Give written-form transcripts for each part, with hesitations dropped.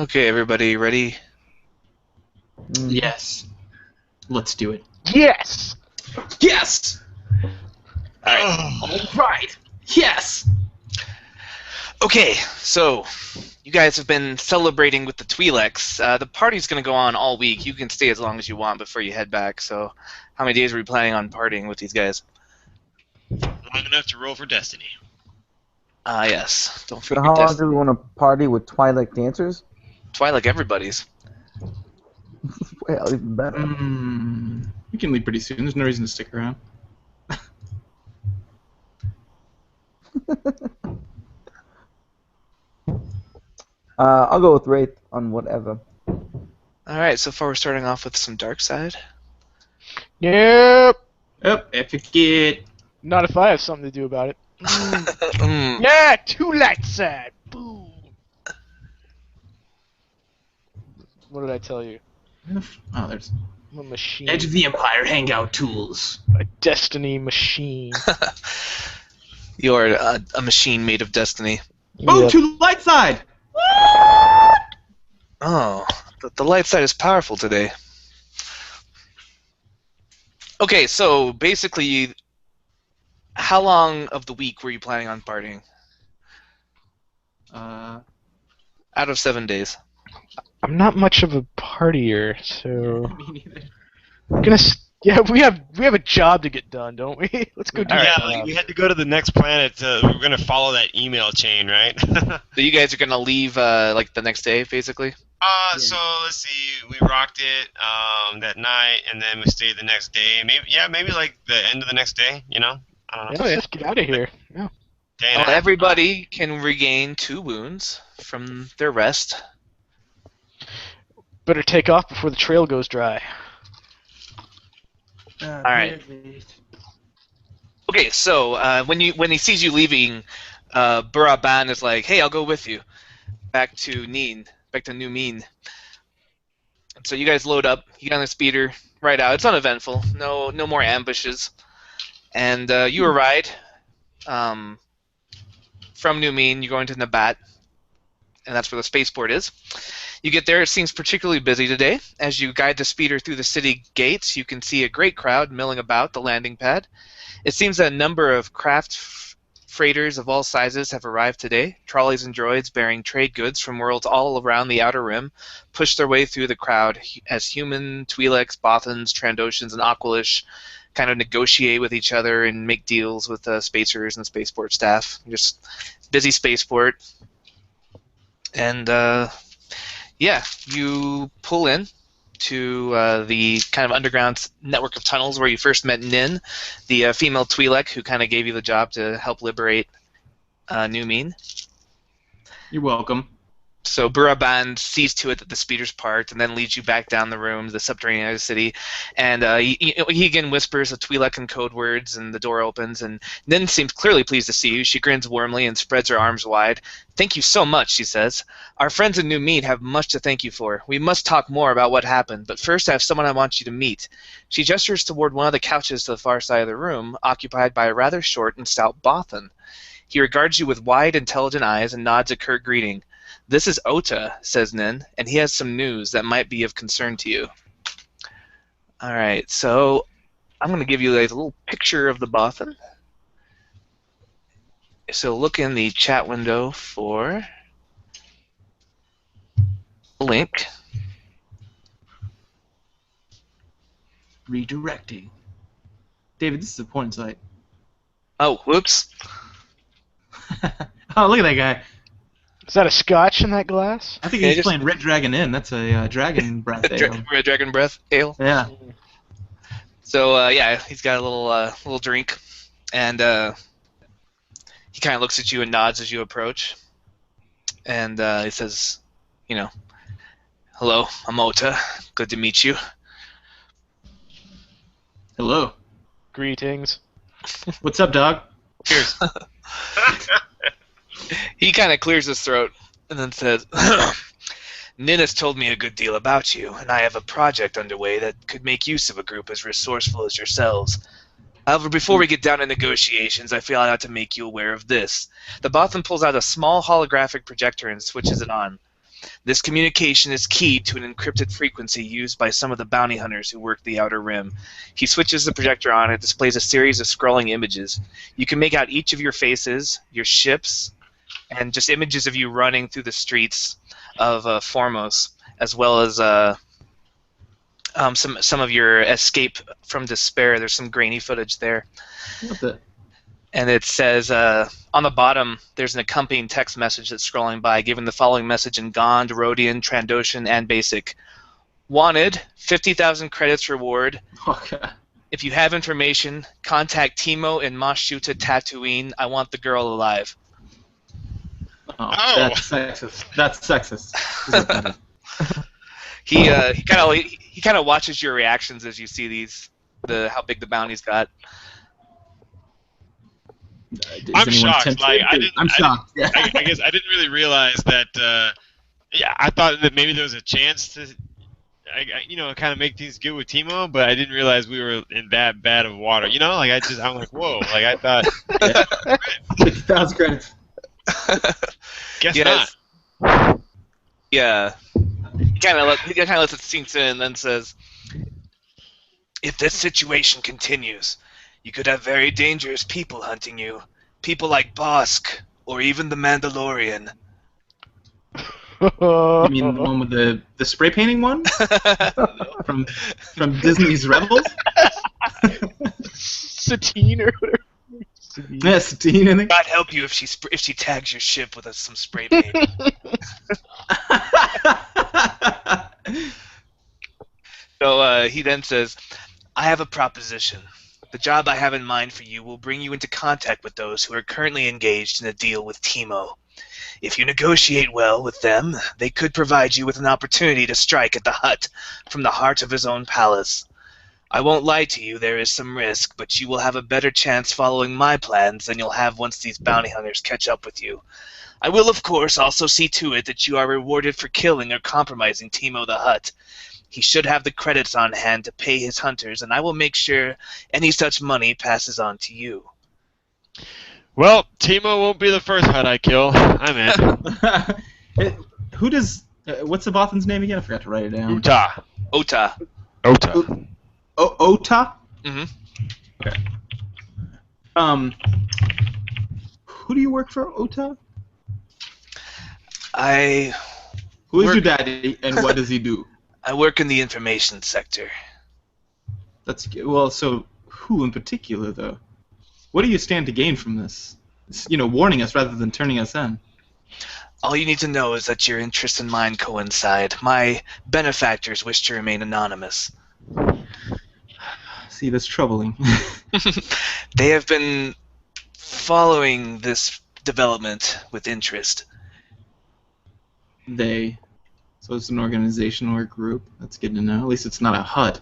Okay, everybody, ready? Yes. Let's do it. Yes! Yes! Alright. Alright! Yes! Okay, so you guys have been celebrating with the Twi'leks. The party's going to go on all week. You can stay as long as you want before you head back. So how many days are we planning on partying with these guys? Long enough to roll for destiny. Yes. Don't So forget how long do we want to party with Twilight dancers? Twi'lek everybody's. Well, even better. We can leave pretty soon. There's no reason to stick around. I'll go with Wraith on whatever. Alright, so far we're starting off with some dark side. Yep. Oh, epic it. Not if I have something to do about it. Mm. Yeah, 2 light side. Boom. What did I tell you? Oh, there's I'm a machine. Edge of the Empire hangout tools. A destiny machine. You're a machine made of destiny. Oh, Yep. to the light side! Oh, the light side is powerful today. Okay, so basically, how long of the week were you planning on partying? Out of 7 days. I'm not much of a partier, so Me neither. I'm gonna. Yeah, we have a job to get done, don't we? Let's go do All right. that. Yeah, like we had to go to the next planet. We're gonna follow that email chain, right? So you guys are gonna leave like the next day, basically. So let's see. We rocked it that night, and then we stayed the next day. Maybe like the end of the next day. You know, I don't know. Yeah, let's get out of here. Yeah. Day and a Well, half. everybody can regain 2 wounds from their rest. Better take off before the trail goes dry. Alright. Okay, so when he sees you leaving, Buraban is like, "Hey, I'll go with you back to New Meen." And so you guys load up. You get on the speeder, right out. It's uneventful. No more ambushes. And you arrive from New Meen. You're going to Nabat, and that's where the spaceport is. You get there, it seems particularly busy today. As you guide the speeder through the city gates, you can see a great crowd milling about the landing pad. It seems that a number of craft freighters of all sizes have arrived today. Trolleys and droids bearing trade goods from worlds all around the Outer Rim push their way through the crowd as human, Twi'leks, Bothans, Trandoshans, and Aqualish kind of negotiate with each other and make deals with spacers and spaceport staff. Just busy spaceport. And yeah, you pull in to the kind of underground network of tunnels where you first met Nin, the female Twi'lek who kind of gave you the job to help liberate New Meen. You're welcome. So Buraban sees to it that the speeder's parked and then leads you back down the room to the subterranean of the city. And he again whispers a Twi'lek code words, and the door opens. And Nin seems clearly pleased to see you. She grins warmly and spreads her arms wide. "Thank you so much," she says. "Our friends in New Meen have much to thank you for. We must talk more about what happened, but first I have someone I want you to meet." She gestures toward one of the couches to the far side of the room, occupied by a rather short and stout Bothan. He regards you with wide, intelligent eyes and nods a curt greeting. "This is Ota," says Nin, "and he has some news that might be of concern to you." Alright, so I'm going to give you a little picture of the Bothan. So look in the chat window for a link. Redirecting. David, this is a porn site. Oh, whoops. Oh, look at that guy. Is that a scotch in that glass? I think Yeah, he's just- playing Red Dragon Inn. That's a dragon breath ale. Red Dragon Breath Ale. Yeah. So yeah, he's got a little drink, and he kind of looks at you and nods as you approach, and he says, "Hello, I'm Ota. Good to meet you." Hello. Greetings. What's up, dog? Cheers. He kind of clears his throat and then says, "Nin has told me a good deal about you, and I have a project underway that could make use of a group as resourceful as yourselves. However, before we get down to negotiations, I feel I ought to make you aware of this." The Bothan pulls out a small holographic projector and switches it on. This communication is keyed to an encrypted frequency used by some of the bounty hunters who work the Outer Rim. He switches the projector on and it displays a series of scrolling images. You can make out each of your faces, your ships, and just images of you running through the streets of Formos, as well as some of your escape from despair. There's some grainy footage there. What the? And it says on the bottom, there's an accompanying text message that's scrolling by, giving the following message in Gond, Rhodian, Trandoshan, and Basic. Wanted, 50,000 credits reward. Okay. If you have information, contact Timo in Mashuta, Tatooine. I want the girl alive. Oh, that's sexist. That's sexist. He kind of watches your reactions as you see how big the bounty's got. I'm shocked. I'm shocked. Yeah. I guess I didn't really realize that. Yeah, I thought that maybe there was a chance to, kind of make things good with Timo, but I didn't realize we were in that bad of water. I'm like, whoa. Like I thought. 50,000 credits. Guess Yes. not. Yeah. He kind of lets it sink in and then says, "If this situation continues, you could have very dangerous people hunting you. People like Bosk, or even the Mandalorian." You mean the one with the spray painting one? from Disney's Rebels? Satine or whatever. Yeah, Satine, I think. God help you if she tags your ship with some spray paint. So he then says, "I have a proposition. The job I have in mind for you will bring you into contact with those who are currently engaged in a deal with Timo. If you negotiate well with them, they could provide you with an opportunity to strike at the Hutt from the heart of his own palace. I won't lie to you, there is some risk, but you will have a better chance following my plans than you'll have once these bounty hunters catch up with you. I will, of course, also see to it that you are rewarded for killing or compromising Timo the Hutt. He should have the credits on hand to pay his hunters, and I will make sure any such money passes on to you." Well, Timo won't be the first Hutt I kill. I'm in. Who does? What's the Bothan's name again? I forgot to write it down. Ota. Ota. Ota. Mm-hmm. Okay. Who do you work for, Ota? Who is your daddy, and what does he do? I work in the information sector. That's well. So who in particular, though? What do you stand to gain from this? Warning us rather than turning us in. All you need to know is that your interests and mine coincide. My benefactors wish to remain anonymous. See, that's troubling. They have been following this development with interest. They. So it's an organization or a group. That's good to know. At least it's not a Hutt.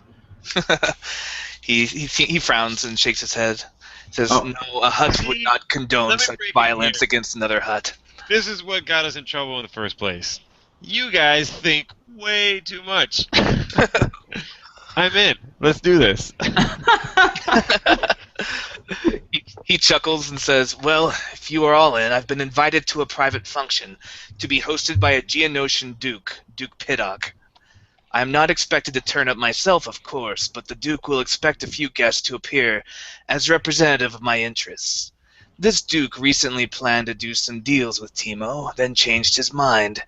He frowns and shakes his head. Says, Oh. "No, a Hutt would not condone Let me such break in violence here. against another Hutt." This is what got us in trouble in the first place. You guys think way too much. I'm in. Let's do this. He chuckles and says, "Well, if you are all in, I've been invited to a private function to be hosted by a Geonosian Duke, Duke Piddock. I am not expected to turn up myself, of course, but the Duke will expect a few guests to appear as representative of my interests. This Duke recently planned to do some deals with Timo, then changed his mind.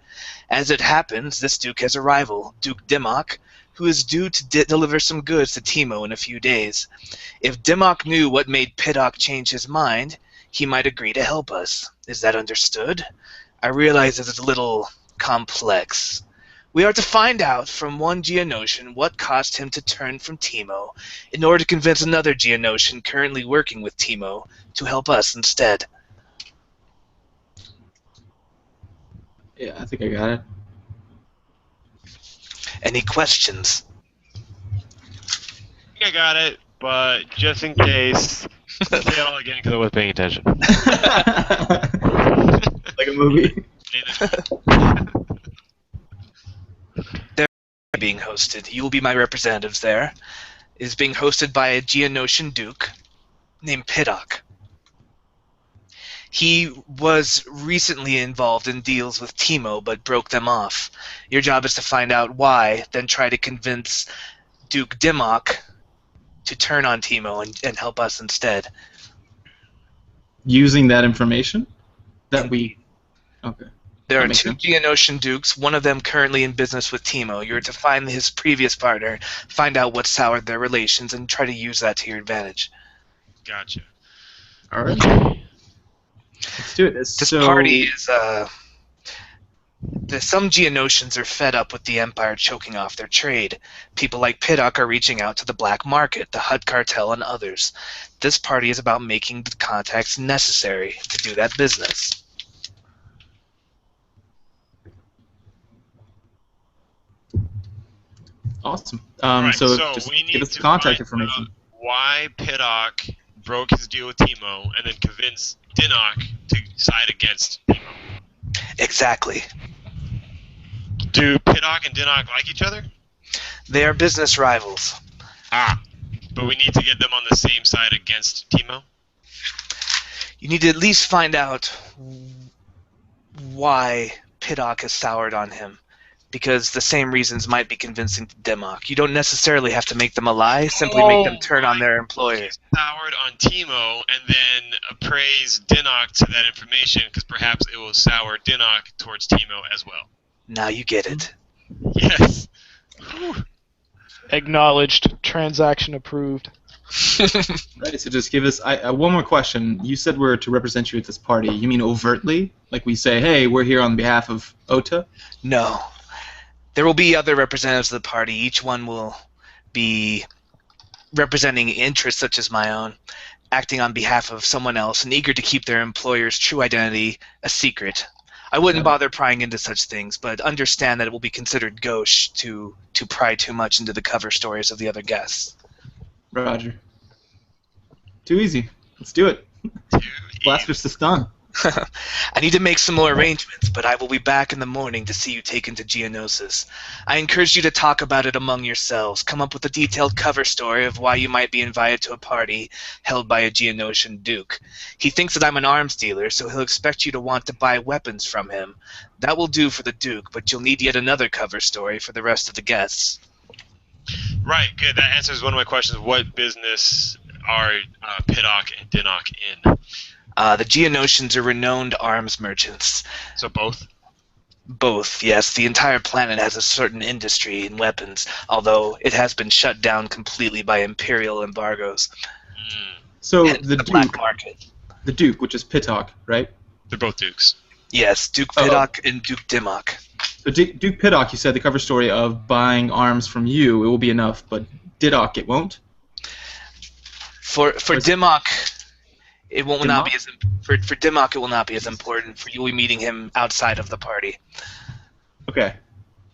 As it happens, this Duke has a rival, Duke Dimmock, who is due to deliver some goods to Timo in a few days. If Dimmock knew what made Piddock change his mind, he might agree to help us. Is that understood? I realize it's a little complex. We are to find out from one Geonosian what caused him to turn from Timo, in order to convince another Geonosian currently working with Timo to help us instead." Yeah, I think I got it. Any questions? I got it, but just in case, say it all again because I wasn't paying attention. Like a movie. They're being hosted. You will be my representatives there. It is being hosted by a Geonosian Duke named Piddock. He was recently involved in deals with Timo, but broke them off. Your job is to find out why, then try to convince Duke Dimmock to turn on Timo and help us instead. Using that information that And we. Okay. there That are makes two sense. Geonosian Dukes, one of them currently in business with Timo. You're to find his previous partner, find out what soured their relations, and try to use that to your advantage. Gotcha. All right. Let's do it. This party is some Geonosians are fed up with the Empire choking off their trade. People like Piddock are reaching out to the black market, the Hutt cartel, and others. This party is about making the contacts necessary to do that business. Awesome. Alright, so so just we need give us the to contact find information. out why Piddock broke his deal with Timo and then convinced Dinnock to side against Timo. Exactly. Do Piddock and Dinnock like each other? They are business rivals. Ah, but we need to get them on the same side against Timo? You need to at least find out why Piddock has soured on him, because the same reasons might be convincing to Dimmock. You don't necessarily have to make them a lie, simply make them turn on their employer. He's soured on Timo and then appraise Dinnock to that information because perhaps it will sour Dinnock towards Timo as well. Now you get it. Yes. Whew. Acknowledged. Transaction approved. Right. So just give us one more question. You said we're to represent you at this party. You mean overtly? Like we say, hey, we're here on behalf of Ota? No. There will be other representatives of the party. Each one will be representing interests such as my own, acting on behalf of someone else and eager to keep their employer's true identity a secret. I wouldn't bother prying into such things, but understand that it will be considered gauche to pry too much into the cover stories of the other guests. Roger. Too easy. Let's do it. Blaster stun. I need to make some more arrangements, but I will be back in the morning to see you taken to Geonosis. I encourage you to talk about it among yourselves. Come up with a detailed cover story of why you might be invited to a party held by a Geonosian duke. He thinks that I'm an arms dealer, so he'll expect you to want to buy weapons from him. That will do for the duke, but you'll need yet another cover story for the rest of the guests. Right, good. That answers one of my questions. What business are Piddock and Dinnock in? The Geonosians are renowned arms merchants. So both? Both, yes. The entire planet has a certain industry in weapons, although it has been shut down completely by imperial embargoes. So Hence the black Duke, market. the Duke, which is Piddock, right? They're both dukes. Yes, Duke Piddock and Duke Dimmock. So Duke Piddock, you said the cover story of buying arms from you, it will be enough, but Diddock, it won't? For Dimmock, it will not Dimmock? be as for Dimmock. It will not be as important. For you'll be meeting him outside of the party. Okay,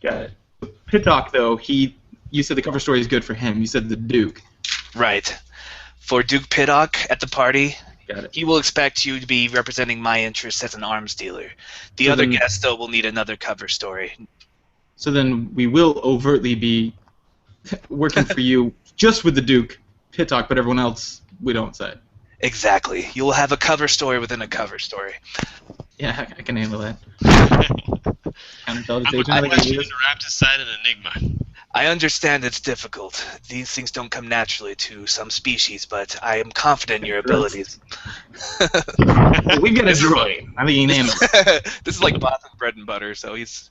got it. Piddock, though, you said the cover story is good for him. You said the Duke. Right. For Duke Piddock at the party, Got it. he will expect you to be representing my interests as an arms dealer. The So other then- guests, though, will need another cover story. So then we will overtly be working for you just with the Duke, Piddock, but everyone else we don't say. Exactly. You will have a cover story within a cover story. Yeah, I can handle that. Counterintelligence I'm agent, a I think question it is. wrapped inside an enigma. I understand it's difficult. These things don't come naturally to some species, but I am confident in your abilities. Well, we've got a droid. I mean, animal. This is like Boston bread and butter, so he's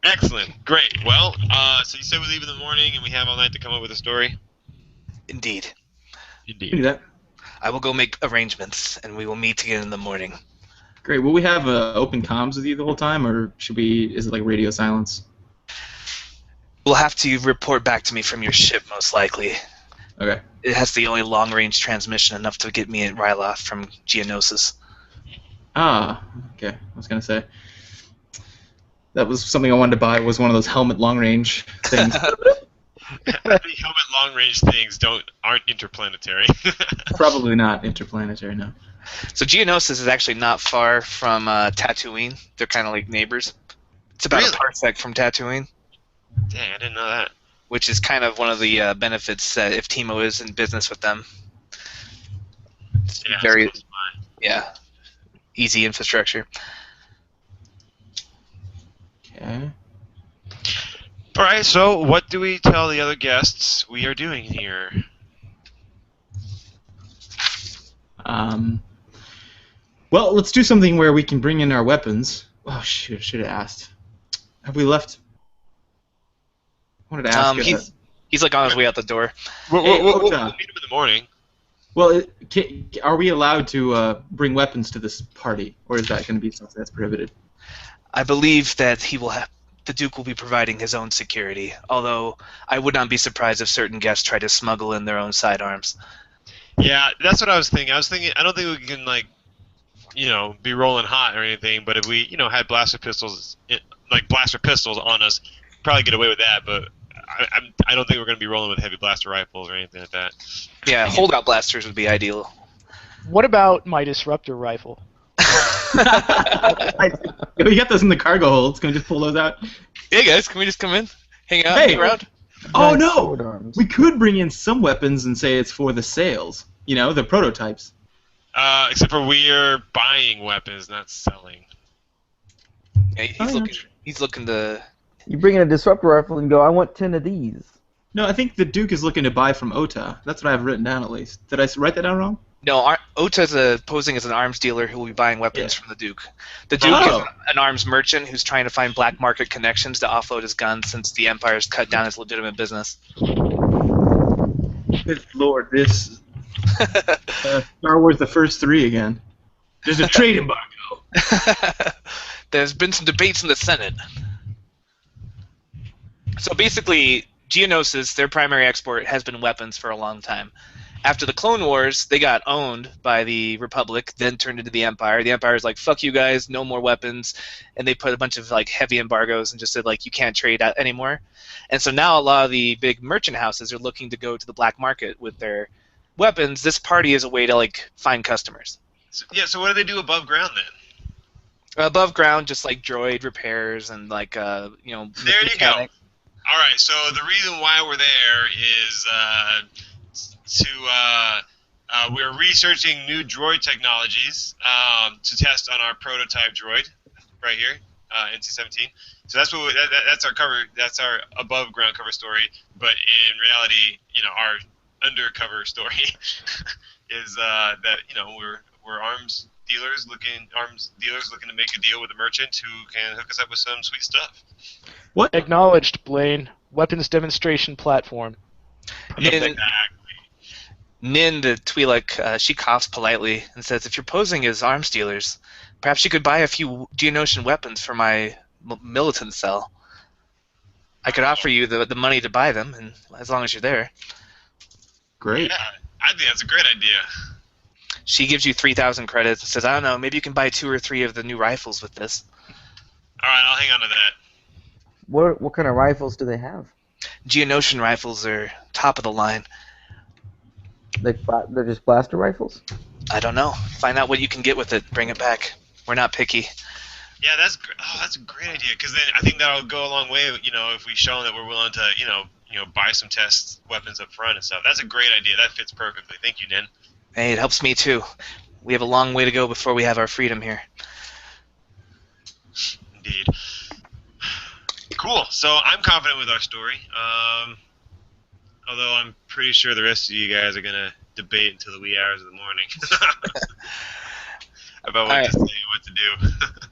Excellent. Great. Well, so you said we leave in the morning and we have all night to come up with a story? Indeed. We can do Indeed. that. I will go make arrangements, and we will meet again in the morning. Great. Will we have open comms with you the whole time, or is it like radio silence? You'll have to report back to me from your ship, most likely. Okay. It has the only long-range transmission enough to get me at Ryloth from Geonosis. Ah, okay. I was gonna say that was something I wanted to buy. Was one of those helmet long range things. The helmet long range things aren't interplanetary. Probably not interplanetary, no. So Geonosis is actually not far from Tatooine. They're kind of like neighbors. It's about Really? a parsec from Tatooine, Dang, I didn't know that. which is kind of one of the benefits if Timo is in business with them. Yeah, very it's close by. yeah, easy infrastructure. Okay. All right. So, what do we tell the other guests we are doing here? Um. Well, let's do something where we can bring in our weapons. Oh shoot! Should have asked. Have we left? I wanted to ask. He's like on his way out the door. We'll, Hey, we'll meet Ota. him in the morning. Well, are we allowed to bring weapons to this party, or is that going to be something that's prohibited? I believe that the Duke will be providing his own security. Although I would not be surprised if certain guests try to smuggle in their own sidearms. Yeah, that's what I was thinking. I don't think we can be rolling hot or anything. But if we, had blaster pistols on us, probably get away with that. But I don't think we're going to be rolling with heavy blaster rifles or anything like that. Yeah, holdout blasters would be ideal. What about my disruptor rifle? We got those in the cargo holds. Can we just pull those out? Hey guys, can we just come in, hang out, Hey! hang around? Oh Giant no! sword arms. We could bring in some weapons and say it's for the sales. The prototypes. Except for we're buying weapons, not selling. Yeah, Oh, yeah. he's looking to. You bring in a disruptor rifle and go, I want 10 of these. No, I think the Duke is looking to buy from Ota. That's what I've written down at least. Did I write that down wrong? No, Ota's posing as an arms dealer who will be buying weapons Yeah. from the Duke. The Duke Oh. is an arms merchant who's trying to find black market connections to offload his guns since the Empire's cut down his legitimate business. Good lord, this Star Wars: The First Three again. There's a trade embargo. There's been some debates in the Senate. So basically, Geonosis, their primary export, has been weapons for a long time. After the Clone Wars, they got owned by the Republic, then turned into the Empire. The Empire's like, fuck you guys, no more weapons. And they put a bunch of heavy embargoes and just said, you can't trade out anymore. And so now a lot of the big merchant houses are looking to go to the black market with their weapons. This party is a way to, find customers. So what do they do above ground then? Above ground, just droid repairs and There you go. mechanics. All right. So the reason why we're there is we're researching new droid technologies to test on our prototype droid right here, NC-17. So that's that's our cover. That's our above ground cover story. But in reality, our undercover story is that we're arms dealers looking to make a deal with a merchant who can hook us up with some sweet stuff. What? Acknowledged, Blaine. Weapons demonstration platform. Nin, the Twi'lek, she coughs politely and says, if you're posing as arms dealers, perhaps you could buy a few Geonosian weapons for my militant cell. I could offer you the money to buy them, and as long as you're there. Great. Yeah, I think that's a great idea. She gives you 3,000 credits and says, I don't know, maybe you can buy 2 or 3 of the new rifles with this. All right, I'll hang on to that. What kind of rifles do they have? Geonosian rifles are top of the line. They're just blaster rifles? I don't know. Find out what you can get with it. Bring it back. We're not picky. Yeah, that's a great idea, because then I think that'll go a long way. If we show them that we're willing to buy some test weapons up front and stuff. That's a great idea. That fits perfectly. Thank you, Nin. Hey, it helps me too. We have a long way to go before we have our freedom here. Indeed. Cool. So I'm confident with our story. Although I'm pretty sure the rest of you guys are gonna debate until the wee hours of the morning about what to say and what to do.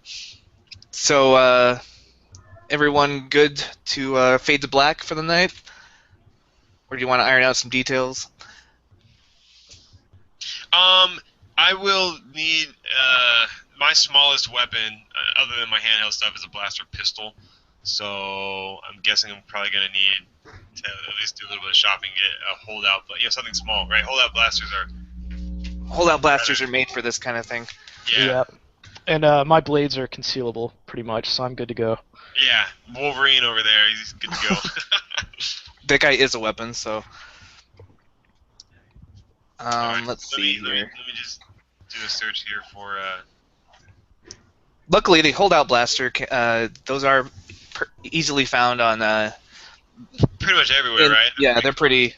So, everyone good to fade to black for the night? Or do you want to iron out some details? I will need my smallest weapon, other than my handheld stuff, is a blaster pistol. So I'm guessing I'm probably gonna need to at least do a little bit of shopping, get a holdout, but something small, right? Holdout blasters are made for this kind of thing. Yeah. And my blades are concealable, pretty much, so I'm good to go. Yeah, Wolverine over there, he's good to go. That guy is a weapon, so. Alright, Let's see let me here. just do a search here for. Luckily, the holdout blaster, those are easily found on. Pretty much everywhere, right? Yeah, they're pretty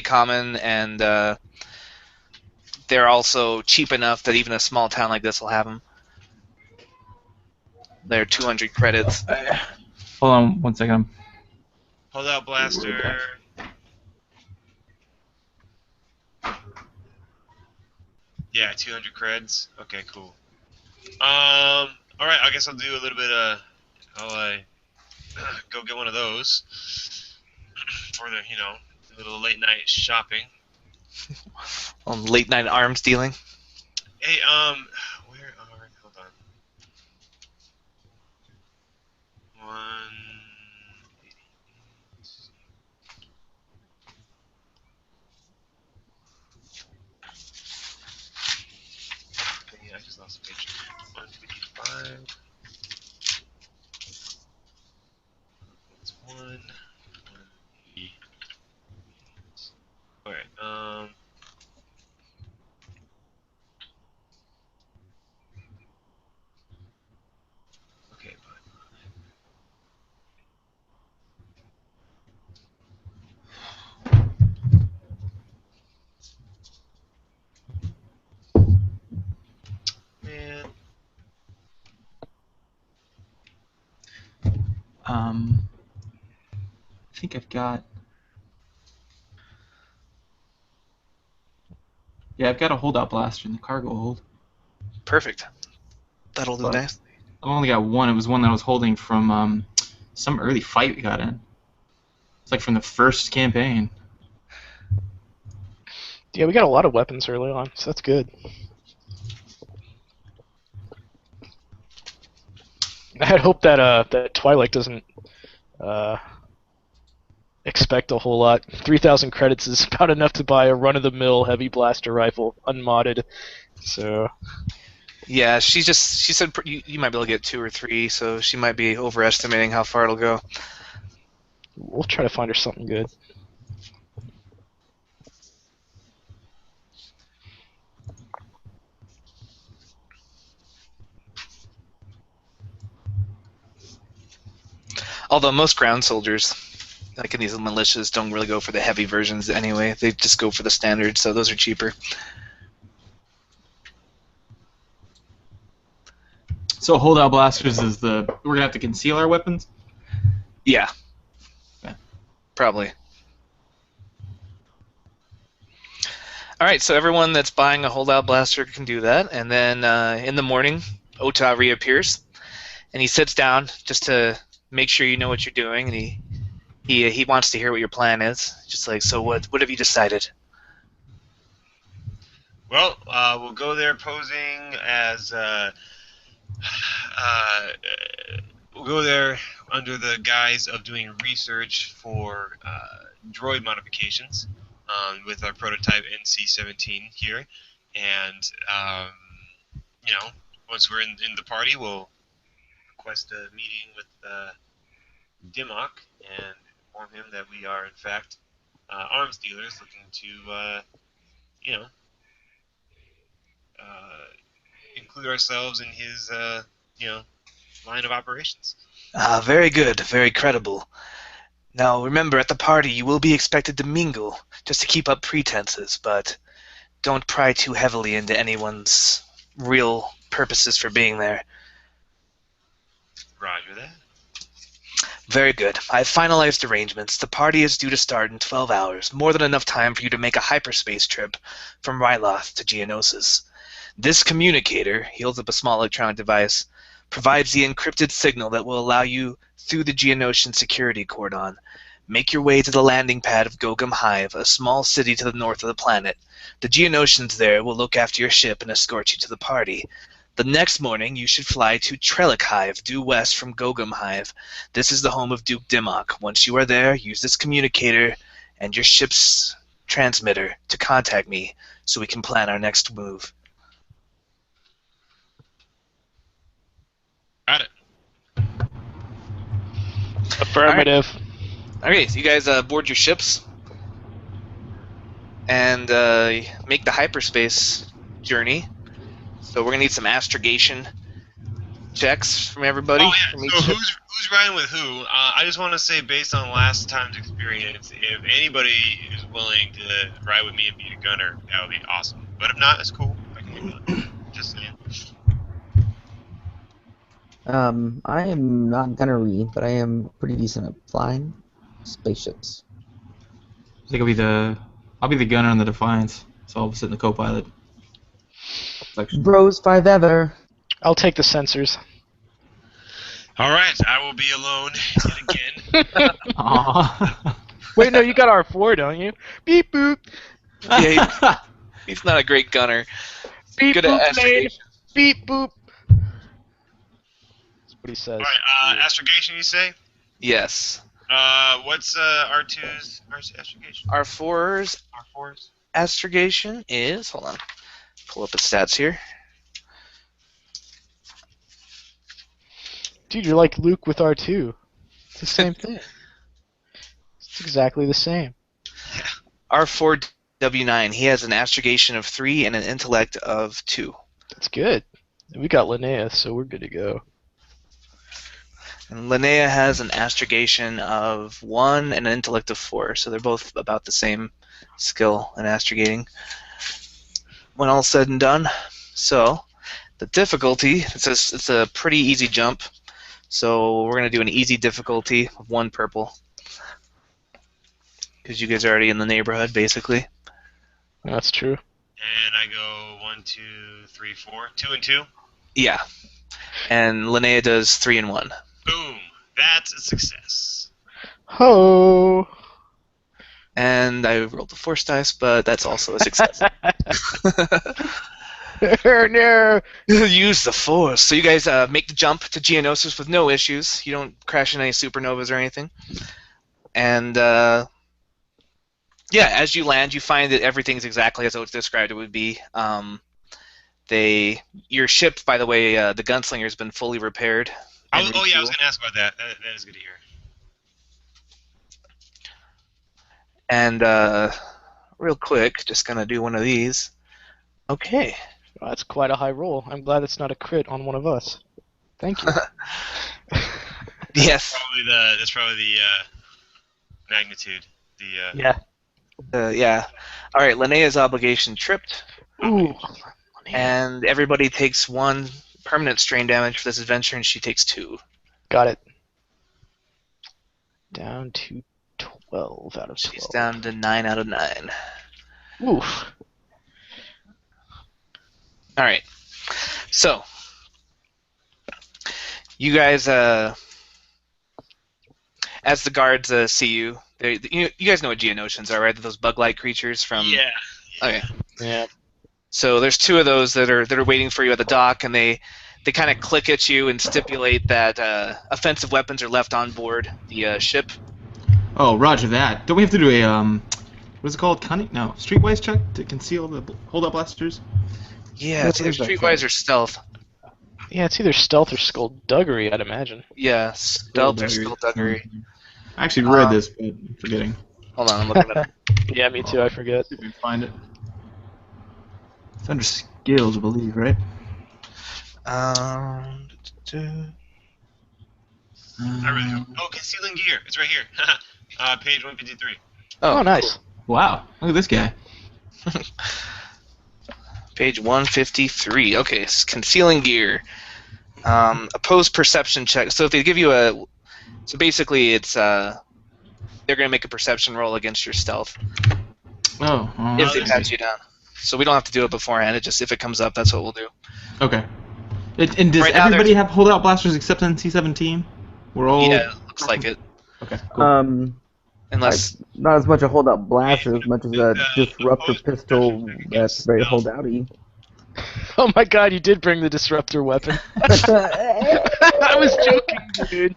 common, and they're also cheap enough that even a small town like this will have them. They're 200 credits. Hold on 1 second. Holdout blaster. Yeah, 200 creds. Okay, cool. All right. I guess I'll do a little bit of. I'll go get one of those for the a little late night shopping. On late night arms dealing. Hey, where are? Hold on. 188. Okay, I just lost a page. 155. That's one. All right. Okay. Man. I think I've got. Yeah, I've got a holdout blaster in the cargo hold. Perfect. That'll do But nice. I've only got one. It was one that I was holding from some early fight we got in. It's like from the first campaign. Yeah, we got a lot of weapons early on, so that's good. I hope that that Twilight doesn't expect a whole lot. 3,000 credits is about enough to buy a run-of-the-mill heavy blaster rifle, unmodded. So Yeah, she said you might be able to get 2 or 3, so she might be overestimating how far it'll go. we'll try to find her something good. Although most ground soldiers, like in these militias, don't really go for the heavy versions anyway. They just go for the standard, so those are cheaper. So holdout blasters is we're gonna have to conceal our weapons. Yeah. Okay. Probably. All right, so everyone that's buying a holdout blaster can do that, and then in the morning, Ota reappears, and he sits down just to make sure you know what you're doing, and he wants to hear what your plan is. Just like, so what have you decided? Well, we'll go there posing as. We'll go there under the guise of doing research for droid modifications with our prototype NC-17 here, and once we're in the party, we'll request a meeting with Dimmock and inform him that we are in fact arms dealers looking to include ourselves in his line of operations. Very good, very credible. Now remember, at the party you will be expected to mingle, just to keep up pretenses, but don't pry too heavily into anyone's real purposes for being there. Roger that. Very good. I've finalized arrangements. The party is due to start in 12 hours, more than enough time for you to make a hyperspace trip from Ryloth to Geonosis. This communicator, he holds up a small electronic device, provides the encrypted signal that will allow you through the Geonosian security cordon. Make your way to the landing pad of Gogum Hive, a small city to the north of the planet. The Geonosians there will look after your ship and escort you to the party. The next morning, you should fly to Trellick Hive, due west from Gogum Hive. This is the home of Duke Dimmock. Once you are there, use this communicator and your ship's transmitter to contact me so we can plan our next move. Got it. Affirmative. Okay, so you guys board your ships and make the hyperspace journey. So we're gonna need some astrogation checks from everybody. Oh yeah. From each So ship. who's riding with who? I just want to say, based on last time's experience, if anybody is willing to ride with me and be a gunner, that would be awesome. But if not, it's cool. I can handle it. Just saying. I am not gunnery, but I am pretty decent at flying spaceships. I think I'll be the gunner on the Defiance, so I'll sit in the co-pilot section. Bros 5 ever. I'll take the sensors. All right, I will be alone yet again. Aww. Wait, no, you got R4, don't you? Beep boop. Yeah, he's not a great gunner. Beep Good boop at lane. astrogation. Beep boop. That's what he says. All right, astrogation, you say? Yes. What's R2's astrogation? R4's R4's? astrogation is, hold on, pull up his stats here. Dude, you're like Luke with R2. It's the same thing. It's exactly the same. R4W9, he has an astrogation of 3 and an intellect of 2. That's good. We got Linnea, so we're good to go. And Linnea has an astrogation of 1 and an intellect of 4, so they're both about the same skill in astrogating when all's said and done. So, the difficulty, it's a pretty easy jump, so we're going to do an easy difficulty of 1 purple. Because you guys are already in the neighborhood, basically. That's true. And I go 1, 2, 3, 4. 2 and 2? Yeah. And Linnea does 3 and 1. Boom. That's a success. Ho! And I rolled the force dice, but that's also a success. No. Use the force. So you guys make the jump to Geonosis with no issues. You don't crash in any supernovas or anything. And yeah, as you land, you find that everything's exactly as I was described it would be. Your ship, by the way, the gunslinger has been fully repaired. Oh yeah, I was going to ask about that. That is good to hear. And real quick, just gonna do one of these. Okay. Well, that's quite a high roll. I'm glad it's not a crit on one of us. Thank you. Yes. That's probably the magnitude. Yeah. Yeah. All right. Linnea's obligation tripped, Ooh. and everybody takes 1 permanent strain damage for this adventure, and she takes 2. Got it. Down to 12 out of 12. She's down to 9 out of 9. Oof. All right. So, you guys, as the guards see you, you guys know what Geonosians are, right? They're those bug-like creatures from. Yeah. Okay. Yeah. So there's 2 of those that are waiting for you at the dock, and they kind of click at you and stipulate that offensive weapons are left on board the ship. Oh, roger that. Don't we have to do a what's it called? Cunning? No, streetwise check to conceal the hold-up blasters. Yeah, it's either streetwise or stealth. Yeah, it's either stealth or skullduggery, I'd imagine. Yeah, stealth or skullduggery. I actually read this, but I'm forgetting. Hold on, I'm looking at it. Yeah, me too, I forget. See if we can find it. It's under skills, I believe, right? I really Oh, concealing gear. It's right here. Page 153. Oh, nice. Wow, look at this guy. Page 153. Okay, concealing gear. Opposed perception check. So if they give you so basically it's they're gonna make a perception roll against your stealth Oh. if they pat you down. So we don't have to do it beforehand. It just if it comes up, that's what we'll do. Okay. And does Right now everybody have holdout blasters except NC-17? We're all. Yeah, looks like it. Okay. Cool. Unless Not as much a holdout blaster as much as a disruptor pistol that's very holdouty. Oh my god, you did bring the disruptor weapon. I was joking, dude.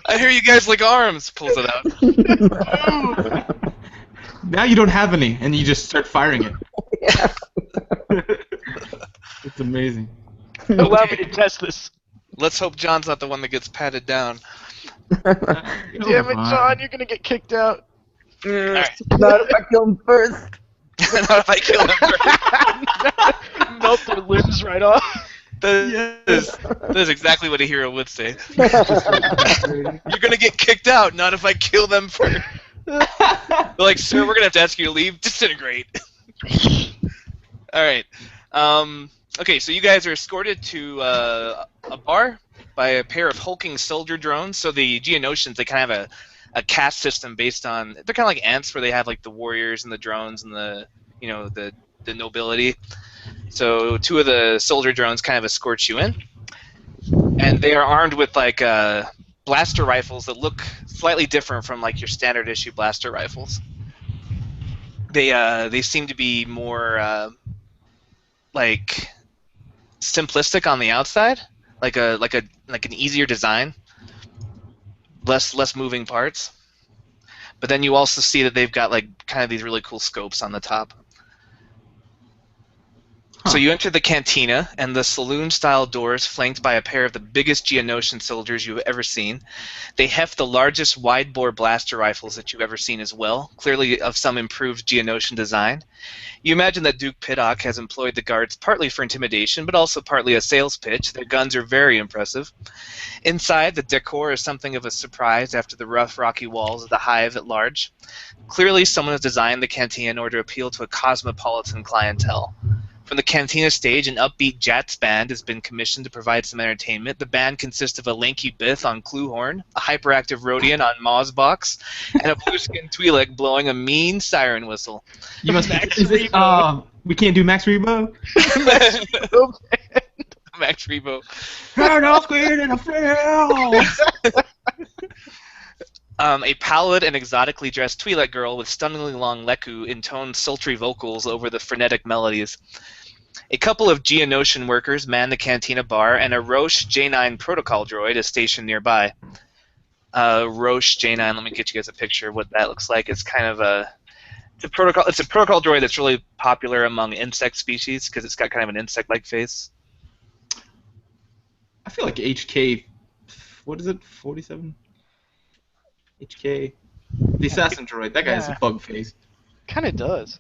I hear you guys like arms. Pulls it out. Now you don't have any, and you just start firing it. Yeah. It's amazing. Allow me to test this. Let's hope John's not the one that gets patted down. Damn it, John, you're gonna get kicked out. Alright. Not if I kill him first. Not if I kill him first. Melt their limbs right off. That is exactly what a hero would say. You're gonna get kicked out, not if I kill them first. They're like, sir, we're gonna have to ask you to leave. Disintegrate. All right. Okay, so you guys are escorted to a bar by a pair of hulking soldier drones. So the Geonosians, they kind of have a caste system based on, they're kind of like ants, where they have like the warriors and the drones and the nobility. So two of the soldier drones kind of escort you in, and they are armed with like blaster rifles that look slightly different from like your standard issue blaster rifles. They seem to be more like simplistic on the outside, like an easier design, less moving parts. But then you also see that they've got like kind of these really cool scopes on the top. So you enter the cantina, and the saloon-style doors, flanked by a pair of the biggest Geonosian soldiers you've ever seen. They heft the largest wide-bore blaster rifles that you've ever seen as well, clearly of some improved Geonosian design. You imagine that Duke Piddock has employed the guards partly for intimidation, but also partly a sales pitch. Their guns are very impressive. Inside, the decor is something of a surprise after the rough, rocky walls of the hive at large. Clearly, someone has designed the cantina in order to appeal to a cosmopolitan clientele. From the cantina stage, an upbeat Jats band has been commissioned to provide some entertainment. The band consists of a lanky Bith on Cluehorn, a hyperactive Rhodian on Mozbox, and a blue-skinned Twi'lek blowing a mean siren whistle. You must Max is this, Rebo. we can't do Max Rebo? Max Rebo. Turn off screen and a fail! A pallid and exotically dressed Twi'lek girl with stunningly long leku intones sultry vocals over the frenetic melodies. A couple of Geonosian workers man the cantina bar, and a Roche J9 protocol droid is stationed nearby. Roche J9, let me get you guys a picture of what that looks like. It's kind of it's a protocol droid that's really popular among insect species because it's got kind of an insect-like face. I feel like HK, what is it, 47? HK, the assassin droid. That guy has a bug face. Kind of does.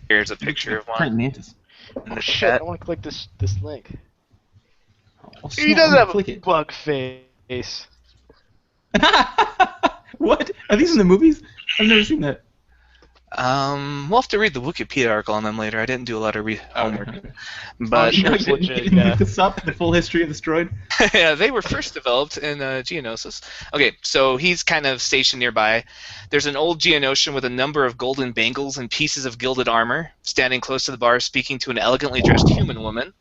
Here's a picture of one Giant mantis. in the Oh shit! chat. I want to click this link. Oh, He snap, does I'm gonna have a click it. bug face. What? Are these in the movies? I've never seen that. We'll have to read the Wikipedia article on them later. I didn't do a lot of homework. Okay. But sure. You Legit, didn't yeah. look this up, the full history of this droid? yeah, they were first developed in Geonosis. Okay, so he's kind of stationed nearby. There's an old Geonosian with a number of golden bangles and pieces of gilded armor, standing close to the bar speaking to an elegantly dressed human woman.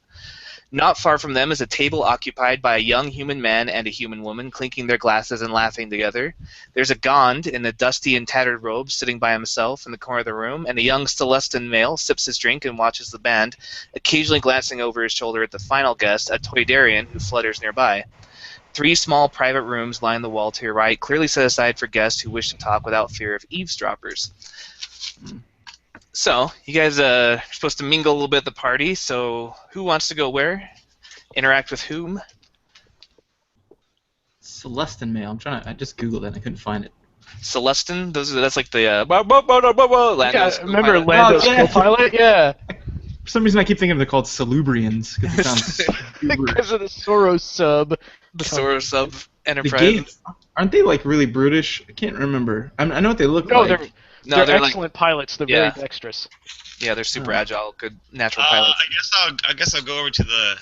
Not far from them is a table occupied by a young human man and a human woman, clinking their glasses and laughing together. There's a Gond in a dusty and tattered robe sitting by himself in the corner of the room, and a young Celestin male sips his drink and watches the band, occasionally glancing over his shoulder at the final guest, a Toydarian who flutters nearby. 3 small private rooms line the wall to your right, clearly set aside for guests who wish to talk without fear of eavesdroppers. So, you guys are supposed to mingle a little bit at the party, so who wants to go where? Interact with whom? Celestin mail. I just googled it. I couldn't find it. Celestin? That's like the Lando's Yeah, remember co-pilot. Lando's Oh, yeah. co-pilot? Yeah, For some reason, I keep thinking they're called Salubrians because it sounds super. because of the Soros sub. The Soros of The Enterprise. gates aren't they like really brutish? I can't remember. I know what they look No, like. No, they're like excellent pilots. They're Yeah. very dexterous. yeah, they're super Oh. agile, good natural pilots. I guess I'll go over to the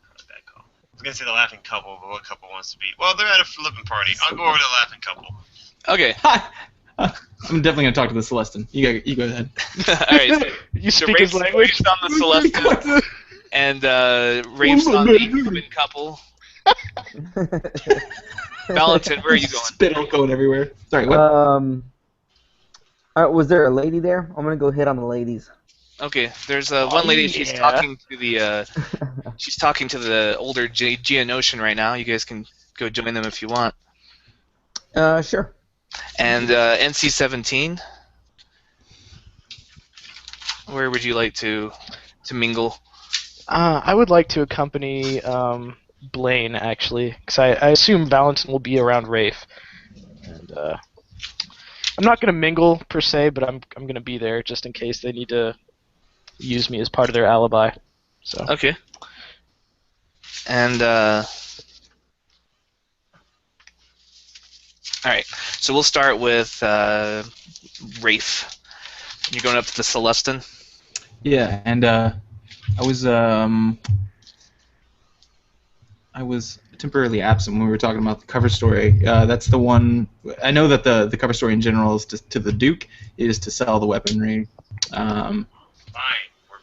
what's that called? I was gonna say the laughing couple, but what couple wants to be? Well, they're at a flipping party. I'll go over to the laughing couple. Okay, I'm definitely gonna talk to the Celestin. You go ahead. all right. So, You so speak his language? Rafe's on the Celestin, and Rafe's on the human couple. Valentin, where are you going? Spittle going everywhere. Sorry, what? Was there a lady there? I'm gonna go hit on the ladies. Okay, there's one lady. She's yeah. talking to the she's talking to the older Geonosian right now. You guys can go join them if you want. Sure. And NC-17, where would you like to mingle? I would like to accompany Blaine, actually, because I assume Valentin will be around Rafe. And I'm not going to mingle, per se, but I'm going to be there just in case they need to use me as part of their alibi. So. Okay. And all right, so we'll start with Rafe. You're going up to the Celestin. Yeah, and I was temporarily absent when we were talking about the cover story. That's the one. I know that the cover story in general is to the Duke is to sell the weaponry. We're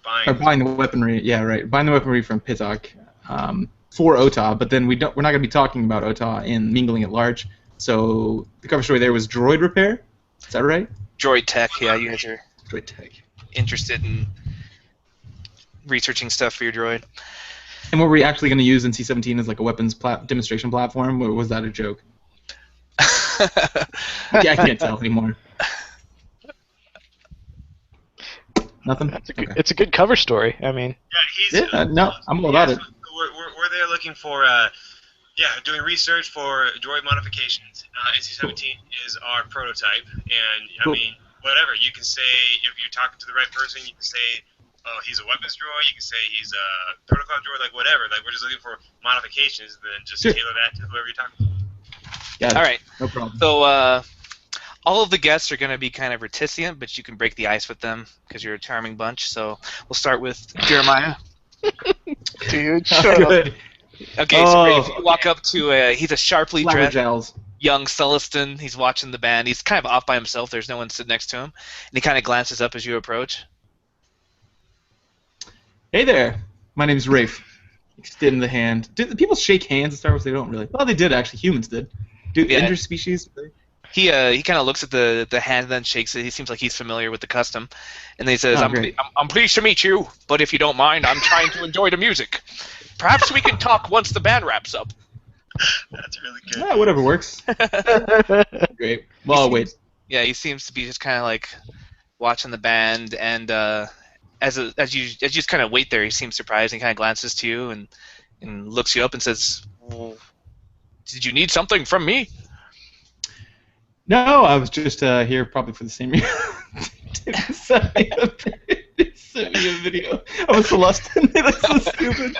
buying. Or buying the weaponry. Yeah, right. Buying the weaponry from Pitok for Ota, but then we're not going to be talking about Ota in Mingling at Large. So the cover story there was droid repair. Is that right? Droid tech, yeah, you guys are Droid tech. interested in researching stuff for your droid. And were we actually going to use NC-17 as like a weapons demonstration platform, or was that a joke? Yeah, I can't tell anymore. Nothing? It's a good cover story. I mean, No, I'm all about it. We're there looking for doing research for droid modifications. NC-17 is our prototype, and I Cool. mean, whatever you can say, if you're talking to the right person, you can say, oh, he's a weapons droid. You can say he's a protocol droid, like whatever. Like we're just looking for modifications, and then just Sure. tailor that to whoever you're talking to. Got it. All right. No problem. So all of the guests are going to be kind of reticent, but you can break the ice with them because you're a charming bunch. So we'll start with Jeremiah. dude, shut up. Good. Okay, so if you walk up to he's a sharply dressed Flabbergels. young Celestin. He's watching the band. He's kind of off by himself. There's no one sitting next to him, and he kind of glances up as you approach. Hey there. My name's Rafe. Extend the hand. Did people shake hands in Star Wars? They don't really. Well, they did actually. Humans did. Do Yeah. interspecies? He kind of looks at the hand and then shakes it. He seems like he's familiar with the custom, and then he says, Oh, I'm great. pleased to meet you, but if you don't mind, I'm trying to enjoy the music. Perhaps we can talk once the band wraps up." That's really good. Yeah, whatever works. Great. Well, I'll wait. Yeah, he seems to be just kind of like watching the band, and as you just kind of wait there, he seems surprised and kind of glances to you and looks you up and says, well, "Did you need something from me?" No, I was just here probably for the same reason. Didn't send me a video of a Celestin. That's so stupid.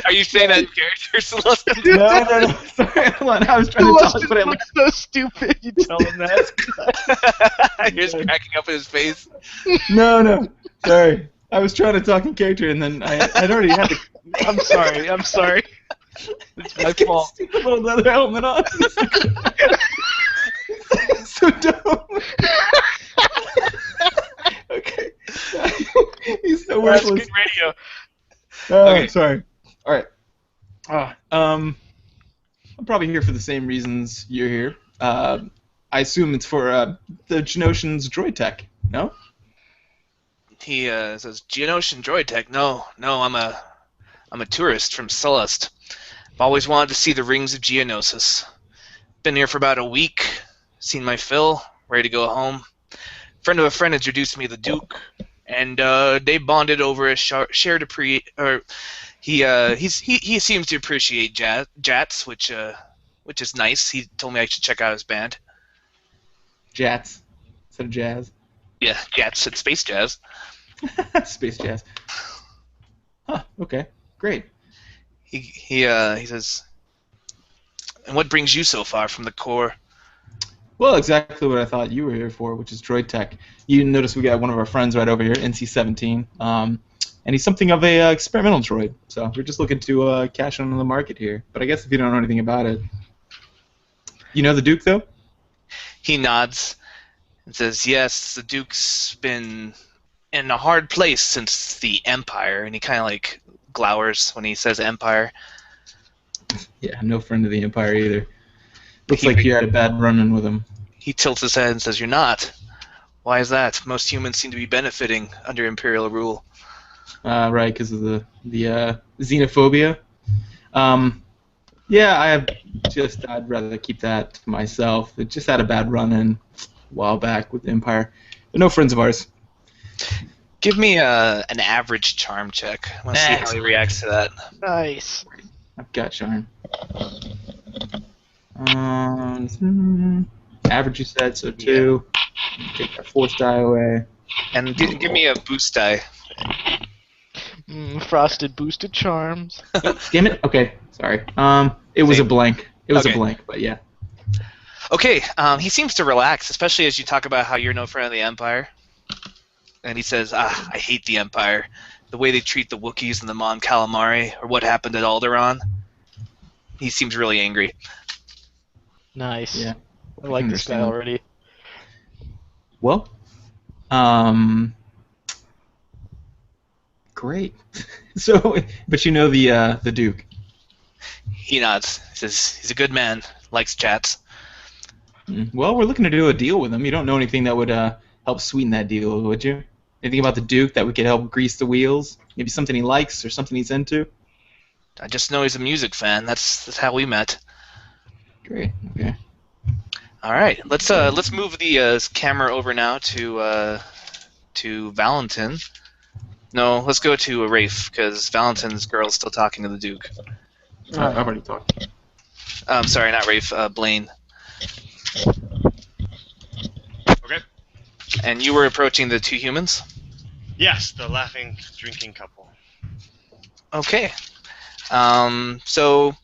Are you saying that in character, Celestin? No. Sorry, hold on. I was trying to talk, but I looks so stupid. You tell him that. You're just cracking up in his face. No. Sorry. I was trying to talk in character, and then I'd already had the. I'm sorry. It's my fault. Stupid little leather helmet on. So dumb. Okay. He's so That's worthless. good radio. Okay. Sorry. All right. I'm probably here for the same reasons you're here. I assume it's for the Genosian's droid tech. No? He says, "Geonosian droid tech? No, I'm a tourist from Celeste. I've always wanted to see the rings of Geonosis. Been here for about a week, seen my fill, ready to go home. Friend of a friend introduced me to the Duke, and they bonded over a shared he seems to appreciate Jats, which is nice. He told me I should check out his band. Jats. Instead of jazz. Yeah, Jats at Space Jazz. Space jazz. Huh, okay. Great. He says, and what brings you so far from the core? Well, exactly what I thought you were here for, which is droid tech. You notice we got one of our friends right over here, NC-17, and he's something of a experimental droid. So we're just looking to cash in on the market here. But I guess if you don't know anything about it, you know the Duke though? He nods and says, yes, the Duke's been in a hard place since the Empire, and he kind of like glowers when he says Empire. Yeah, no friend of the Empire either. Looks like you had a bad run-in with him. He tilts his head and says, you're not. Why is that? Most humans seem to be benefiting under Imperial rule. Right, because of the xenophobia. Yeah, I'd rather keep that to myself. It just had a bad run-in a while back with the Empire. But no friends of ours. Give me an average charm check. I want to see how he reacts to that. Nice. I've got charm. Average you said, so 2. Take that force die away. And give me a boost die. Frosted boosted charms. Damn it. Okay, sorry. It was Same. a blank. It was Okay. a blank, but yeah. Okay, he seems to relax, especially as you talk about how you're no friend of the Empire. And he says, I hate the Empire. The way they treat the Wookiees and the Mon Calamari, or what happened at Alderaan. He seems really angry. Nice. Yeah, I I like can this guy understand. already. Well, great. So, but you know the Duke. He nods. He says, he's a good man, likes chats. Well, we're looking to do a deal with him. You don't know anything that would help sweeten that deal, would you? Anything about the Duke that we could help grease the wheels? Maybe something he likes or something he's into? I just know he's a music fan. That's how we met. Great. Okay. All right, let's move the camera over now to Valentin. No, let's go to Rafe because Valentin's girl's still talking to the Duke. I've already talked. Sorry, not Rafe. Blaine. Okay. And you were approaching the two humans. Yes, the laughing, drinking couple. Okay. So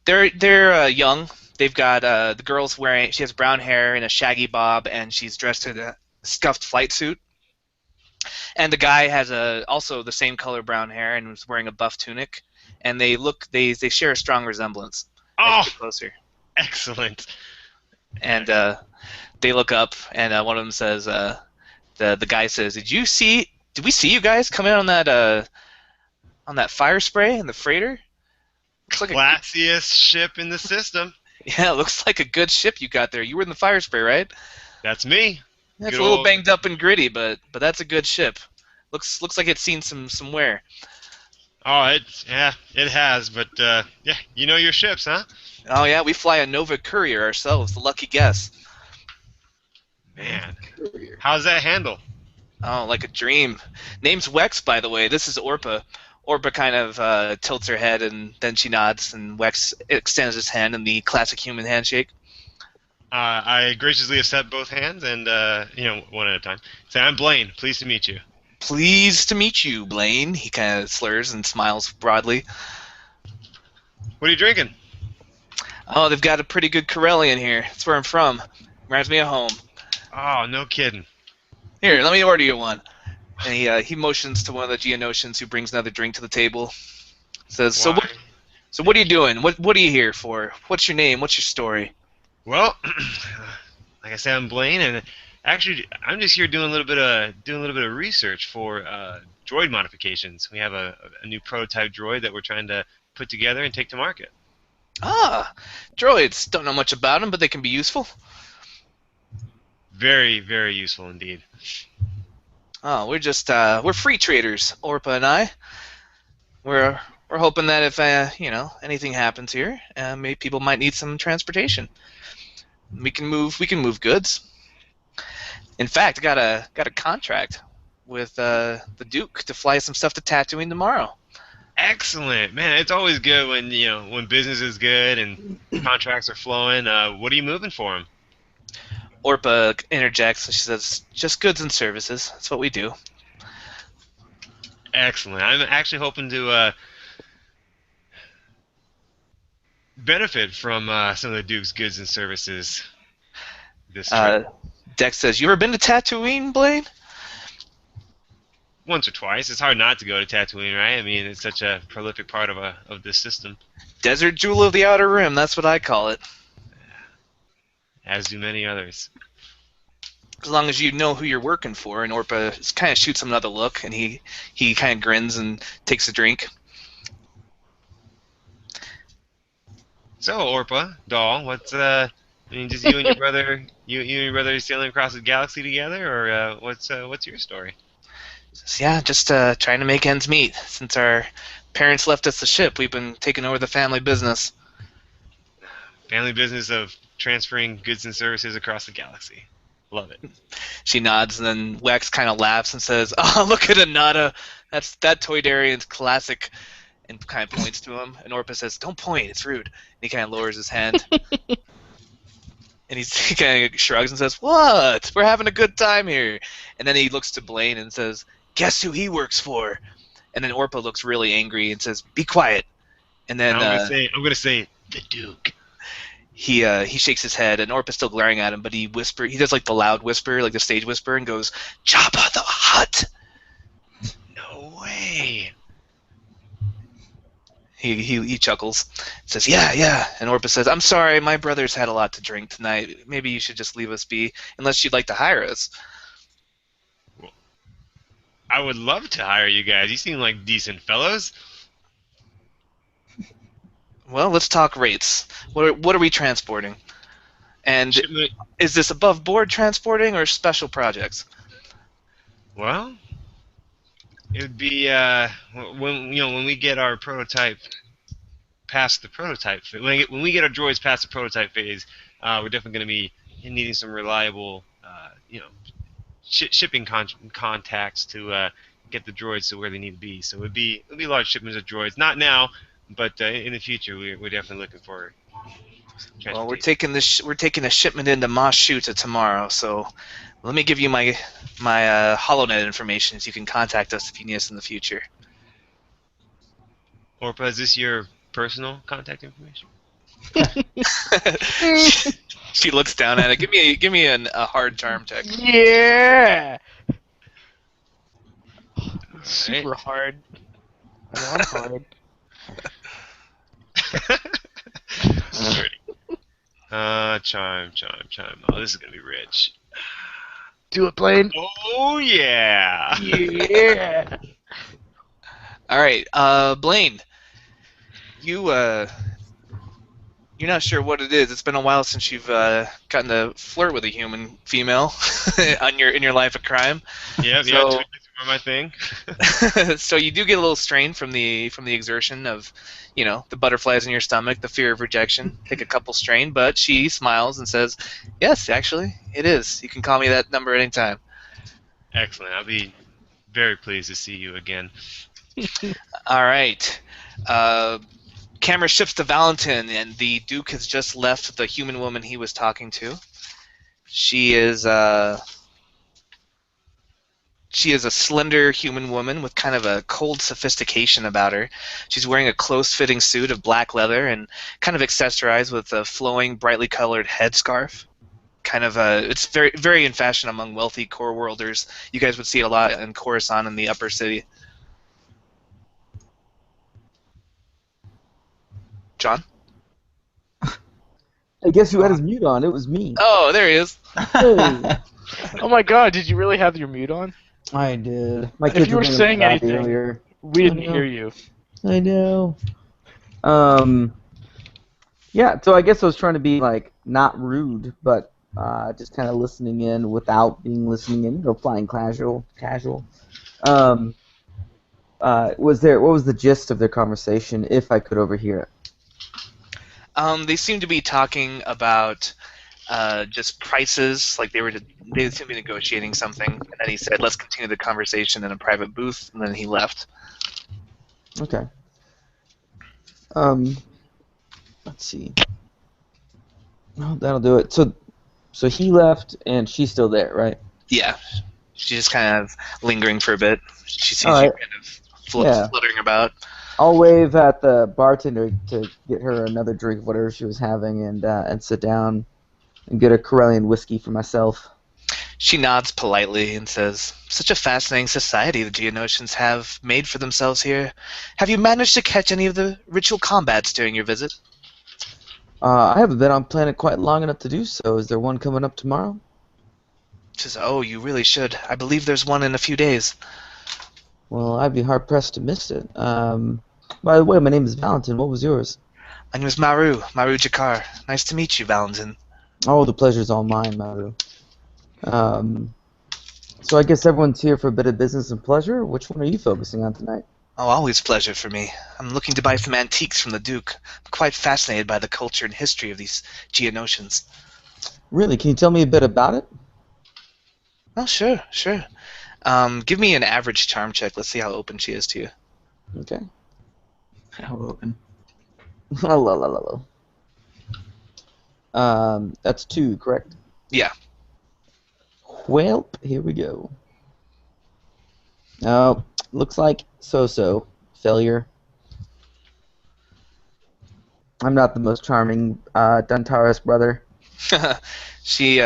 they're young. They've got the girl's wearing. She has brown hair and a shaggy bob, and she's dressed in a scuffed flight suit. And the guy has also the same color brown hair and was wearing a buff tunic. And they share a strong resemblance as you Oh, get closer. excellent. And they look up, and one of them says, the guy says, Did we see you guys come in on that fire spray in the freighter? Looks like Classiest ship in the system. yeah, it looks like a good ship you got there. You were in the fire spray, right? That's me. That's Good a little old- banged up and gritty, but that's a good ship. Looks like it's seen some wear. Oh, it has, but yeah, you know your ships, huh? Oh yeah, we fly a Nova Courier ourselves. The lucky guess. Man, how's that handle? Oh, like a dream. Name's Wex, by the way. This is Orpa. Orpa kind of tilts her head and then she nods, and Wex extends his hand in the classic human handshake. I graciously accept both hands and one at a time. Say, I'm Blaine. Pleased to meet you. Pleased to meet you, Blaine. He kind of slurs and smiles broadly. What are you drinking? Oh, they've got a pretty good Corellian here. That's where I'm from. Reminds me of home. Oh, no kidding. Here, let me order you one. And he motions to one of the Geonosians who brings another drink to the table. Says, Why? So what are you doing? What are you here for? What's your name? What's your story? Well, like I said, I'm Blaine, and actually, I'm just here doing a little bit of research for droid modifications. We have a new prototype droid that we're trying to put together and take to market. Ah, droids. Don't know much about them, but they can be useful. Very, very useful indeed. Oh, we're free traders, Orpa and I. We're hoping that if anything happens here, maybe people might need some transportation. We can move goods. In fact, I got a contract with the Duke to fly some stuff to Tatooine tomorrow. Excellent, man. It's always good when business is good and contracts are flowing. What are you moving for him? Orpa interjects. She says, "Just goods and services. That's what we do." Excellent. I'm actually hoping to benefit from some of the Duke's goods and services this trip. Dex says, "You ever been to Tatooine, Blaine?" Once or twice. It's hard not to go to Tatooine, right? I mean, it's such a prolific part of this system. Desert jewel of the Outer Rim. That's what I call it. As do many others. As long as you know who you're working for. And Orpa kind of shoots him another look, and he kind of grins and takes a drink. So, Orpa, doll, what's just you and your brother, you and your brother sailing across the galaxy together, or what's your story? So, yeah, just trying to make ends meet. Since our parents left us the ship, we've been taking over the family business. Family business of transferring goods and services across the galaxy. Love it. She nods, and then Wax kind of laughs and says, "Oh, look at Anada. That Toydarian's classic," and kind of points to him. And Orpa says, "Don't point. It's rude." And he kind of lowers his hand. And he kind of shrugs and says, "What? We're having a good time here." And then he looks to Blaine and says, "Guess who he works for?" And then Orpa looks really angry and says, "Be quiet." And then I'm gonna say the Duke. he shakes his head, and Orp is still glaring at him, but he does like the loud whisper, like the stage whisper, and goes, Jabba the Hutt. No way. He chuckles, says, yeah. And Orpus says, I'm sorry, my brother's had a lot to drink tonight. Maybe you should just leave us be, unless you'd like to hire us. I would love to hire you guys. You seem like decent fellows. Well, let's talk rates. What are we transporting? And Shipment. is this above board transporting or special projects? Well, it would be when we get our prototype past the prototype when we get our droids past the prototype phase, we're definitely going to be needing some reliable shipping contacts to get the droids to where they need to be. So it'd be large shipments of droids. Not now, but in the future, we're definitely looking for. Well, we're taking a shipment into Mos Shuta tomorrow, so let me give you my HoloNet information so you can contact us if you need us in the future. Orpa, is this your personal contact information? She looks down at it. Give me a hard charm check. Yeah. Super hard. I know I'm hard. Sturdy. Charm. Oh, this is gonna be rich. Do it, Blaine. Oh yeah. Yeah. All right, Blaine. You're not sure what it is. It's been a while since you've gotten to flirt with a human female in your life of crime. Yeah, So- twins are my thing. So you do get a little strain from the exertion of, the butterflies in your stomach, the fear of rejection. Take a couple strain, but she smiles and says, "Yes, actually, it is. You can call me that number anytime." Excellent. I'll be very pleased to see you again. All right. Camera shifts to Valentin, and the Duke has just left the human woman he was talking to. She is a slender human woman with kind of a cold sophistication about her. She's wearing a close-fitting suit of black leather and kind of accessorized with a flowing, brightly colored headscarf. It's very, very in fashion among wealthy core worlders. You guys would see it a lot in Coruscant in the upper city. John? I guess who had his mute on? It was me. Oh, there he is. Hey. Oh my God! Did you really have your mute on? I did. My If kids you were playing saying outside anything- earlier. We didn't I know. hear you. I know. Yeah, so I guess I was trying to be like not rude, but just kind of listening in without being listening in, flying casual. What was the gist of their conversation, if I could overhear it? They seem to be talking about just prices, like they seem to be negotiating something, and then he said, "Let's continue the conversation in a private booth," and then he left. Okay. Let's see. Well, that'll do it. So he left, and she's still there, right? Yeah, she's just kind of lingering for a bit. She sees All you right. kind of Yeah. fluttering about. I'll wave at the bartender to get her another drink of whatever she was having, and sit down and get a Corellian whiskey for myself. She nods politely and says, "Such a fascinating society the Geonosians have made for themselves here. Have you managed to catch any of the ritual combats during your visit?" I haven't been on planet quite long enough to do so. Is there one coming up tomorrow? She says, "Oh, you really should. I believe there's one in a few days." Well, I'd be hard-pressed to miss it. By the way, my name is Valentin. What was yours? My name is Maru Jakar. Nice to meet you, Valentin. Oh, the pleasure's all mine, Maru. So I guess everyone's here for a bit of business and pleasure. Which one are you focusing on tonight? Oh, always pleasure for me. I'm looking to buy some antiques from the Duke. I'm quite fascinated by the culture and history of these Geonosians. Really? Can you tell me a bit about it? Oh, sure. Give me an average charm check. Let's see how open she is to you. Okay. How open? Hello. That's 2, correct? Yeah. Well, here we go. Oh, looks like so-so. Failure. I'm not the most charming Duntaris brother. she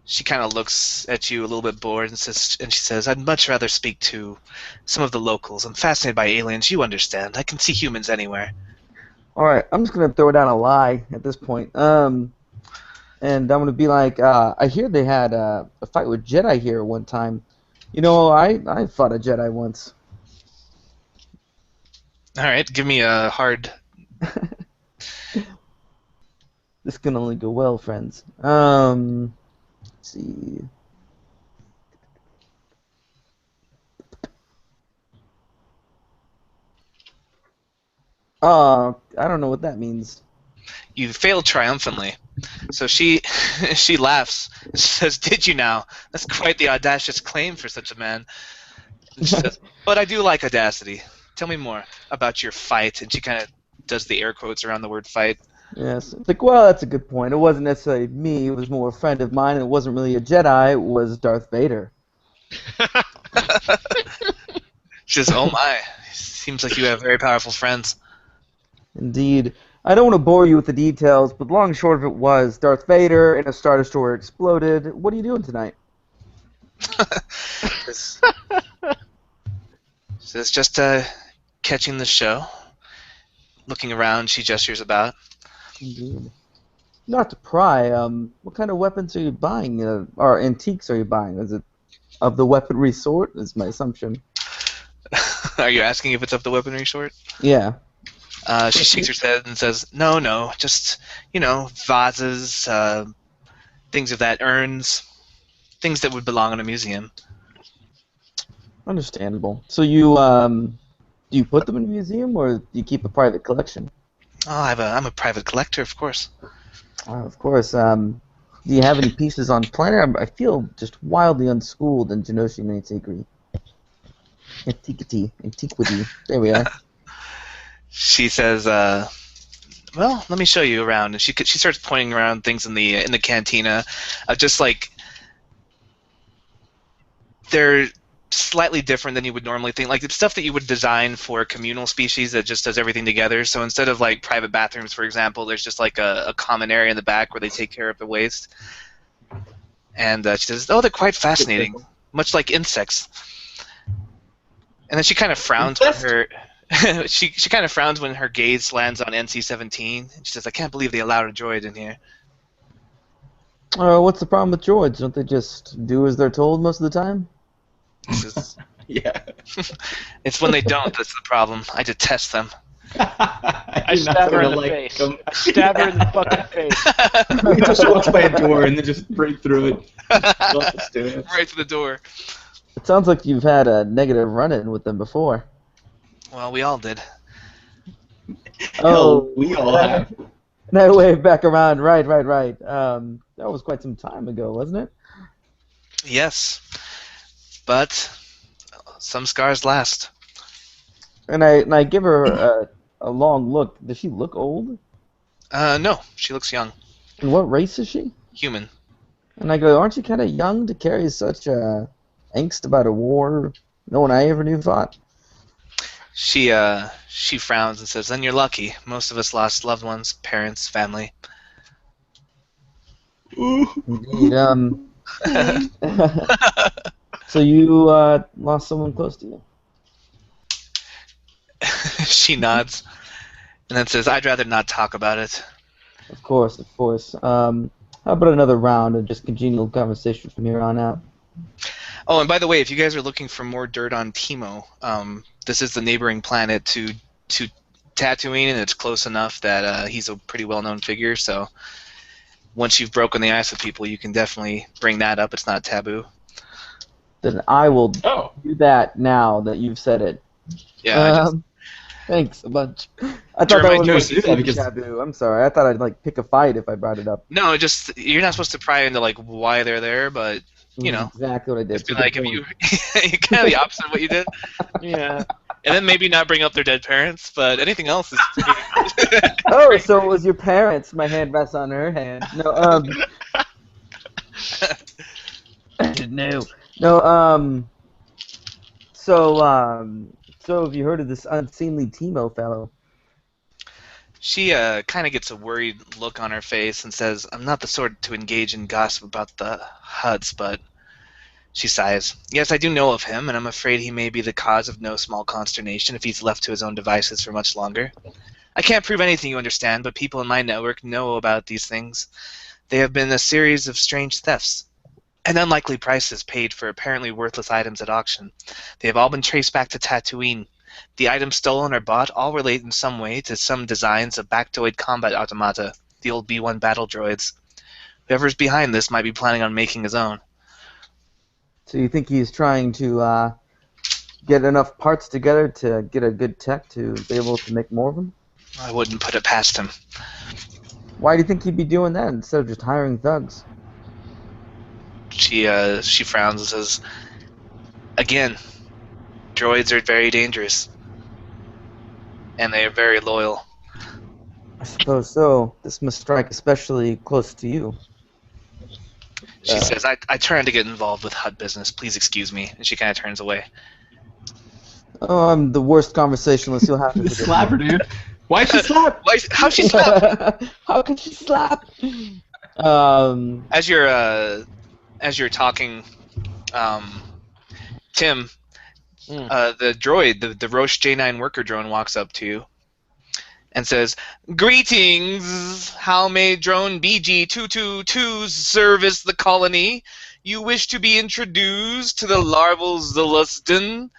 she kind of looks at you a little bit bored and she says, "I'd much rather speak to some of the locals. I'm fascinated by aliens. You understand. I can see humans anywhere." All right, I'm just gonna throw down a lie at this point. And I'm gonna be like, I hear they had a fight with Jedi here one time. You know, I fought a Jedi once. All right, give me a hard. This can only go well, friends. Let's see. I don't know what that means. You failed triumphantly. So she she laughs. She says, "Did you now? That's quite the audacious claim for such a man." And she says, "But I do like audacity. Tell me more about your fight." And she kind of does the air quotes around the word fight. Yes. It's like, well, that's a good point. It wasn't necessarily me. It was more a friend of mine, and it wasn't really a Jedi. It was Darth Vader. She says, "Oh my, seems like you have very powerful friends." Indeed. I don't want to bore you with the details, but the long and short of it was Darth Vader and a Star Destroyer exploded. What are you doing tonight? This- She says, "Just catching the show." Looking around, she gestures about. Indeed. Not to pry, what kind of weapons are you buying? Or antiques are you buying? Is it of the weaponry sort? Is my assumption. Are you asking if it's of the weaponry sort? Yeah. She shakes her head and says, "No, no, just, vases, things of that, urns, things that would belong in a museum." Understandable. So you do you put them in a museum or do you keep a private collection? Oh, I'm a private collector, of course. Of course. Do you have any pieces on planet? I feel just wildly unschooled in Genosha Antiquity. Antiquity. There we are. She says, "Well, let me show you around." And she starts pointing around things in the cantina, just like they're slightly different than you would normally think. Like it's stuff that you would design for a communal species that just does everything together. So instead of like private bathrooms, for example, there's just like a common area in the back where they take care of the waste. And she says, "Oh, they're quite fascinating, much like insects." And then she kind of frowns when her she kind of frowns when her gaze lands on NC-17. And she says, "I can't believe they allowed a droid in here." What's the problem with droids? Don't they just do as they're told most of the time? She says, Yeah. "It's when they don't that's the problem. I detest them." I stab her in the face. I stab her in the fucking face. Until she walks by a door and then just break through it. Right to the door. It sounds like you've had a negative run-in with them before. Well, we all did. Hell, we all have. That way back around. Right. That was quite some time ago, wasn't it? Yes, but some scars last. And I give her a long look. Does she look old? No, she looks young. And what race is she? Human. And I go, aren't you kind of young to carry such angst about a war no one I ever knew fought? She frowns and says, "Then you're lucky. Most of us lost loved ones, parents, family." Indeed, so you lost someone close to you? She nods and then says, "I'd rather not talk about it." Of course. How about another round of just congenial conversation from here on out? Oh, and by the way, if you guys are looking for more dirt on Timo, this is the neighboring planet to Tatooine, and it's close enough that he's a pretty well-known figure. So once you've broken the ice with people, you can definitely bring that up. It's not taboo. Then I will Oh. do that now that you've said it. Yeah. Thanks a bunch. I thought that remind was you like because- taboo. I'm sorry. I thought I'd like pick a fight if I brought it up. No, just you're not supposed to pry into like why they're there, but you know, Exactly what I did. just be To the like if point. you kind of the opposite of what you did, Yeah. and then maybe not bring up their dead parents, but anything else is. Oh, so it was your parents. My hand rests on her hand. No, I didn't know. No, so have you heard of this unseemly Timo fellow? She kind of gets a worried look on her face and says, "I'm not the sort to engage in gossip about the Hutts, but..." She sighs. "Yes, I do know of him, and I'm afraid he may be the cause of no small consternation if he's left to his own devices for much longer. I can't prove anything, you understand, but people in my network know about these things. They have been a series of strange thefts, and unlikely prices paid for apparently worthless items at auction. They have all been traced back to Tatooine. The items stolen or bought all relate in some way to some designs of Bactoid combat automata, the old B-1 battle droids. Whoever's behind this might be planning on making his own." So you think he's trying to get enough parts together to get a good tech to be able to make more of them? I wouldn't put it past him. Why do you think he'd be doing that instead of just hiring thugs? She frowns and says, "Again, droids are very dangerous, and they are very loyal." I suppose so. This must strike especially close to you. She says, I try to get involved with Hutt business. Please excuse me." And she kind of turns away. Oh, I'm the worst conversationalist you'll have to forgive. Slap her, dude. Why'd she slap? How'd she slap? How could she slap? As you're talking, Tim, the droid, the Roche J9 worker drone, walks up to you and says, "Greetings! How may drone BG-222 service the colony? You wish to be introduced to the larval Zalustin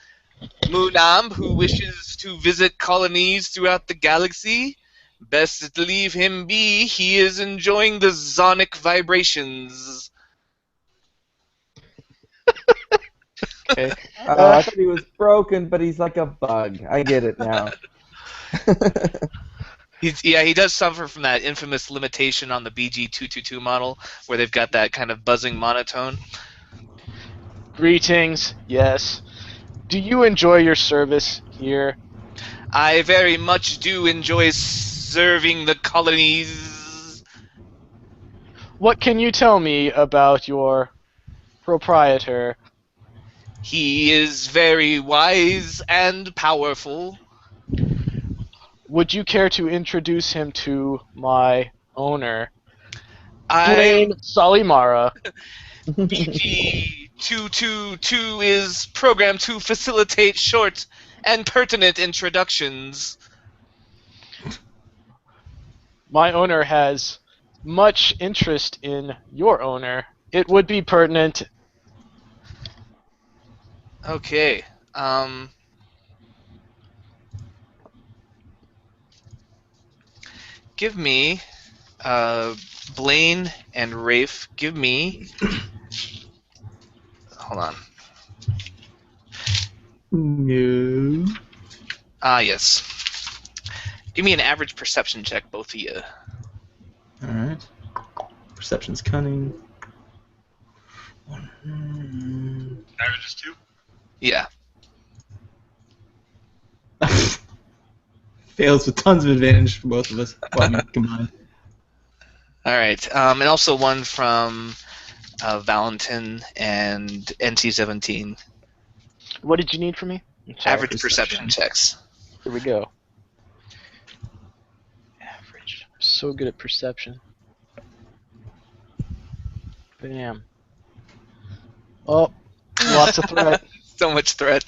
Munam, who wishes to visit colonies throughout the galaxy? Best leave him be. He is enjoying the sonic vibrations." Okay. I thought he was broken, but he's like a bug. I get it now. He does suffer from that infamous limitation on the BG-222 model, where they've got that kind of buzzing monotone. Greetings. Yes. Do you enjoy your service here? I very much do enjoy serving the colonies. What can you tell me about your proprietor? He is very wise and powerful. Would you care to introduce him to my owner, I Blaine Salimara? BG-222 is programmed to facilitate short and pertinent introductions. My owner has much interest in your owner. It would be pertinent. Okay. Give me, Blaine and Rafe, give me... Hold on. No. Yes. Give me an average perception check, both of you. Alright. Perception's cunning. Average is 2. Yeah. Fails with tons of advantage for both of us. Well, I mean, combined. Alright. And also one from Valentin and NC-17. What did you need from me? I'm sorry. Average perception checks. Here we go. Average. I'm so good at perception. Bam. Oh, lots of threat. So much threat.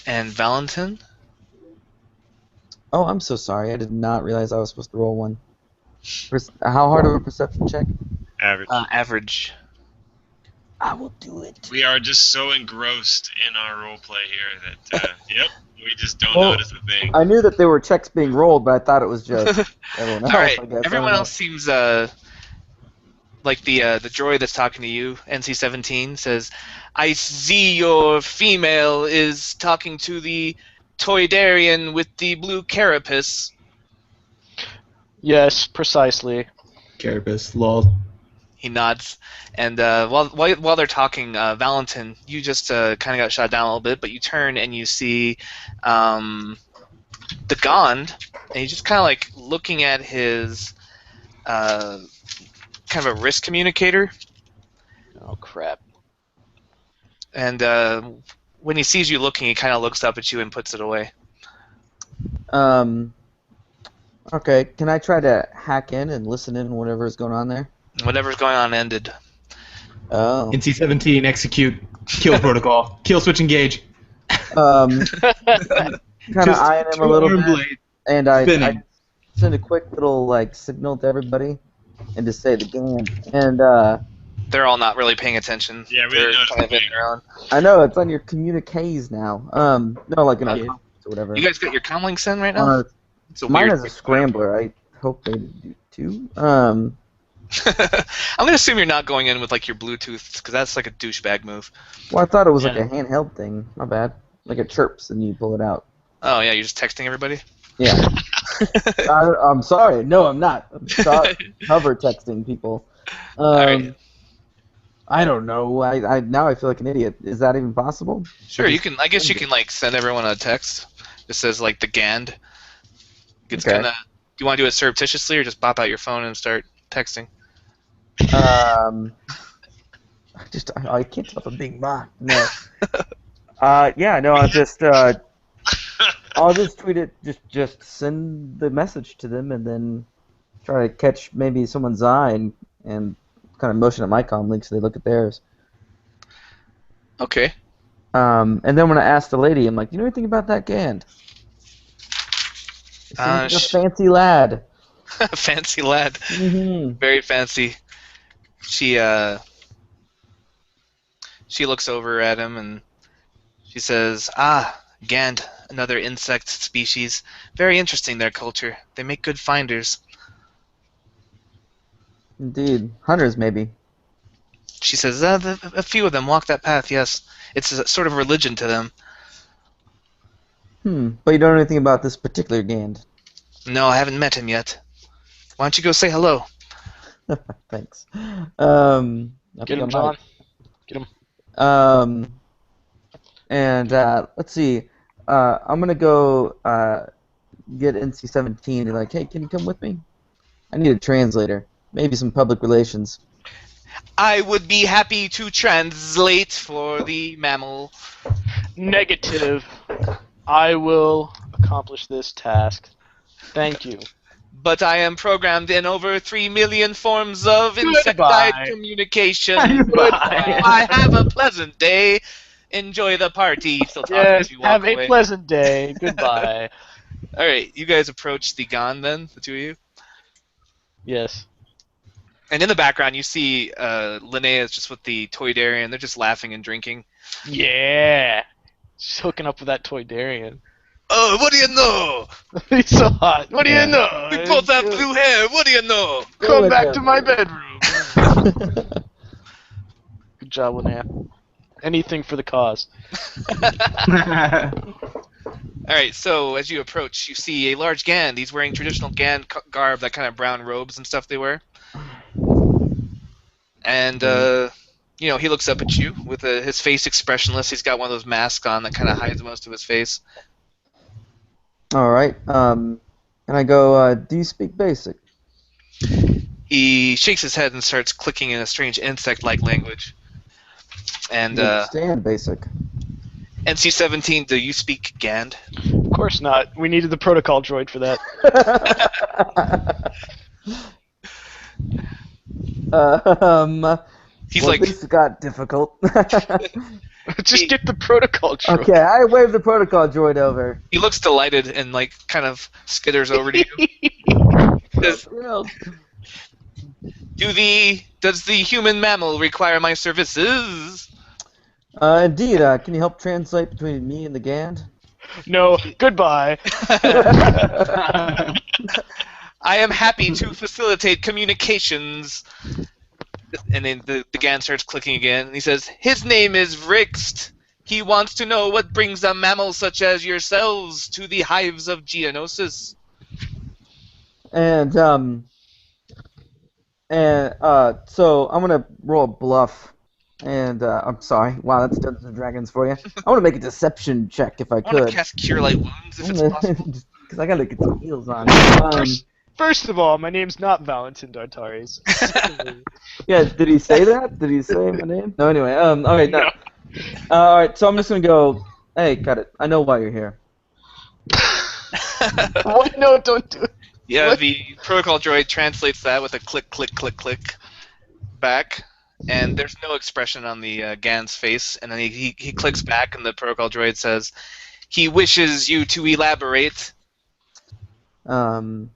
And Valentin? Oh, I'm so sorry. I did not realize I was supposed to roll one. How hard of a perception check? Average. Average. I will do it. We are just so engrossed in our role play here that, yep, we just don't Well, notice a thing. I knew that there were checks being rolled, but I thought it was just everyone else. Alright, I guess. everyone I don't else seems like the droid that's talking to you, NC-17, says, "I see your female is talking to the Toydarian with the blue carapace." Yes, precisely. Carapace, lol. He nods, and while they're talking, Valentin, you just kind of got shot down a little bit, but you turn and you see the Gond, and he's just kind of like looking at his kind of a wrist communicator. Oh crap. And when he sees you looking, he kind of looks up at you and puts it away. Okay, can I try to hack in and listen in on whatever's going on there? Whatever's going on ended. Oh. NC-17, execute. Kill protocol. Kill switch engage. Kind of Just eyeing him a two little arm bit, blade and I spinning. send a quick little like signal to everybody, and just say the game. And They're all not really paying attention. Yeah, we They're didn't notice kind of the in game. their own. I know it's on your communiques now. No, like in our Yeah. comments or whatever. You guys got your comlinks in right On now? our, It's a mine weird. is a scrambler. I hope they do too. I'm gonna assume you're not going in with like your Bluetooth because that's like a douchebag move. Well, I thought it was like Yeah. a handheld thing. My bad. Like it chirps and you pull it out. Oh yeah, you're just texting everybody. Yeah. I'm sorry. No, I'm not. I'm cover texting people. Alright. I don't know. I now I feel like an idiot. Is that even possible? Sure, you can. I guess you can like send everyone a text. It says like the GAND. It's Okay. kind of. Do you want to do it surreptitiously or just pop out your phone and start texting? I can't tell if I'm being mocked. No. Yeah, no, I'll just tweet it. Just send the message to them, and then try to catch maybe someone's eye and kind of motion at my comm link so they look at theirs. Okay. And then when I asked the lady, I'm like, "You know anything about that Gand?" Seems like a fancy lad. Fancy lad. Mm-hmm. Very fancy. She looks over at him and she says, "Ah, Gand, another insect species. Very interesting, their culture. They make good finders." Indeed, hunters maybe. She says, "A few of them walk that path, yes. It's a sort of religion to them." But you don't know anything about this particular Gand. No, I haven't met him yet. Why don't you go say hello? Thanks. Get him, John. Get him. And let's see. I'm gonna go get NC-17 and like, hey, can you come with me? I need a translator. Maybe some public relations. I would be happy to translate for the mammal. Negative. I will accomplish this task. Thank you. But I am programmed in over 3 million forms of insectile Goodbye. communication. Goodbye. I have a pleasant day. Enjoy the party. Still talking Yes, as you walk have away. a pleasant day. Goodbye. Alright, you guys approach the Gon then, the two of you. Yes. And in the background you see Linnea is just with the Toydarian. They're just laughing and drinking. Yeah. Just hooking up with that Toydarian. Oh, what do you know? He's so hot. What do Yeah. you know? We both have blue hair. What do you know? Come back with to him. my bedroom. Good job, Linnea. Anything for the cause. Alright, so as you approach, you see a large Gand. He's wearing traditional Gand garb, that kind of brown robes and stuff they wear. And, you know, he looks up at you with his face expressionless. He's got one of those masks on that kind of hides most of his face. All right. And I go, do you speak Basic? He shakes his head and starts clicking in a strange insect-like language. And, Do you understand Basic? NC-17, do you speak Gand? Of course not. We needed the protocol droid for that. He's well, like, this got difficult. Just get the protocol droid. Okay, I wave the protocol droid over. he looks delighted and, like, kind of skitters over to you. Says, does the human mammal require my services? Indeed. Can you help translate between me and the Gand? No, goodbye. I am happy to facilitate communications. And then the Gand starts clicking again. And he says, his name is Rixt. He wants to know what brings a mammal such as yourselves to the hives of Geonosis. And so I'm gonna roll a bluff. And I'm sorry. Wow, that's Dungeons and Dragons for you. I want to make a deception check if I I want to could. cast Cure Light Wounds if it's possible. Because I gotta get some heals on. First of all, my name's not Valentin Dartaris. Yeah, did he say that? Did he say my name? No, anyway. Okay, no. All right, so I'm just gonna go. Hey, cut it. I know why you're here. What? No, don't do it. Yeah, What? the protocol droid translates that with a click, click, click, click back, and there's no expression on the Gan's face, and then he clicks back, and the protocol droid says, he wishes you to elaborate. And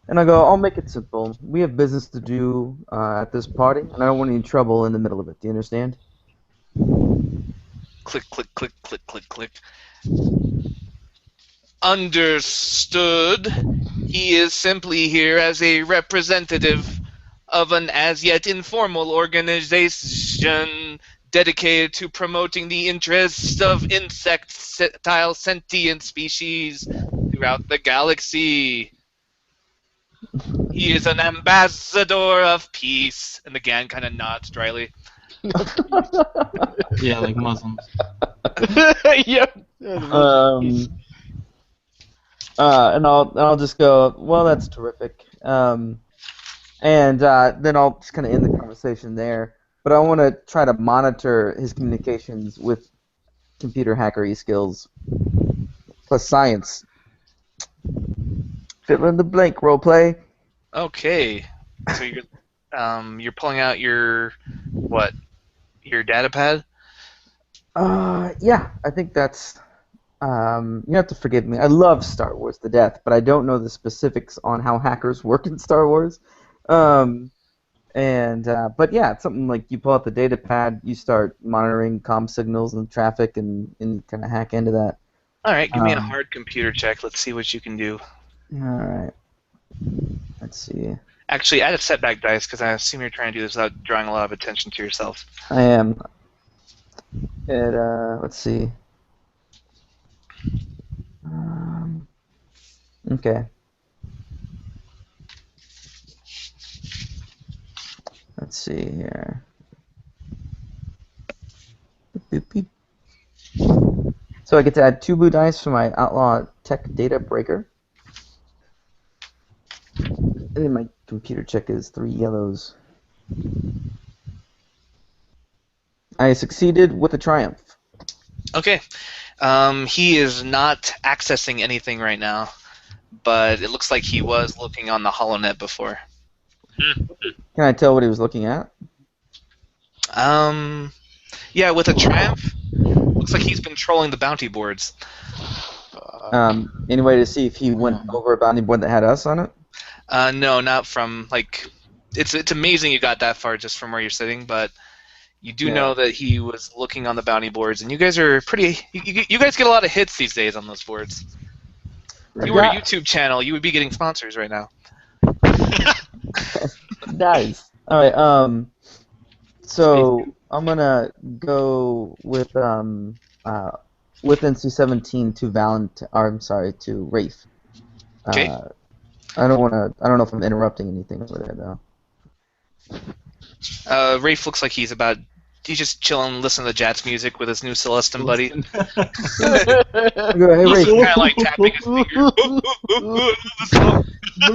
I go. I'll make it simple. We have business to do at this party, and I don't want any trouble in the middle of it. Do you understand? Click, click, click, click, click, click. Understood. He is simply here as a representative of an as yet informal organization dedicated to promoting the interests of insectile sentient species throughout the galaxy. He is an ambassador of peace. And the Gan kind of nods dryly. Yeah, like Muslims. Yep. And I'll just go. Well, that's terrific. And then I'll just kind of end the conversation there. But I want to try to monitor his communications with computer hackery skills plus science. Fill in the blank. Roleplay. Okay. So you're pulling out your what? Your data pad? Yeah, I think that's. You have to forgive me. I love Star Wars to death, but I don't know the specifics on how hackers work in Star Wars. But yeah, it's something like you pull out the data pad, you start monitoring comm signals and traffic, and kind of hack into that. All right, give me a hard computer check. Let's see what you can do. All right. Let's see. Actually, add a setback dice because I assume you're trying to do this without drawing a lot of attention to yourself. I am. Let's see. Okay. Let's see here. Boop, boop. So I get to add 2 blue dice for my Outlaw Tech Data Breaker. And then my computer check is 3 yellows. I succeeded with a triumph. Okay. He is not accessing anything right now, but it looks like he was looking on the HoloNet before. Can I tell what he was looking at? Yeah, with a triumph, looks like he's been trolling the bounty boards. Any way to see if he went over a bounty board that had us on it? No, not from, like, it's amazing you got that far just from where you're sitting, but you do know that he was looking on the bounty boards, and you guys are pretty, you guys get a lot of hits these days on those boards. If you were a YouTube channel, you would be getting sponsors right now. Nice. All right. So I'm gonna go with NC-17 to Rafe. Okay. I don't know if I'm interrupting anything over there though. Rafe looks like he's just chilling, listening to Jat's music with his new Celestin buddy. I go, hey Rafe. Kind of like tapping his fingers. You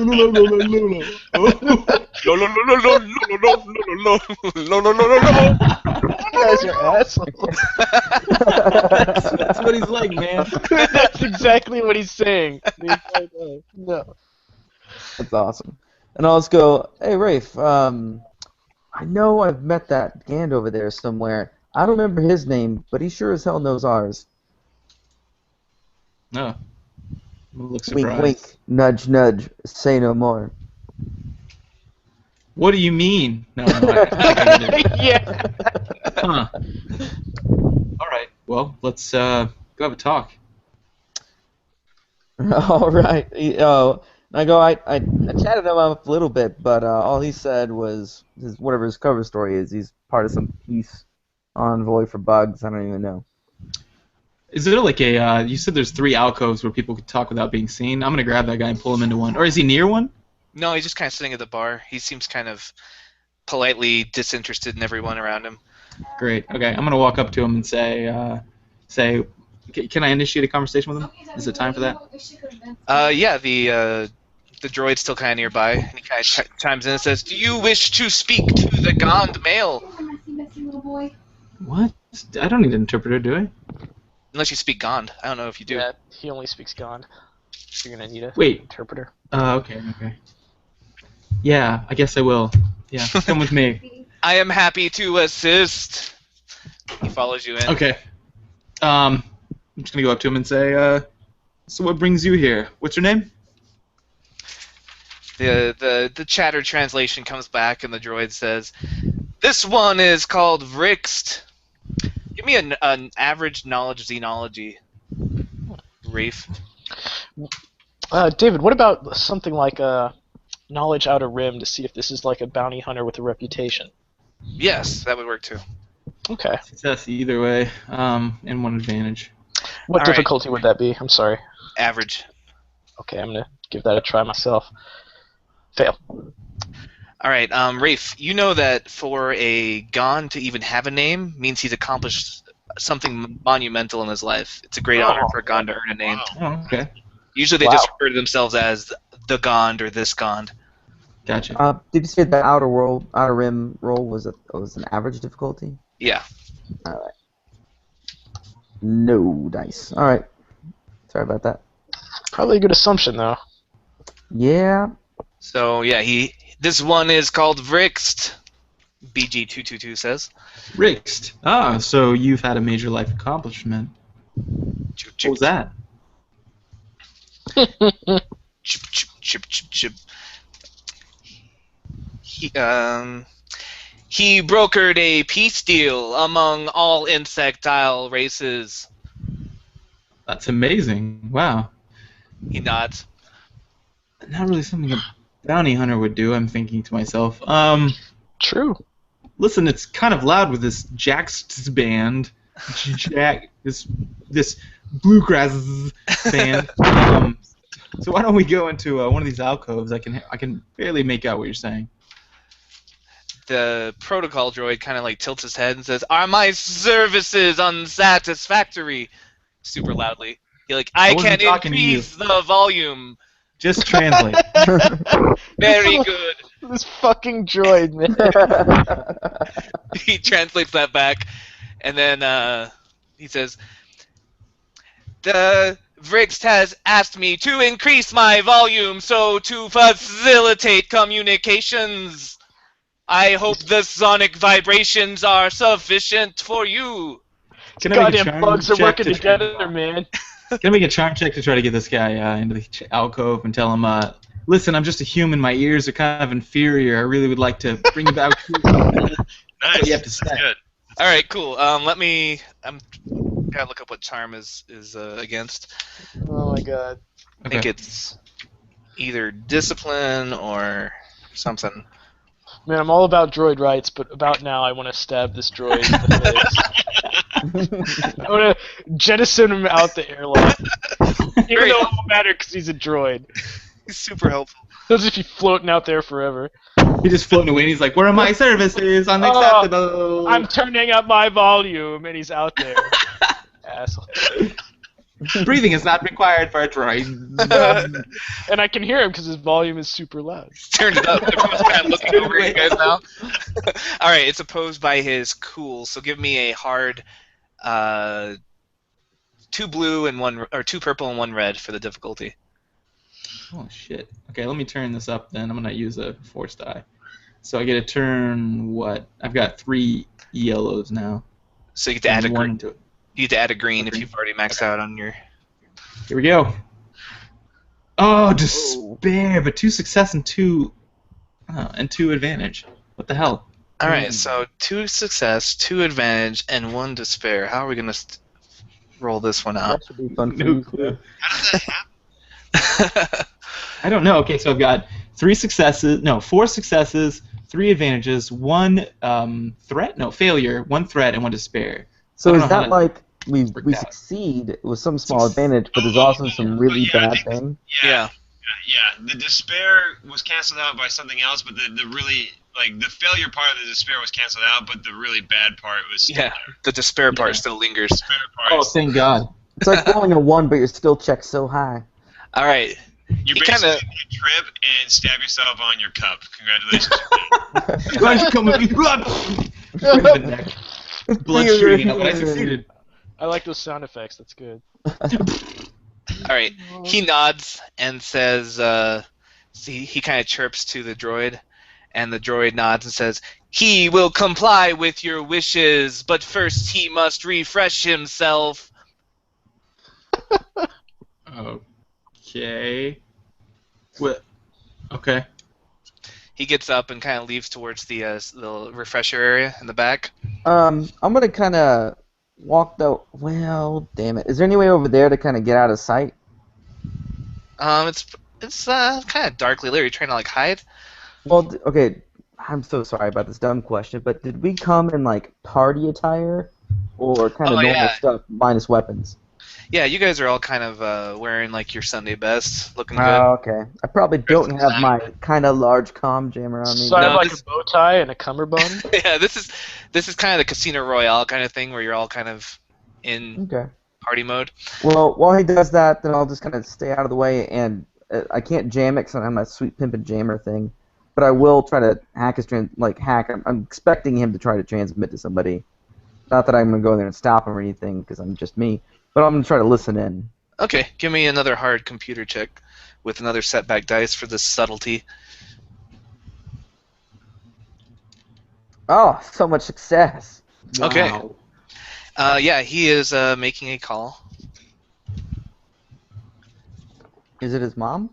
guys are assholes. That's what he's like, man. That's exactly what he's saying. No. That's awesome. And I'll just go, hey Rafe, I know I've met that Gand over there somewhere. I don't remember his name, but he sure as hell knows ours. No. Look surprised. Wink, wink, nudge, nudge, say no more. What do you mean? No, I get it. Yeah. Huh. All right. Well, let's go have a talk. All right. I chatted him up a little bit, but all he said was whatever his cover story is. He's part of some peace envoy for bugs. I don't even know. Is it like a? You said there's 3 alcoves where people could talk without being seen. I'm gonna grab that guy and pull him into one. Or is he near one? No, he's just kind of sitting at the bar. He seems kind of politely disinterested in everyone around him. Great. Okay, I'm gonna walk up to him and say, can I initiate a conversation with him? Is it time for that? Yeah, the droid's still kind of nearby, and he kind of chimes in and says, "Do you wish to speak to the Gond male?" What? I don't need an interpreter, do I? Unless you speak Gond. I don't know if you do. Yeah, he only speaks Gond. So you're gonna need a Wait. interpreter. Okay. Yeah, I guess I will. Yeah, come with me. I am happy to assist. He follows you in. Okay. I'm just gonna go up to him and say, so what brings you here? What's your name? The chatter translation comes back and the droid says, "This one is called Vrixt. Give me an average knowledge xenology, Rafe." David, what about something like knowledge outer rim to see if this is like a bounty hunter with a reputation? Yes, that would work too. Okay. Success either way, and one advantage. What All right. difficulty would that be? I'm sorry. Average. Okay, I'm gonna give that a try myself. Fail. All right, Rafe, you know that for a Gon to even have a name means he's accomplished something monumental in his life. It's a great honor for a Gon to earn a name. Oh, okay. Usually they Wow. just refer to themselves as the Gond or this Gond. Gotcha. Did you say the outer rim roll was an average difficulty? Yeah. All right. No dice. All right. Sorry about that. Probably a good assumption though. Yeah. So yeah, this one is called Vrixt. BG222 says. Rixt. Ah, so you've had a major life accomplishment. What was that? Chip, chip, chip, chip, chip. He brokered a peace deal among all insectile races. That's amazing. Wow. He nods. Not really something a bounty hunter would do, I'm thinking to myself. True. Listen, it's kind of loud with this Jack's band. This bluegrass band. So why don't we go into one of these alcoves? I can barely make out what you're saying. The protocol droid kind of like tilts his head and says, "Are my services unsatisfactory?" Super loudly. You're like, "I wasn't can talking to you." increase the volume." Just translate. Very good. This fucking droid, man. He translates that back, and then he says, "The Vrixt has asked me to increase my volume so to facilitate communications. I hope the sonic vibrations are sufficient for you." Can I make a Goddamn charm bugs are check working to try- together, man. Can I make a charm check to try to get this guy into the alcove and tell him, listen, I'm just a human. My ears are kind of inferior. I really would like to bring you back. Nice. What you have to say. That's good. All right, cool. I'm gotta look up what charm is against. Oh my god. I think Okay. it's either discipline or something. Man, I'm all about droid rights, but about now I want to stab this droid in the face. I want to jettison him out the airlock. Even though it won't matter because he's a droid. He's super helpful. He'll just be floating out there forever. He's just floating away and he's like, where are my services? Unacceptable. I'm turning up my volume, and he's out there. Asshole. Breathing is not required for a droid. And I can hear him because his volume is super loud. Turned it up. Everyone's kind of looking over at you guys now. All right, it's opposed by his cool. So give me a hard 2 blue and 1 or 2 purple and 1 red for the difficulty. Oh shit. Okay, let me turn this up then. I'm gonna use a force die. So I get to turn what? I've got 3 yellows now. So you get to add a One green. into it. You get to add a green if you've already maxed out on your. Here we go. Oh, despair, but 2 success and 2 advantage. What the hell? All right, so 2 success, 2 advantage, and 1 despair. How are we gonna roll this one out? That should be fun for No you. clue. How does that happen? I don't know. Okay, so I've got 4 successes, 3 advantages, 1 failure, 1 threat, and 1 despair. So I don't is know how that to like we work that out. succeed with some small advantage, but there's also some really Yeah, I bad think- thing? Yeah. Yeah, the despair was canceled out by something else, but the really, like, the failure part of the despair was canceled out, but the really bad part was still Yeah. there. The despair part Yeah. still lingers. Despair part Oh, is- thank God. It's like rolling a 1, but your skill check's so high. All right. you he basically kinda- take a trip and stab yourself on your cup. Congratulations. Why don't you come with me? Right in the neck. blood shooting out, but I succeeded. I like those sound effects. That's good. All right. He nods and says, he kind of chirps to the droid, and the droid nods and says, "He will comply with your wishes, but first he must refresh himself." Okay. What? Okay. He gets up and kind of leaves towards the refresher area in the back. I'm gonna kind of walk the. Well, damn it. Is there any way over there to kind of get out of sight? It's kind of darkly lit. Are you trying to like hide? Well, okay. I'm so sorry about this dumb question, but did we come in like party attire, or kind of Oh, normal yeah. stuff minus weapons? Yeah, you guys are all kind of wearing like your Sunday best, looking good. Oh, okay. I probably don't have my kind of large comm jammer on me. So I have No, like this- a bow tie and a cummerbund. Yeah, this is kind of the Casino Royale kind of thing where you're all kind of in Okay. party mode. Well, while he does that, then I'll just kind of stay out of the way, and I can't jam it because I have my sweet pimpin' jammer thing. But I will try to hack his hack. I'm expecting him to try to transmit to somebody. Not that I'm gonna go there and stop him or anything, because I'm just me. But I'm gonna try to listen in. Okay, give me another hard computer check with another setback dice for this subtlety. Oh, so much success! Okay. Wow. Yeah, he is making a call. Is it his mom?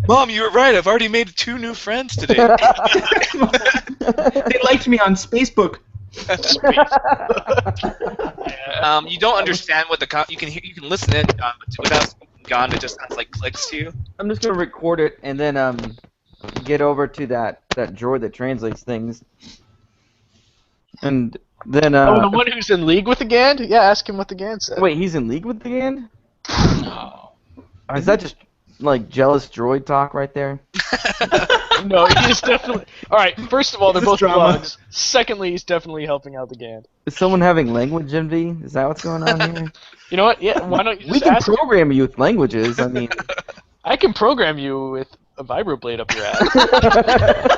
Mom, you were right. I've already made 2 new friends today. They liked me on Facebook. You don't understand what you can listen in, but without speaking Gon, it just sounds like clicks to you. I'm just gonna record it and then get over to that droid that translates things, and then Oh, the one who's in league with the Gand? Yeah, ask him what the Gand said. wait, he's in league with the Gand? No. Or is that just like jealous droid talk right there? No, he's definitely. All right. First of all, they're Is this both drama? plugs. Secondly, he's definitely helping out the Gand. Is someone having language envy? Is that what's going on here? You know what? Yeah. Why don't you We just can ask? Him? program you with languages. I mean, I can program you with a vibroblade up your ass.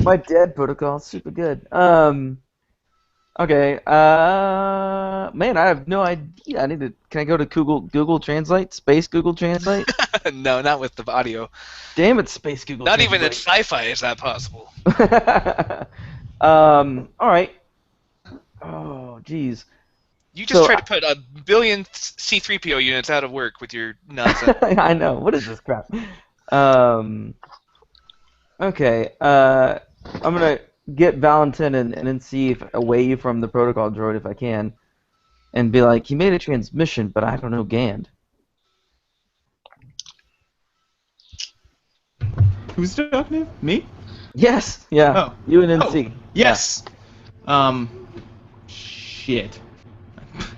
my dead protocol is super good. Okay. Man, I have no idea. I need to. Can I go to Google Translate? Space Google Translate? No, not with the audio. Damn it, Space Google. Not even in Translate. sci-fi is that possible. All right. Oh, jeez. You just So- tried to put a billion C-3PO units out of work with your nonsense. I know. What is this crap? Okay. I'm gonna get Valentin and then see if away from the protocol droid if I can, and be like, he made a transmission, but I don't know Gand. Who's talking to me? Yes. Yeah. Oh. You and NC. Yes. Shit.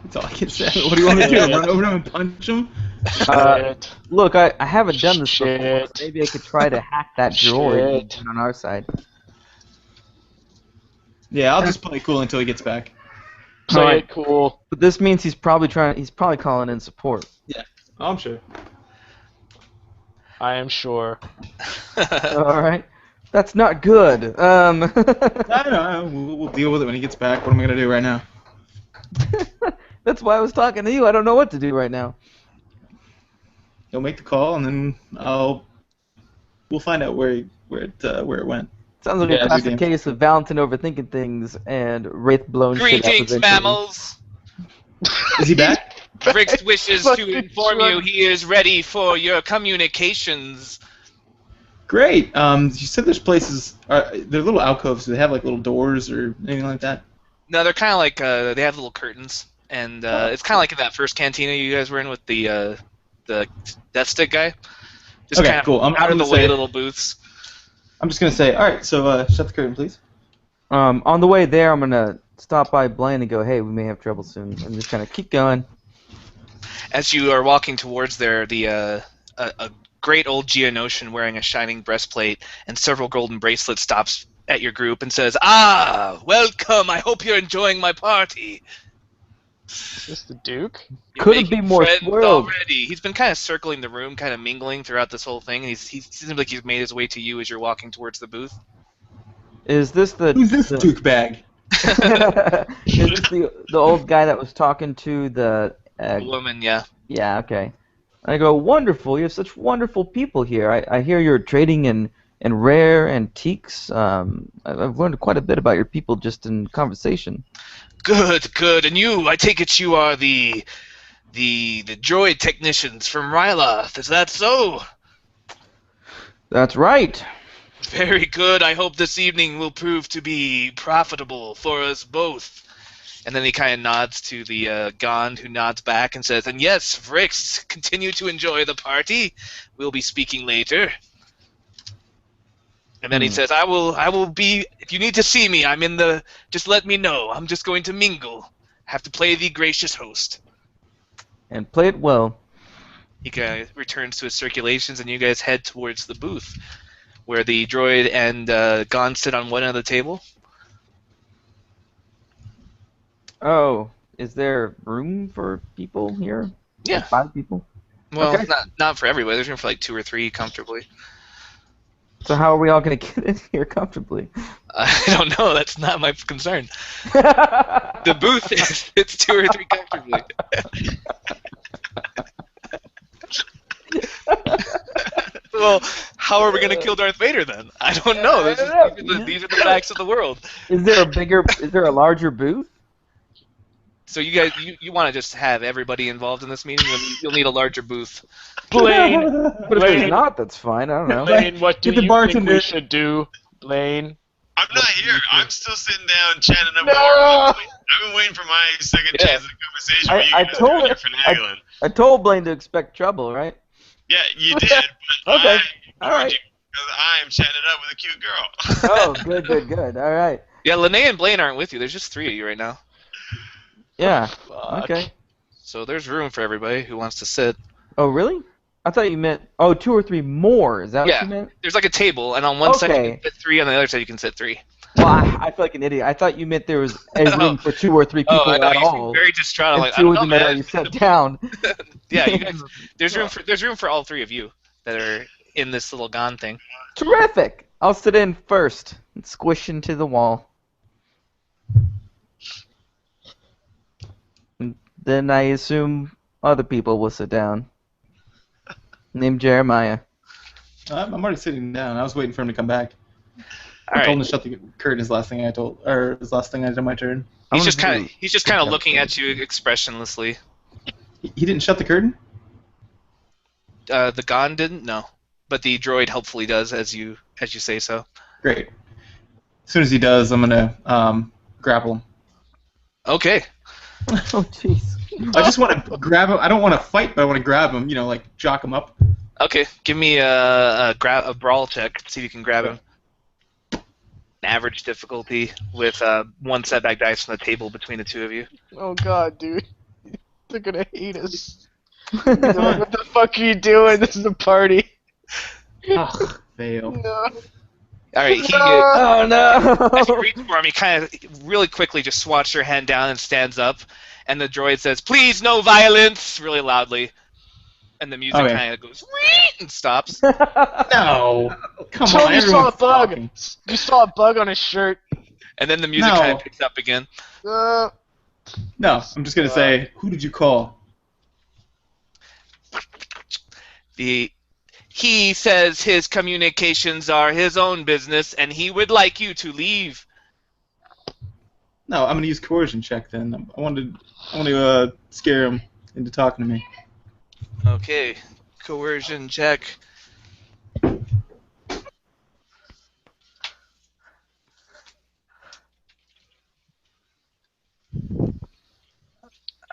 That's all I can say. What do you want me to do? Run over to him and punch him? Shit. Look, I haven't done this before. Shit. Maybe I could try to hack that droid Shit. on our side. Yeah, I'll just play cool until he gets back. Play Alright. it cool. But this means he's probably calling in support. Oh, I'm sure. I am sure. All right. That's not good. I know. We'll deal with it when he gets back. What am I gonna do right now? That's why I was talking to you. I don't know what to do right now. He'll make the call, and then we'll find out where it went. Sounds like Yeah, a classic dude. case of Valentin overthinking things and Wraith blown shit up Greetings, eventually. mammals. Is he back? Rix wishes to Fucking inform you drunk. he is ready for your communications. Great. You said there's places. They're little alcoves. Do they have like little doors or anything like that? No, they're kind of like they have little curtains, and it's kind of like in that first cantina you guys were in with the Death Stick guy. Just Okay, kind of cool. I'm out of the gonna way say- little booths. I'm just gonna say. All right. So shut the curtain, please. On the way there, I'm gonna stop by Blaine and go, "Hey, we may have trouble soon," and just kind of keep going. As you are walking towards there, a great old Geonosian wearing a shining breastplate and several golden bracelets stops at your group and says, "Ah, welcome. I hope you're enjoying my party." Is this the Duke? You're Couldn't be making more friends spoiled. already. He's been kind of circling the room, kind of mingling throughout this whole thing, and he seems like he's made his way to you as you're walking towards the booth. Is this the Who's this Duke bag? Is this the old guy that was talking to the Woman, yeah. Yeah, okay. I go, wonderful. You have such wonderful people here. I hear you're trading in rare antiques. I've learned quite a bit about your people just in conversation. Good, good. And you, I take it you are the droid technicians from Ryloth. Is that so? That's right. Very good. I hope this evening will prove to be profitable for us both. And then he kind of nods to the Gond, who nods back and says, and yes, Vrix, continue to enjoy the party. We'll be speaking later. And then he says, I will be, if you need to see me, I'm in the, just let me know. I'm just going to mingle. Have to play the gracious host. And play it well. He kind of returns to his circulations, and you guys head towards the booth, where the droid and Gond sit on one end of the table. Oh, is there room for people here? Yeah. Like 5 people? Well, Okay. not for everybody. There's room for like 2 or 3 comfortably. So how are we all going to get in here comfortably? I don't know. That's not my concern. The booth fits 2 or 3 comfortably. Well, how are we going to kill Darth Vader then? I don't know. These are the facts of the world. Is there a larger booth? So you guys, you want to just have everybody involved in this meeting? You'll need a larger booth. Blaine, But if there's Blaine, not, that's fine. I don't know. Blaine, what do Get the you think bartender. we should do, Blaine? I'm not here. I'm still sitting down chatting up No! more. I've been waiting for my second Yeah. chance at the conversation I- where you I guys told- are finagling. I told Blaine to expect trouble, right? Yeah, you did, but Okay. I All right. ignored you because I am chatting it up with a cute girl. Oh, good. All right. Yeah, Lene and Blaine aren't with you. There's just 3 of you right now. Yeah. Fuck. Okay. So there's room for everybody who wants to sit. Oh, really? I thought you meant 2 or 3 more. Is that Yeah. what you meant? There's like a table, and on one side you Okay. can fit 3, on the other side you can sit 3. Well, I feel like an idiot. I thought you meant there was a room for 2 or 3 people Oh, I know. at You seem all. very distraught. I'm And like, I 2 don't of know, them had man. already sat down. Yeah, you guys, there's room for all 3 of you that are in this little Gond thing. Terrific. I'll sit in first and squish into the wall. And then I assume other people will sit down. Named Jeremiah. I'm already sitting down. I was waiting for him to come back. All I told him right. to shut the curtain. His last thing I did on my turn. I'm He's gonna just kind of looking at you expressionlessly. He didn't shut the curtain. The Gond didn't, no, but the droid helpfully does as you say so. Great. As soon as he does, I'm gonna grapple him. Okay. Oh, jeez. I just want to grab him. I don't want to fight, but I want to grab him. Like jock him up. Okay. Give me a brawl check. See if you can grab him. Average difficulty with 1 setback dice from the table between the 2 of you. Oh god, dude. They're gonna hate us. What the fuck are you doing? This is a party. Ugh, fail. No. All right. Oh, no. As you reach for him, he kind of really quickly just swats your hand down and stands up, and the droid says, "Please, no violence," really loudly, and the music Okay. kind of goes and stops. No. Come Tell on, me you saw a everyone's bug. talking. You saw a bug on his shirt. And then the music No. kind of picks up again. Uh, No, I'm just gonna say, who did you call? He says his communications are his own business, and he would like you to leave. No, I'm gonna use coercion check then. I want to scare him into talking to me. Okay, coercion check.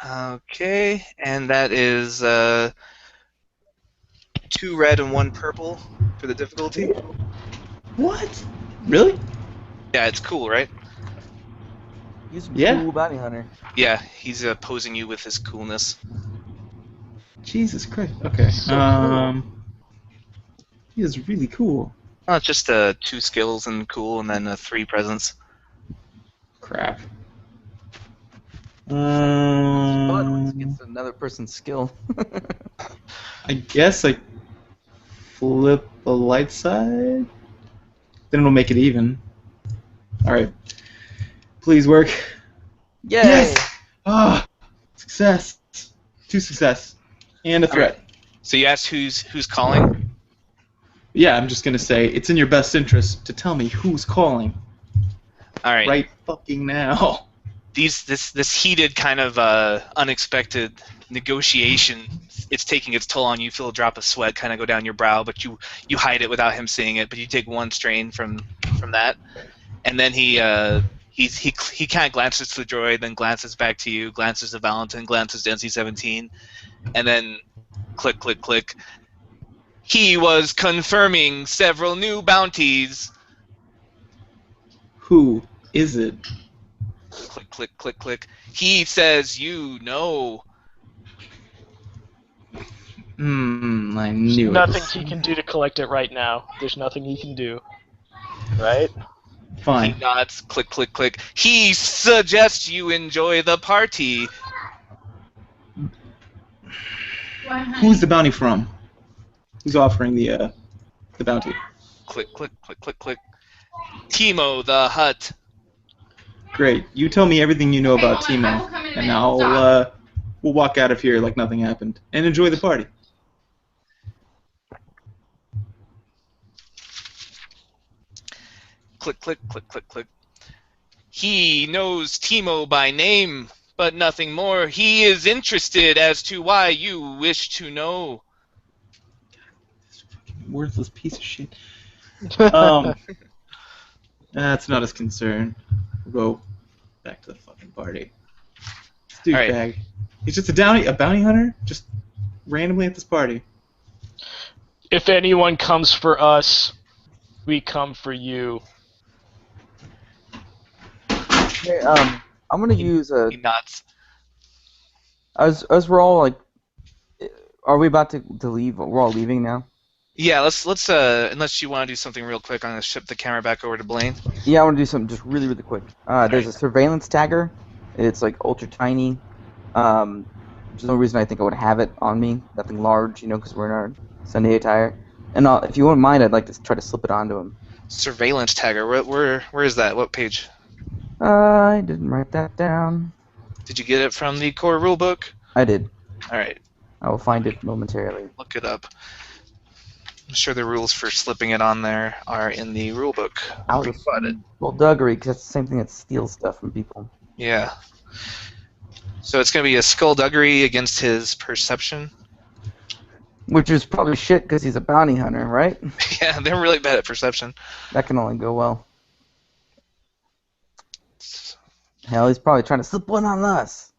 Okay, and that is 2 red and 1 purple for the difficulty. What? Really? Yeah, it's cool, right? He's a Yeah. cool bounty hunter. Yeah, he's posing you with his coolness. Jesus Christ. Okay. So He is really cool. Oh, it's just 2 skills and cool, and then 3 presence. Crap. person's skill. I guess I flip the light side. Then it'll make it even. All right. Please work. Yay! Yes! Ah, success. 2 success. And a All right. threat. So you asked who's calling? Yeah, I'm just gonna say it's in your best interest to tell me who's calling All right. right fucking now. This heated kind of unexpected negotiation, it's taking its toll on you. You feel a drop of sweat kind of go down your brow, but you hide it without him seeing it. But you take one strain from that, and then he kind of glances to the droid, then glances back to you, glances to Valentin, glances to NC-17, and then click, click, click. He was confirming several new bounties. Who is it? Click, click, click, click. He says you know. I knew Nothing it. he can do to collect it right now. There's nothing he can do. Right? He Fine. nods. Click, click, click. He suggests you enjoy the party. Who's the bounty from? Who's offering the bounty? Click, click, click, click, click. Timo the Hutt. Great. You tell me everything you know about Timo, and we'll walk out of here like nothing happened and enjoy the party. Click, click, click, click, click. He knows Timo by name, but nothing more. He is interested as to why you wish to know. Worthless piece of shit. That's not his concern. We'll go back to the fucking party. This douchebag. Alright. He's just a bounty hunter, just randomly at this party. If anyone comes for us, we come for you. Okay, I'm gonna use a. He nods. As we're all like, are we about to leave? We're all leaving now. Yeah, let's unless you want to do something real quick, I'm gonna ship the camera back over to Blaine. Yeah, I want to do something just really, really quick. There's a surveillance tagger. It's like ultra tiny. There's no reason I think I would have it on me. Nothing large, because we're in our Sunday attire. And if you wouldn't mind, I'd like to try to slip it onto him. Surveillance tagger. Where is that? What page? I didn't write that down. Did you get it from the core rulebook? I did. All right, I will find it momentarily. look it up. I'm sure the rules for slipping it on there are in the rulebook. Out of skullduggery, because that's the same thing that steals stuff from people. Yeah. So it's gonna be a skullduggery against his perception. Which is probably shit because he's a bounty hunter, right? Yeah, they're really bad at perception. That can only go well. Hell, he's probably trying to slip one on us.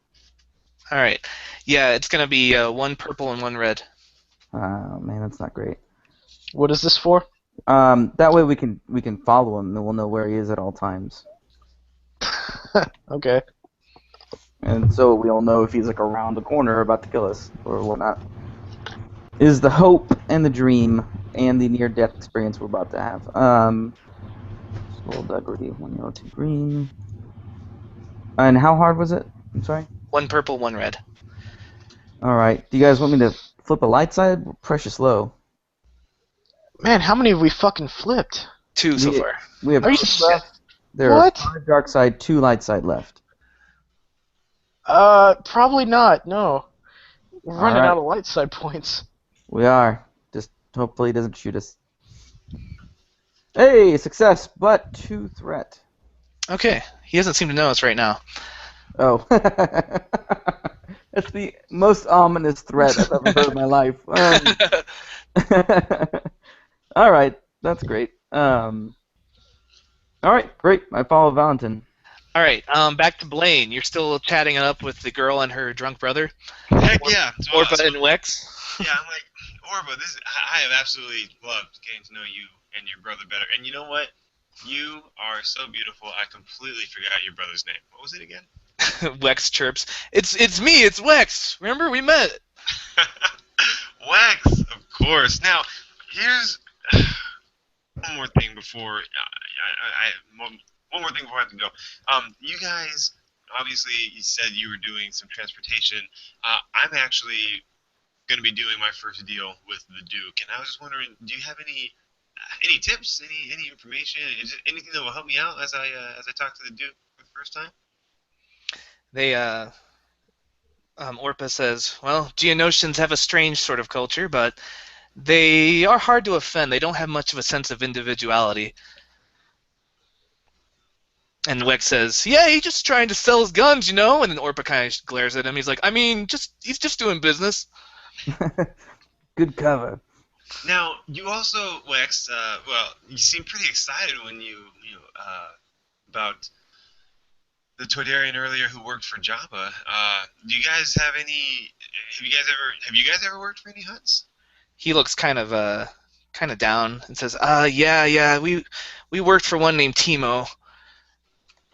All right. Yeah, it's gonna be one purple and one red. Oh man, that's not great. What is this for? That way we can follow him and we'll know where he is at all times. Okay. And so we'll know if he's like around the corner about to kill us or whatnot. Is the hope and the dream and the near-death experience we're about to have. Skullduggery, 1 yellow, 2 green. And how hard was it? I'm sorry? One purple, one red. Alright, do you guys want me to flip a light side? We're precious low. Man, how many have we fucking flipped? 2 so We- far. We have Are you 2 left. There What? are 5 dark side, 2 light side left. Probably not. No. We're running Alright. out of light side points. We are. Just hopefully he doesn't shoot us. Hey, success, but 2 threat. Okay. He doesn't seem to know us right now. Oh. That's the most ominous threat I've ever heard in my life. Alright, that's great. Alright, great. I follow Valentin. All right. Back to Blaine. You're still chatting it up with the girl and her drunk brother, Heck yeah. So, Orba and Wex. yeah, I'm like, Orba, I have absolutely loved getting to know you and your brother better. And you know what? You are so beautiful. I completely forgot your brother's name. What was it again? Wex chirps. It's me. It's Wex. Remember we met. Wax, of course. Now, here's one more thing before one more thing before I have to go. You guys obviously you said you were doing some transportation. I'm actually going to be doing my first deal with the Duke, and I was just wondering, do you have any tips, any information, is there anything that will help me out as I talk to the Duke for the first time? They Orpa says, well, Geonosians have a strange sort of culture, but they are hard to offend. They don't have much of a sense of individuality. And Wex says, yeah, he's just trying to sell his guns, you know? And then Orpa kind of glares at him. He's like, I mean, he's just doing business. Good cover. Now, you also, Wex, well, you seem pretty excited when about the Toydarian earlier who worked for Jabba. Do you guys have any? Have you guys ever worked for any Hutts? He looks kind of down and says, yeah, we worked for one named Timo.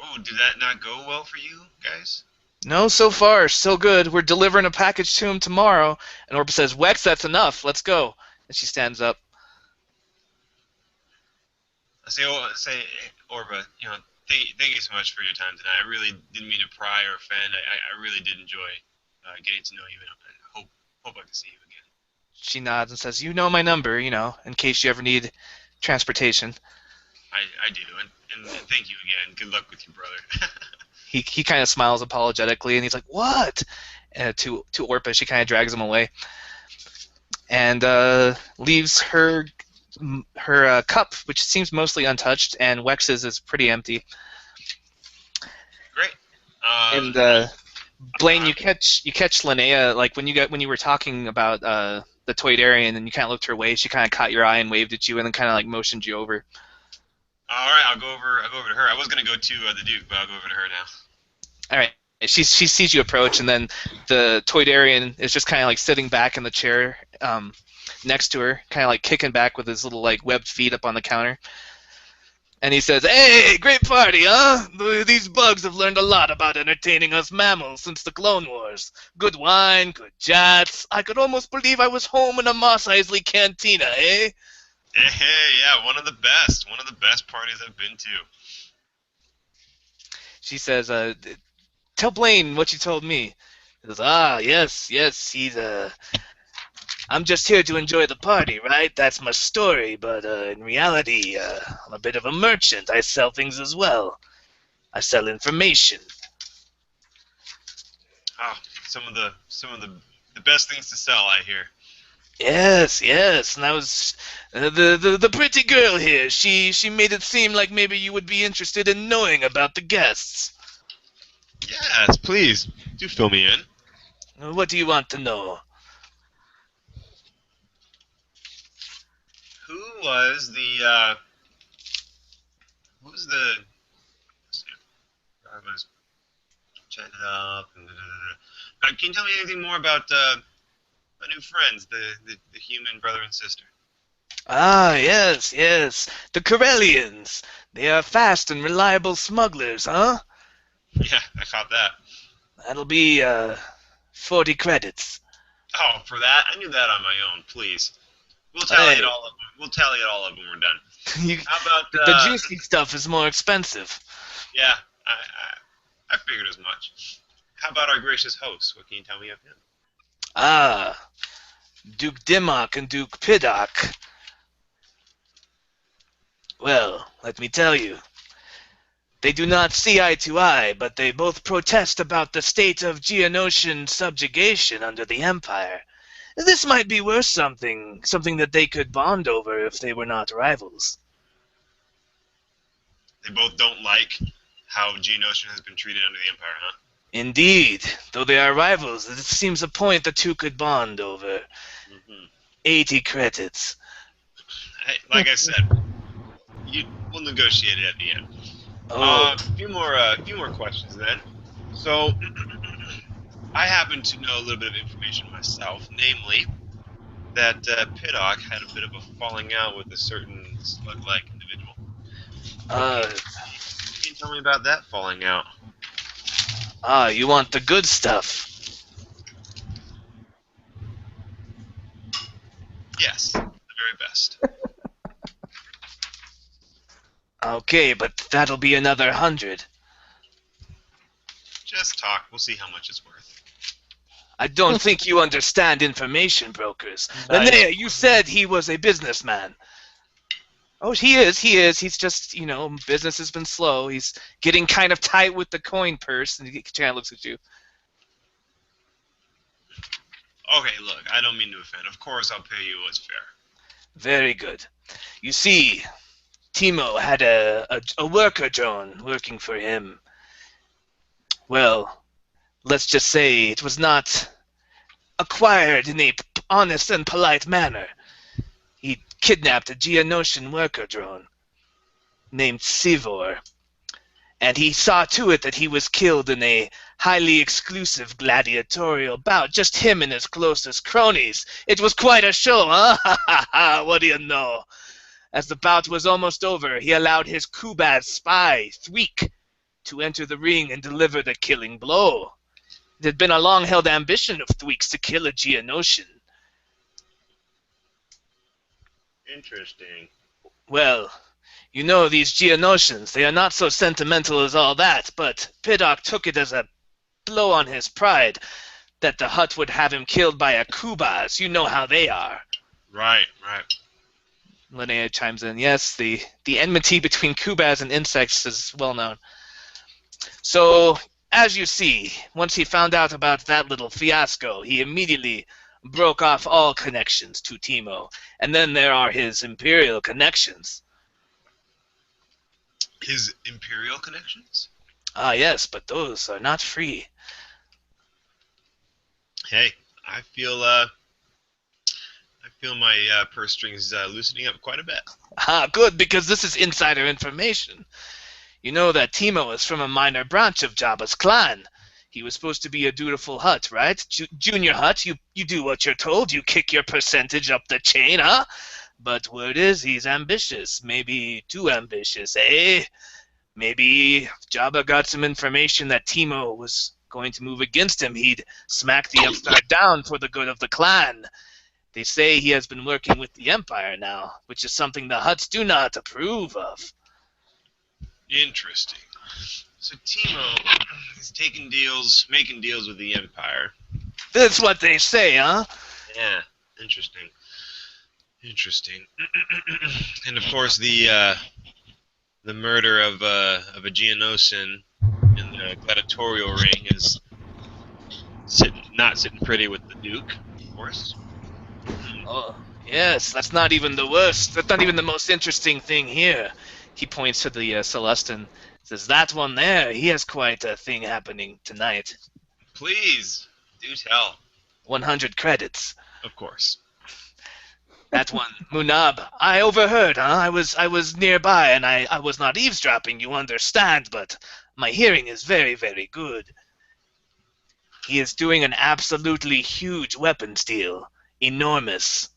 Oh, did that not go well for you guys? No, so far, so good. We're delivering a package to him tomorrow. And Orpa says, Wex, that's enough. Let's go. And she stands up. I say, Orba, thank you so much for your time tonight. I really didn't mean to pry or offend. I really did enjoy getting to know you, and I hope I can see you again. She nods and says, you know my number, in case you ever need transportation. I do, and thank you again. Good luck with your brother. He kind of smiles apologetically, and he's like, what? And to Orpa, she kind of drags him away. And leaves her cup, which seems mostly untouched, and Wex's is pretty empty. Great. And Blaine, you catch Linnea, like when you were talking about the Toydarian, and you kind of looked her way. She kind of caught your eye and waved at you, and then kind of like motioned you over. All right, I'll go over to her. I was gonna go to the Duke, but I'll go over to her now. All right. She sees you approach, and then the Toydarian is just kind of like sitting back in the chair next to her, kind of like kicking back with his little like webbed feet up on the counter. And he says, "Hey, great party, huh? These bugs have learned a lot about entertaining us mammals since the Clone Wars. Good wine, good jats. I could almost believe I was home in a Mos Eisley cantina, eh?" Hey, yeah, one of the best parties I've been to. She says, "Tell Blaine what you told me." He says, yes, he's I'm just here to enjoy the party, right? That's my story, but in reality, I'm a bit of a merchant. I sell things as well. I sell information. Ah, some of the best things to sell, I hear. Yes, and that was the pretty girl here. She made it seem like maybe you would be interested in knowing about the guests. Yes, please do fill me in. What do you want to know? Who was the let's see, I was chatting it up. Can you tell me anything more about my new friends, the human brother and sister? Ah, yes, the Corellians. They are fast and reliable smugglers, huh? Yeah, I caught that. That'll be 40 credits. Oh, for that? I knew that on my own. Please, we'll tally it all up. We'll tally it all up when we're done. How about the juicy stuff is more expensive. Yeah, I figured as much. How about our gracious host? What can you tell me of him? Ah, Duke Dimmock and Duke Piddock. Well, let me tell you. They do not see eye to eye, but they both protest about the state of Geonosian subjugation under the Empire. This might be worth something that they could bond over if they were not rivals. They both don't like how Geonosian has been treated under the Empire, huh? Indeed. Though they are rivals, it seems a point the two could bond over. 80 credits. Hey, like I said, we'll negotiate it at the end. Oh. A few more questions then. So, I happen to know a little bit of information myself, namely that Piddock had a bit of a falling out with a certain slug-like individual. Can you tell me about that falling out? You want the good stuff. Yes, the very best. Okay, but that'll be another 100. us talk. We'll see how much it's worth. I don't think you understand information brokers. Nice. Linnea, you said he was a businessman. Oh, he is. He's just, business has been slow. He's getting kind of tight with the coin purse, and he kind of looks at you. Okay, look, I don't mean to offend. Of course, I'll pay you what's fair. Very good. You see, Timo had a worker drone working for him. Well, let's just say it was not acquired in a honest and polite manner. He kidnapped a Geonosian worker drone named Sivor, and he saw to it that he was killed in a highly exclusive gladiatorial bout, just him and his closest cronies. It was quite a show, huh? Ha ha ha, what do you know? As the bout was almost over, he allowed his Kubaz spy, Thweek, to enter the ring and deliver the killing blow. It had been a long-held ambition of Thweek's to kill a Geonosian. Interesting. Well, these Geonosians, they are not so sentimental as all that, but Piddock took it as a blow on his pride that the Hutt would have him killed by a Kubaz. You know how they are. Right. Linnea chimes in. Yes, the enmity between Kubaz and insects is well known. So, as you see, once he found out about that little fiasco, he immediately broke off all connections to Timo. And then there are his Imperial connections. His Imperial connections? Ah, yes, but those are not free. Hey, I feel my purse strings loosening up quite a bit. Ah, good, because this is insider information. You know that Timo is from a minor branch of Jabba's clan. He was supposed to be a dutiful Hutt, right? Junior Hutt, you do what you're told, you kick your percentage up the chain, huh? But word is he's ambitious, maybe too ambitious, eh? Maybe Jabba got some information that Timo was going to move against him. He'd smack the upside down for the good of the clan. They say he has been working with the Empire now, which is something the Hutts do not approve of. Interesting. So Timo is making deals with the Empire. That's what they say, huh? Yeah, interesting. And of course, the murder of a Geonosian in the gladiatorial ring is not sitting pretty with the Duke, of course. Oh, yes, that's not even the worst. That's not even the most interesting thing here. He points to the Celestin. Says, that one there, he has quite a thing happening tonight. Please, do tell. 100 credits. Of course. That one, Munab, I overheard, huh? I was nearby, and I was not eavesdropping, you understand, but my hearing is very, very good. He is doing an absolutely huge weapons deal. Enormous.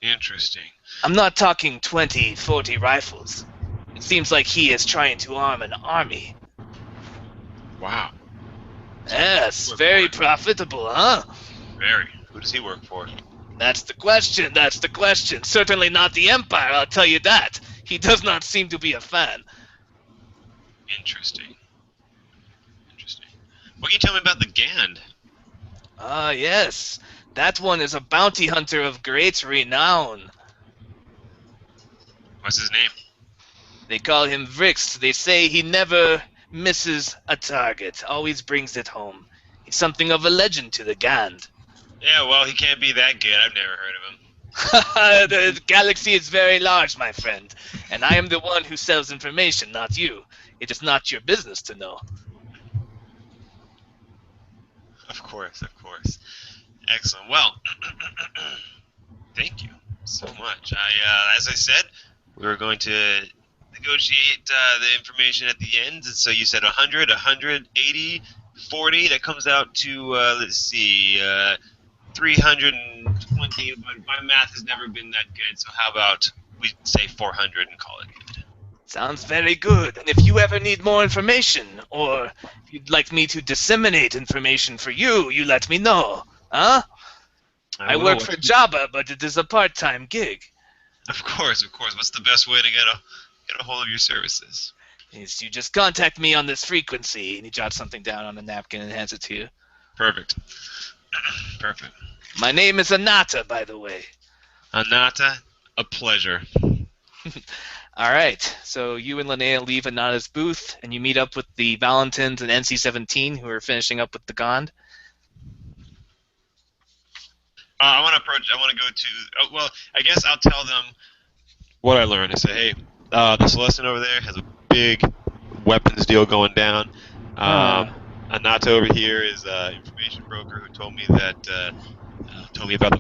Interesting. I'm not talking 20, 40 rifles. It seems like he is trying to arm an army. Wow. Yes, very profitable, huh? Very. Who does he work for? That's the question. Certainly not the Empire, I'll tell you that. He does not seem to be a fan. Interesting. What can you tell me about the Gand? Ah, yes. That one is a bounty hunter of great renown. What's his name? They call him Vrix. They say he never misses a target, always brings it home. He's something of a legend to the Gand. Yeah, well, he can't be that good. I've never heard of him. The galaxy is very large, my friend, and I am the one who sells information, not you. It is not your business to know. Of course. Excellent. Well, thank you so much. As I said, we were going to negotiate the information at the end, and so you said 100, 180, 40. That comes out to let's see, 320. But my math has never been that good. So how about we say 400 and call it good? Sounds very good. And if you ever need more information, or if you'd like me to disseminate information for you, you let me know. Huh? I work for Jabba, but it is a part-time gig. Of course. What's the best way to get a hold of your services? is you just contact me on this frequency. And he jots something down on a napkin and hands it to you. Perfect. Perfect. My name is Anata, by the way. Anata, a pleasure. All right, so you and Linnea leave Anata's booth, and you meet up with the Valentins and NC-17 who are finishing up with the Gond. I want to go to. Oh, well, I guess I'll tell them what I learned. I say, hey, the Celestin over there has a big weapons deal going down. Anata over here is an information broker who told me about the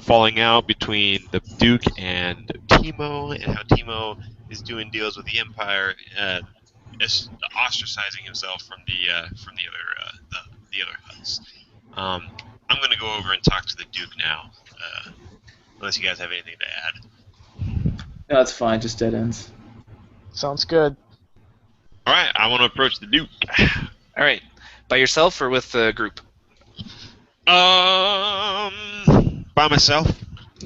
falling out between the Duke and Timo, and how Timo is doing deals with the Empire, ostracizing himself from the other Hutts. I'm going to go over and talk to the Duke now, unless you guys have anything to add. No, that's fine. Just dead ends. Sounds good. All right, I want to approach the Duke. All right, by yourself or with the group? By myself.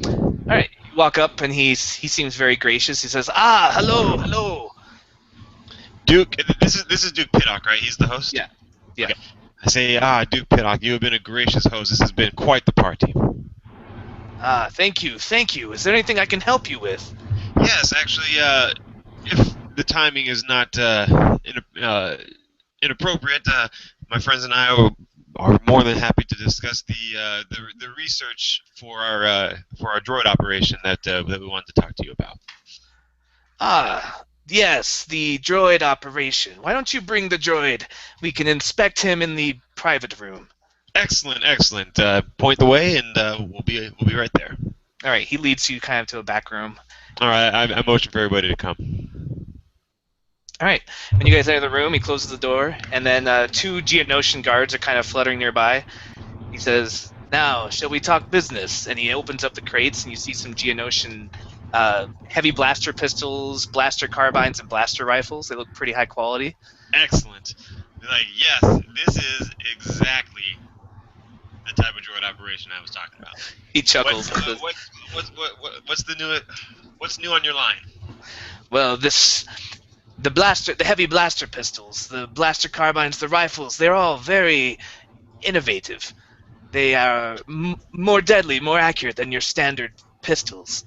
All right, you walk up, and he seems very gracious. He says, "Ah, hello." Duke, this is Duke Piddock, right? He's the host? Yeah. Okay. I say, Duke Piddock, you have been a gracious host. This has been quite the party. Ah, thank you. Is there anything I can help you with? Yes, actually, if the timing is not inappropriate, my friends and I are more than happy to discuss the research for our droid operation that we wanted to talk to you about. Ah, yes, the droid operation. Why don't you bring the droid? We can inspect him in the private room. Excellent. Point the way, and we'll be right there. All right, he leads you kind of to a back room. All right, I motion for everybody to come. All right, when you guys enter the room, he closes the door, and then two Geonosian guards are kind of fluttering nearby. He says, "Now, shall we talk business?" And he opens up the crates, and you see some Geonosian heavy blaster pistols, blaster carbines, and blaster rifles. They look pretty high quality. Excellent. Like, yes, this is exactly the type of droid operation I was talking about. He chuckles. What's new on your line? Well, the heavy blaster pistols, the blaster carbines, the rifles, they're all very innovative. They are more deadly, more accurate than your standard pistols.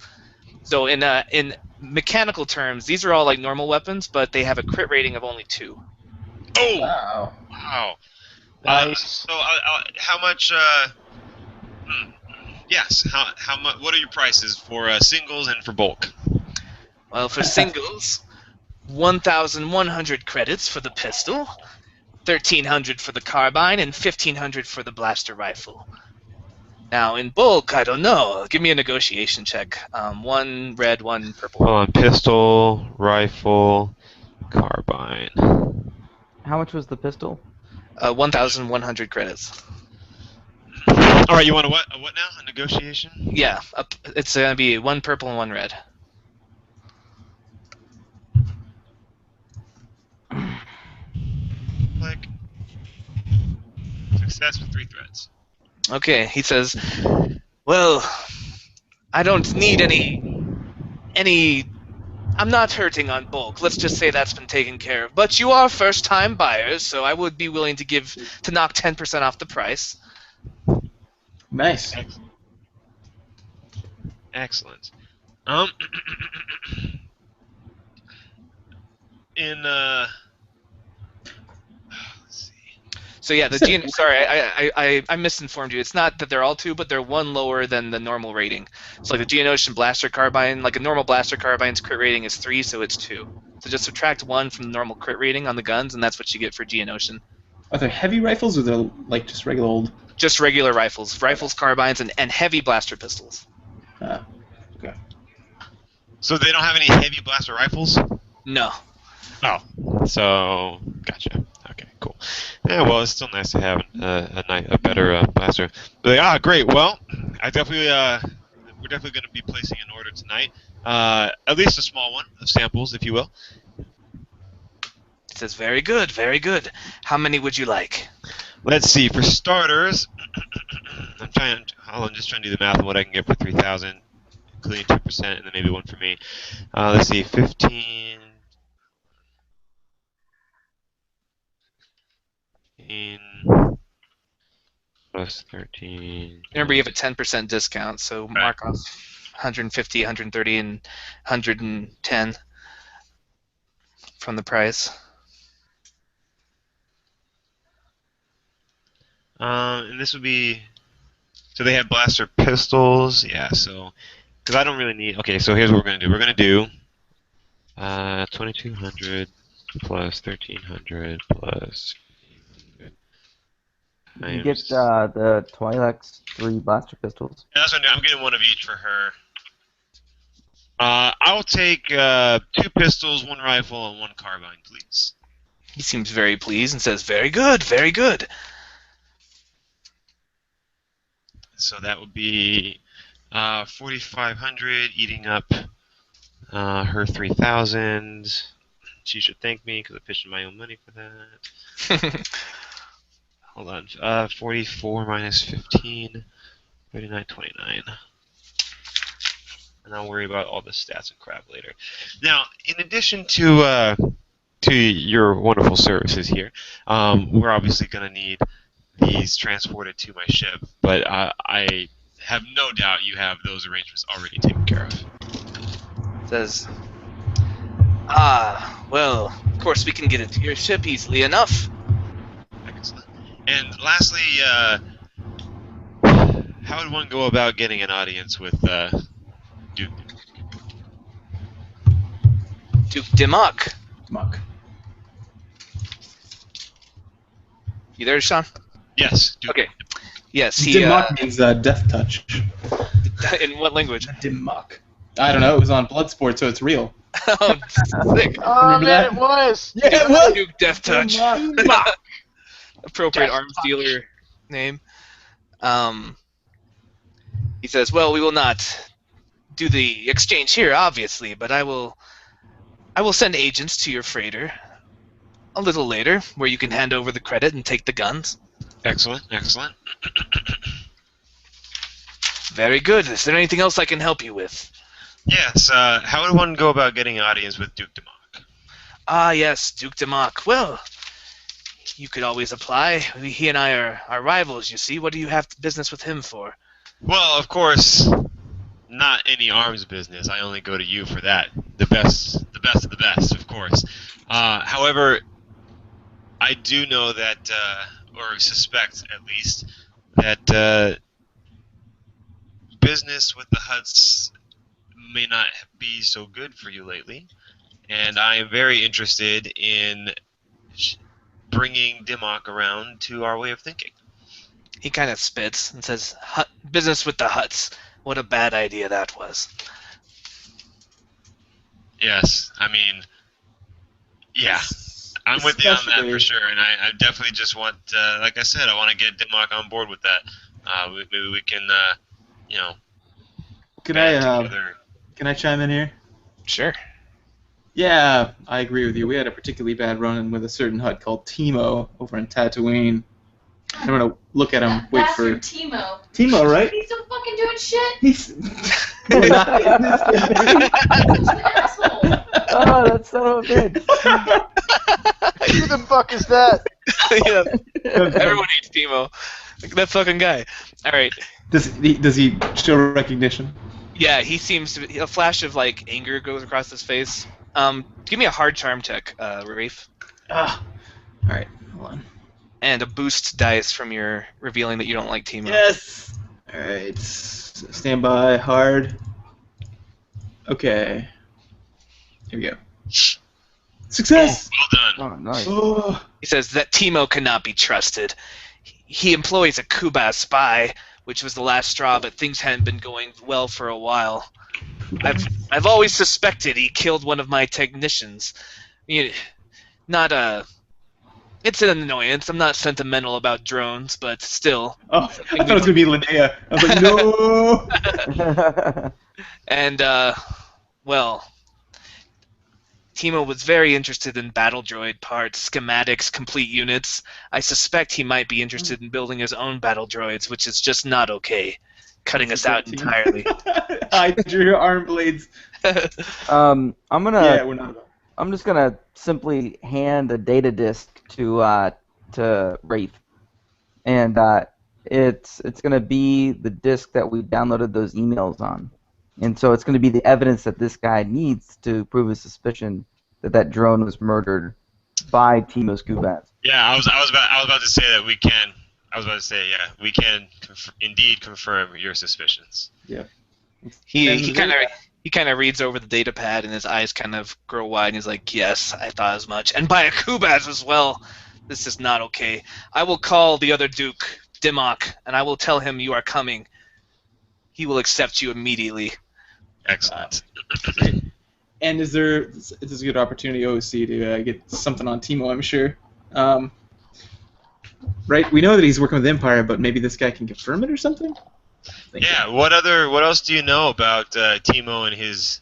So in mechanical terms, these are all like normal weapons, but they have a crit rating of only 2. Oh! Wow. Nice. How much? Yes. How much? What are your prices for singles and for bulk? Well, for singles, 1,100 credits for the pistol, 1,300 for the carbine, and 1,500 for the blaster rifle. Now, in bulk, I don't know. Give me a negotiation check. 1 red, 1 purple. Hold on. Pistol, rifle, carbine. How much was the pistol? 1,100 credits. All right. You want a what? A what now? A negotiation? Yeah, it's going to be 1 purple and 1 red. Like success with 3 threads. Okay, he says, "Well, I don't need any. I'm not hurting on bulk. Let's just say that's been taken care of. But you are first-time buyers, so I would be willing to knock 10% off the price." Nice. Excellent. In let's see. So yeah, sorry, I misinformed you. It's not that they're all 2, but they're 1 lower than the normal rating. So like the Geonosian blaster carbine, like a normal blaster carbine's crit rating is 3, so it's 2. So just subtract 1 from the normal crit rating on the guns, and that's what you get for Geonosian. Are they heavy rifles or they're like just regular old? Just regular rifles, carbines, and heavy blaster pistols. Okay. So they don't have any heavy blaster rifles? No. Oh, so gotcha. Okay, cool. Yeah, well, it's still nice to have a better blaster. But like, great. Well, we're definitely going to be placing an order tonight. At least a small one of samples, if you will. It says, very good. How many would you like? Let's see. For starters, I'm just trying to do the math on what I can get for 3,000, including 2%, and then maybe 1 for me. Let's see, 15. 13 plus 13. Remember, you have a 10% discount, so mark off 150, 130, and 110 from the price. And this would be. So they have blaster pistols. Yeah, so. Because I don't really need. Okay, so here's what we're going to do. We're going to do 2200 plus 1300 plus. You get the Twi'leks 3 blaster pistols. Yeah, that's what I'm getting one of each for her. I'll take 2 pistols, 1 rifle, and 1 carbine, please. He seems very pleased and says, "Very good, very good." So that would be 4,500, eating up her 3,000. She should thank me because I pitched in my own money for that. Hold on. 44 minus 15, 39.29. And I'll worry about all the stats and crap later. Now, in addition to your wonderful services here, we're obviously going to need these transported to my ship, but I have no doubt you have those arrangements already taken care of. Says, well, of course we can get it to your ship easily enough. Excellent. And lastly, how would one go about getting an audience with Duke? Duke Dimok. Muck. You there, Sean? Yes, Duke. Okay. Yes, he. Dimmuck means death touch. In what language? Dimmuck. I don't know. It was on Bloodsport, so it's real. Oh, sick. Oh Remember man, that? it was. Yeah, it was. Duke Death Touch. Dimmuck. Appropriate Death arms Touch. dealer name. He says, "Well, we will not do the exchange here, obviously, but I will send agents to your freighter a little later, where you can hand over the credit and take the guns." Excellent, excellent. Very good. Is there anything else I can help you with? Yes, how would one go about getting an audience with Duke Dimok? Ah, yes, Duke Dimok. Well, you could always apply. He and I are rivals, you see. What do you have business with him for? Well, of course, not any arms business. I only go to you for that. The best of the best, of course. However, I do know that, or suspect at least, that business with the Hutts may not be so good for you lately, and I am very interested in bringing Dimok around to our way of thinking. He kind of spits and says, "Business with the Hutts. What a bad idea that was." Yes, I mean, yeah, I'm with you on that for Especially- sure, and I definitely just want, like I said, I want to get Dimok on board with that. Maybe we can, Can band I together. can I chime in here? Sure. Yeah, I agree with you. We had a particularly bad run-in with a certain Hutt called Timo over in Tatooine. I'm gonna look at him. That Wait for bastard Timo. Timo, right? He's still fucking doing shit. He's not in this Such an asshole. Oh, that's so good. Who the fuck is that? Yeah. Everyone hates Timo. That fucking guy. All right. Does he show recognition? Yeah, he seems to be, a flash of like anger goes across his face. Give me a hard charm check, Rafe, Ah. All right, hold on. and a boost dice from your revealing that you don't like Timo. Yes. All right. Stand by. Hard. Okay. Here we go. Success. Well done. Oh, nice. Oh. He says that Timo cannot be trusted. He employs a Kuba spy, which was the last straw, but things hadn't been going well for a while. I've always suspected he killed one of my technicians. Not a. It's an annoyance. I'm not sentimental about drones, but still. Oh, I thought it was gonna be Linnea. I was like, no. And well, Timo was very interested in battle droid parts, schematics, complete units. I suspect he might be interested in building his own battle droids, which is just not okay. Cutting us out entirely. I drew your arm blades. I'm gonna. Yeah, we're not. I'm just gonna simply hand a data disk to to Wraith, and it's going to be the disk that we downloaded those emails on, and so it's going to be the evidence that this guy needs to prove his suspicion that that drone was murdered by Timo Skubats. Yeah, I was about to say that we can. I was about to say, yeah, we can indeed confirm your suspicions. Yeah. He kind of reads over the data pad and his eyes kind of grow wide and he's like, yes, I thought as much. And by a Kubaz as well. This is not okay. I will call the other Duke, Dimok, and I will tell him you are coming. He will accept you immediately. Excellent. And this is a good opportunity, OC, to get something on Timo, I'm sure. Right? We know that he's working with Empire, but maybe this guy can confirm it or something? Yeah. What else do you know about Timo and his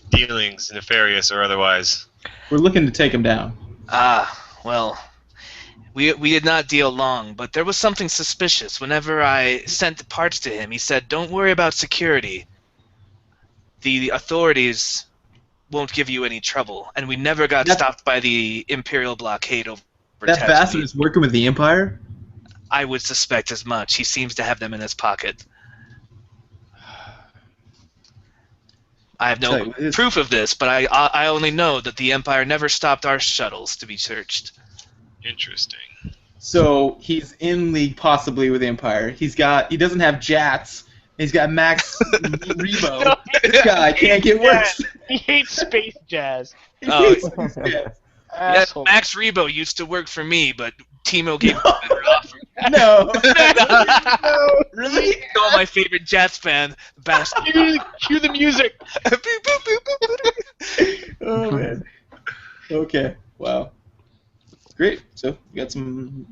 dealings, nefarious or otherwise? We're looking to take him down. Well, we did not deal long, but there was something suspicious. Whenever I sent the parts to him, he said, don't worry about security. The authorities won't give you any trouble. And we never got stopped by the Imperial blockade over That Tatooine. bastard is working with the Empire? I would suspect as much. He seems to have them in his pocket. I have no proof of this, but I only know that the Empire never stopped our shuttles to be searched. Interesting. So he's in league possibly with the Empire. He doesn't have Jats. He's got Max Rebo. This guy can't get worse. He hates space jazz. Oh, Yeah. yes, Asshole. Max Rebo used to work for me, but Timo gave me a better offer. No. No. Really? Oh, my favorite Jets fan, bastard. Cue the music. Oh man. Okay. Wow. Great. So we got some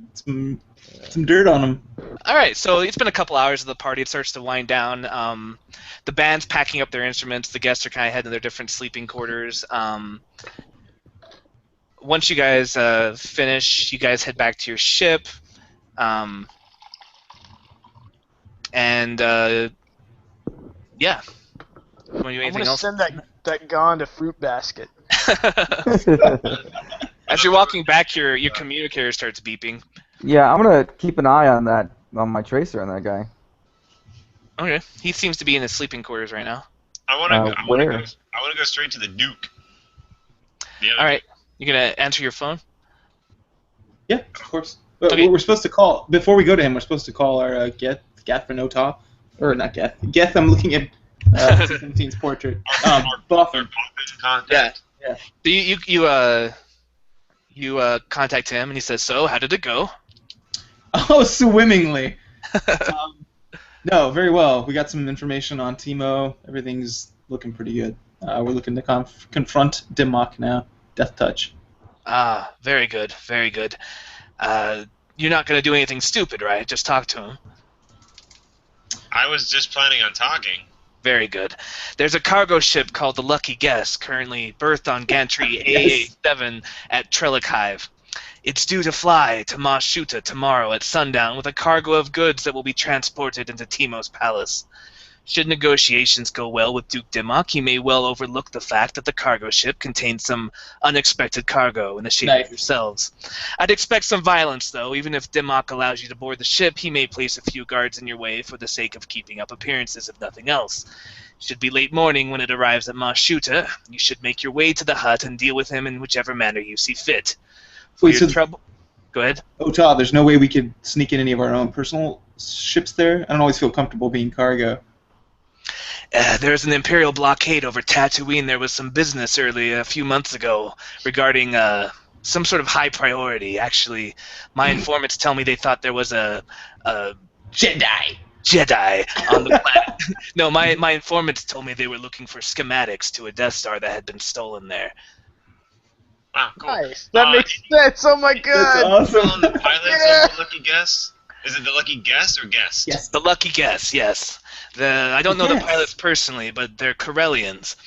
dirt on him. All right, so it's been a couple hours of the party. It starts to wind down. The band's packing up their instruments. The guests are kind of heading to their different sleeping quarters. Once you guys finish, you guys head back to your ship. Yeah. Want to do I'm anything gonna else? send that Gone to Fruit Basket. As you're walking back, your communicator starts beeping. Yeah, I'm gonna keep an eye on my tracer on that guy. Okay. He seems to be in his sleeping quarters right now. I want to where? go straight to the Duke. All right. You're going to answer your phone? Yeah, of course. But Okay. we're supposed to call before we go to him. We're supposed to call our Geth Nota, or not Geth. Geth. I'm looking at 17's portrait. Buffer. Contact. So you contact him, and he says, so, how did it go? Oh, swimmingly. No, very well. We got some information on Timo. Everything's looking pretty good. We're looking to confront Dimok now. Death touch. Ah, very good, very good. You're not going to do anything stupid, right? Just talk to him. I was just planning on talking. Very good. There's a cargo ship called the Lucky Guess, currently berthed on gantry Yes. AA7 at Trellick Hive. It's due to fly to Mos Shuta tomorrow at sundown with a cargo of goods that will be transported into Timo's palace. Should negotiations go well with Duke Dimok, he may well overlook the fact that the cargo ship contains some unexpected cargo in the shape Nice. of yourselves. I'd expect some violence, though. Even if Dimok allows you to board the ship, he may place a few guards in your way for the sake of keeping up appearances, if nothing else. Should be late morning when it arrives at Mos Shuta. You should make your way to the hut and deal with him in whichever manner you see fit. For Wait, your so trouble... Go ahead. Ota, there's no way we could sneak in any of our own personal ships there? I don't always feel comfortable being cargo. There's an Imperial blockade over Tatooine. There was some business a few months ago regarding some sort of high priority. Actually, my informants tell me they thought there was a Jedi on the planet. No, my informants told me they were looking for schematics to a Death Star that had been stolen there. Wow, cool. Nice. That makes sense. Oh my That's god. awesome. On the pilots of the Lucky Guess? Is it the Lucky Guess or Guest? Yes. The Lucky Guess, yes. I don't know the Yes. pilots personally, but they're Corellians.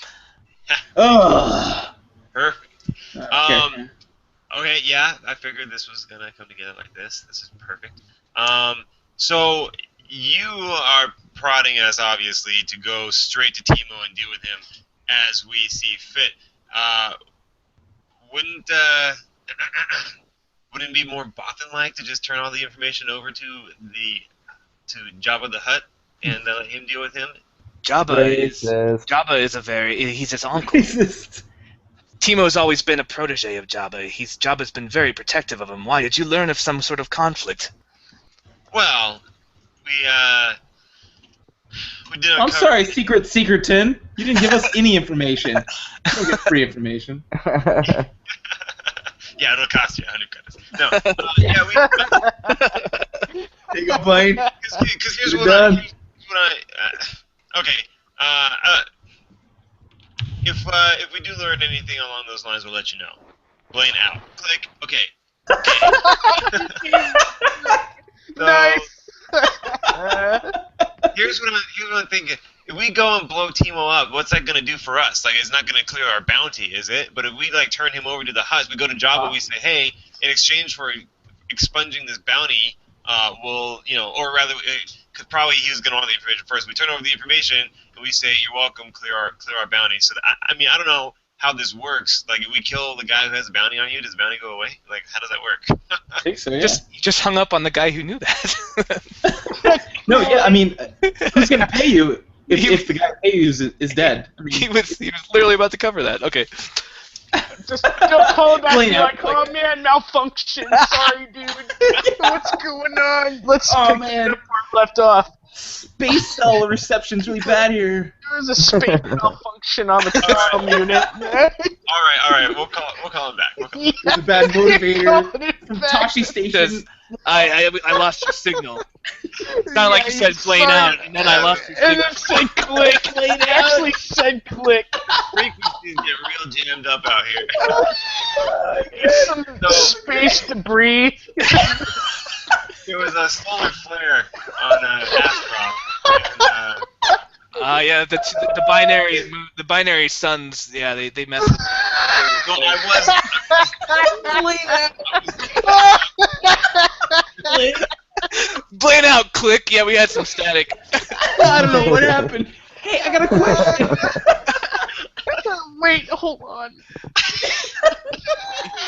Oh. Perfect. Okay. Okay, yeah, I figured this was gonna come together like this. This is perfect. So you are prodding us, obviously, to go straight to Timo and deal with him as we see fit. Wouldn't wouldn't it be more Bothan-like to just turn all the information over to Jabba the Hutt and let him deal with him? Jabba is he's his uncle. Racist. Timo's always been a protege of Jabba. Jabba's been very protective of him. Why? Did you learn of some sort of conflict? Well, we did. I'm sorry, Secret Tin. You didn't give us any information. You don't get free information. Yeah, it'll cost you 100 credits. No, yeah, There you go, Blaine. Because here's You're what done. okay. If we do learn anything along those lines, we'll let you know. Blaine out. Click. Okay. So, Nice. here's what I'm thinking. If we go and blow Timo up, what's that gonna do for us? Like, it's not gonna clear our bounty, is it? But if we turn him over to the Hutts, we go to Jabba, we say, hey, in exchange for expunging this bounty, we'll, or rather, because probably he was gonna want the information first. We turn over the information and we say, you're welcome, clear our bounty. So I don't know how this works. Like, if we kill the guy who has a bounty on you, does the bounty go away? Like, how does that work? I think so, yeah. Just hung up on the guy who knew that. No, yeah, who's going to pay you if the guy who pay you is dead? He was literally about to cover that. Okay. Just don't call him back and Blaine be out, like, oh man, malfunction. Sorry, dude. What's going on? Let's Oh, pick man. up where we left off. Space cell reception's really bad here. There was a space malfunction on the com unit. All right. We'll call him back. There's a bad motivator from Tashi Station. Says, I lost your signal. It's not like you said Blaine out, and then I lost your And signal. then said click. It actually said click. Frequencies get real jammed up out here. Some space debris. There was a solar flare on Astaroth. And, Yeah, the binary suns. Yeah, they messed. so I Blaine out. Click. Yeah, we had some static. I don't know what happened. Hey, I got a question. Wait, hold on.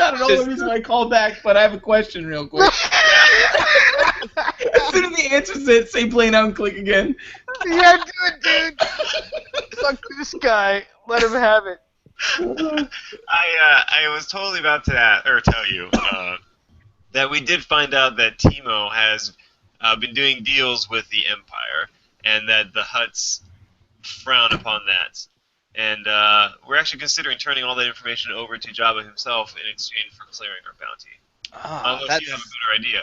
I don't know the reason why I called back, but I have a question real quick. As soon as the answer's it, say Blaine out and click again. Yeah, do it, dude. Fuck this guy. Let him have it. I was totally about to tell you that we did find out that Timo has been doing deals with the Empire, and that the Hutts frown upon that. And we're actually considering turning all that information over to Jabba himself in exchange for clearing our bounty. Unless you have a better idea.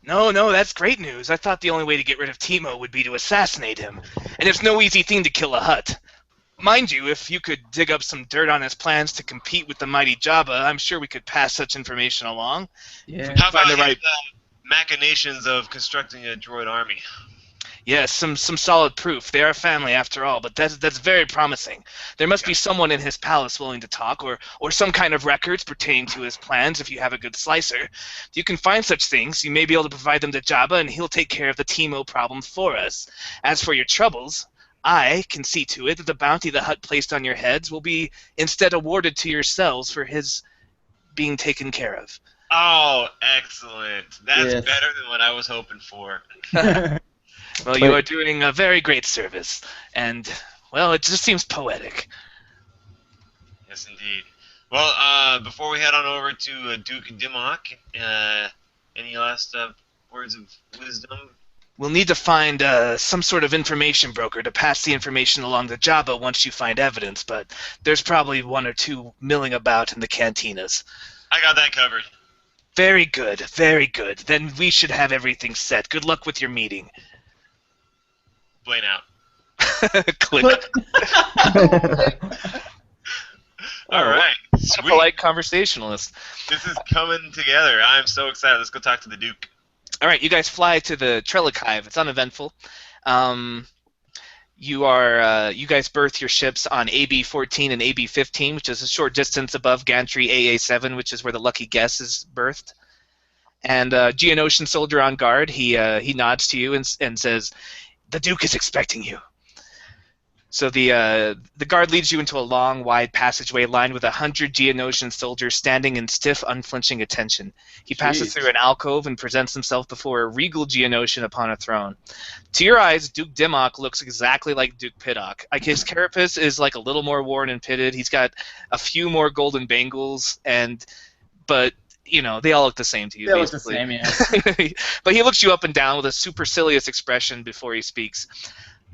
No, that's great news. I thought the only way to get rid of Timo would be to assassinate him. And it's no easy thing to kill a Hutt. Mind you, if you could dig up some dirt on his plans to compete with the mighty Jabba, I'm sure we could pass such information along. Yeah. How about Find the right... machinations of constructing a droid army? Yes, some solid proof. They are family after all, but that's very promising. There must be someone in his palace willing to talk, or some kind of records pertaining to his plans if you have a good slicer. If you can find such things, you may be able to provide them to Jabba, and he'll take care of the Timo problem for us. As for your troubles, I can see to it that the bounty the Hutt placed on your heads will be instead awarded to yourselves for his being taken care of. Oh, excellent. That's Yes. better than what I was hoping for. Well, you are doing a very great service, and, well, it just seems poetic. Yes, indeed. Well, before we head on over to Duke Dimmock, any last words of wisdom? We'll need to find some sort of information broker to pass the information along to Jabba once you find evidence, but there's probably one or two milling about in the cantinas. I got that covered. Very good, very good. Then we should have everything set. Good luck with your meeting. Blaine out. Click. All right. What a Sweet. polite conversationalist. This is coming together. I'm so excited. Let's go talk to the Duke. All right, you guys fly to the Trellick Hive. It's uneventful. You guys berth your ships on AB-14 and AB-15, which is a short distance above Gantry AA-7, which is where the Lucky Guess is berthed. And Geonosian soldier on guard, he nods to you and says, "The Duke is expecting you." So the guard leads you into a long, wide passageway lined with 100 Geonosian soldiers standing in stiff, unflinching attention. He passes Jeez. through an alcove and presents himself before a regal Geonosian upon a throne. To your eyes, Duke Dimmock looks exactly like Duke Piddock. Like his carapace is like a little more worn and pitted. He's got a few more golden bangles, but you know they all look the same to you. They look the basically. same, yeah. But he looks you up and down with a supercilious expression before he speaks.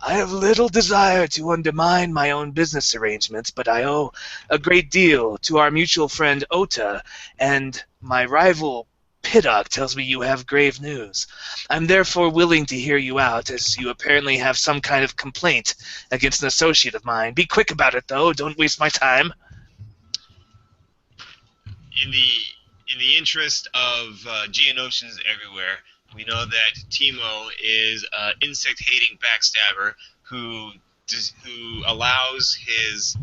I have little desire to undermine my own business arrangements, but I owe a great deal to our mutual friend Ota, and my rival Piddock tells me you have grave news. I'm therefore willing to hear you out, as you apparently have some kind of complaint against an associate of mine. Be quick about it, though. Don't waste my time. In the interest of Geonosians everywhere, we know that Timo is an insect-hating backstabber who allows his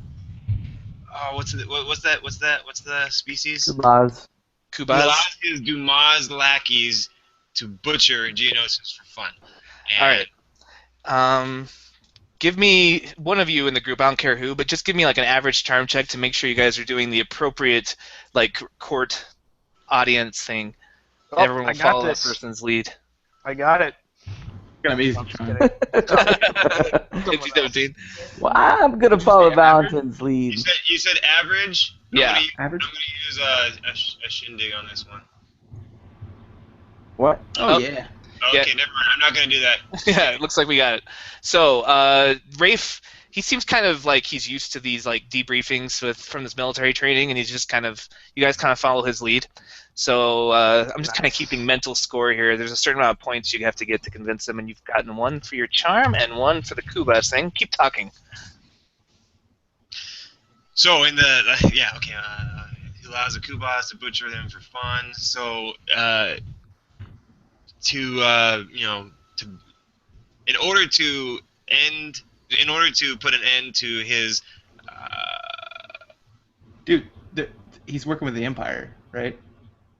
what's the species? Kubaz. Who Kubaz? allows his Dumas lackeys to butcher Geonosians for fun. And All right. Give me one of you in the group. I don't care who, but just give me like an average charm check to make sure you guys are doing the appropriate like court audience thing. Oh, Everyone will I got follow that this. person's lead. I got it. Got an easy I'm just charm. kidding. 50-17. Well, I'm gonna follow say average? Valentin's lead. you said average? Yeah. I'm gonna use a shindig on this one. What? Oh, yeah. Okay, Yeah. never mind. I'm not gonna do that. Yeah, it looks like we got it. So, Rafe, he seems kind of like he's used to these like debriefings from his military training, and he's just you guys kind of follow his lead. So I'm just kind of keeping mental score here. There's a certain amount of points you have to get to convince him, and you've gotten one for your charm and one for the Kubas thing. Keep talking. So in he allows the Kubas to butcher them for fun. So in order to put an end to his Dude, he's working with the Empire, right?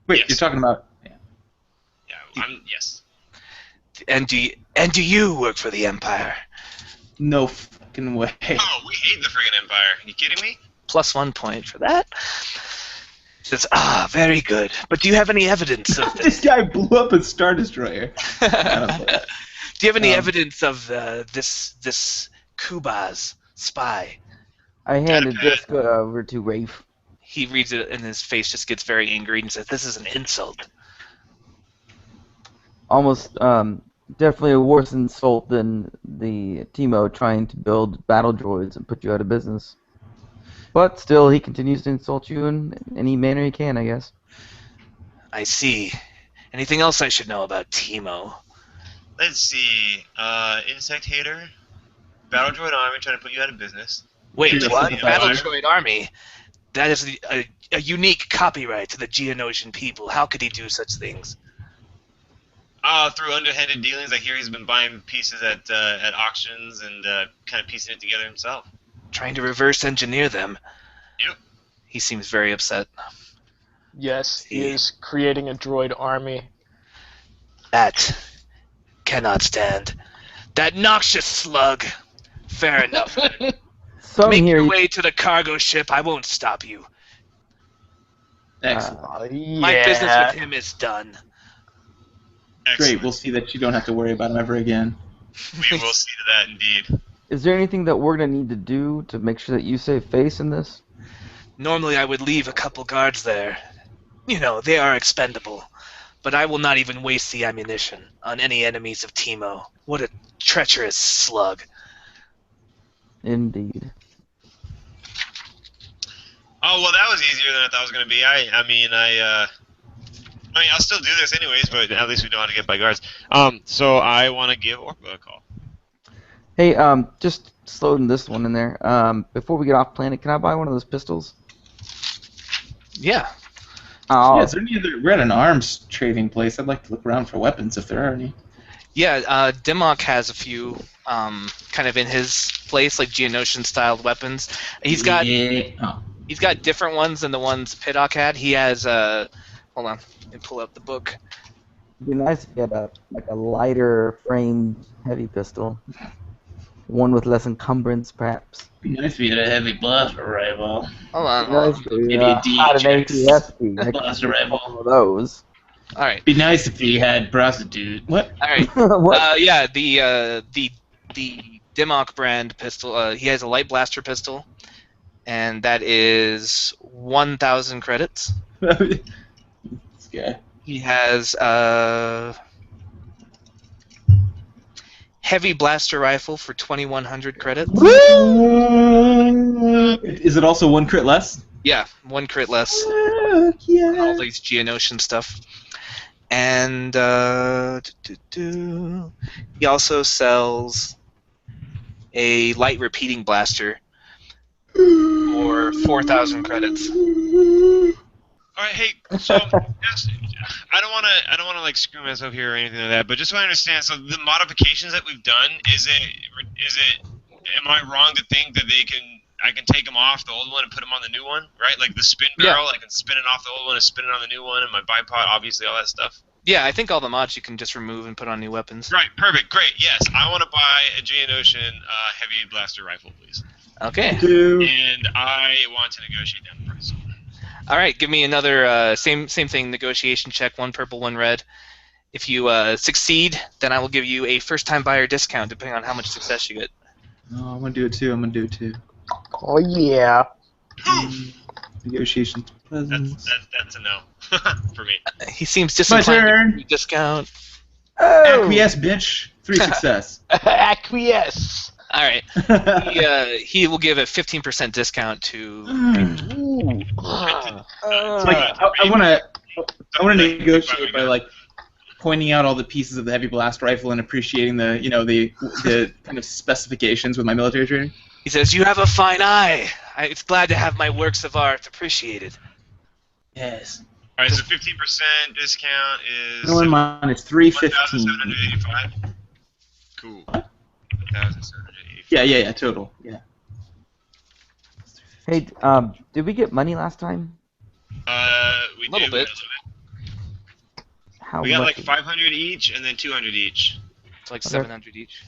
Wait, Yes. you're talking about... Yeah. yes. And do you work for the Empire? No fucking way. Oh, we hate the friggin' Empire. Are you kidding me? Plus 1 point for that. Says, very good. But do you have any evidence of This guy blew up a Star Destroyer. I don't know. Do you have any evidence of this Kubas spy? I handed Jessica over to Rafe. He reads it and his face just gets very angry and says, "This is an insult." Almost definitely a worse insult than the Timo trying to build battle droids and put you out of business. But still, he continues to insult you in any manner he can, I guess. I see. Anything else I should know about Timo? Let's see. Insect hater, battle droid army trying to put you out of business. Wait, He's a what? sympathizer. Battle Droid Army? That is a unique copyright to the Geonosian people. How could he do such things? Through underhanded dealings, I hear he's been buying pieces at auctions and kind of piecing it together himself. Trying to reverse engineer them. Yep. He seems very upset. Yes, he is creating a droid army. That cannot stand. That noxious slug. Fair enough. Some Make here, your way to the cargo ship. I won't stop you. Excellent. My business with him is done. Excellent. Great, we'll see that you don't have to worry about him ever again. We will see to that indeed. Is there anything that we're going to need to do to make sure that you save face in this? Normally I would leave a couple guards there. You know, they are expendable. But I will not even waste the ammunition on any enemies of Timo. What a treacherous slug. Indeed. Oh well, that was easier than I thought it was going to be. I mean, I'll still do this anyways, but at least we know how to get by guards. So I want to give Orca a call. Hey, just slowing this one in there. Before we get off planet, can I buy one of those pistols? Yeah. Oh, Yeah, is there any other... We're at an arms trading place. I'd like to look around for weapons if there are any. Yeah, Dimmock has a few kind of in his place, like Geonosian-styled weapons. He's got he's got different ones than the ones Piddock had. He has hold on, let me pull up the book. it'd be nice if you had a lighter framed heavy pistol. One with less encumbrance, perhaps. Be nice if you had a heavy blaster rifle. Hold on. Nice, Maybe a Not an DHX ATST. I could blaster use a rifle. couple of those. All right. Be nice if you had prostitute. What? All right. What? Yeah, the Dimmock brand pistol. He has a light blaster pistol, and that is 1,000 credits. This guy. He has heavy blaster rifle for 2,100 credits. Is it also one crit less? Yeah, 1 crit less. Fuck yeah. All these Geonosian stuff. And he also sells a light repeating blaster for 4,000 credits. All right, hey, so just, I don't want to like screw myself here or anything like that, but just so I understand, so the modifications that we've done, am I wrong to think that I can take them off the old one and put them on the new one, right? Like the spin barrel, I can spin it off the old one and spin it on the new one, and my bipod, obviously, all that stuff. Yeah, I think all the mods you can just remove and put on new weapons. Right, perfect, great, yes. I want to buy a Geonosian heavy blaster rifle, please. Okay. And I want to negotiate down the price. All right, give me another same thing. Negotiation check, 1 purple, 1 red. If you succeed, then I will give you a first-time buyer discount, depending on how much success you get. Oh, I'm gonna do it too. Oh yeah. Negotiations. Presence. That's a no for me. He seems My disinclined to turn. give you a discount. Oh! Acquiesce, bitch. 3 success. Acquiesce. All right. He will give a 15% discount to. Ooh. I want to negotiate by like pointing out all the pieces of the heavy blast rifle and appreciating the kind of specifications with my military training. He says, "You have a fine eye. It's glad to have my works of art appreciated." Yes. All right, so 15% discount is No, in mine it's 315. 1,785. Cool. 1,785. Yeah, total. Yeah. Hey, did we get money last time? We Little do. bit. How We got much? like 500 each and then 200 each. It's like Okay. 700 each.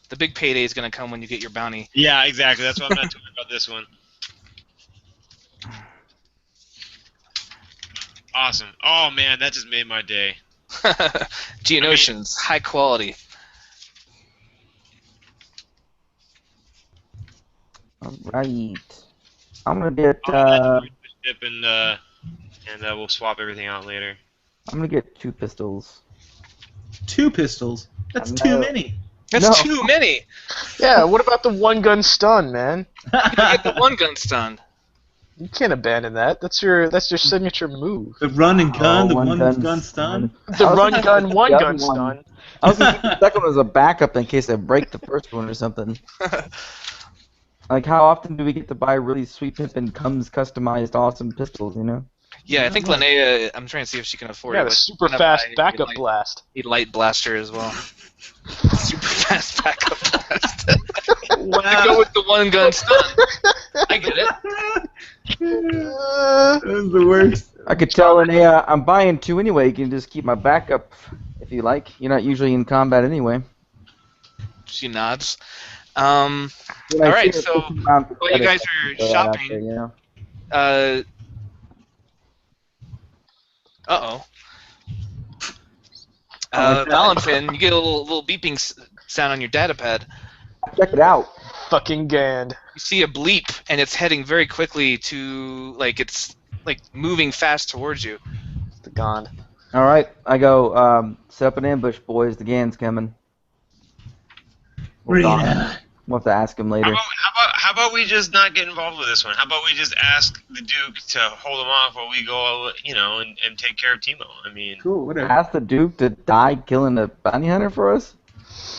The big payday is going to come when you get your bounty. Yeah, exactly. That's why I'm not talking about this one. Awesome. Oh man, that just made my day. Geonosians, high quality. Alright. I'm gonna get, Ship and we'll swap everything out later. I'm gonna get 2 pistols. 2 pistols. That's I too know. many. That's No. too many. Yeah, what about the one gun stun, man? You get the one gun stun. You can't abandon that. That's your signature move. The run and gun, Oh, the one one gun gun stun. The I was run thinking gun, the one other gun one. stun. I was thinking the second one was a backup in case I break the first one or something. Like, how often do we get to buy really sweet pimpin' comes customized awesome pistols, you know? Yeah, I think Linnea, I'm trying to see if she can afford Yeah, it. the but super she's gonna fast buy backup a blast. light blaster as well. Super fast backup blast. Wow. To go with the one gun stun. I get it. That was the worst. I could tell Linnea I'm buying 2 anyway. You can just keep my backup if you like. You're not usually in combat anyway. She nods. When I All right, see her so pushing around while you credit, guys I are throw that out shopping, there, you know? Uh-oh. Valentin, you get a little beeping sound on your datapad. Check it out. Fucking Gand. You see a bleep, and it's heading very quickly to, it's moving fast towards you. The Gand. All right, I go. Set up an ambush, boys. The Gan's coming. We'll have to ask him later. How about we just not get involved with this one? How about we just ask the Duke to hold him off while we go, and take care of Timo? I mean, Cool, whatever. Ask the Duke to die killing a bounty hunter for us?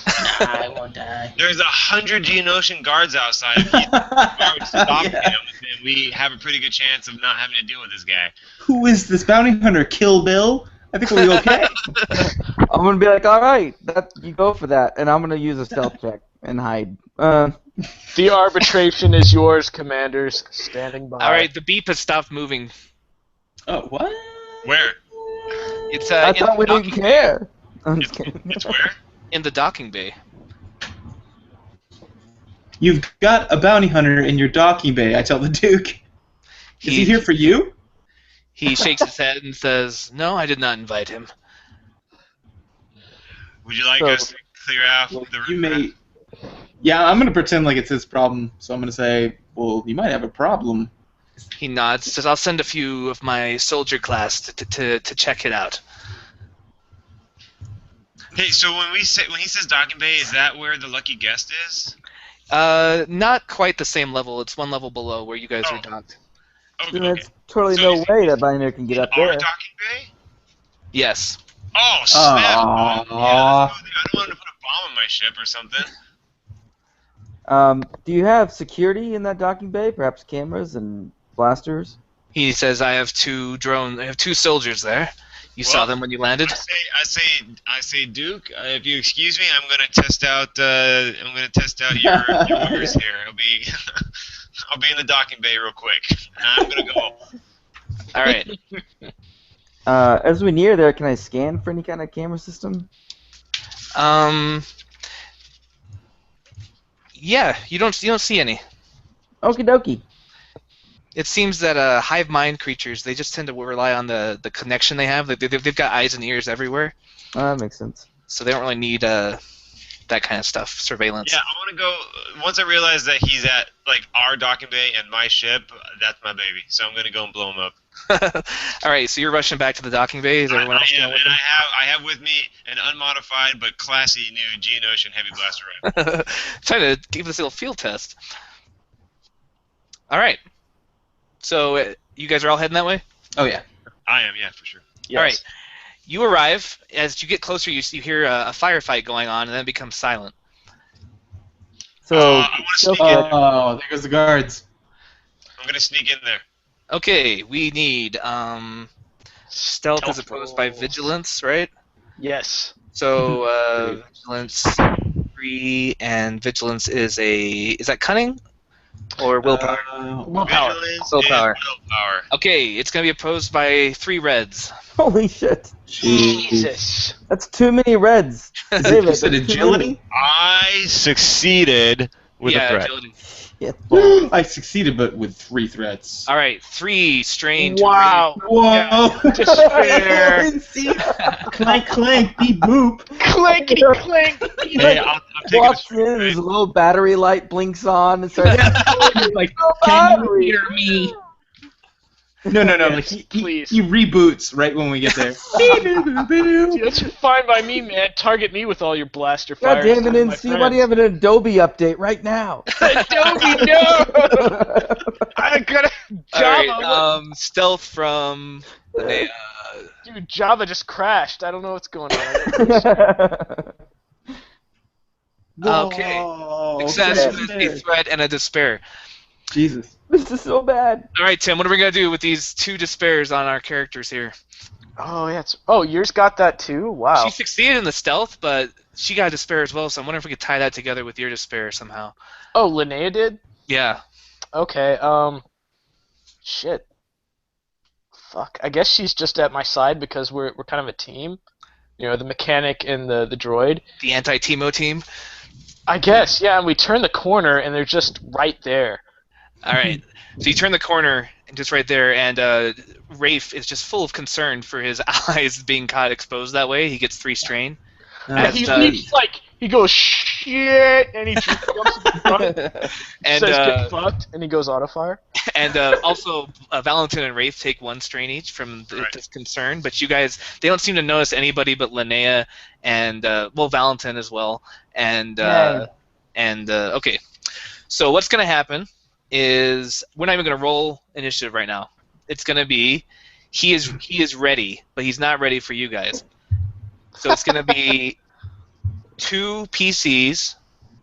I won't die. there's 100 Geonosian guards outside. If he's guards stop him, then we have a pretty good chance of not having to deal with this guy. Who is this bounty hunter? Kill Bill? I think we'll be okay. I'm gonna be like, all right, you go for that, and I'm gonna use a stealth check and hide. The arbitration is yours, commanders. Standing by. All right, the beep has stopped moving. Oh, what? Where? It's I in thought the we didn't docking care. I'm just kidding. It's where? in the docking bay. You've got a bounty hunter in your docking bay, I tell the Duke. Is he here for you? He shakes his head and says, "No, I did not invite him." Would you like So- us to clear out Well, the you riffraff? may... Yeah, I'm going to pretend like it's his problem, so I'm going to say, well, you might have a problem. He nods, says, "I'll send a few of my soldier class to check it out." Hey, so when he says docking bay, is that where the lucky guest is? Not quite the same level. It's one level below where you guys Oh. are docked. Okay. There's totally So no is- way that Binary can get up Our there. docking bay? Yes. Oh, snap! Yeah, Aw. let's go there. I don't want him to put a bomb on my ship or something. Do you have security in that docking bay? Perhaps cameras and blasters? He says, I have two soldiers there. You saw Well, them when you landed? I say, Duke, if you excuse me, I'm gonna test out your orders here. I'll be in the docking bay real quick. I'm gonna go. All right. As we near there, can I scan for any kind of camera system? Yeah, you don't see any. Okie dokie. It seems that hive mind creatures, they just tend to rely on the connection they have. They've got eyes and ears everywhere, That makes sense. so they don't really need that kind of stuff, surveillance. Yeah, I want to go. Once I realize that he's at like our docking bay and my ship, that's my baby. So I'm gonna go and blow him up. All right, so you're rushing back to the docking bay. Is everyone else I am, going with and you? I have with me an unmodified but classy new Geonosian heavy blaster rifle. Trying to give this a little field test. All right. So you guys are all heading that way? Oh, yeah. I am, yeah, for sure. Yes. All right. You arrive. As you get closer, you hear a firefight going on, and then it becomes silent. So, I want to stealth sneak in. check. Oh, there goes the guards. I'm gonna sneak in there. Okay, we need stealth as opposed by rolls. vigilance, right? Yes. So vigilance 3 and vigilance is that cunning or willpower? Willpower. Vigilance Willpower. is willpower. Okay, it's gonna be opposed by 3 reds. Holy shit. Jesus. That's too many reds. David, You said that's too agility? I succeeded with yeah, a threat. agility. many. Yeah. I succeeded, but with 3 threats. All right, 3 strain. to Wow. Whoa! Despair. Clank, clank, beep, boop. Clankety clank. Hey, I'm taking a Walks straight in, his right. little battery light blinks on and starts. Like, No can you battery. hear me? No. Yes, Like please. he reboots right when we get there. Dude, that's fine by me, man. Target me with all your blaster fire. God damn it, instead of my NC, why do you have an Adobe update right now? Adobe, no! I got a All right, Java. stealth from Linnea. Dude, Java just crashed. I don't know what's going on. Okay. Whoa, Success okay. with a threat and a despair. Jesus. This is so bad. All right, Tim, what are we gonna do with these 2 despairs on our characters here? Oh, yeah. Oh, yours got that too? Wow. She succeeded in the stealth, but she got a despair as well. So I'm wondering if we could tie that together with your despair somehow. Oh, Linnea did? Yeah. Okay, shit. Fuck. I guess she's just at my side because we're kind of a team. You know, the mechanic and the droid. The anti-Timo team. I guess, yeah, and we turn the corner and they're just right there. All right. So you turn the corner and just right there, and Rafe is just full of concern for his eyes being caught exposed that way. He gets 3 strain. And he's like, he goes, shit, and he just jumps in the front, And says, get fucked, and he goes auto-fire. and also Valentin and Rafe take 1 strain each from this concern. But you guys, they don't seem to notice anybody but Linnea and Valentin as well. And okay. So what's gonna happen is we're not even gonna roll initiative right now. It's gonna be he is ready, but he's not ready for you guys. So it's gonna be 2 PCs,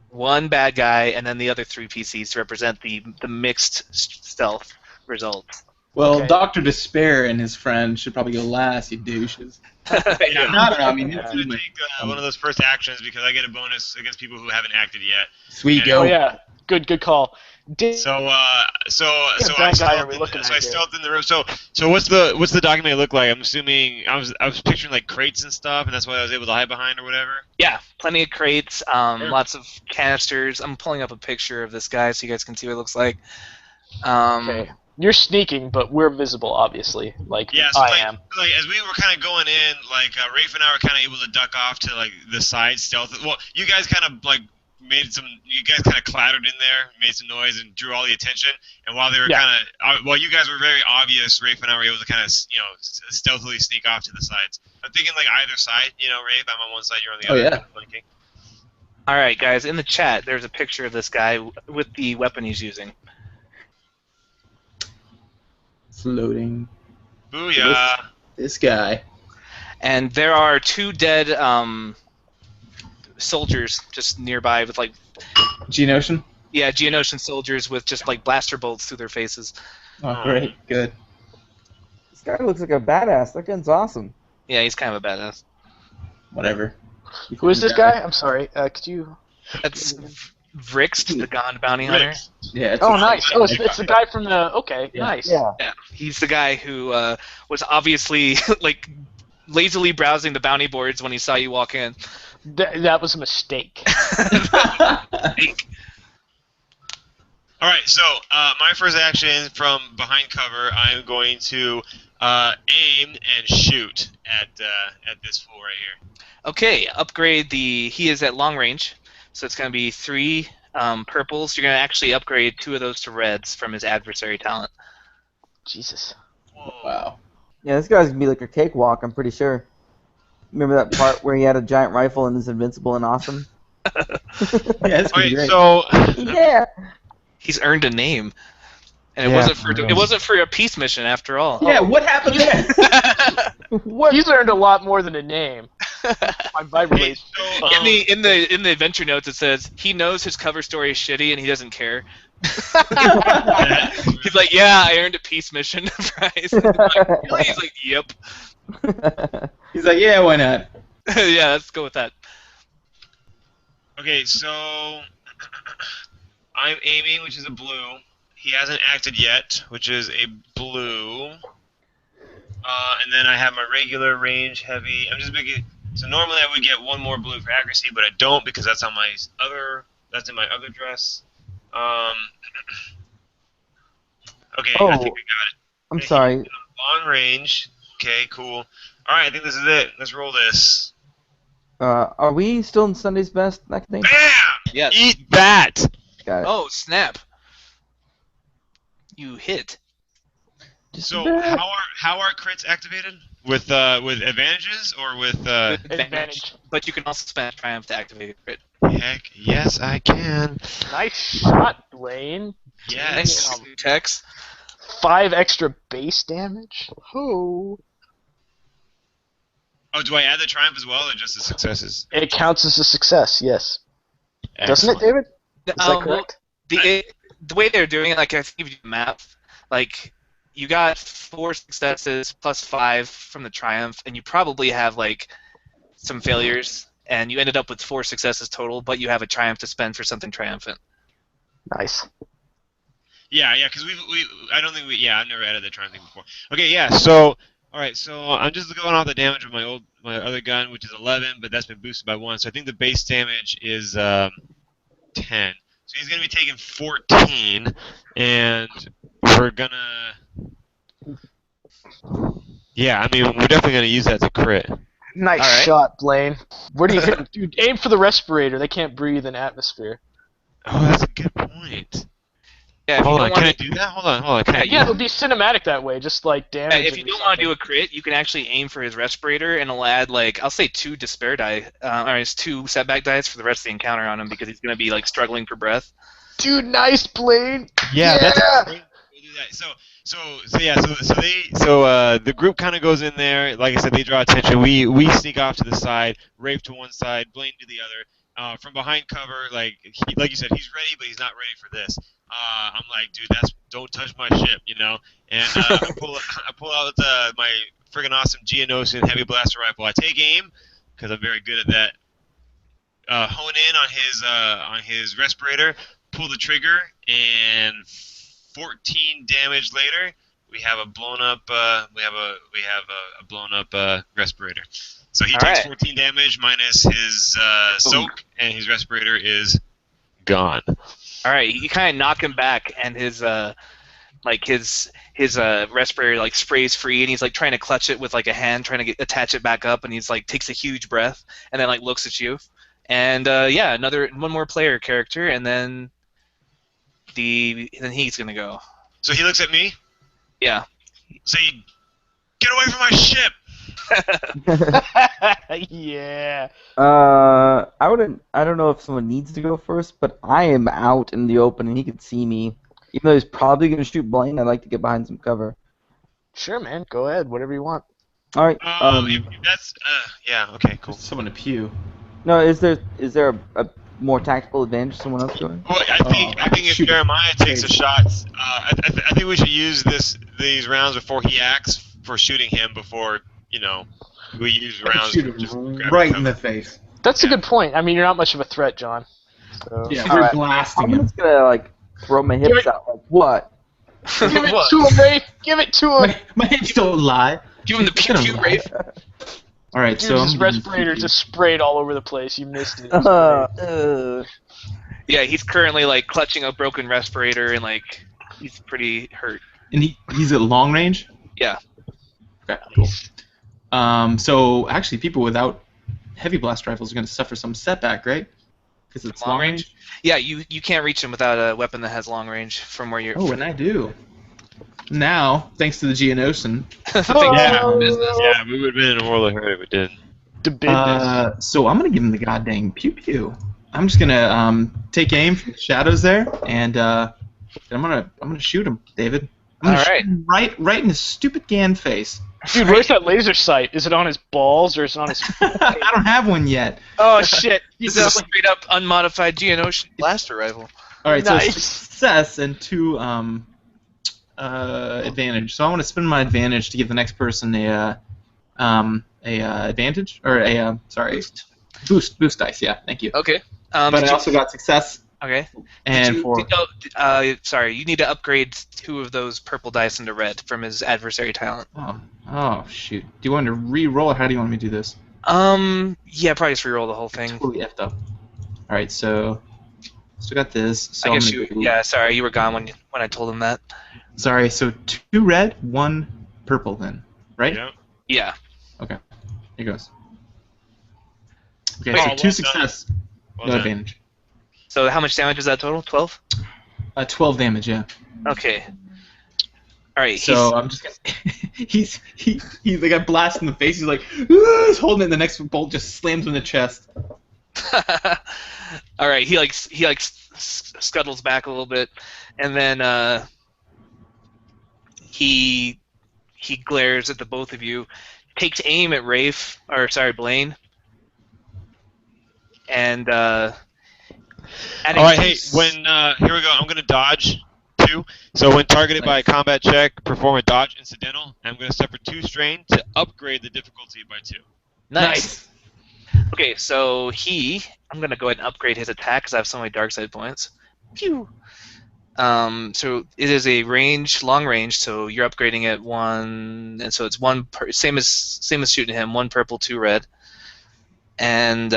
1 bad guy, and then the other 3 PCs to represent the mixed stealth results. Well, Okay. Dr. Despair and his friend should probably go last, you douches. Yeah, No, I mean, I'm gonna take one of those first actions because I get a bonus against people who haven't acted yet. Sweet, Yeah. Oh, go. yeah. Good call. So bad guy are stealthed we in looking the, so at I here? stealthed in the room. So what's the document look like? I'm assuming I was picturing like crates and stuff, and that's why I was able to hide behind or whatever. Yeah, plenty of crates, lots of canisters. I'm pulling up a picture of this guy so you guys can see what it looks like. Okay. You're sneaking, but we're visible, obviously. Like Yeah, so I like, am. like as we were kind of going in, like Rafe and I were kind of able to duck off to like the side stealth. Well, you guys kind of like you guys kind of clattered in there, made some noise, and drew all the attention. And while they were Yeah. kind of, while you guys were very obvious, Rafe and I were able to kind of, stealthily sneak off to the sides. I'm thinking like either side, Rafe, I'm on one side, you're on the Oh, other. yeah. Flanking. All right, guys, in the chat, there's a picture of this guy with the weapon he's using. It's loading. Booyah! This guy. And there are 2 dead soldiers just nearby with like, Geonosian? yeah, Geonosian soldiers with just like blaster bolts through their faces. Oh, great. Good. This guy looks like a badass. That gun's awesome. Yeah, he's kind of a badass. Whatever. Who is this guy? I'm sorry. Could you? That's Vrixt, the Gond bounty hunter. Yeah. It's Oh, nice. Oh, it's the guy from the. Okay, Yeah. nice. Yeah. Yeah, he's the guy who was obviously like lazily browsing the bounty boards when he saw you walk in. That was a mistake. All right, so my first action from behind cover, I'm going to aim and shoot at this fool right here. Okay, upgrade the. He is at long range, so it's going to be 3 purples. You're going to actually upgrade 2 of those to reds from his adversary talent. Jesus. Whoa. Wow. Yeah, this guy's gonna be like a cakewalk, I'm pretty sure. Remember that part where he had a giant rifle and is invincible and awesome? Yeah, it's All right, great. so Yeah. He's earned a name, and it Yeah, wasn't for a peace mission after all. Yeah, what happened there? What? He's earned a lot more than a name. My hey, relation. so, in the adventure notes it says he knows his cover story is shitty and he doesn't care. He's like, yeah, I earned a peace mission prize. Really? He's like, yep. He's like, yeah, why not? Yeah, let's go with that. okay, so I'm aiming, which is a blue. He hasn't acted yet, which is a blue. And then I have my regular range heavy. I'm just making. So normally I would get 1 more blue for accuracy, but I don't because that's on my other. That's in my other dress. Okay, Oh. I think I got it. I'm sorry. Long range. Okay, cool. All right, I think this is it. Let's roll this. Are we still in Sunday's best, that thing? Bam! Yes. Eat that. Got it. Oh, snap. You hit. Just So a bit. how are crits activated? With advantages or with With Advantage. But you can also spend triumph to activate a crit. Heck yes I can. Nice shot, Blaine. Yes. Nice text. 5 extra base damage. Oh. Oh, do I add the triumph as well or just the successes? It counts as a success. Yes. Doesn't it, David? Is that Well, correct? the way they're doing it, like I think if you do math, like you got 4 successes plus 5 from the triumph, and you probably have like some failures, and you ended up with 4 successes total, but you have a triumph to spend for something triumphant. Nice. Yeah, because I don't think I've never added the triumph thing before. Okay, yeah. So all right, so I'm just going off the damage of my other gun, which is 11, but that's been boosted by 1. So I think the base damage is 10. So he's gonna be taking 14, and we're gonna. Yeah, I mean we're definitely gonna use that as a crit. Nice All right. shot, Blaine. Where do you hit him? Dude, aim for the respirator. They can't breathe in atmosphere. Oh, that's a good point. Yeah, if Hold you on, don't can I want do that? Hold on. Can I do Yeah, that? it'll be cinematic that way, just like damage. if you don't want to do a crit, you can actually aim for his respirator, and it'll add like I'll say 2 despair die, or it's 2 setback dice for the rest of the encounter on him because he's gonna be like struggling for breath. Dude, nice, Blaine. Yeah, that's Yeah! great. We'll do that. The group kind of goes in there. Like I said, they draw attention. We sneak off to the side, Rafe to one side, Blaine to the other. From behind cover, like you said, he's ready, but he's not ready for this. I'm like, dude, don't touch my ship, And I pull out my friggin' awesome Geonosian heavy blaster rifle. I take aim because I'm very good at that. Hone in on his respirator. pull the trigger, and 14 damage later, we have a blown up. We have a blown up respirator. So he All takes right. 14 damage minus his soak, and his respirator is gone. All right, you kind of knock him back, and his respirator like sprays free, and he's like trying to clutch it with like a hand, trying to attach it back up, and he's like takes a huge breath, and then like looks at you, and yeah, one more player character, and then he's gonna go. So he looks at me. Yeah. Say, "Get away from my ship!" Yeah. I don't know if someone needs to go first, but I am out in the open and he can see me. Even though he's probably gonna shoot Blaine, I'd like to get behind some cover. Sure, man. Go ahead. Whatever you want. All right. If that's yeah, okay, cool. Someone to pew. No, is there a more tactical advantage to someone else going? Well, I think if shoot. Jeremiah takes a shot, I think we should use these rounds before he acts for shooting him before we use rounds. Shoot just him grab right cover. in the face. That's a good point. I mean, you're not much of a threat, John. So. Yeah, All we're right. blasting I'm him. just gonna like throw my hips out. Like what? Give it What? to him, Rafe. Give it to him. My hips don't lie. Give him the pew pew, Rafe. All right, so Use his I'm respirator to spray it all over the place. You missed it. Yeah, he's currently like clutching a broken respirator, and like he's pretty hurt. and he's at long range. Yeah. Okay, cool. So actually, people without heavy blast rifles are going to suffer some setback, right? Because it's long range. Yeah, you can't reach him without a weapon that has long range from where you're. Oh, and I do. Now, thanks to the Geonosian. Yeah, we would have been in a world of hurt if we did. The business. So I'm going to give him the goddamn pew pew. I'm just going to take aim from the shadows there, and I'm gonna shoot him, David. I'm gonna shoot him right in his stupid Gan face. Dude, where's that laser sight? Is it on his balls or is it on his... I don't have one yet. Oh shit! This is a straight up unmodified Geonosian blaster rifle. All right, Nice. so success and 2 advantage. So I want to spend my advantage to give the next person a advantage or a boost dice. Yeah, thank you. Okay. But I also got success. Okay. And Sorry, you need to upgrade 2 of those purple dice into red from his adversary talent. Oh shoot. Do you want to re-roll or how do you want me to do this? Yeah, probably just reroll the whole thing. Totally effed up. All right, so still got this. So I guess I'm gonna yeah, sorry, you were gone when I told him that. Sorry, so 2 red, 1 purple then, right? Yeah. Yeah. Okay. Here goes. Okay, Wait, so well 2 done. success, Well no done. advantage. So how much damage is that total? 12? 12 damage, yeah. Okay. All right. So I'm just gonna. he's like got blasted in the face. He's like, he's holding it. And the next bolt just slams him in the chest. All right. He scuttles back a little bit, and then he glares at the both of you, takes aim at Blaine, and All right, hey, here we go. I'm gonna dodge 2. So when targeted by a combat check, perform a dodge incidental. And I'm gonna suffer 2 strain to upgrade the difficulty by 2. Nice. Okay, so I'm gonna go ahead and upgrade his attack because I have so many dark side points. Pew. So it is a long range. So you're upgrading it 1, and so it's 1 same as shooting him. 1 purple, 2 red, and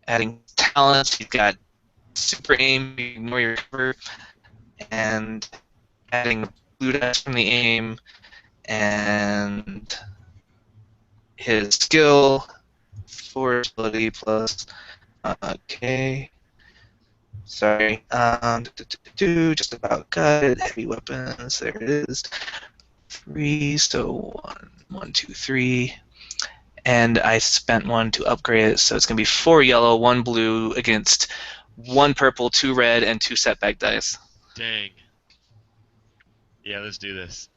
adding talents. He's got super aim, ignore your cover, and adding blue dice from the aim, and his skill, force ability plus. Okay. Sorry. Just about got it. Heavy weapons. There it is. 3. So 1, 2, 3. And I spent 1 to upgrade it, so it's going to be 4 yellow, 1 blue against 1 purple, 2 red, and 2 setback dice. Dang. Yeah, let's do this.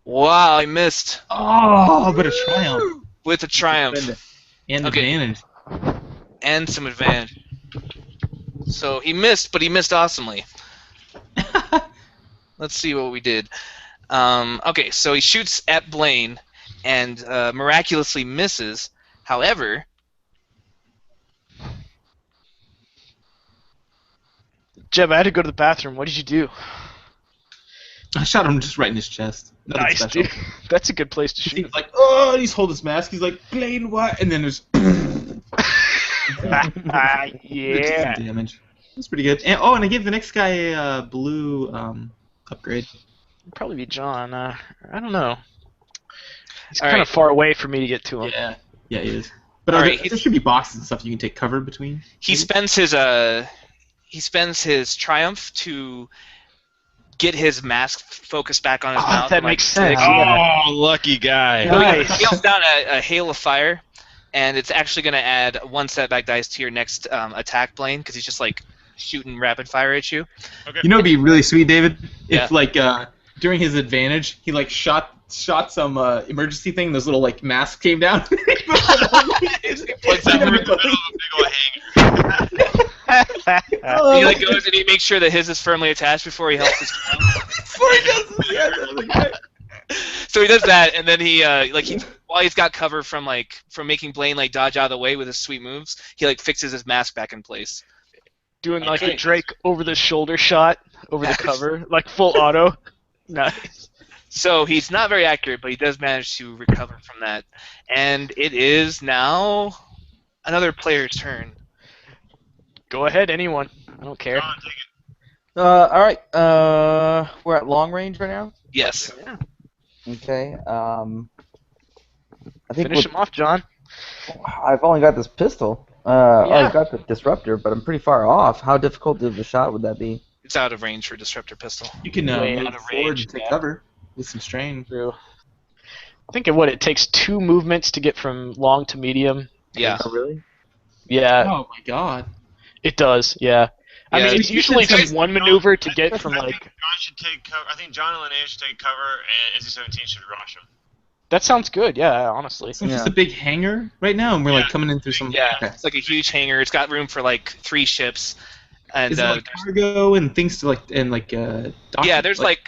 Wow, I missed. Oh, but a triumph. With a triumph. And Okay. advantage. And some advantage. So he missed, but he missed awesomely. Let's see what we did. Okay, so he shoots at Blaine and miraculously misses. However, Jeb, I had to go to the bathroom. What did you do? I shot him just right in his chest. Nothing Nice, special. dude. That's a good place to shoot He's him. like, oh, and he's holding his mask. He's like, Blaine, what? And then there's did Yeah. some damage. That's pretty good. And, and I gave the next guy a blue upgrade. It'd probably be John. I don't know. He's All kind right. of far away for me to get to him. Yeah, he is. But All there, right, there should be boxes and stuff you can take cover between. He maybe? spends his triumph to get his mask focused back on his mouth. That and, like, makes sense. stick. Yeah. Oh, lucky guy. So he Nice. hails down a hail of fire, and it's actually going to add 1 setback dice to your next attack, Blaine, because he's just like shooting rapid fire at you. Okay. You know, it'd be really sweet, David, Yeah. if like during his advantage, he like shot some emergency thing. Those little like masks came down. Plugs That out in the middle of a big old hanger. He like goes and he makes sure that his is firmly attached before he helps his friend. Before he does this, yeah, that was great. So he does that, and then he while he's got cover from making Blaine like dodge out of the way with his sweet moves, he like fixes his mask back in place. Doing like Okay. a Drake over the shoulder shot over the cover, like full auto. Nice. So he's not very accurate, but he does manage to recover from that, and it is now another player's turn. Go ahead, anyone. I don't care. John, take it. All right. We're at long range right now. Yes. Okay. I think Finish him off, John. I've only got this pistol. I've got the disruptor, but I'm pretty far off. How difficult of a shot would that be? It's out of range for disruptor pistol. You can Way move out of forward range, and take yeah. cover with some strain. True. Think of what it takes 2 movements to get from long to medium. Yeah. Oh, really? Yeah, Oh my god. it does. Yeah. I Yeah, mean, it's you usually should just say- one maneuver to get from I like. think John should take cover. I think John and Linnea should take cover, and NC-17 should rush him. That sounds good. Yeah, honestly. So it's Yeah. just a big hangar right now, and we're like Yeah. coming in through some. Yeah, Okay. it's like a huge hangar. It's got room for like 3 ships, and Is it like cargo and things to like dock- yeah, there's like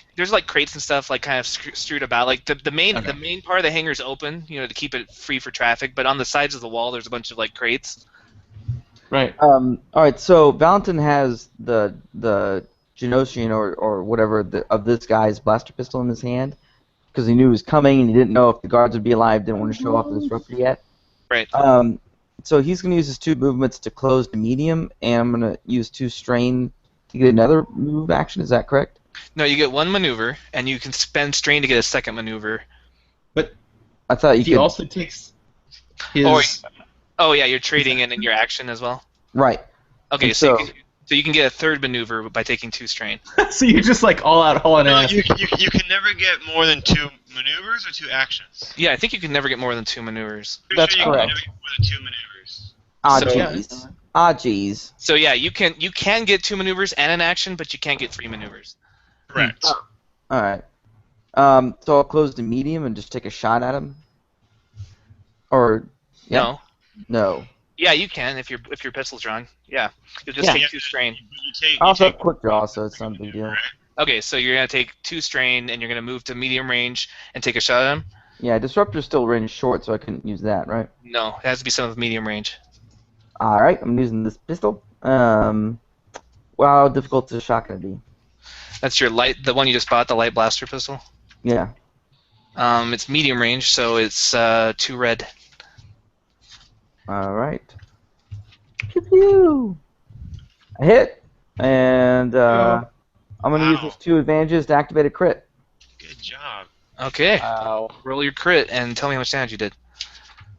crates and stuff like kind of strewed about. Like the main Okay. the main part of the hangar is open, to keep it free for traffic. But on the sides of the wall, there's a bunch of like crates. right. All right. So Valentin has the Genosian or whatever of this guy's blaster pistol in his hand because he knew he was coming and he didn't know if the guards would be alive. Didn't want to show off the disruptor yet. Right. So he's going to use his 2 movements to close to medium, and I'm going to use 2 strain to get another move action. Is that correct? No, you get 1 maneuver, and you can spend strain to get a second maneuver. I thought you He could. also takes his. Oh yeah, you're trading in your action as well. Right. Okay, And so so- you can get a third maneuver by taking 2 strain. So you're just like all out hauling No, ass. you can never get more than 2 maneuvers or 2 actions. Yeah, I think you can never get more than 2 maneuvers. Pretty That's sure correct. You can never get more than 2 maneuvers. Ah, So- jeez. Ah, jeez. So yeah, you can get 2 maneuvers and an action, but you can't get 3 maneuvers. Correct. All right. So I'll close to medium and just take a shot at him. Or yeah. No. No. Yeah, you can if your pistol's drawn. Yeah, you'll just Yeah. take 2 strain. I also have quick draw, so it's not a big deal. Right? Okay, so you're gonna take 2 strain, and you're gonna move to medium range and take a shot at him. Yeah, disruptor's still range short, so I couldn't use that, right? No, it has to be some of medium range. All right, I'm using this pistol. Well, how difficult is the shot gonna be? That's your the one you just bought, the light blaster pistol. Yeah. It's medium range, so it's 2 red. All right. Pew pew. I hit, and I'm gonna use Wow. those 2 advantages to activate a crit. Good job. Okay, Wow. roll your crit and tell me how much damage you did.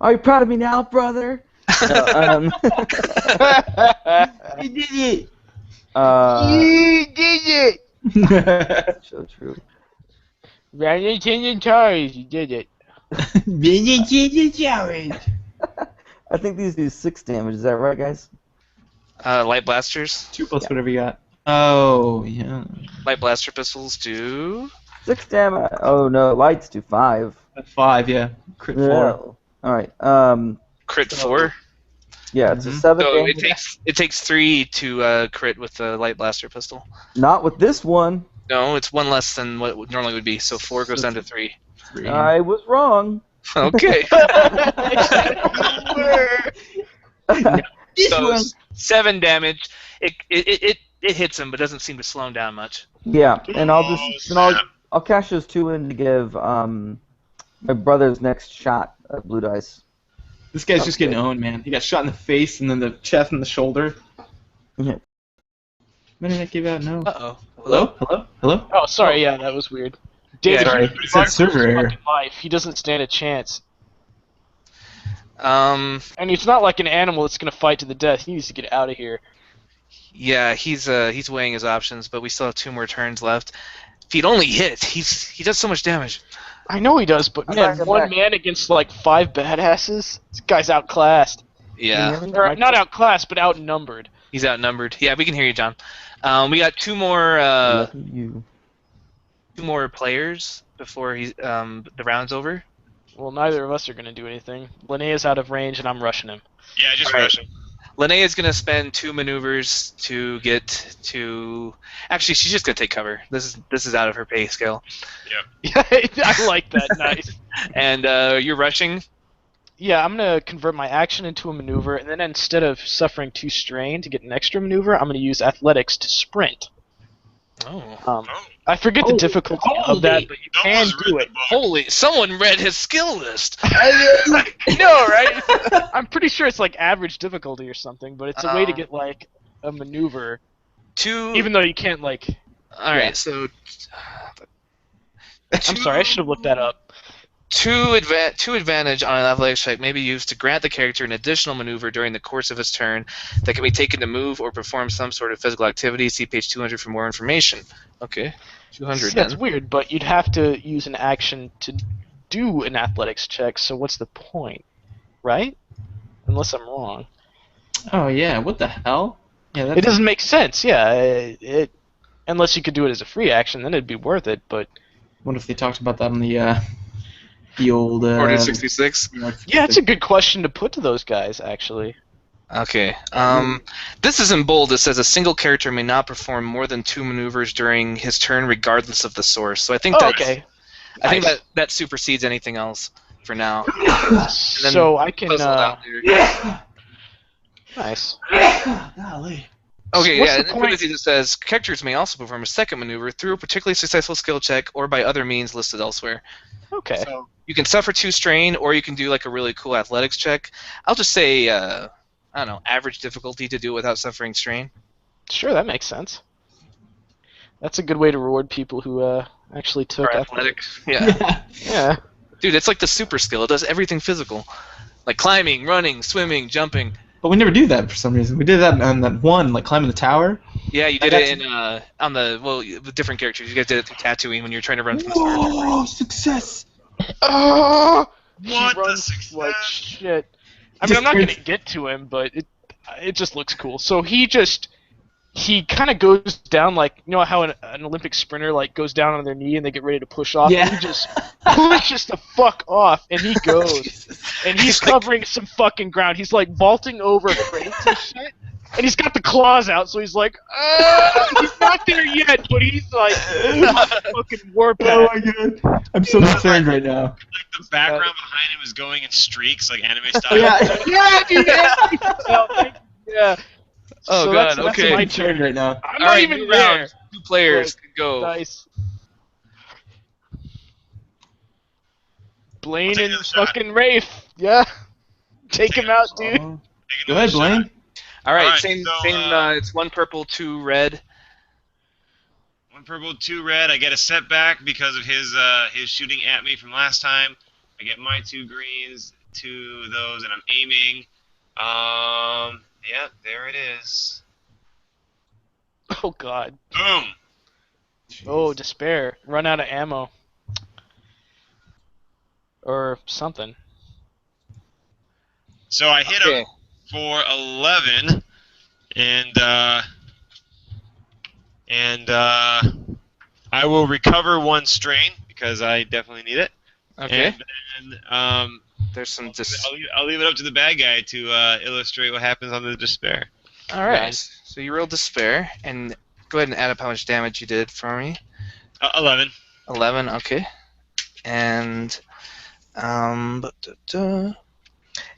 Are you proud of me now, brother? You did it. You did it! So true. Valentine and Toys, you did it. I think these do 6 damage. Is that right, guys? Light blasters. 2 plus whatever you got. Oh yeah. Light blaster pistols do. 6 damage. Oh no, lights do 5. 5, yeah. Crit 4. No. All right. Crit 4. Yeah, it's a Mhm. 7 So damage. it takes 3 to crit with the light blaster pistol. Not with this one. No, it's 1 less than what it normally would be. So 4 goes down to 3. 3. I was wrong. Okay. This So one. 7 damage. It it hits him, but doesn't seem to slow him down much. Yeah, and I'll Oh, just and I'll snap. I'll cash those 2 in to give my brother's next shot at blue dice. This guy's Sounds just getting good. owned, man. He got shot in the face and then the chest and the shoulder. Yeah. When did I give out? No. Uh-oh. Hello? Hello? Hello? Oh, sorry. Yeah, that was weird. David, Sorry. he It said runs for his server error. fucking life. He doesn't stand a chance. Um, And he's not like an animal that's gonna fight to the death. He needs to get out of here. yeah, he's weighing his options, but we still have 2 more turns left. If he'd only hit, he does so much damage. I know he does, but I'm man, back. one man against like 5 badasses. This guy's outclassed. Yeah, Can you hear me? Or not outclassed, but outnumbered. he's outnumbered. Yeah, we can hear you, John. We got 2 more Lucky you. 2 more players before the round's over. Well, neither of us are gonna do anything. Linnea's out of range, and I'm rushing him. Yeah, just Alright. rush him. Linnea is going to spend 2 maneuvers to get to. Actually, she's just going to take cover. This is out of her pay scale. Yeah, I like that. Nice. And you're rushing. Yeah, I'm gonna convert my action into a maneuver, and then instead of suffering 2 strain to get an extra maneuver, I'm gonna use athletics to sprint. Oh. I forget the difficulty of that, but you can Someone's do read it. the book. Holy! Someone read his skill list. I know, right? I'm pretty sure it's like average difficulty or something, but it's a way to get like a maneuver, 2. even though you can't like. All right. yeah. So. I'm sorry, I should have looked that up. Two advantage on an athletics check may be used to grant the character an additional maneuver during the course of his turn that can be taken to move or perform some sort of physical activity. See page 200 for more information. Okay, 200 That's then. weird, but you'd have to use an action to do an athletics check. So what's the point, right? Unless I'm wrong. Oh, yeah. What the hell? Yeah, that's It doesn't make sense. Yeah, unless you could do it as a free action, then it'd be worth it. But What if they talked about that on the old... Order 66. yeah, it's a good question to put to those guys, actually. Okay. This is in bold. It says a single character may not perform more than 2 maneuvers during his turn, regardless of the source. So I think Oh, that okay. I think Nice. that supersedes anything else for now. So I can. Puzzle it out later. Nice. Golly. Okay, What's yeah, the and in point? parentheses it says characters may also perform a second maneuver through a particularly successful skill check or by other means listed elsewhere. Okay. So you can suffer 2 strain, or you can do like a really cool athletics check. I'll just say, I don't know, average difficulty to do it without suffering strain. Sure, that makes sense. That's a good way to reward people who actually took Or athletics. Yeah. Yeah. Dude, it's like the super skill. It does everything physical. Like climbing, running, swimming, jumping. But we never do that for some reason. We did that on that one, like climbing the tower. Yeah, you I did got it in on the with different characters. You guys did it through Tatooine when you were trying to run from the start. Whoa, success! Oh, he What the runs success? like shit. I mean, Just I'm not turns- gonna get to him, but it just looks cool. So he kind of goes down like, you know how an Olympic sprinter like goes down on their knee and they get ready to push off. Yeah. And he just pushes the fuck off, and he goes, Jesus. and he's He's like- covering some fucking ground. He's like vaulting over crates and shit. And he's got the claws out, so he's like, he's not there yet, but he's like, fucking warpath. Oh my god. I'm so concerned right now. Like the background behind him is going in streaks, like anime style. Oh, yeah. Yeah, dude. Yeah. Oh, So God, that's okay. my I'm concerned turn. right now. I'm All not right, even new there. round. 2 players can go. Nice. Blaine I'll take and another shot. fucking Rafe. Yeah. Take him out, dude. Oh. Take Go another ahead, shot. Blaine. All right, Alright, same. so, It's 1 purple, 2 red. 1 purple, 2 red. I get a setback because of his shooting at me from last time. I get my 2 greens, 2 of those, and I'm aiming. Yeah, there it is. Oh, God. Boom. Oh, despair. Run out of ammo. Or something. So I hit Okay. him for 11, and I will recover 1 strain because I definitely need it. Okay. And then There's some I'll leave it up to the bad guy to illustrate what happens on the despair. All right. Nice. So you rolled despair, and go ahead and add up how much damage you did for me. 11. 11. Okay. And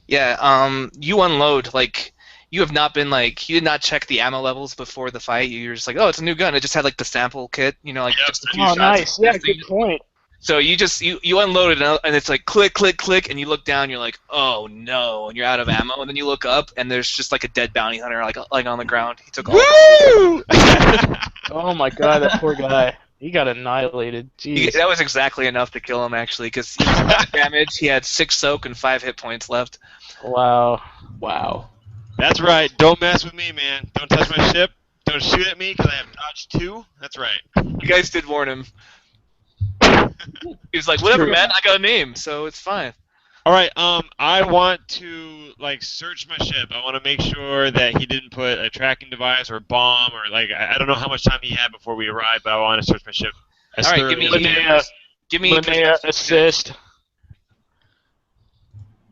yeah. You unload like you have not been like you did not check the ammo levels before the fight. You're just like, oh, it's a new gun. It just had like the sample kit, like Yep. just a few Oh, shots. nice. Yeah, good point. So you unload it and it's like click click click, and you look down, you're like, oh no, and you're out of ammo, and then you look up and there's just like a dead bounty hunter like on the ground. He took all. Woo! Oh my god, that poor guy. He got annihilated. Jeez. That was exactly enough to kill him actually, because he was 5 damage. He had 6 soak and 5 hit points left. Wow. Wow. That's right. Don't mess with me, man. Don't touch my ship. Don't shoot at me because I have dodge 2. That's right. You guys did warn him. He was like, whatever, man. I got a name, so it's fine. All right. I want to search my ship. I want to make sure that he didn't put a tracking device or a bomb or I don't know how much time he had before we arrived, but I want to search my ship. All right, give me Linnea assist.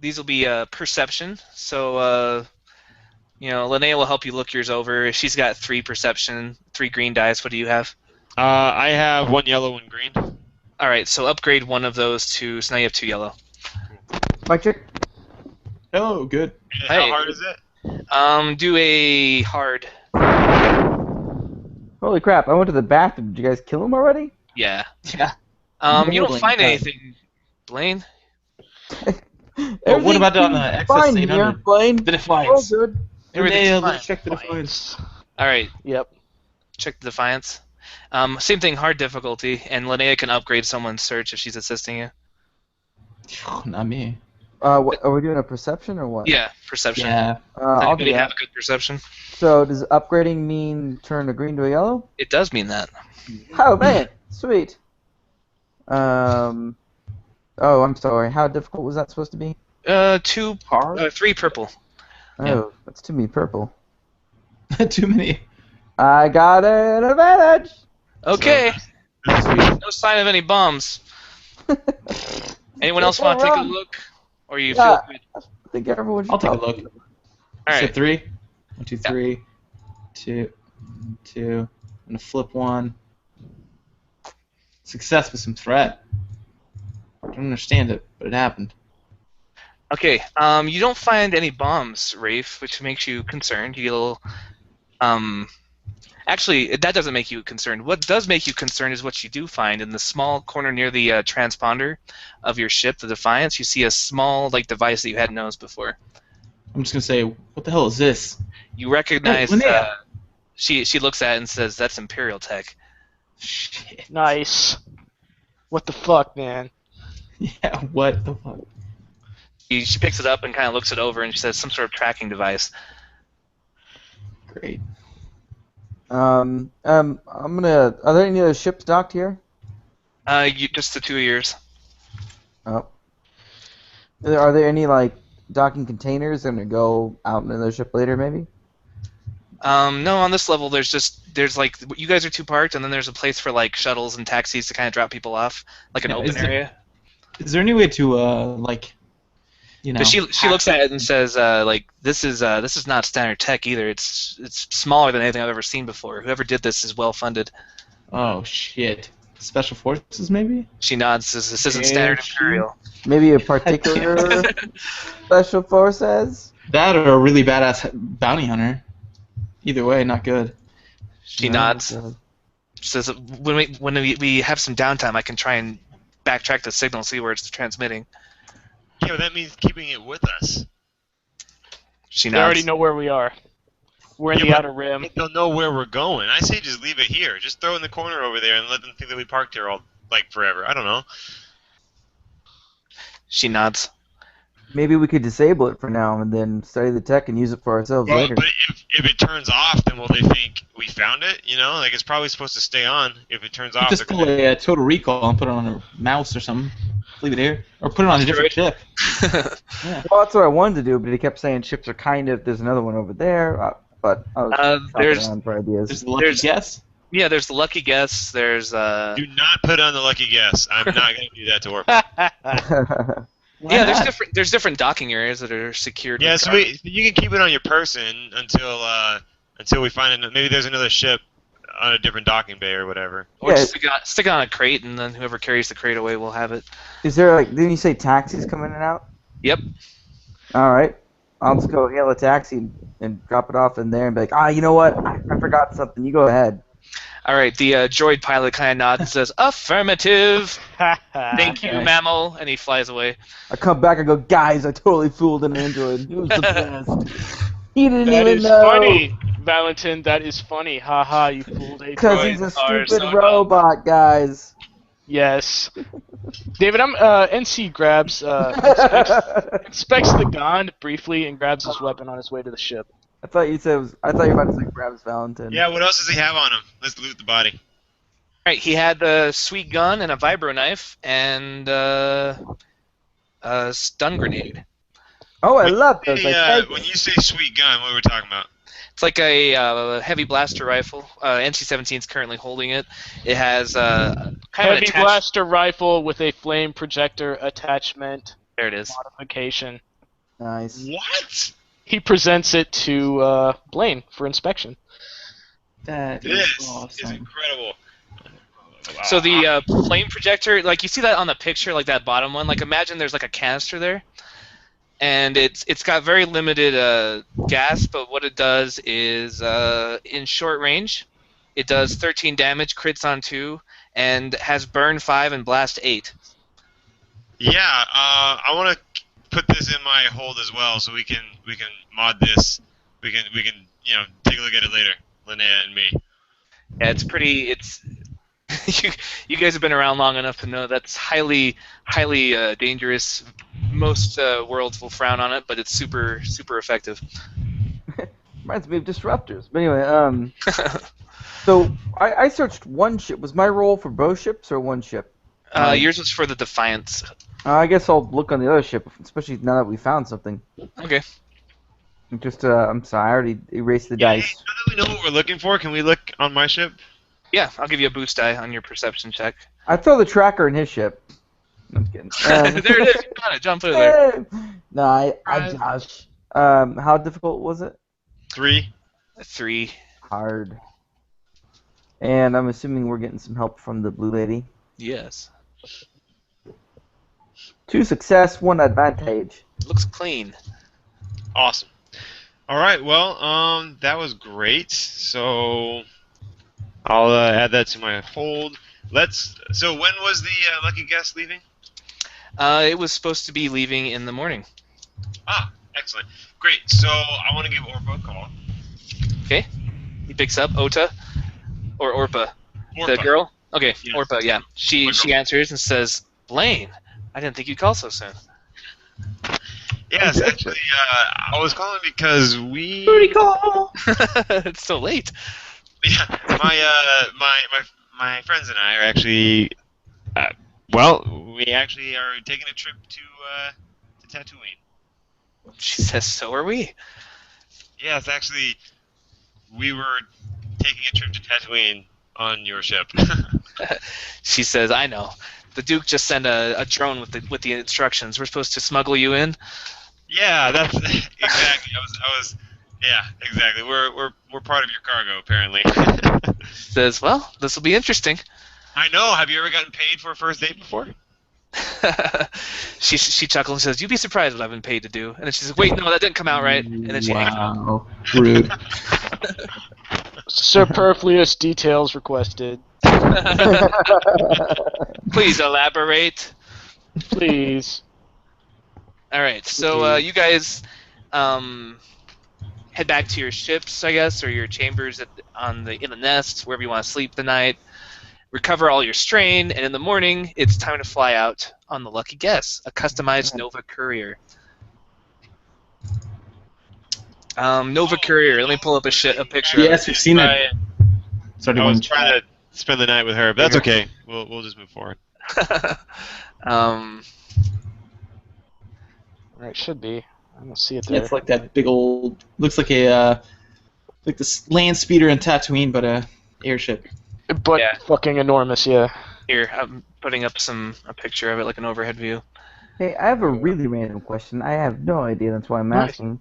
These will be perception. So Linnea will help you look yours over. She's got 3 perception, 3 green dice. What do you have? I have 1 yellow, 1 green. All right, so upgrade one of those to. So now you have 2 yellow. Mike check. Oh, good. How hard is it? Do a hard. Holy crap! I went to the bathroom. Did you guys kill him already? Yeah. Yeah. You don't find anything, Blaine. Oh, what about on the fine XS800? here, Blaine. The Defiance. Oh, good. Everything's Linnea, fine. let's check the Defiance. All right, Yep. check the Defiance. Same thing, hard difficulty, and Linnea can upgrade someone's search if she's assisting you. Not me. What, are we doing a perception or what? Yeah, perception. Yeah. Does I'll do anybody have that. a good perception? So does upgrading mean turn a green to a yellow? It does mean that. Oh man, sweet. Oh, I'm sorry. How difficult was that supposed to be? 2, Hard? 3 purple. Oh, Yeah. that's too many purple. Too many. I got an advantage. Okay. Sweet. No sign of any bombs. Anyone else want to take a look, or you feel Yeah. good? I think everyone should I'll take a probably- look. All So right. 3. 1, 2, 3. 2. 2. I'm gonna flip 1. Success with some threat. I don't understand it, but it happened. Okay. You don't find any bombs, Rafe, which makes you concerned. You get a little. Actually, that doesn't make you concerned. What does make you concerned is what you do find in the small corner near the transponder of your ship, the Defiance. You see a small device that you hadn't noticed before. I'm just gonna say, what the hell is this? You recognize. Hey, Linnea. She looks at it and says, "That's Imperial tech." Shit. Nice. What the fuck, man? Yeah, what the fuck? She picks it up and kind of looks it over, and she says, "Some sort of tracking device." Great. I'm gonna. Are there any other ships docked here? Just the 2 years. Oh. Are there any docking containers? Gonna go out in another ship later, maybe? No, on this level, there's you guys are 2 parked, and then there's a place for shuttles and taxis to kind of drop people off, like an Yeah, open is there- area. Is there any way to But she looks at it and says, this is not standard tech either. It's smaller than anything I've ever seen before. Whoever did this is well funded. Oh shit. Special forces maybe? She nods, says, "This isn't standard Imperial." Maybe a particular special forces? That or a really badass bounty hunter. Either way, not good. She No, nods. God. She says, "When we have some downtime, I can try and backtrack the signal, see where it's transmitting." Yeah, well, that means keeping it with us. She They nods. already know where we are. We're in Yeah, the but outer rim. They'll know where we're going. I say just leave it here. Just throw it in the corner over there and let them think that we parked here all forever. I don't know. She nods. Maybe we could disable it for now and then study the tech and use it for ourselves Well, later. but if it turns off, then will they think we found it? It's probably supposed to stay on. If it turns off, Just they're pull gonna- a total recall and put it on a mouse or something. Leave it here. Or put it on a different ship. Yeah. Well, that's what I wanted to do, but he kept saying ships are there's another one over there, but I was shopping there's around for ideas. There's the lucky There's- guess. Yeah, there's the lucky guess. There's Do not put on the lucky guess. I'm not going to do that to work. yeah, there's different docking areas that are secured. Yeah, with so guards. you can keep it on your person until we find maybe there's another ship on a different docking bay or whatever. Or Yeah. just stick it on a crate, and then whoever carries the crate away will have it. Is there didn't you say taxis come in and out? Yep. All right. I'll just go hail a taxi and drop it off in there and be like, you know what? I forgot something. You go ahead. All right, the droid pilot kind of nods and says, "Affirmative. Thank you, Okay. mammal," and he flies away. I come back and go, guys, I totally fooled an android. He was the best. He didn't That even is know. funny, Valentin. That is funny. Haha, you fooled a Because droid. he's a Are stupid so robot, guys. Yes. David, NC grabs, inspects the Gond briefly and grabs his weapon on his way to the ship. I thought you were about to say grabs Valentin. Yeah, what else does he have on him? Let's loot the body. All right, he had the sweet gun and a vibro knife and a stun grenade. Oh, I love those. When you say sweet gun, what are we talking about? It's like a heavy blaster rifle. NC-17 is currently holding it. It has kind of Heavy an attached. blaster rifle with a flame projector attachment There it is. modification. Nice. What? He presents it to Blaine for inspection. That This is is awesome. incredible. So the flame projector, like you see that on the picture, like that bottom one. Like imagine there's like a canister there, and it's got very limited gas, but what it does is in short range, it does 13 damage, crits on 2, and has burn 5 and blast 8. Yeah, I want to put this in my hold as well, so we can mod this. We can take a look at it later, Linnea and me. Yeah, it's pretty. It's you guys have been around long enough to know that's highly dangerous. Most worlds will frown on it, but it's super effective. Reminds me of disruptors. But anyway, so I searched one ship. Was my role for both ships or one ship? Yours was for the Defiance. I guess I'll look on the other ship, especially now that we found something. Okay. Just, I'm sorry, I already erased the Hey, dice. now that we know what we're looking for, can we look on my ship? Yeah, I'll give you a boost die on your perception check. I throw the tracker in his ship. I'm kidding. There it is. You got it. Jump through there. No, I Josh. How difficult was it? 3. 3. Hard. And I'm assuming we're getting some help from the blue lady. Yes. 2 success, 1 advantage. Looks clean. Awesome. All right. Well, that was great. So I'll add that to my hold. So when was the lucky guest leaving? It was supposed to be leaving in the morning. Ah, excellent. Great. So I want to give Orpa a call. Okay. He picks up Ota or Orpa. Orpa. The girl? Okay, Yes. Orpa, yeah. My She girl. answers and says, "Blaine, I didn't think you'd call so soon." Yes, actually, I was calling because we. call! It's so late. Yeah, my friends and I are actually, we actually are taking a trip to Tatooine. She says, "So are we." Yes, actually, we were taking a trip to Tatooine on your ship. She says, "I know. The Duke just sent a drone with the instructions. We're supposed to smuggle you in." Yeah, that's exactly. Yeah, exactly. We're part of your cargo, apparently. Says, "Well, this will be interesting." I know. Have you ever gotten paid for a first date before? She chuckles and says, "You'd be surprised what I've been paid to do." And then she says, "Wait, no, that didn't come out right." And then she hangs up. Wow. Rude. Superfluous details requested. Please elaborate. Please. All right, so you guys head back to your ships, I guess, or your chambers in the nest, wherever you want to sleep the night. Recover all your strain, and in the morning, it's time to fly out on the Lucky Guess, a customized Nova Courier. Nova Courier. Let me pull up a picture. Yes, we've seen it. Sorry, I was one trying to spend the night with her, but that's okay. We'll just move forward. Right, should be. I don't see it there. It's like that big old. Looks like like this land speeder in Tatooine, but a airship. But Yeah. fucking enormous, yeah. Here, I'm putting up a picture of it, like an overhead view. Hey, I have a really random question. I have no idea. That's why I'm Nice. asking.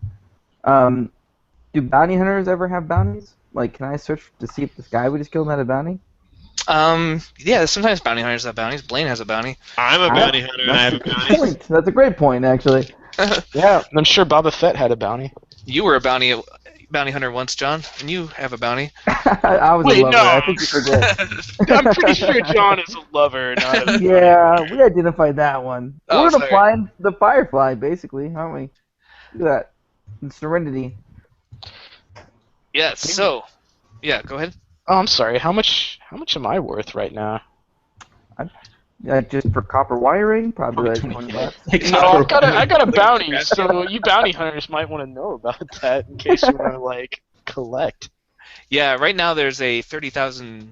Do bounty hunters ever have bounties? Like, can I search to see if this guy we just killed had a bounty? Yeah, sometimes bounty hunters have bounties. Blaine has a bounty. I'm a bounty hunter and I have a That's a good bounty. point. That's a great point, actually. Yeah, I'm sure Boba Fett had a bounty. You were a bounty hunter once, John, and you have a bounty. I was Wait, a lover. no. I think you forget. I'm pretty sure John is a lover, not a Yeah, we identified that one. Oh, We're sorry. the Firefly, basically, aren't we? Look at that. And Serenity. Yes. So, yeah, go ahead. Oh, I'm sorry. How much am I worth right now? Just for copper wiring, probably Probably like 20 $20. Like, No, I got a Like bounty, the so you bounty hunters might want to know about that in case you want to like collect. Yeah, right now there's a 30,000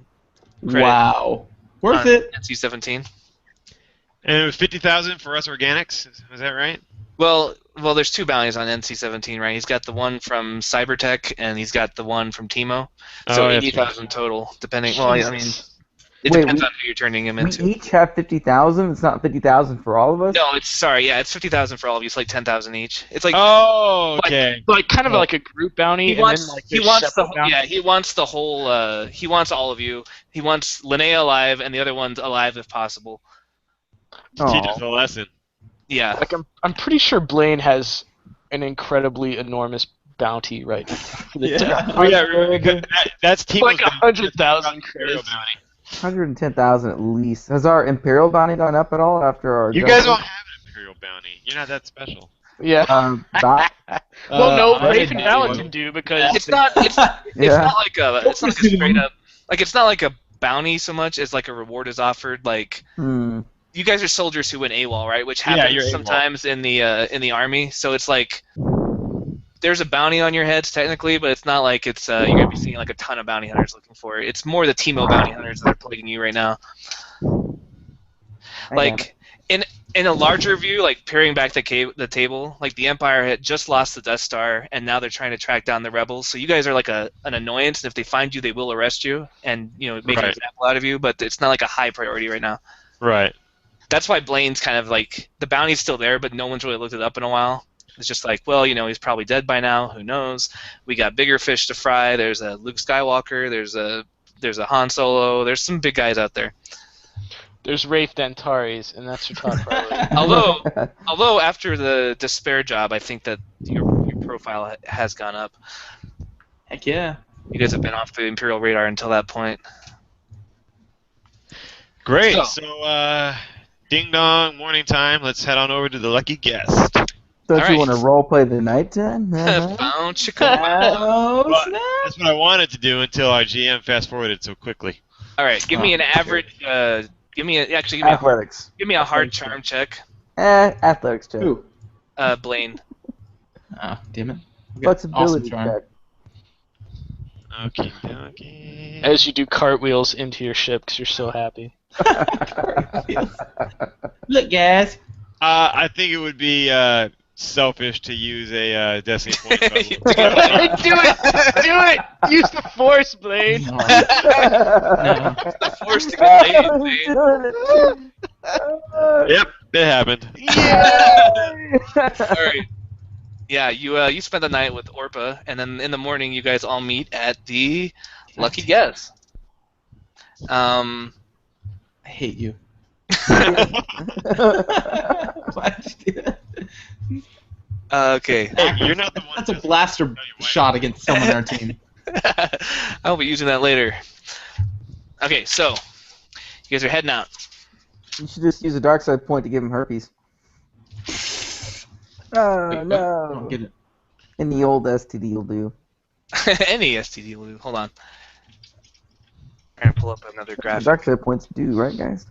credit wow. Worth on it. NC-17. And it was 50,000 for us organics. Was that right? Well, there's two bounties on NC-17, right? He's got the one from Cybertech, and he's got the one from Timo. So Oh, that's 80,000 total, depending. Well, I mean, Jesus. it Wait, depends we- on who you're turning him We into. each have 50,000. It's not 50,000 for all of us. No, it's 50,000 for all of you. It's like 10,000 each. It's like Oh, okay. Like kind of like a group bounty, he wants and then like he there's wants the separate whole, bounties. yeah he wants the whole he wants all of you. He wants Linnea alive and the other one's alive if possible. To teach Aw. us a lesson. Yeah. Like I'm pretty sure Blaine has an incredibly enormous bounty right now. For the Yeah. Oh, yeah, because that's Timo's like bounty. 100,000 Imperial credits. bounty. 110,000 at least. Has our Imperial bounty gone up at all after our? You guys adjustment? don't have an Imperial bounty. You're not that special. Yeah. Ba- Well, no, I Rafe didn't and do Valentin one. do because It's not it's yeah. not like a straight up like it's not like a bounty so much as like a reward is offered. Like Hmm. you guys are soldiers who went AWOL, right? Which Yeah, happens you're AWOL. sometimes in the army. So it's like there's a bounty on your heads technically, but it's not like it's you're gonna be seeing like a ton of bounty hunters looking for it. It's more the Timo bounty hunters that are plaguing you right now. Like in a larger view, like peering back the table, like the Empire had just lost the Death Star, and now they're trying to track down the rebels. So you guys are like an annoyance, and if they find you, they will arrest you and make an Right. example out of you. But it's not like a high priority right now. Right. That's why Blaine's kind of like the bounty's still there, but no one's really looked it up in a while. It's just like, well, he's probably dead by now. Who knows? We got bigger fish to fry. There's a Luke Skywalker. There's a Han Solo. There's some big guys out there. there's Rafe Dentaris, and that's your top priority. Although after the despair job, I think that your profile has gone up. Heck yeah. You guys have been off the Imperial radar until that point. Great. So- So, ding dong, morning time. Let's head on over to the lucky guest. Don't All you right. want to role play the nighttime? Uh-huh. Bound chicka. Oh, Well, snap. That's what I wanted to do until our GM fast forwarded so quickly. All right, give me an average. Give me Athletics. a hard charm check, Athletics check. Ooh. Blaine. Ah, damn it. We got Flexibility awesome charm. check. Okay, okay. As you do cartwheels into your ship because you're so happy. Look, guys. I think it would be selfish to use a destiny point. Do it! Use the force, Blaine! No. The force to get laid, Blaine. Yep, it happened. All right. Yeah, you spend the night with Orpa, and then in the morning you guys all meet at the Lucky Guess. I hate you. Why'd you do that? Okay. Hey, you're not the one. That's a blaster shot against someone on our team. I'll be using that later. Okay, so you guys are heading out. You should just use a dark side point to give him herpes. Oh, Wait, what? I no. don't get it. In the old STD will do. Any STD will do. Hold on. I'm gonna pull up another The graphic. dark side points do, right, guys?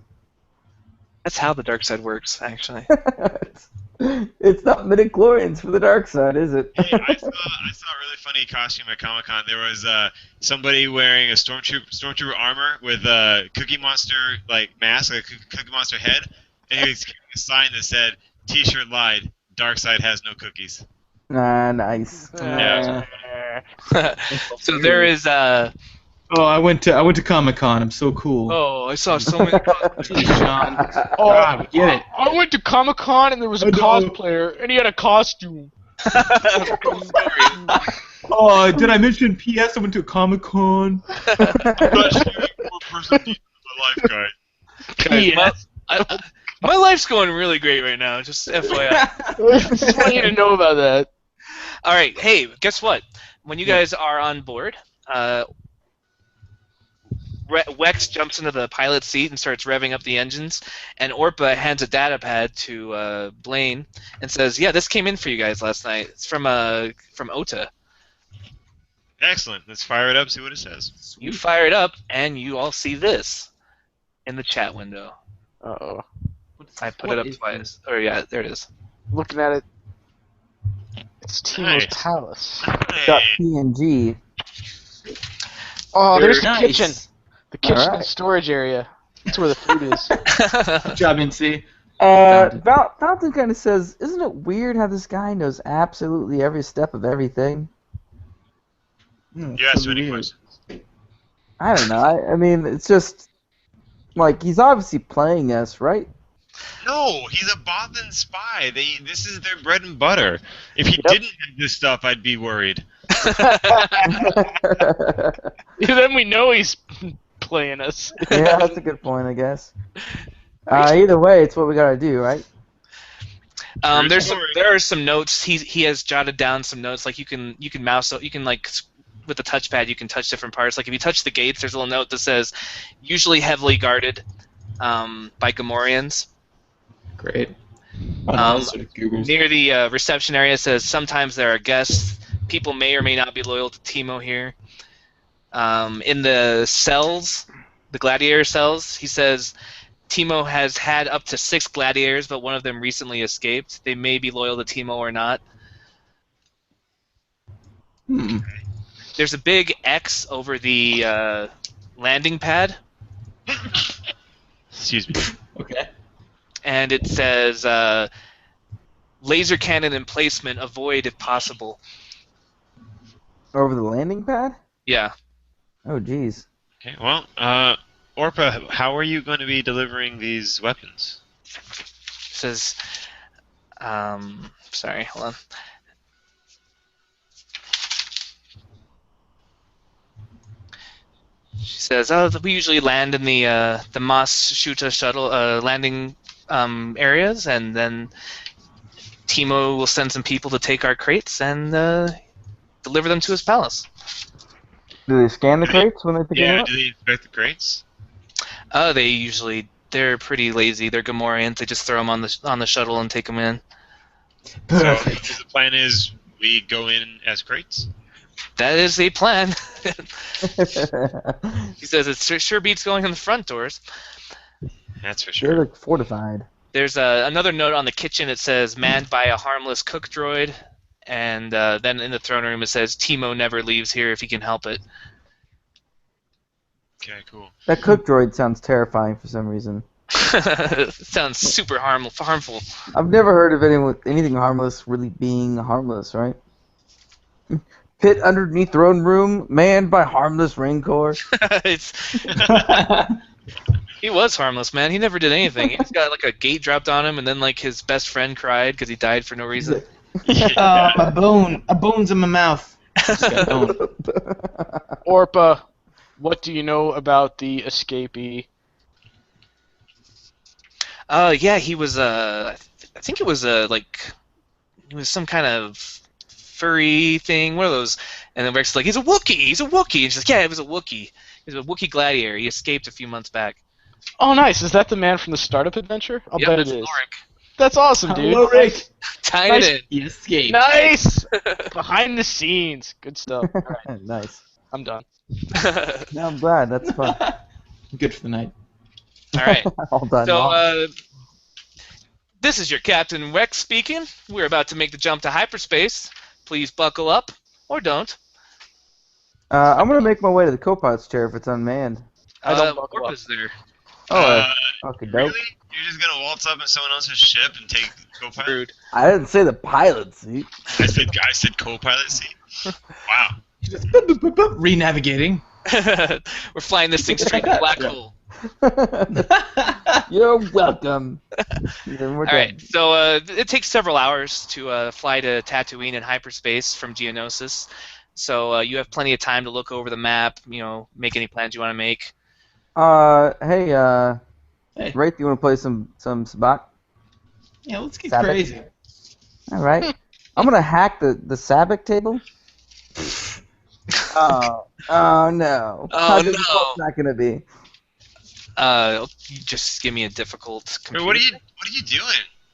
That's how the dark side works, actually. It's not midichlorians for the dark side, is it? Hey, I saw a really funny costume at Comic Con. There was somebody wearing a stormtrooper armor with a Cookie Monster like mask, like a Cookie Monster head, and he was carrying a sign that said, "T-shirt lied. Dark side has no cookies." Ah, nice. Yeah. So there is Oh, I went to Comic-Con. I'm so cool. oh, I saw so many Jeez, Sean. Oh, God, we get it. I went to Comic Con and there was a I know. cosplayer and he had a costume. Oh, did I mention P.S. I went to Comic-Con? I'm not sharing more personal details lifeguard. Guys, Yeah. my life's going really great right now. Just FYI. I just want you to know about that. All right. Hey, guess what? When you guys are on board, Wex jumps into the pilot seat and starts revving up the engines, and Orpa hands a data pad to Blaine and says, "Yeah, this came in for you guys last night. It's from Ota." Excellent. Let's fire it up. See what it says. You fire it up, and you all see this in the chat window. Uh-oh. I put What it up is twice. Oh yeah, there it is. Looking at it. It's Timo's Nice. Palace. Dot Hey. PNG. Oh, there's the Nice. kitchen. The kitchen Alright. and storage area. That's where the food is. Good job, NC. Fountain kind of says, "Isn't it weird how this guy knows absolutely every step of everything?" Hmm, You asked so too many weird. questions. I don't know. I mean, it's just like he's obviously playing us, right? No, he's a Bothan spy. This is their bread and butter. If he Yep. didn't have this stuff, I'd be worried. Then we know he's playing us. Yeah, that's a good point, I guess. Either way, it's what we gotta do, right? There are some notes. He has jotted down some notes. Like you can mouse. You can like with the touchpad. You can touch different parts. Like if you touch the gates, there's a little note that says, "Usually heavily guarded by Gamorreans." Great. Sort of goobers. Near the reception area it says, "Sometimes there are guests. People may or may not be loyal to Timo here." In the cells, the gladiator cells, he says, "Timo has had up to 6 gladiators, but one of them recently escaped. They may be loyal to Timo or not." Hmm. There's a big X over the landing pad, Excuse me. Okay. and it says, "Laser cannon emplacement. Avoid if possible." Over the landing pad? Yeah. Oh, jeez. Okay, well, Orpa, how are you going to be delivering these weapons? It says, sorry, hold on. She says, "Oh, we usually land in the Mas Shuta shuttle landing areas, and then Timo will send some people to take our crates and deliver them to his palace." Do they scan the crates when they pick them Yeah, up? do they inspect the crates? Oh, they're pretty lazy. They're Gamorreans. They just throw them on the shuttle and take them in. Perfect. So the plan is we go in as crates? That is the plan. He says it sure beats going in the front doors. That's for They sure. look fortified. There's another note on the kitchen. It says, "Manned by a harmless cook droid." And then in the throne room it says, "Timo never leaves here if he can help it." Okay, cool. That cook droid sounds terrifying for some reason. Sounds super harmful. I've never heard of anything harmless really being harmless, right? Pit underneath throne room, manned by harmless rancor. He was harmless, man. He never did anything. He just got like a gate dropped on him, and then like his best friend cried because he died for no reason. My bone. A bone's in my mouth. Just got bone. Orpa, what do you know about the escapee? Yeah, he was I think it was he was some kind of furry thing, one of those. And then Rex is like, "He's a Wookiee. He's a Wookiee." And she's like, "Yeah, it was a Wookiee. He was a Wookiee gladiator. He escaped a few months back." Oh, nice. Is that the man from the startup adventure? I'll Yep, bet that's it is. Ulrich. That's awesome, dude. Hello, Rick. Tying Nice. it You escaped. Nice. Behind the scenes. Good stuff. All right, Nice. I'm done. in. No, I'm glad. That's fun. Good for the night. All right. All done. So, this is your Captain Rex speaking. We're about to make the jump to hyperspace. Please buckle up, or don't. I'm gonna make my way to the co-pilot's chair if it's unmanned. I don't buckle Orpa's there. Okay, dope. Really? You're just gonna waltz up in someone else's ship and take co-pilot? Rude. I didn't say the pilot seat. I said co-pilot seat. Wow. Just re-navigating. We're flying this thing straight to the black Yeah. hole. You're welcome. Then we're All right, done. so it takes several hours to fly to Tatooine in hyperspace from Geonosis. So you have plenty of time to look over the map, make any plans you want to make. Hey, Hey. Wraith, you want to play some Sabak? Yeah, let's get Sabbath. crazy. All right. I'm gonna hack the Sabbac table. Oh no. Oh, How no. difficult is that gonna be? Just give me a difficult Wait, computer. what are you doing,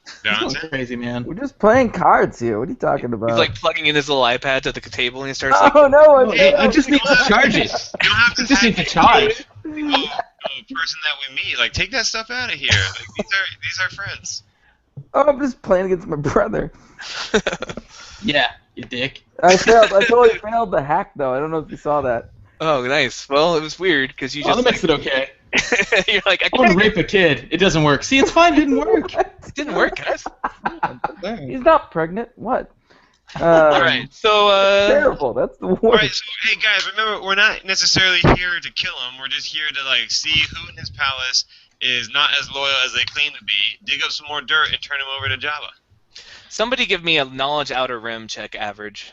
He's going Valentine? crazy, man. We're just playing cards here. What are you talking about? He's like plugging in his little iPad to the table, and he starts like, oh no! No, I just need to charge it. You don't have to I just need to hack charge. a person that we meet. Like, take that stuff out of here. Like, these are friends. Oh, I'm just playing against my brother. Yeah, you dick. I failed. I totally failed the hack though. I don't know if you saw that. oh, nice. Well, it was weird because you Oh, just that makes it okay. you're like, I I want to can't. rape a kid. It doesn't work. See, it's fine. It didn't work. It didn't work, guys. He's not pregnant. What? All right, so Terrible. That's the worst. All right, so hey guys, remember we're not necessarily here to kill him. We're just here to like see who in his palace is not as loyal as they claim to be. Dig up some more dirt and turn him over to Java. somebody give me a knowledge outer rim check average.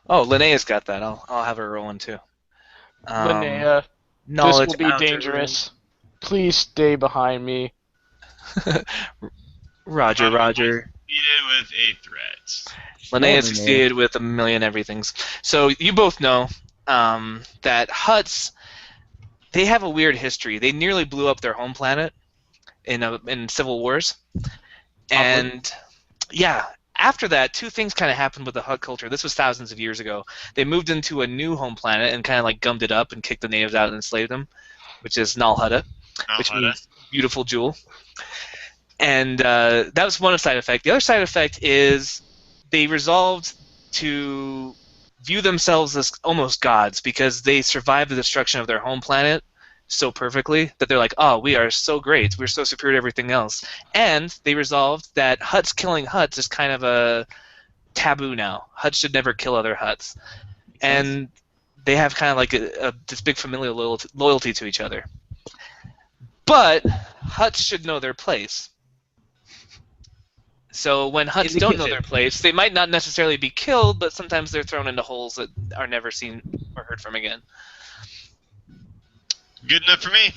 Oh, Linnea's got that. I'll have her rolling too. Linnea, this Knowledge will be outer dangerous. Please stay behind me. rim. Roger. Defeated with a threat. Linnea Linnea. succeeded with a million everythings. So you both know that Hutts, they have a weird history. They nearly blew up their home planet in civil wars, and yeah. After that, two things kind of happened with the Hutt culture. This was thousands of years ago. They moved into a new home planet and kind of like gummed it up and kicked the natives out and enslaved them, which is Nalhutta, which means beautiful jewel. And that was one side effect. The other side effect is they resolved to view themselves as almost gods because they survived the destruction of their home planet so perfectly that they're like, oh, we are so great. We're so superior to everything else. And they resolved that Hutts killing Hutts is kind of a taboo now. Hutts should never kill other Hutts. And they have kind of like this big familial loyalty to each other. But Hutts should know their place. So when Hutts In the don't know kitchen. their place, they might not necessarily be killed, but sometimes they're thrown into holes that are never seen or heard from again. Good enough for me.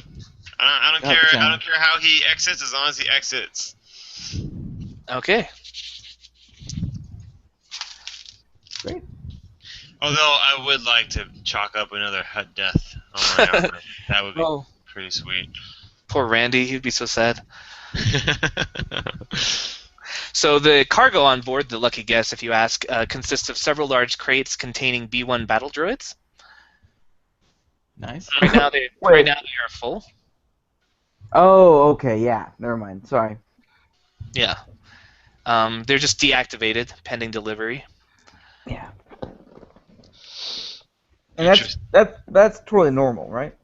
I don't care. I don't care how he exits as long as he exits. Okay. Great. Although I would like to chalk up another Hutt death on my armor. That would be Oh, pretty sweet. poor Randy. He'd be so sad. So the cargo on board, the lucky guess, if you ask, consists of several large crates containing B1 battle droids. Nice. Right now they are full. Oh, okay. Yeah. Never mind. Sorry. Yeah. They're just deactivated pending delivery. Yeah. And that's totally normal, right?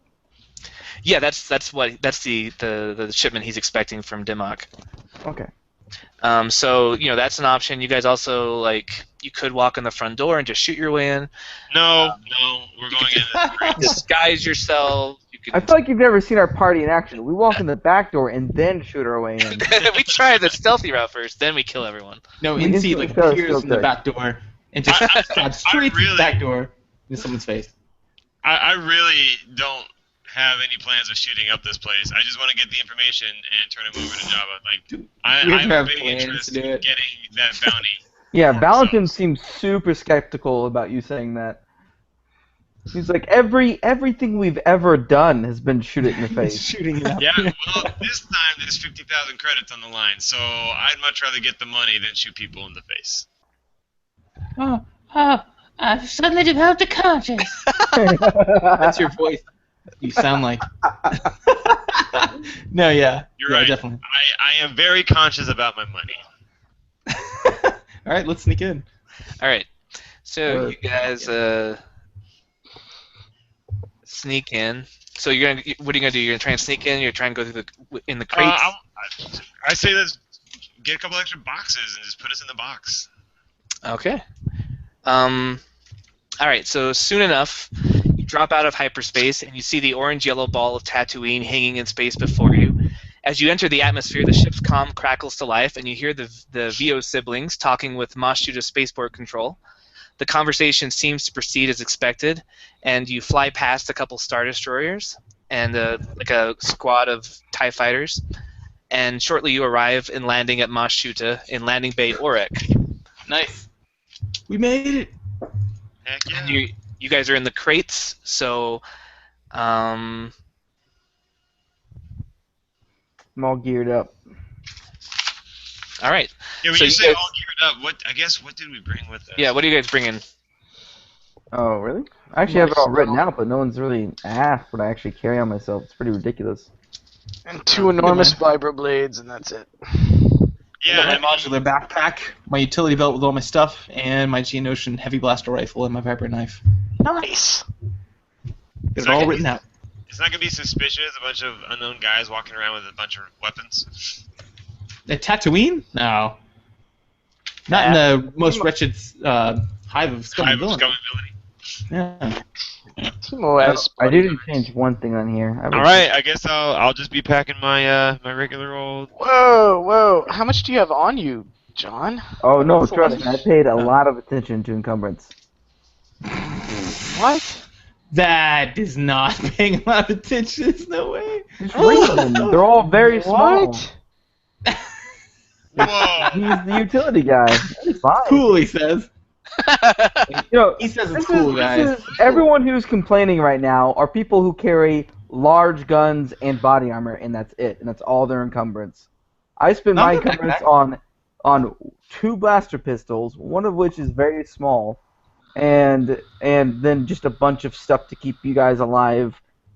Yeah, that's the shipment he's expecting from Dimmock. Okay. So that's an option. You guys also you could walk in the front door and just shoot your way in. No, we're going in. Disguise yourself. You I can. feel like you've never seen our party in action. We walk in the back door and then shoot our way in. We try the stealthy route first, then we kill everyone. No, We Incy instantly like fail appears in the check. back door and just stabs straight through the back door into someone's face. I really don't have any plans of shooting up this place. I just want to get the information and turn him over to Java. Like, I we have a have big plans interest to do in it. getting that bounty. Yeah, For Valentin ourselves. seems super skeptical about you saying that. He's like, everything we've ever done has been shoot it in the face. Shooting it out. Yeah, well, this time there's 50,000 credits on the line, so I'd much rather get the money than shoot people in the face. I've suddenly developed a conscience. That's your voice. You sound like. No, yeah. You're yeah, right. definitely. I am very conscious about my money. All right, let's sneak in. All right. So you guys sneak in. So what are you gonna do? You're gonna try and sneak in. You're trying to go through the crates. I say let's get a couple extra boxes and just put us in the box. Okay. All right. So soon enough, you drop out of hyperspace and you see the orange-yellow ball of Tatooine hanging in space before you. As you enter the atmosphere, the ship's comm crackles to life, and you hear the VO siblings talking with Moshuda spaceport control. the conversation seems to proceed as expected, and you fly past a couple Star Destroyers and like a squad of TIE fighters, and shortly you arrive in landing at Mashuta in Landing Bay Orek. Nice. We made it. Heck yeah. And you guys are in the crates, so I'm all geared up. all right. Yeah, when So you you say guys- all geared up, what did we bring with us? Yeah, what are you guys bringing? Oh, really? I actually have it all written out, but no one's really asked what I actually carry on myself. It's pretty ridiculous. And 2 enormous vibroblades, and that's it. Yeah, my I mean, modular backpack, my utility belt with all my stuff, and my Geonosian heavy blaster rifle and my viper knife. Nice. Got it all written out. it's not gonna be suspicious. A bunch of unknown guys walking around with a bunch of weapons. At Tatooine? No. Not in the most wretched hive of scum Hive and of villainy. scumability. Yeah. Timo has. I do need to change one thing on here. All right, I guess I'll just be packing my my regular old. Whoa. How much do you have on you, John? Oh no, That's a trust lot. me. I paid a lot of attention to encumbrance. What? That is not paying a lot of attention. There's no way. Just read them. They're all very small. What? Whoa! He's the utility guy. That's fine. Cool, he says. You know, He says it's this cool, is, guys. this is everyone who's complaining right now are people who carry large guns and body armor, and that's it, and that's all their encumbrance. I spend my Not the encumbrance backpack. on 2 blaster pistols, one of which is very small, and then just a bunch of stuff to keep you guys alive,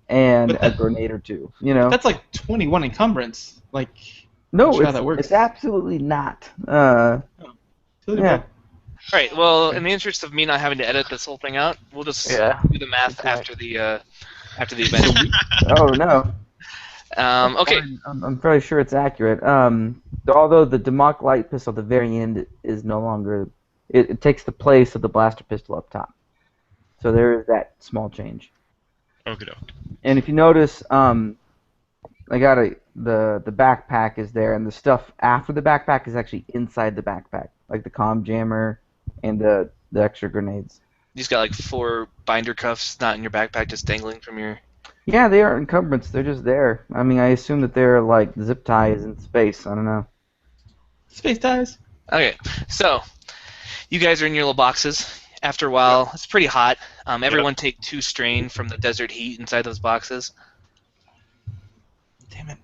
and But a that- grenade or 2. You know? That's like 21 encumbrance. Like, No, sure how it's, that works. it's absolutely not. utility Yeah. belt. All right. Well, in the interest of me not having to edit this whole thing out, we'll just Yeah. do the math Okay. after the event. Oh no. Okay. I'm fairly sure it's accurate. Although the Demok light pistol at the very end is no longer, it takes the place of the blaster pistol up top. So there is that small change. Okie doke. And if you notice, I got the backpack is there, and the stuff after the backpack is actually inside the backpack, like the comm jammer and the extra grenades. You just got like 4 binder cuffs not in your backpack, just dangling from your. Yeah, they aren't encumbrance. They're just there. I mean, I assume that they're like zip ties in space. I don't know. Space ties. Okay. So, you guys are in your little boxes. After a while, it's pretty hot. Everyone take 2 strain from the desert heat inside those boxes. Damn it.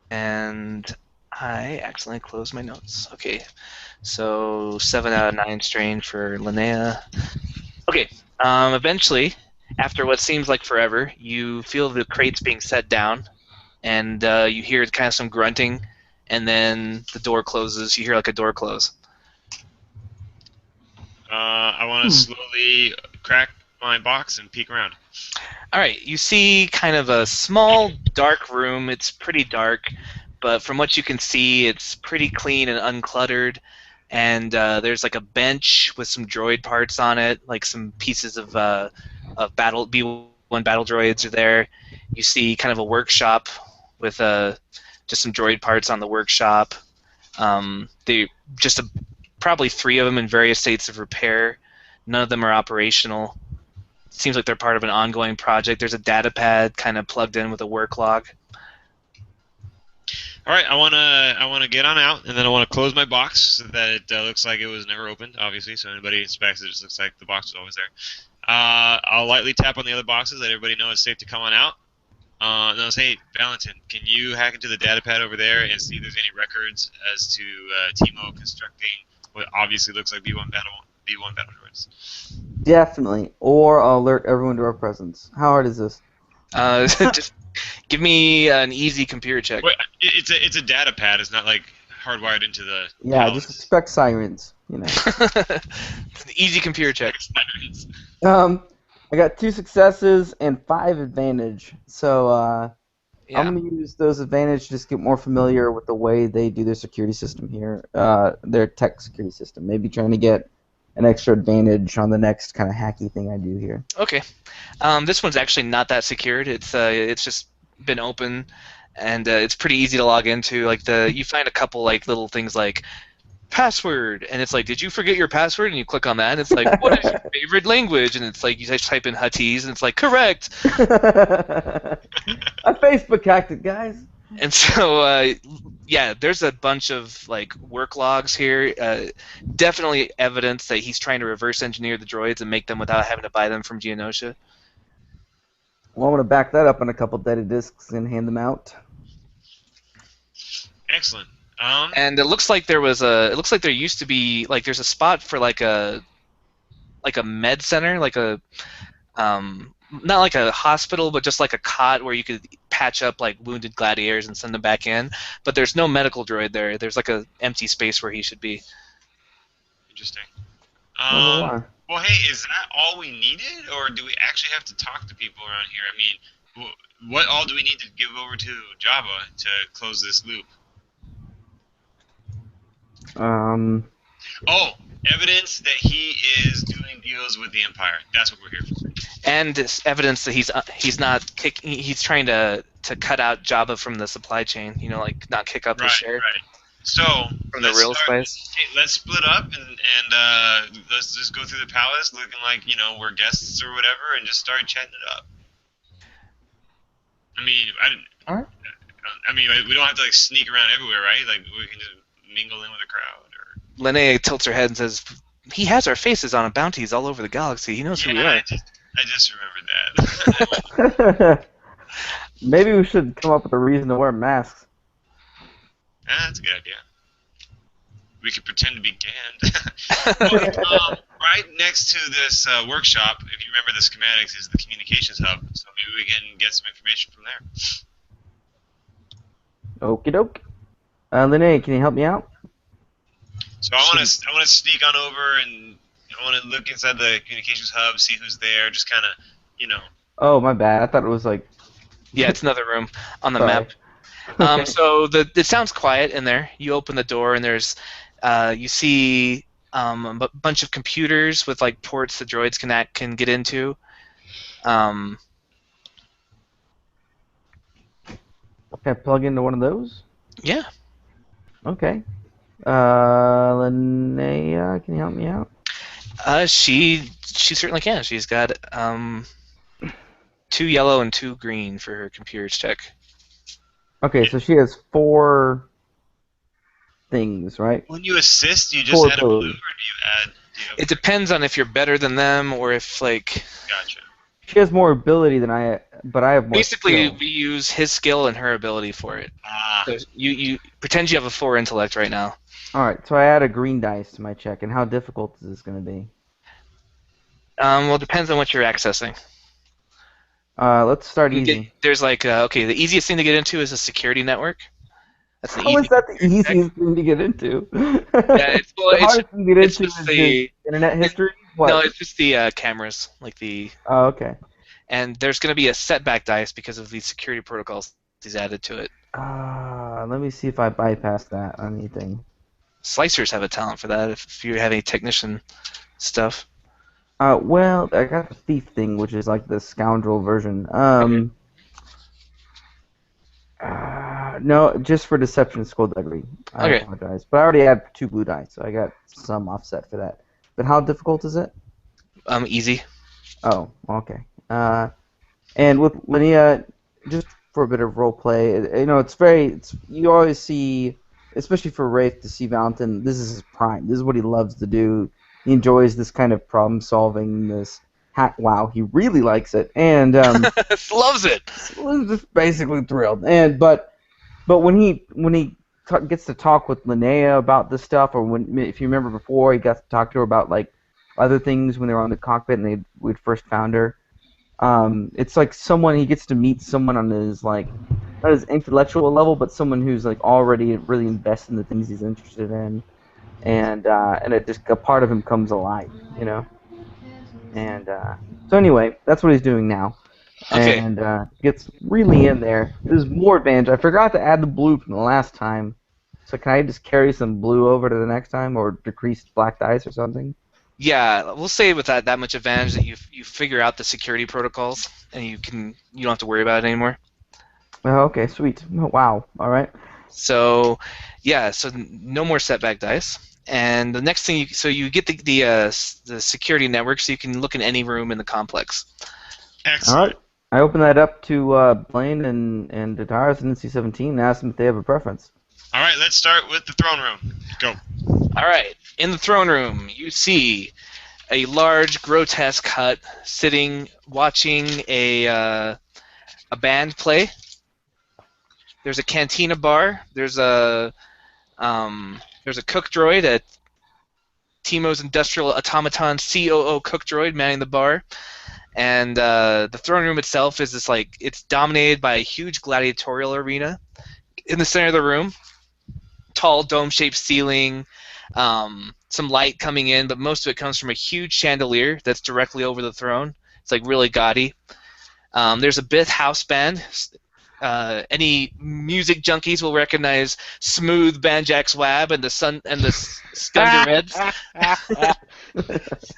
And I accidentally closed my notes. Okay, so 7 out of 9 strain for Linnea. Okay, eventually, after what seems like forever, you feel the crates being set down, and you hear kind of some grunting, and then the door closes. You hear like a door close. I want to slowly crack my box and peek around. All right, you see kind of a small, dark room. It's pretty dark, but from what you can see, it's pretty clean and uncluttered. And there's like a bench with some droid parts on it, like some pieces of battle B1 battle droids are there. You see kind of a workshop with just some droid parts on the workshop. They just probably 3 of them in various states of repair. None of them are operational. Seems like they're part of an ongoing project. There's a data pad kind of plugged in with a work log. All right, I wanna get on out, and then I wanna close my box so that it looks like it was never opened, obviously. So anybody inspects it, just looks like the box was always there. I'll lightly tap on the other boxes, let everybody know it's safe to come on out. And I'll say, hey, Valentin, can you hack into the data pad over there and see if there's any records as to Timo constructing what obviously looks like B1 battle droids? Definitely. Or I'll alert everyone to our presence. How hard is this? Just give me an easy computer check. Wait, it's a data pad. It's not like hardwired into the. Yeah, helmet. just expect sirens. You know. It's an easy computer check. I got 2 successes and 5 advantage. So Yeah. I'm gonna use those advantage to just get more familiar with the way they do their security system here, their tech security system. Maybe trying to get an extra advantage on the next kind of hacky thing I do here. Okay. This one's actually not that secured. It's just been open, and it's pretty easy to log into. Like you find a couple like little things like password, and it's like, did you forget your password? And you click on that, and it's like, what is your favorite language? And it's like, you just type in Huttese, and it's like, correct. I Facebook hacked it, guys. And so, yeah, there's a bunch of like work logs here. Definitely evidence that he's trying to reverse engineer the droids and make them without having to buy them from Geonosia. Well, I'm gonna back that up on a couple data discs and hand them out. Excellent. And it looks like there used to be like there's a spot for like a med center, like a not like a hospital, but just like a cot where you could patch up like wounded gladiators and send them back in. But there's no medical droid there. There's like a empty space where he should be. Interesting. Why? Well, hey, is that all we needed, or do we actually have to talk to people around here? I mean, what all do we need to give over to Java to close this loop? Oh, evidence that he is doing deals with the Empire. That's what we're here for. And it's evidence that he's trying to cut out Jabba from the supply chain. You know, like not kick up his share. Right. So from the real spice. Hey, let's split up and let's just go through the palace, looking like we're guests or whatever, and just start chatting it up. I mean, All right. I mean, we don't have to like sneak around everywhere, right? Like we can just mingle in with the crowd. Or Linnea tilts her head and says, "He has our faces on bounties all over the galaxy. He knows who we are." I just remembered that. Maybe we should come up with a reason to wear masks. That's a good idea. We could pretend to be Gand. Right next to this workshop, if you remember the schematics, is the communications hub. So maybe we can get some information from there. Okie doke. Linnea, can you help me out? So I want to sneak on over and I want to look inside the communications hub, see who's there, just kind of, Oh, my bad. I thought it was like... Yeah, it's another room on the Sorry. map. Okay. So it sounds quiet in there. You open the door and there's, you see a bunch of computers with like ports the droids can get into. Can I plug into one of those? Yeah. Okay. Linnea, can you help me out? She certainly can. She's got 2 yellow and 2 green for her computer's check. Okay, so she has 4 things, right? When you assist, you just 4 add a blue, or do abilities. you add? It depends on if you're better than them or if like. Gotcha. She has more ability than but I have more Basically, skill. we use his skill and her ability for it. So you pretend you have a 4 intellect right now. Alright, so I add a green dice to my check, and how difficult is this going to be? Well, it depends on what you're accessing. Let's start easy. There's like, okay, the easiest thing to get into is a security network. That's the How is that the easiest thing to get into? Yeah, the hardest thing to get it's into just is the internet history? What? No, it's just the cameras, like the. Oh, okay. And there's going to be a setback dice because of these security protocols he's added to it. Let me see if I bypass that on anything. Slicers have a talent for that if you have any technician stuff. Well, I got the thief thing, which is like the scoundrel version. No, just for deception skullduggery. I apologize, but I already had 2 blue dice, so I got some offset for that. But how difficult is it? Easy. Oh, okay. And with Linnea, just for a bit of role play, you always see, especially for Rafe, to see Valentin. This is his prime. This is what he loves to do. He enjoys this kind of problem solving. Wow, he really likes it, and loves it. Just basically thrilled. But when he gets to talk with Linnea about this stuff, or if you remember before, he got to talk to her about like other things when they were on the cockpit and we'd first found her. It's like he gets to meet someone on his like not his intellectual level, but someone who's like already really invested in the things he's interested in, and it just a part of him comes alive, And so anyway, that's what he's doing now. Okay. And gets really in there. There's more advantage. I forgot to add the blue from the last time. So can I just carry some blue over to the next time, or decrease black dice or something? Yeah, we'll say with that much advantage that you figure out the security protocols and you don't have to worry about it anymore. Oh, okay, sweet. Oh, wow. All right. So, yeah, so no more setback dice. And the next thing, so you get the security network, so you can look in any room in the complex. Excellent. All right. I open that up to Blaine and Dataris and NC-17 and ask them if they have a preference. All right, let's start with the throne room. Go. All right, in the throne room, you see a large, grotesque Hutt sitting, watching a band play. There's a cantina bar. There's a cook droid, a Timo's Industrial Automaton COO cook droid manning the bar. And the throne room itself is this, like, it's dominated by a huge gladiatorial arena. In the center of the room, tall dome-shaped ceiling, some light coming in, but most of it comes from a huge chandelier that's directly over the throne. It's like really gaudy. There's a Bith house band. Any music junkies will recognize Smooth Banjax Wab and the Skunder Reds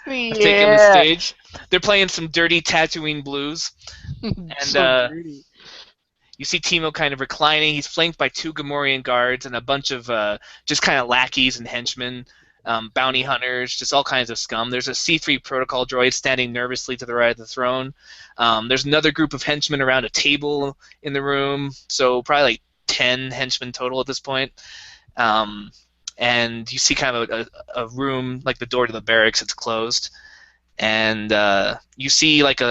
taking the stage. They're playing some dirty Tatooine blues, and dirty. you see Timo kind of reclining. He's flanked by 2 Gamorrean guards and a bunch of just kind of lackeys and henchmen, bounty hunters, just all kinds of scum. There's a C3 protocol droid standing nervously to the right of the throne. There's another group of henchmen around a table in the room, so probably like 10 henchmen total at this point. And you see kind of a room, like the door to the barracks, it's closed. And you see like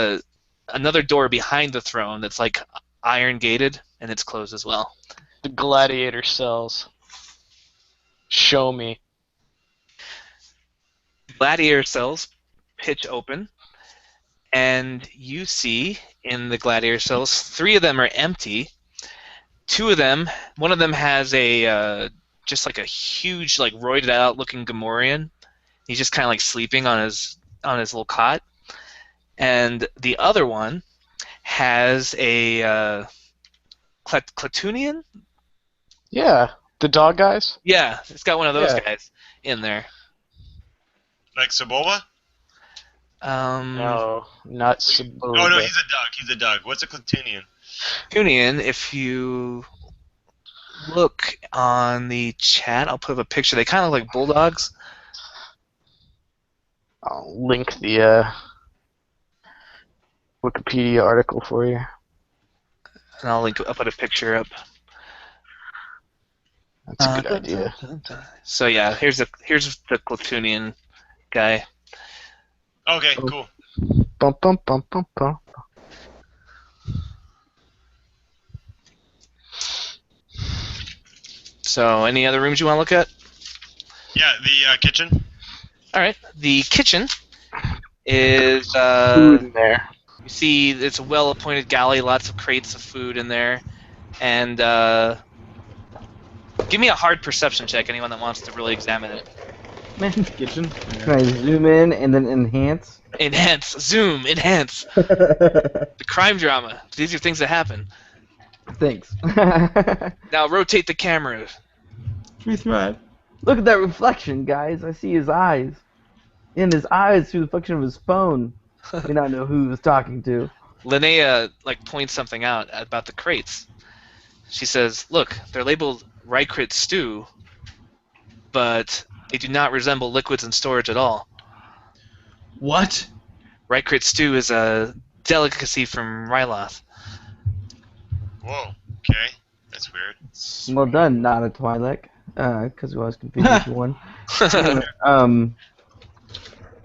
another door behind the throne that's like iron gated, and it's closed as well. The gladiator cells. Show me. Gladiator cells pitch open, and you see in the gladiator cells 3 of them are empty. 2 of them, one of them has a just like a huge, like roided out looking Gamorrean. He's just kind of like sleeping on his little cot, and the other one has a Clatunian. Yeah, the dog guys. Yeah, it's got one of those Yeah. guys in there. Like Saboba? No, not Oh Saboba. no, he's a dog. He's a dog. What's a Clantunian? Clatunian, if you look on the chat, I'll put up a picture. They kind of look like bulldogs. I'll link the Wikipedia article for you. And I'll put a picture up. That's a good idea. So yeah, here's the Clatunian guy. Okay, cool. Bum bum bum bum bum. So any other rooms you want to look at? Yeah, the kitchen. All right, the kitchen is Food in there. you see it's a well-appointed galley, lots of crates of food in there, and give me a hard perception check, anyone that wants to really examine it. Man, Kitchen. can I zoom in and then enhance? Enhance, zoom, enhance. The crime drama. These are things that happen. Thanks. Now rotate the camera. Free thread. Look at that reflection, guys. I see his eyes. In his eyes through the reflection of his phone. May not know who he was talking to. Linnea points something out about the crates. She says, "Look, they're labeled Rykrit stew, but they do not resemble liquids in storage at all. What? Rykrit stew is a delicacy from Ryloth." Whoa. Okay, that's weird. Well done, not a Twi'lek. Because we always confuse each one.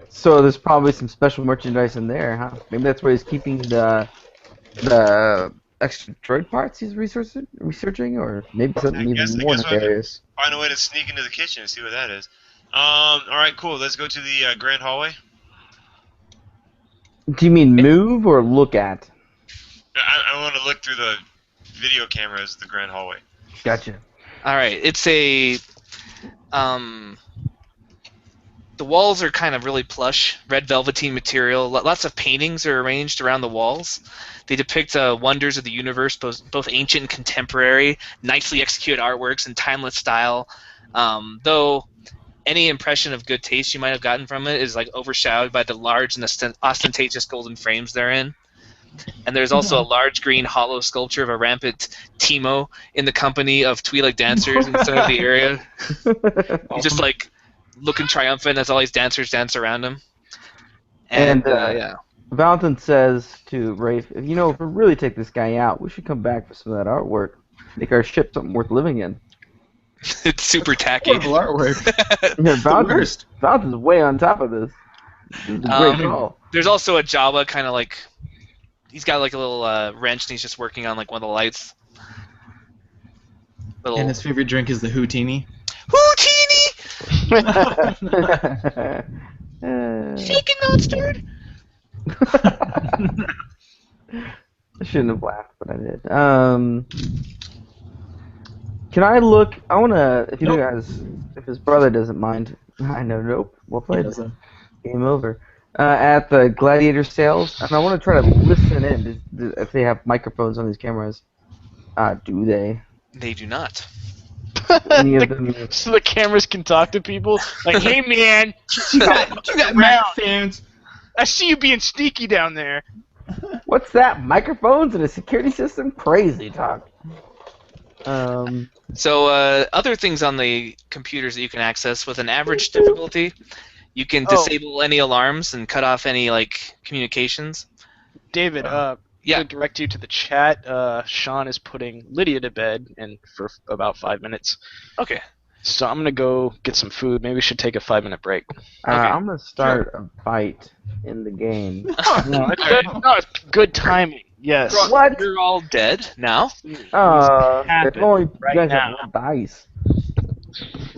So there's probably some special merchandise in there, huh? Maybe that's where he's keeping the extra droid parts he's researching, or maybe something even more nefarious. Find a way to sneak into the kitchen and see what that is. All right, cool. Let's go to the grand hallway. Do you mean move or look at? I want to look through the video cameras of the grand hallway. Gotcha. All right, it's a the walls are kind of really plush, red velveteen material. Lots of paintings are arranged around the walls. They depict wonders of the universe, both ancient and contemporary, nicely executed artworks in timeless style. Though any impression of good taste you might have gotten from it is overshadowed by the large and ostentatious golden frames they're in. And there's also a large green hollow sculpture of a rampant Timo in the company of Twi'lek dancers in the center of the area. He's just looking triumphant as all these dancers dance around him. And, Yeah. Valentin says to Rafe, if we really take this guy out, we should come back for some of that artwork. Make our ship something worth living in. It's super tacky. Horrible artwork. Yeah, the worst. Valentin's way on top of this. This is a great call. There's also a Java kind of like, he's got like a little wrench and he's just working on like one of the lights. And his favorite drink is the Houtini. Houtini! Shaken, not stirred. I shouldn't have laughed, but I did. Can I look? I wanna. If you guys, if his brother doesn't mind, I know. Nope. Well played. Game over. At the gladiator sales, and I want to try to listen in if they have microphones on these cameras. Do they? They do not. Any of them? So the cameras can talk to people? Like, hey man, You got microphones. I see you being sneaky down there. What's that? Microphones and a security system? Crazy talk. So other things on the computers that you can access with an average difficulty, you can disable any alarms and cut off any like communications. David, yeah. to direct you to the chat, Sean is putting Lydia to bed and for about 5 minutes. Okay. So I'm gonna go get some food. Maybe we should take a 5-minute break. I'm gonna start a fight in the game. No, it's good timing. Yes. What? You're all dead now. If Happen only you right guys now. have more dice.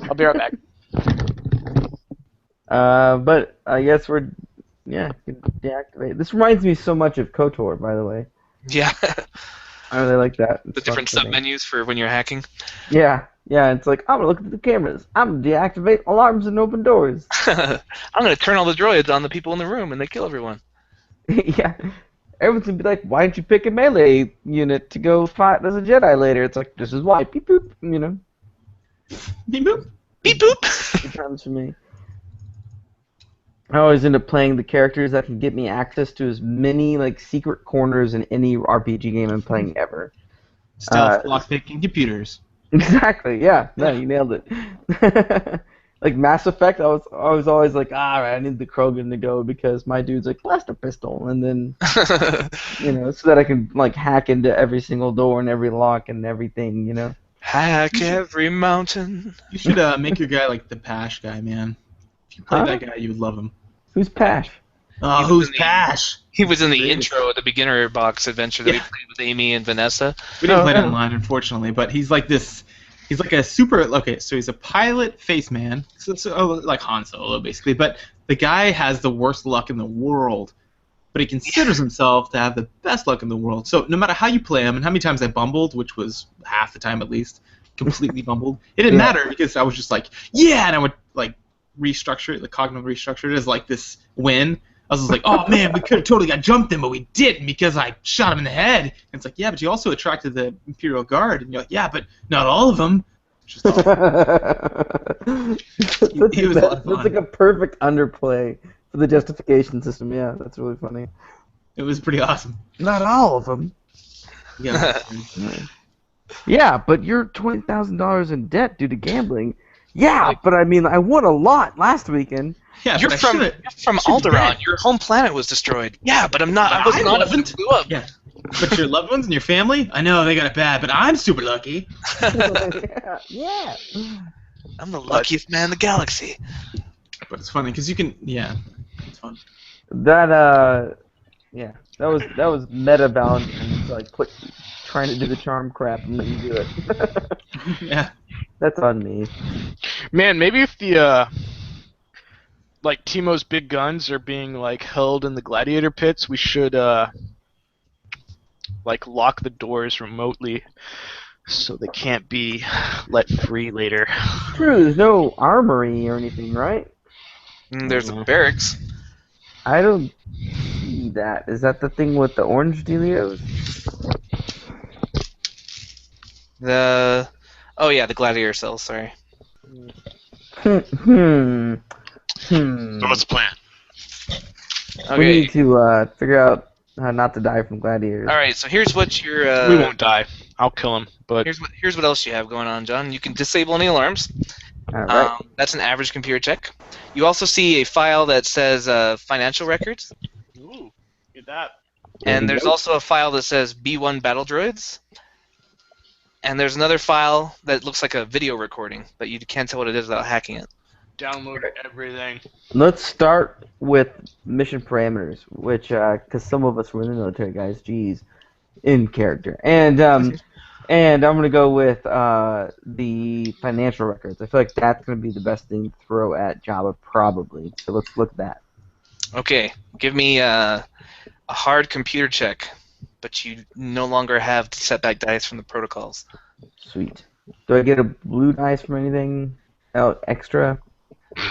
I'll be right back. But I guess we're deactivate. This reminds me so much of KOTOR, by the way. Yeah. I really like that. The different sub-menus for when you're hacking. Yeah, it's like, I'm gonna look at the cameras. I'm gonna deactivate alarms and open doors. I'm gonna turn all the droids on the people in the room and they kill everyone. Yeah. Everyone's gonna be like, why didn't you pick a melee unit to go fight as a Jedi later? It's like, this is why. Beep boop, Beep boop. Beep boop. Good times for me. I always end up playing the characters that can get me access to as many like secret corners in any RPG game I'm playing ever. Stealth, lockpicking, computers. Exactly. Yeah. No, you nailed it. Like Mass Effect, I was always like, alright, I need the Krogan to go because my dude's like blaster pistol, and then so that I can like hack into every single door and every lock and everything, Hack every mountain. You should make your guy like the Pash guy, man. If you played that guy, you would love him. Who's Pash? Oh, who's Pash? He was in the intro of the beginner box adventure that we played with Amy and Vanessa. We didn't play it online, unfortunately, but he's like this. He's like a super. Okay, so he's a pilot face man, so like Han Solo basically. But the guy has the worst luck in the world, but he considers himself to have the best luck in the world. So no matter how you play him, and how many times I bumbled, which was half the time at least, completely bumbled, it didn't matter because I was just like, yeah, and I would like restructure it, the cognitive restructure it as like this win. I was just like, oh man, we could have totally got jumped in, but we didn't because I shot him in the head. And it's like, yeah, but you also attracted the Imperial Guard. And you're like, yeah, but not all of them. Just That's like a perfect underplay for the justification system. Yeah, that's really funny. It was pretty awesome. Not all of them. Yeah. Yeah, but you're $20,000 in debt due to gambling. Yeah, but I mean, I won a lot last weekend. Yeah, You're from Alderaan. Your home planet was destroyed. Yeah, but I'm not. I was not. Wasn't. Blew up. Yeah, but your loved ones and your family, I know they got it bad, but I'm super lucky. Yeah. I'm the luckiest man in the galaxy. But it's funny because you can. Yeah, it's fun. That was meta balance and like trying to do the charm crap and let you do it. Yeah. That's on me. Man, maybe if the like Teemo's big guns are being like held in the gladiator pits, we should like lock the doors remotely so they can't be let free later. True, there's no armory or anything, right? There's a barracks. I don't see that. Is that the thing with the orange dealios? The gladiator cells. Sorry. So what's the plan? Okay. We need to figure out how not to die from gladiators. All right. So here's what your. We won't die. I'll kill him. But here's what else you have going on, John. You can disable any alarms. All right. That's an average computer check. You also see a file that says financial records, Ooh, get that. and There you there's go. also a file that says B1 battle droids, and there's another file that looks like a video recording, but you can't tell what it is without hacking it. Download everything. Let's start with mission parameters, which, because some of us were in the military, guys. Geez, in character, and and I'm gonna go with the financial records. I feel like that's gonna be the best thing to throw at Java, probably. So let's look at that. Okay, give me a hard computer check, but you no longer have the setback dice from the protocols. Sweet. Do I get a blue dice from anything out extra?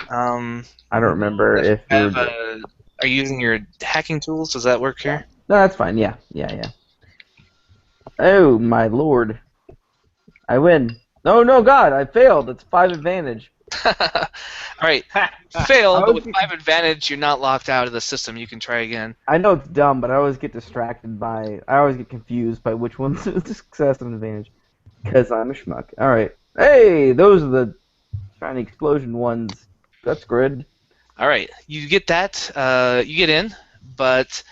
Um, I don't remember if we were. Are you using your hacking tools? Does that work here? No, that's fine. Yeah. Oh my lord! I win. No, God! I failed. It's 5 advantage. All right, fail, I but was with 5 advantage, you're not locked out of the system. You can try again. I know it's dumb, but I always get distracted by. I always get confused by which one's a success and advantage. Because I'm a schmuck. Alright. Hey, those are the shiny explosion ones. That's good. All right, you get that. You get in, but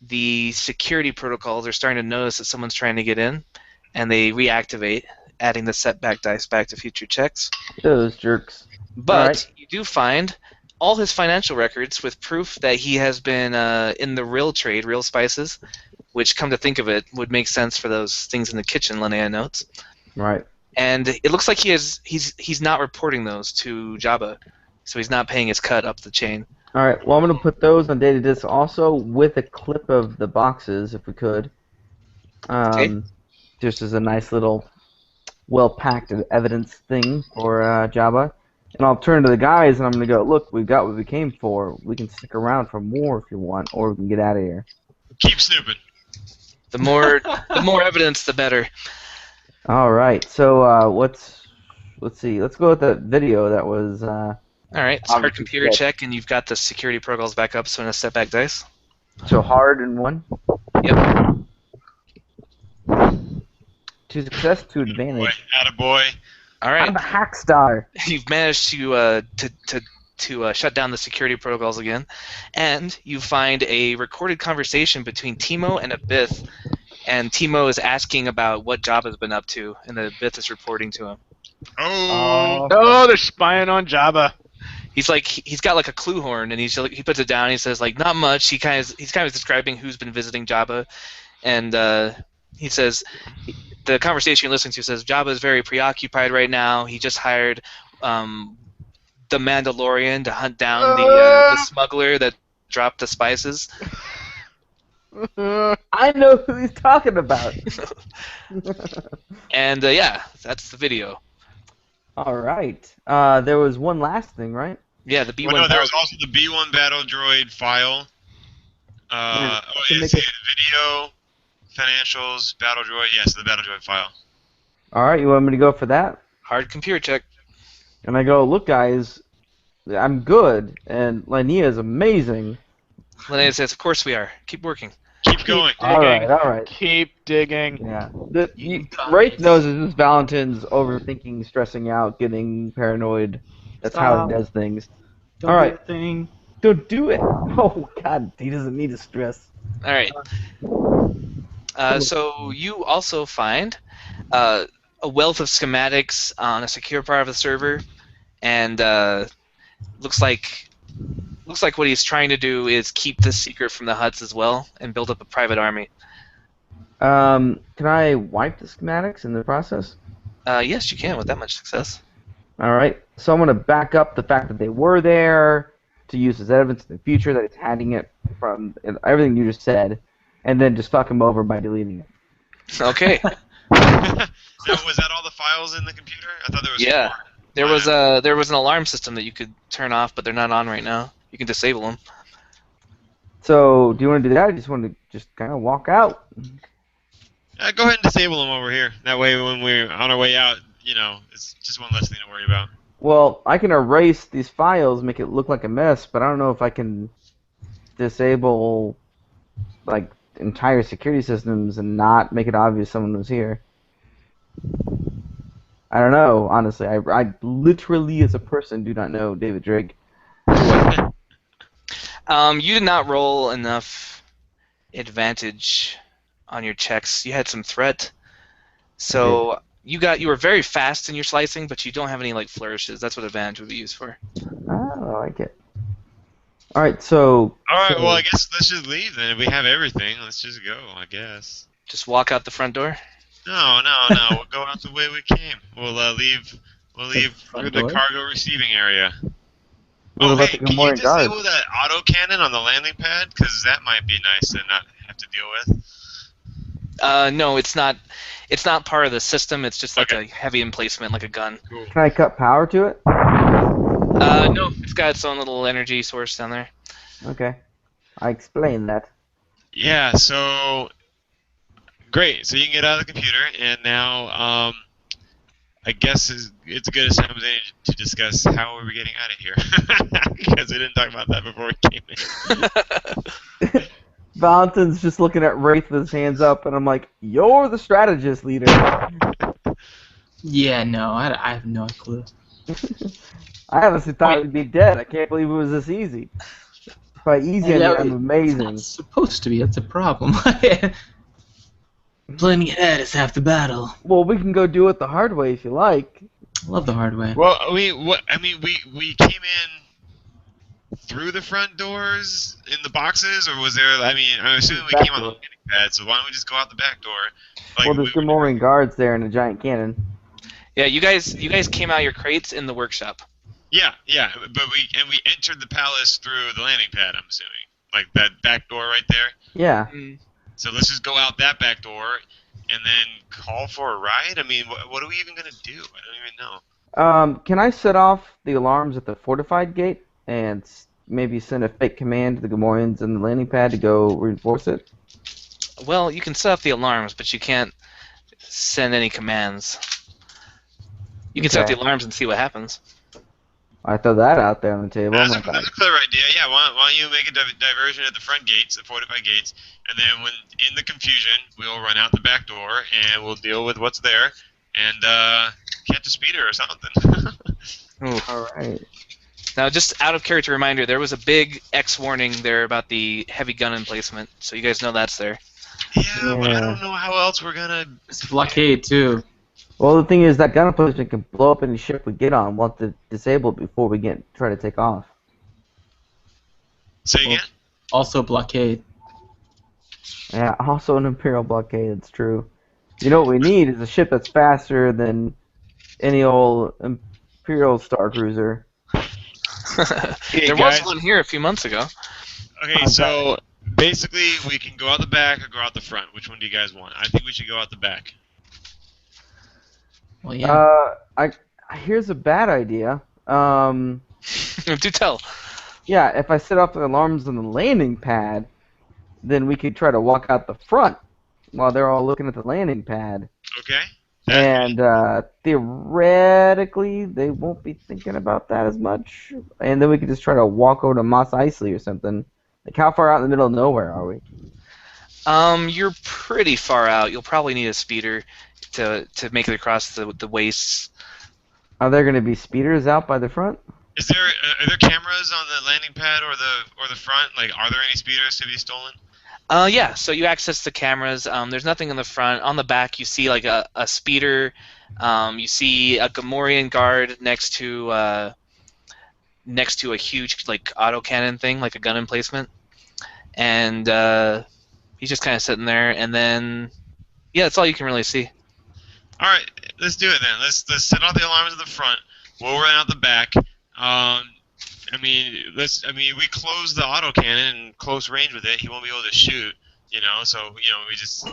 the security protocols are starting to notice that someone's trying to get in, and they reactivate, adding the setback dice back to future checks. Those jerks. But Alright. you do find all his financial records with proof that he has been in the real trade, real spices, which, come to think of it, would make sense for those things in the kitchen, Linnea notes. Right. And it looks like he's not reporting those to Jabba, so he's not paying his cut up the chain. Alright, well, I'm going to put those on data disk also with a clip of the boxes, if we could. Okay. Just as a nice little well-packed evidence thing for Jabba. And I'll turn to the guys and I'm going to go, look, we've got what we came for. We can stick around for more if you want, or we can get out of here. Keep snooping. The more evidence, the better. Alright, so let's see. Let's go with that video that was... All right, it's hard Obviously, computer yeah. check, and you've got the security protocols back up, so in a setback dice. So hard and 1. Yep. 2 success, 2 Boy, advantage. attaboy. All I'm right, a hack star. you've managed to shut down the security protocols again, and you find a recorded conversation between Timo and Abith, and Timo is asking about what Jabba's been up to, and Abith is reporting to him. Oh. No, they're spying on Jabba. He's got like a clue horn, and he puts it down. And he says like not much. He's kind of describing who's been visiting Jabba, and he says the conversation you're listening to says Jabba is very preoccupied right now. He just hired the Mandalorian to hunt down the smuggler that dropped the spices. I know who he's talking about. And yeah, that's the video. Alright. There was one last thing, right? Yeah, the B1. Well, no, there was battle- also the B1 battle droid file. Yeah, Oh, to it's make video, financials, battle droid. Yes, the battle droid file. Alright, you want me to go for that? Hard computer check. And I go, look guys, I'm good, and Linnea is amazing. Linnea says, "Of course we are. Keep working." Keep going. Alright. Keep digging. Yeah. Wraith knows that this Valentin's overthinking, stressing out, getting paranoid. That's how Stop. he does things. Don't All do right. that thing. Don't do it. Oh God, he doesn't need to stress. All right. So you also find a wealth of schematics on a secure part of the server, and looks like what he's trying to do is keep this secret from the Hutts as well, and build up a private army. Can I wipe the schematics in the process? Yes, you can with that much success. All right. So I'm gonna back up the fact that they were there to use as evidence in the future that it's hiding it from everything you just said, and then just fuck him over by deleting it. Okay. Now, was that all the files in the computer? I thought there was Yeah. more. There was an alarm system that you could turn off, but they're not on right now. You can disable them. So do you want to do that? Or just want to just kind of walk out? Go ahead and disable them over here. That way, when we're on our way out, it's just one less thing to worry about. Well, I can erase these files, make it look like a mess, but I don't know if I can disable like entire security systems and not make it obvious someone was here. I don't know, honestly. I literally, as a person, do not know David Drake. You did not roll enough advantage on your checks. You had some threat, so you were very fast in your slicing, but you don't have any like flourishes. That's what advantage would be used for. Oh, I like it. All right, so. All right, so- well, I guess let's just leave then. If we have everything, let's just go, I guess. Just walk out the front door. No. We'll go out the way we came. We'll leave. We'll leave front through the door? cargo receiving area. What Oh, about hey, the can you Gamorrean guard? disable that auto cannon on the landing pad? Because that might be nice to not have to deal with. No, it's not. It's not part of the system. It's just like Okay. a heavy emplacement, like a gun. Cool. Can I cut power to it? No, it's got its own little energy source down there. Okay. I explained that. Yeah. So great. So you can get out of the computer, and now I guess it's a good as time as any to discuss how are we getting out of here, because we didn't talk about that before we came in. Valentin's just looking at Wraith with his hands up, and I'm like, "You're the strategist leader." Yeah, no, I have no clue. I honestly thought we'd be dead. I can't believe it was this easy. By easy, Yeah, I mean I'm amazing. It's not supposed to be. That's a problem. Planning ahead is half the battle. Well, we can go do it the hard way if you like. I love the hard way. Well, we came in through the front doors in the boxes, or was there? I mean, I'm assuming we Back came on the door. landing pad. So why don't we just go out the back door? Like, Well, there's Gamorrean guards there and a giant cannon. Yeah, you guys came out of your crates in the workshop. Yeah, but we entered the palace through the landing pad. I'm assuming, like that back door right there. Yeah. So let's just go out that back door and then call for a ride. I mean, what are we even gonna do? I don't even know. Can I set off the alarms at the fortified gate and maybe send a fake command to the Gamorreans in the landing pad to go reinforce it? Well, you can set up the alarms, but you can't send any commands. You can set up Okay. the alarms and see what happens. I throw that out there on the table. That's, I'm a, like, that's a clever idea. Yeah, why don't you make a diversion at the front gates, the fortified gates, and then when in the confusion, we'll run out the back door and we'll deal with what's there and catch a speeder or something. all right. Now, just out of character reminder, there was a big X warning there about the heavy gun emplacement, so you guys know that's there. Yeah, but I Yeah. don't know how else we're gonna. It's blockade too. Well, the thing is that gun emplacement can blow up any ship we get on. We'll have to disable it before we try to take off. Say again. Also blockade. Yeah, also an Imperial blockade, it's true. You know what we need is a ship that's faster than any old Imperial Star Cruiser. Hey, There guys. was one here a few months ago. Okay, so basically we can go out the back or go out the front. Which one do you guys want? I think we should go out the back. Well, yeah. Here's a bad idea. Do tell. Yeah, if I set off the alarms on the landing pad, then we could try to walk out the front while they're all looking at the landing pad. Okay. And theoretically, they won't be thinking about that as much. And then we could just try to walk over to Mos Eisley or something. Like, how far out in the middle of nowhere are we? You're pretty far out. You'll probably need a speeder to make it across the wastes. Are there going to be speeders out by the front? Are there cameras on the landing pad or the front? Like, are there any speeders to be stolen? Yeah, so you access the cameras. There's nothing in the front. On the back, you see like a speeder. You see a Gamorrean guard next to a huge like autocannon thing, like a gun emplacement, and he's just kind of sitting there. And then, yeah, that's all you can really see. All right, let's do it then. Let's set off the alarms at the front. We'll run out the back. We close the autocannon in close range with it. He won't be able to shoot, So we just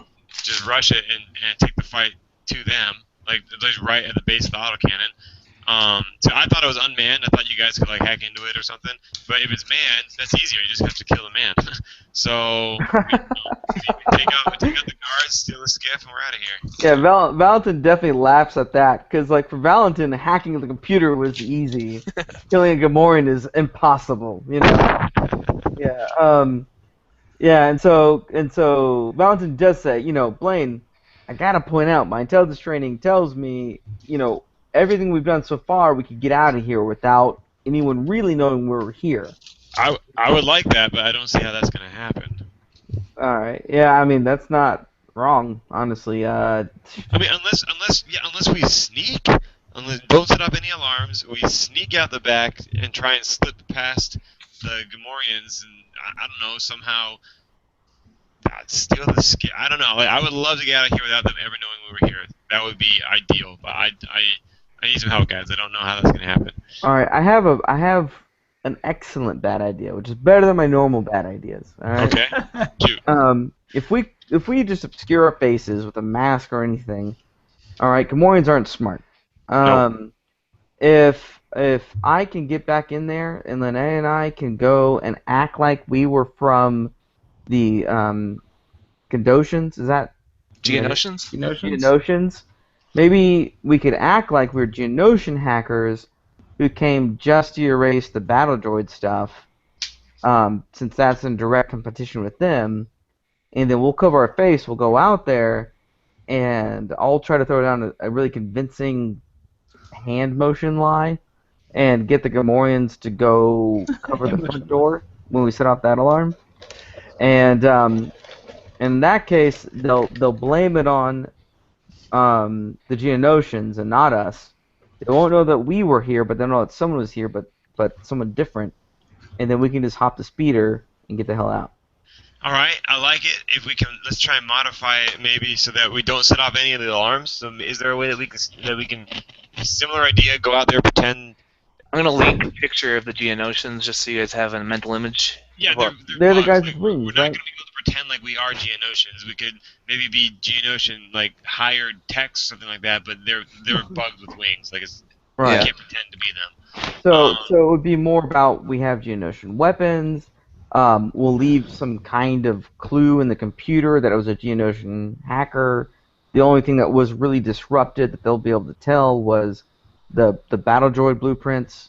rush it and take the fight to them, like right at the base of the autocannon. So I thought it was unmanned. I thought you guys could like hack into it or something. But if it's manned, that's easier. You just have to kill the man. So we take out the guards, steal the skiff, and we're out of here. Yeah, Valentin definitely laughs at that, because like for Valentin, hacking the computer was easy. Killing a Gamorrean is impossible, Yeah. Yeah, and so Valentin does say, Blaine, I gotta point out, my intelligence training tells me, everything we've done so far, we could get out of here without anyone really knowing we're here. I would like that, but I don't see how that's gonna happen. All right. Yeah, I mean that's not wrong, honestly. I mean, unless we sneak, don't set up any alarms. We sneak out the back and try and slip past the Gamorreans, and I don't know, somehow steal the skin. I don't know. Like, I would love to get out of here without them ever knowing we were here. That would be ideal. But I need some help, guys. I don't know how that's gonna happen. All right. I have an excellent bad idea, which is better than my normal bad ideas. All right. Okay. Shoot. If we just obscure our faces with a mask or anything, all right. Gamorreans aren't smart. Nope. If I can get back in there and Linnea and I can go and act like we were from the Geonosians, is that Geonosians? Geonosians? Maybe we could act like we're Geonosian hackers who came just to erase the battle droid stuff, since that's in direct competition with them, and then we'll cover our face, we'll go out there, and I'll try to throw down a really convincing hand motion lie and get the Gamorreans to go cover the front door when we set off that alarm. And in that case, they'll blame it on the Geonosians and not us. They won't know that we were here, but they'll know that someone was here, but someone different. And then we can just hop the speeder and get the hell out. All right, I like it. If we can, let's try and modify it maybe so that we don't set off any of the alarms. So, is there a way that we can similar idea, go out there, pretend? I'm gonna link a picture of the Geonosians just so you guys have a mental image. Yeah, They're the bugs. guys Like, with we're wings, not right? going to be able to pretend like we are Geonosians. We could maybe be Geonosian, like hired techs, something like that. But they're bugs with wings. Like we Right. can't pretend to be them. So it would be more about we have Geonosian weapons. We'll leave some kind of clue in the computer that it was a Geonosian hacker. The only thing that was really disrupted that they'll be able to tell was the battle droid blueprints,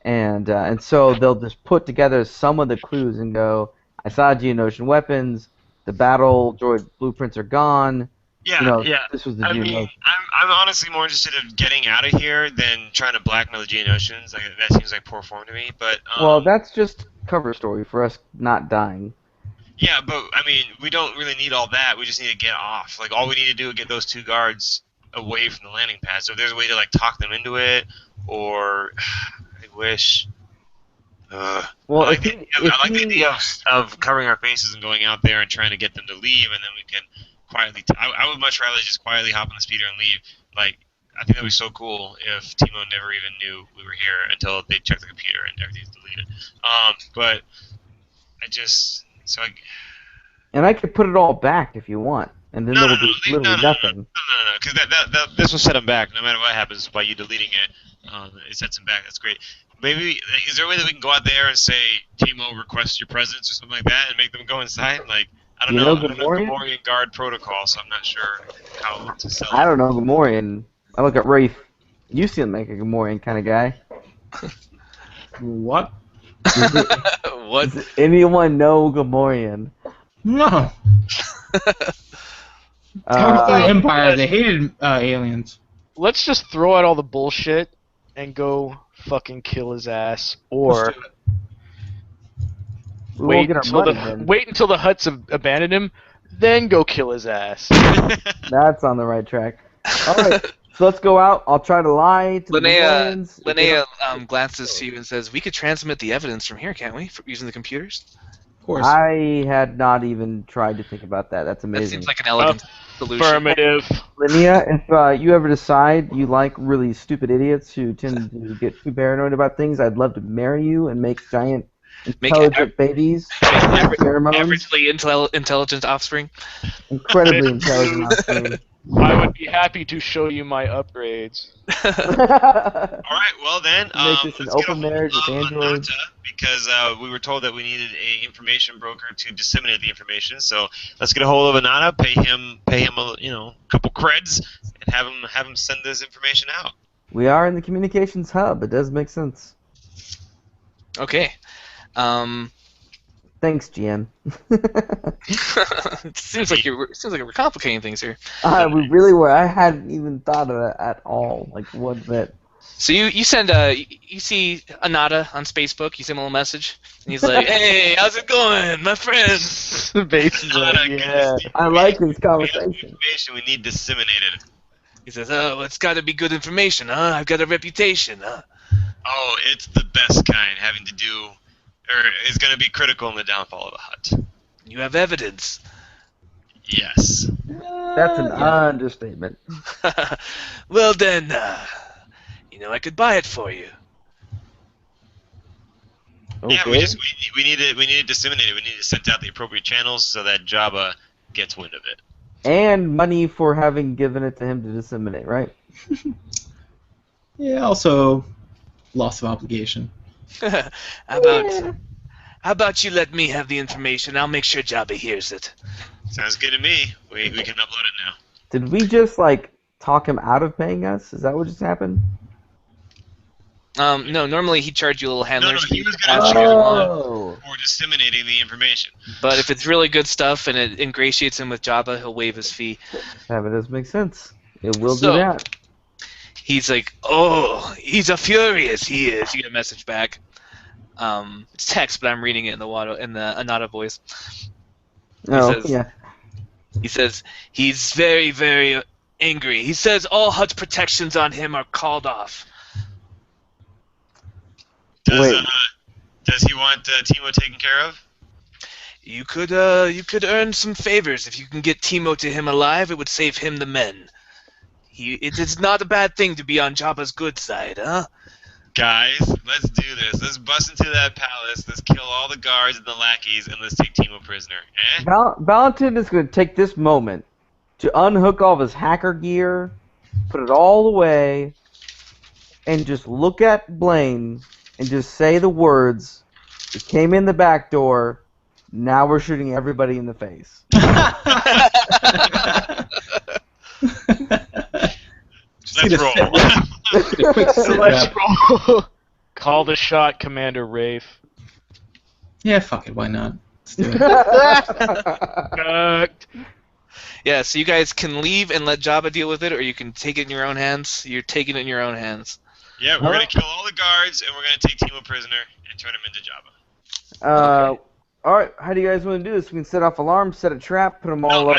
and so they'll just put together some of the clues and go, I saw Geonosian weapons. The battle droid blueprints are gone. Yeah, This was the I mean, Geonosian. I'm honestly more interested in getting out of here than trying to blackmail the Geonosians. Like that seems like poor form to me. But Well, that's just cover story for us not dying. yeah, but I mean, we don't really need all that. We just need to get off. Like all we need to do is get those two guards away from the landing pad. So if there's a way to like talk them into it, or I wish. Well, I like the idea of covering our faces and going out there and trying to get them to leave, and then we can quietly. I would much rather just quietly hop on the speeder and leave. Like I think that'd be so cool if Timo never even knew we were here until they checked the computer and everything's deleted. But I just and I could put it all back if you want, and then there will be literally nothing. No, because this will set them back. No matter what happens by you deleting it, it sets them back. That's great. Maybe is there a way that we can go out there and say Timo requests your presence or something like that and make them go inside? Like I don't know Gamorrean guard protocol, so I'm not sure how to sell it. I don't know Gamorrean. I look at Wraith. You seem like a Gamorrean kind of guy. What? What? Does anyone know Gamorrean? No. The Empire, they hated aliens. Let's just throw out all the bullshit and go fucking kill his ass, or Let's do it. We won't get our money then. wait until the Hutts have abandoned him, then go kill his ass. That's on the right track. All right, so let's go out. I'll try to lie to the Gamorreans. Linnea glances to you and says, "We could transmit the evidence from here, can't we? Using the computers." Of course. I had not even tried to think about that. That's That amazing. seems like an elegant solution. Affirmative. Linnea, if you ever decide you like really stupid idiots who tend to get too paranoid about things, I'd love to marry you and make giant intelligent babies. Pheromones. Averagely intelligent offspring. Incredibly intelligent offspring. I would be happy to show you my upgrades. All right, well then, Make this an let's open get a marriage with hold of androids. Nata, because we were told that we needed a information broker to disseminate the information. So let's get a hold of Anata, pay him a couple creds, and have him send this information out. We are in the communications hub. It does make sense. Okay. Thanks, GM. It seems like we're complicating things here. We really were. I hadn't even thought of that at all. Like, what that? So you send you see Anada on Facebook. You send him a little message, and he's like, "Hey, how's it going, my friend?" Basically, yeah. I like this We have conversation. information we need disseminated. He says, "Oh, well, it's got to be good information, huh? I've got a reputation, huh?" Oh, it's the best kind, having to do, or is going to be critical in the downfall of the Hutt. You have evidence. Yes. That's an understatement. Well then, I could buy it for you. Okay. Yeah, we need to disseminate it. We need to send out the appropriate channels so that Jabba gets wind of it. And money for having given it to him to disseminate, right? Yeah, also loss of obligation. How about you let me have the information? I'll make sure Jabba hears it. Sounds good to me. We can upload it now. Did we just talk him out of paying us? Is that what just happened? No, normally he'd charge you a little handler. No, fee he was for going to passing charge it along. Oh. for disseminating the information. But if it's really good stuff and it ingratiates him with Jabba, he'll waive his fee. That does make sense. It will So- do that. He's like, "Oh, he's a furious. He is." You get a message back. It's text, but I'm reading it in the Anada voice. Oh, says- yeah. He says he's very, very angry. He says all Hutt protections on him are called off. Wait. Does he want Timo taken care of? You could earn some favors if you can get Timo to him alive. It would save him the men. It is not a bad thing to be on Jabba's good side, huh? Guys, let's do this. Let's bust into that palace. Let's kill all the guards and the lackeys, and let's take Timo prisoner. Eh? Valentin is going to take this moment to unhook all of his hacker gear, put it all away, and just look at Blaine and just say the words, "It came in the back door, now we're shooting everybody in the face." Let's roll. Let's roll. Call the shot, Commander Rafe. Yeah, fuck it, why not? Let's do it. Fucked. Yeah, so you guys can leave and let Jabba deal with it, or you can take it in your own hands. You're taking it in your own hands. Yeah, we're gonna kill all the guards, and we're gonna take Timo prisoner and turn him into Jabba. Alright, how do you guys want to do this? We can set off alarms, set a trap, put them all No, up.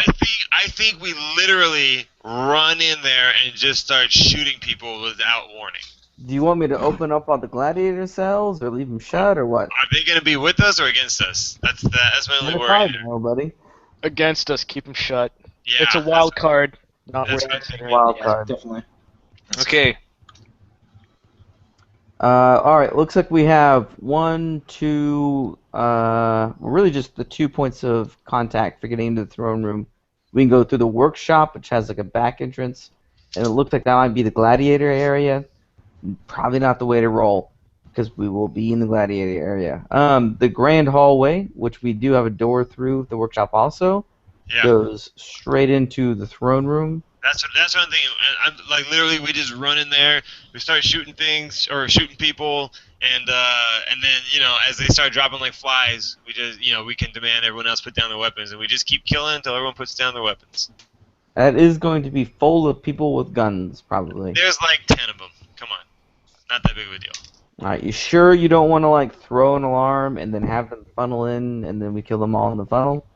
I think we literally run in there and just start shooting people without warning. Do you want me to open up all the gladiator cells, or leave them shut, or what? Are they gonna be with us or against us? That's my only What if I worry. know, buddy? Against us, keep them shut. Yeah, It's a wild card. Not that's worth what I considering. think. Wild Yeah, card. definitely. Okay. Alright, looks like we have really just the 2 points of contact for getting into the throne room. We can go through the workshop, which has a back entrance, and it looks like that might be the gladiator area. Probably not the way to roll, because we will be in the gladiator area. The grand hallway, which we do have a door through the workshop also, Yeah. goes straight into the throne room. That's what I'm thinking. I'm like literally we just run in there, we start shooting things or shooting people, and then as they start dropping like flies, we just we can demand everyone else put down their weapons, and we just keep killing until everyone puts down their weapons. That is going to be full of people with guns, probably. There's like 10 of them. Come on, not that big of a deal. Alright, you sure you don't want to throw an alarm and then have them funnel in and then we kill them all in the funnel?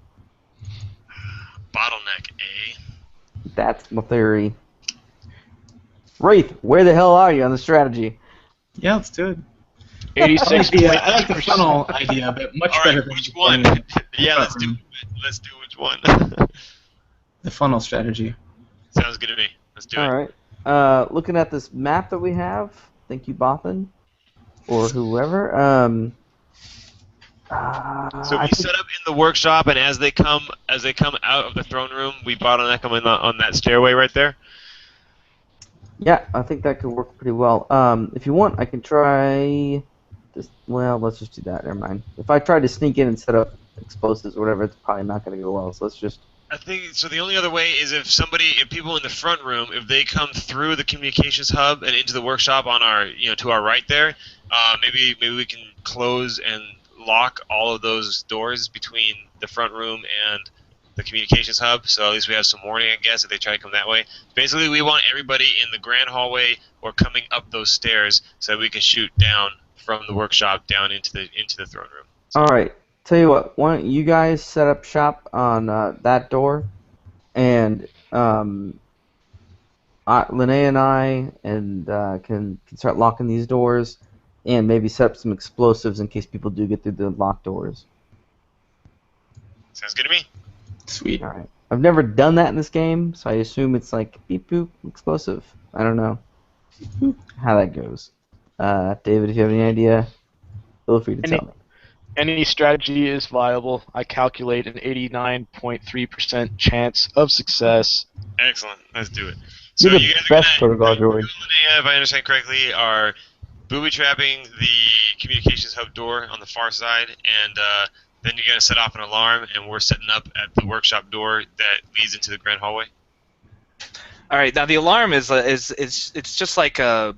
Bottleneck, eh? That's my theory. Wraith, where the hell are you on the strategy? Yeah, let's do it. 86. I like the funnel idea, but much All better right, than which one? Yeah, let's do which one. the funnel strategy. Sounds good to me. Let's do it. Alright. Looking at this map that we have, thank you, Bothan. Or whoever. So we set up in the workshop, and as they come out of the throne room, we bottleneck them on that stairway right there. Yeah, I think that could work pretty well. If you want, I can try this. Well, let's just do that. Never mind. If I try to sneak in and set up explosives or whatever, it's probably not going to go well. So let's just. I think so. The only other way is if people in the front room, if they come through the communications hub and into the workshop on our, to our right there, maybe we can close and lock all of those doors between the front room and the communications hub, so at least we have some warning, I guess, if they try to come that way. Basically, we want everybody in the grand hallway or coming up those stairs so that we can shoot down from the workshop down into the throne room. So. All right. Tell you what. Why don't you guys set up shop on that door, and Linnea and I can start locking these doors, and maybe set up some explosives in case people do get through the locked doors. Sounds good to me. Sweet. All right. I've never done that in this game, so I assume it's like beep boop explosive. I don't know how that goes. David, if you have any idea, feel free to tell me. Any strategy is viable. I calculate an 89.3% chance of success. Excellent. Let's do it. You're So the you guys best are protocol gonna, droid. Linnea, if I understand correctly, are booby trapping the communications hub door on the far side, and then you're gonna set off an alarm, and we're setting up at the workshop door that leads into the grand hallway. All right. Now the alarm is it's just like a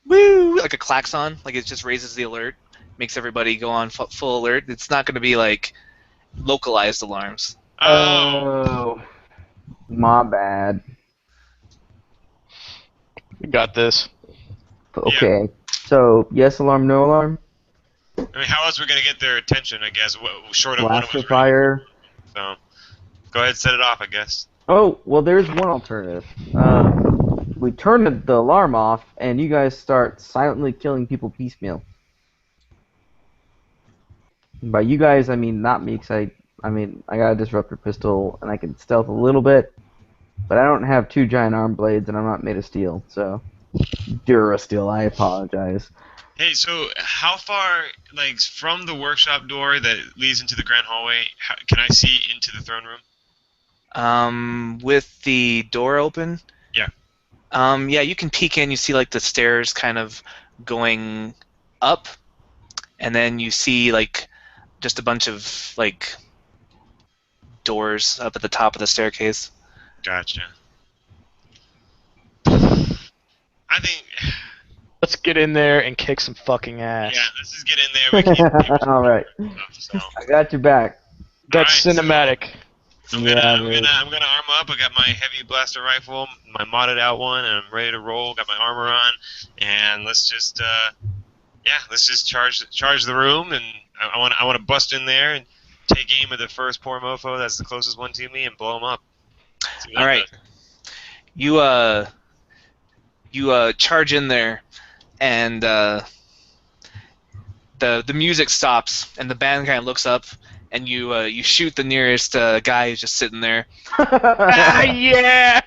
woo, like a klaxon. Like it just raises the alert, makes everybody go on full alert. It's not going to be like localized alarms. Oh, my bad. We got this. Okay. So yes alarm, no alarm. I mean, how else are we gonna get their attention? I guess short of one of Blaster us. fire. So, go ahead, and set it off. I guess. Oh, well, there's one alternative. We turn the alarm off, and you guys start silently killing people piecemeal. By you guys, I mean not me, because I got a disruptor pistol, and I can stealth a little bit, but I don't have 2 giant arm blades, and I'm not made of steel, so Durasteel, I apologize. Hey, so how far, like, from the workshop door that leads into the grand hallway, can I see into the throne room? With the door open. Yeah. Yeah, you can peek in. You see like the stairs kind of going up, and then you see like just a bunch of like doors up at the top of the staircase. Gotcha. I think. Let's get in there and kick some fucking ass. Yeah, let's just get in there. We keep All right. So. I got your back. That's Alright, cinematic. I'm gonna arm up. I got my heavy blaster rifle, my modded out one, and I'm ready to roll. Got my armor on, and let's just charge the room, and I want to bust in there and take aim at the first poor mofo that's the closest one to me and blow him up. All right, you charge in there, and the music stops, and the band kind of looks up. And you shoot the nearest guy who's just sitting there. Yeah!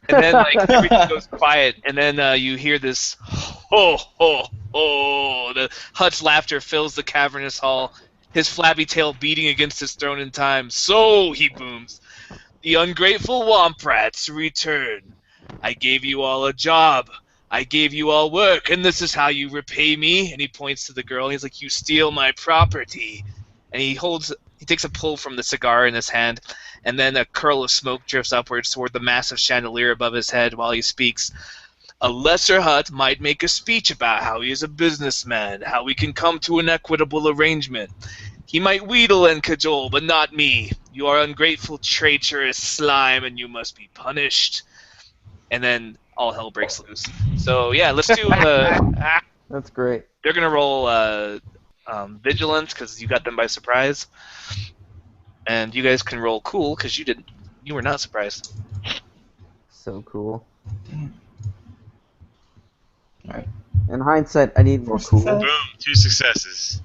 And then like everything goes quiet, and then you hear this ho ho ho. The Hutt's laughter fills the cavernous hall, his flabby tail beating against his throne in time. So he booms, "The ungrateful womp rats return. I gave you all a job. I gave you all work, and this is how you repay me." And he points to the girl. He's like, "You steal my property." And he takes a pull from the cigar in his hand, and then a curl of smoke drifts upwards toward the massive chandelier above his head while he speaks. "A lesser Hutt might make a speech about how he is a businessman, how we can come to an equitable arrangement. He might wheedle and cajole, but not me. You are ungrateful, traitorous slime, and you must be punished." And then all hell breaks loose. So yeah, let's do. That's great. They're gonna roll vigilance because you got them by surprise. And you guys can roll cool because you were not surprised. So cool. Alright. In hindsight, I need more cool. Boom, 2 successes.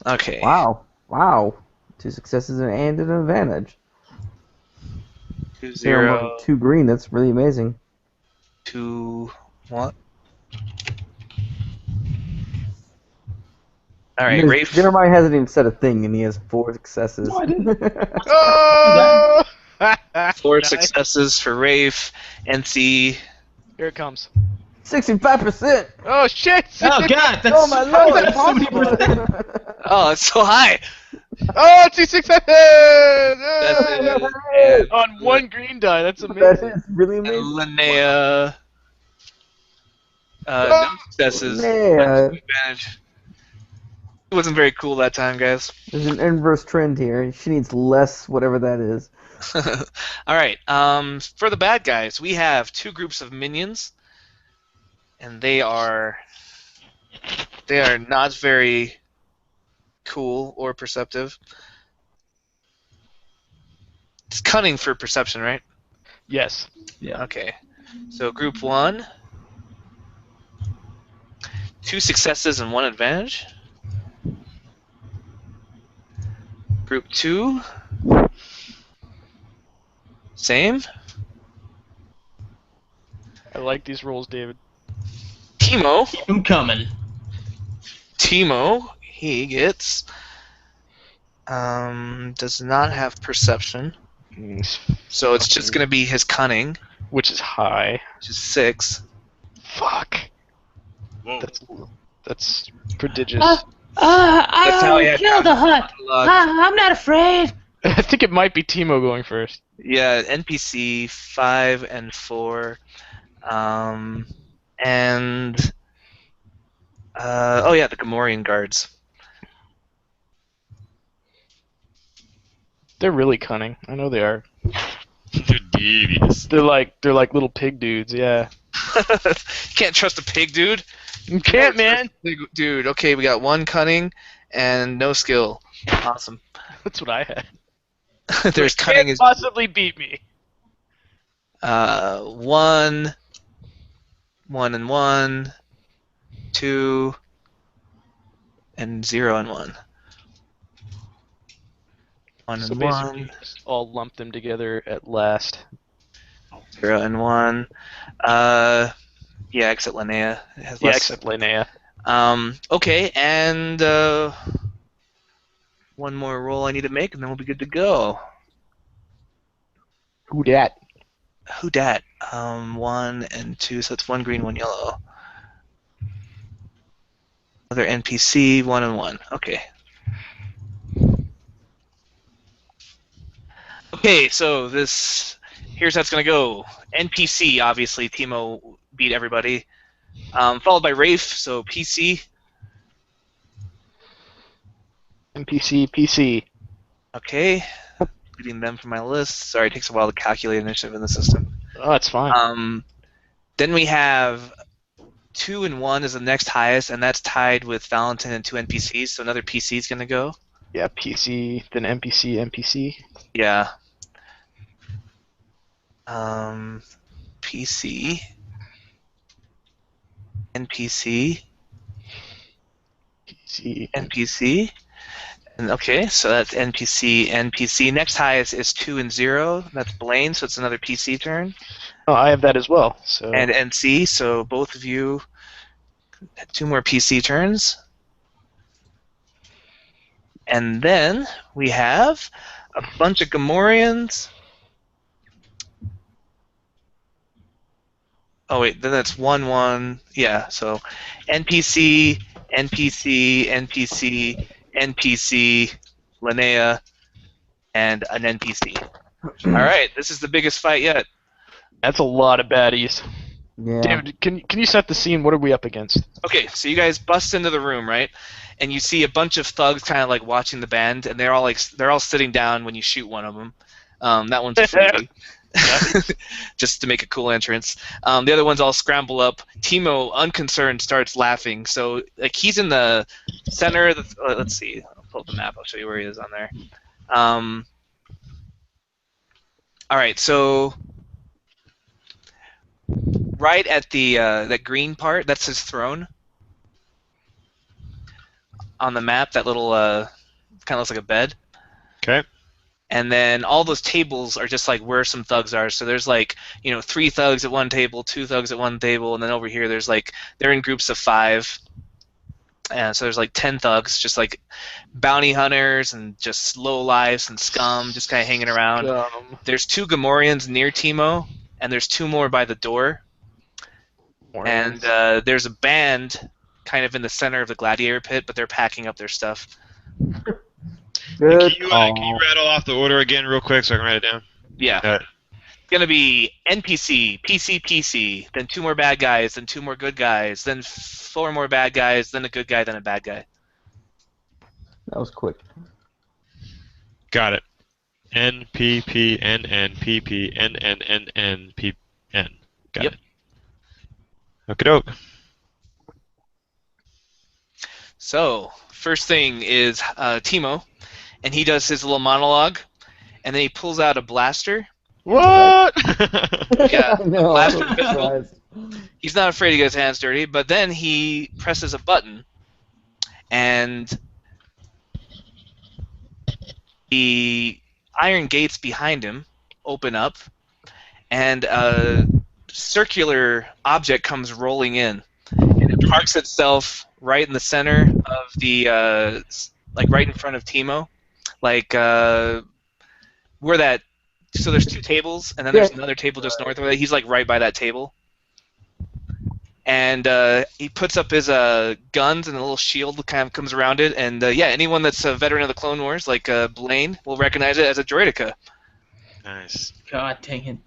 Okay. Wow. 2 successes and an advantage. 2 0 0 2 green. That's really amazing. 2 what? All right, Rafe. Jeremiah hasn't even said a thing, and he has 4 successes. No, I didn't. Oh! 4 Nice. successes for Rafe. NC. Here it comes. 65%. Oh shit! Oh god, that's Oh my how is lord! that 70%? Oh, it's so high. Oh, 2 successes! That's it. On 1 green die. That's That amazing. is really And amazing. Linnea. No successes. Yeah, Advantage. It wasn't very cool that time, guys. there's an inverse trend here. She needs less, whatever that is. All right. For the bad guys, we have two groups of minions, and they are not very cool or perceptive. It's cunning for perception, right? Yes. Yeah. Okay. So group 1, 2 successes and 1 advantage. Group 2, same. I like these rolls, David. Timo, Keep 'em coming. he gets does not have perception, so it's just going to be his cunning, Which is high. which is 6. Fuck. Whoa. That's prodigious. That's how I he will had kill the Hutt. luck. I'm not afraid. I think it might be Timo going first. Yeah, NPC 5 and 4, and oh yeah, the Gamorrean guards. They're really cunning. I know they are. They're devious. They're like little pig dudes. Yeah. Can't trust a pig, dude. You can't, man. Pig, dude. Okay, we got 1 cunning and no skill. Awesome. That's what I had. There's You cunning can't is possibly beat me. 1, 1 and 1, 2, and 0 and 1. 1 So and basically, 1, just all lump them together at last. 0 and 1. Yeah, except Linnea. It has Yeah, less. except Linnea. Okay, and 1 more roll I need to make, and then we'll be good to go. Who dat? Who dat? 1 and 2, so it's 1 green, 1 yellow. Another NPC, 1 and 1. Okay. Okay, so here's how it's gonna go. NPC, obviously, Timo beat everybody. Followed by Rafe, so PC. NPC, PC. Okay. Leaving them from my list. Sorry, it takes a while to calculate initiative in the system. Oh, that's fine. Then we have 2 and 1 is the next highest, and that's tied with Valentin and 2 NPCs, so another PC is going to go. Yeah, PC, then NPC, NPC. Yeah. PC. NPC. PC. NPC. And okay, so that's NPC, NPC. Next highest is 2 and 0. That's Blaine, so it's another PC turn. Oh, I have that as well. So. And NC, so both of you had 2 more PC turns. And then we have a bunch of Gamorreans. Oh wait, then that's 1-1. Yeah, so NPC, NPC, NPC, NPC, Linnea, and an NPC. All right, this is the biggest fight yet. That's a lot of baddies. Yeah. David, can you set the scene? What are we up against? Okay, so you guys bust into the room, right? And you see a bunch of thugs kind of like watching the band, and they're all sitting down when you shoot one of them. That one's free. Just to make a cool entrance. The other ones all scramble up. Timo, unconcerned, starts laughing. So like he's in the center of the. Let's see. I'll pull up the map. I'll show you where he is on there. All right. So right at the that green part, that's his throne. On the map, that little kind of looks like a bed. Okay. And then all those tables are just like where some thugs are. So there's like, 3 thugs at one table, 2 thugs at one table, and then over here there's like, they're in groups of 5. And so there's like 10 thugs, just like bounty hunters and just slow lives and scum just kind of hanging around. There's 2 Gamorreans near Timo, and there's 2 more by the door. And there's a band kind of in the center of the gladiator pit, but they're packing up their stuff. Good Can you call. rattle off the order again real quick so I can write it down? Yeah. Gonna be NPC, PC, then 2 more bad guys, then 2 more good guys, then 4 more bad guys, then a good guy, then a bad guy. That was quick. Got it. N P P N N P P N N N N P N. Got Yep. it. Okie doke. So, first thing is Timo, and he does his little monologue, and then he pulls out a blaster. What? Yeah, No, blaster I'm pistol. surprised. He's not afraid to get his hands dirty, but then he presses a button, and the iron gates behind him open up, and a circular object comes rolling in, and it parks itself right in the center of the, like right in front of Timo, like where that. So there's 2 tables, and then there's another table just north of it. He's like right by that table. And he puts up his guns, and a little shield kind of comes around it. And yeah, anyone that's a veteran of the Clone Wars, like Blaine, will recognize it as a droideka. Nice. God dang it.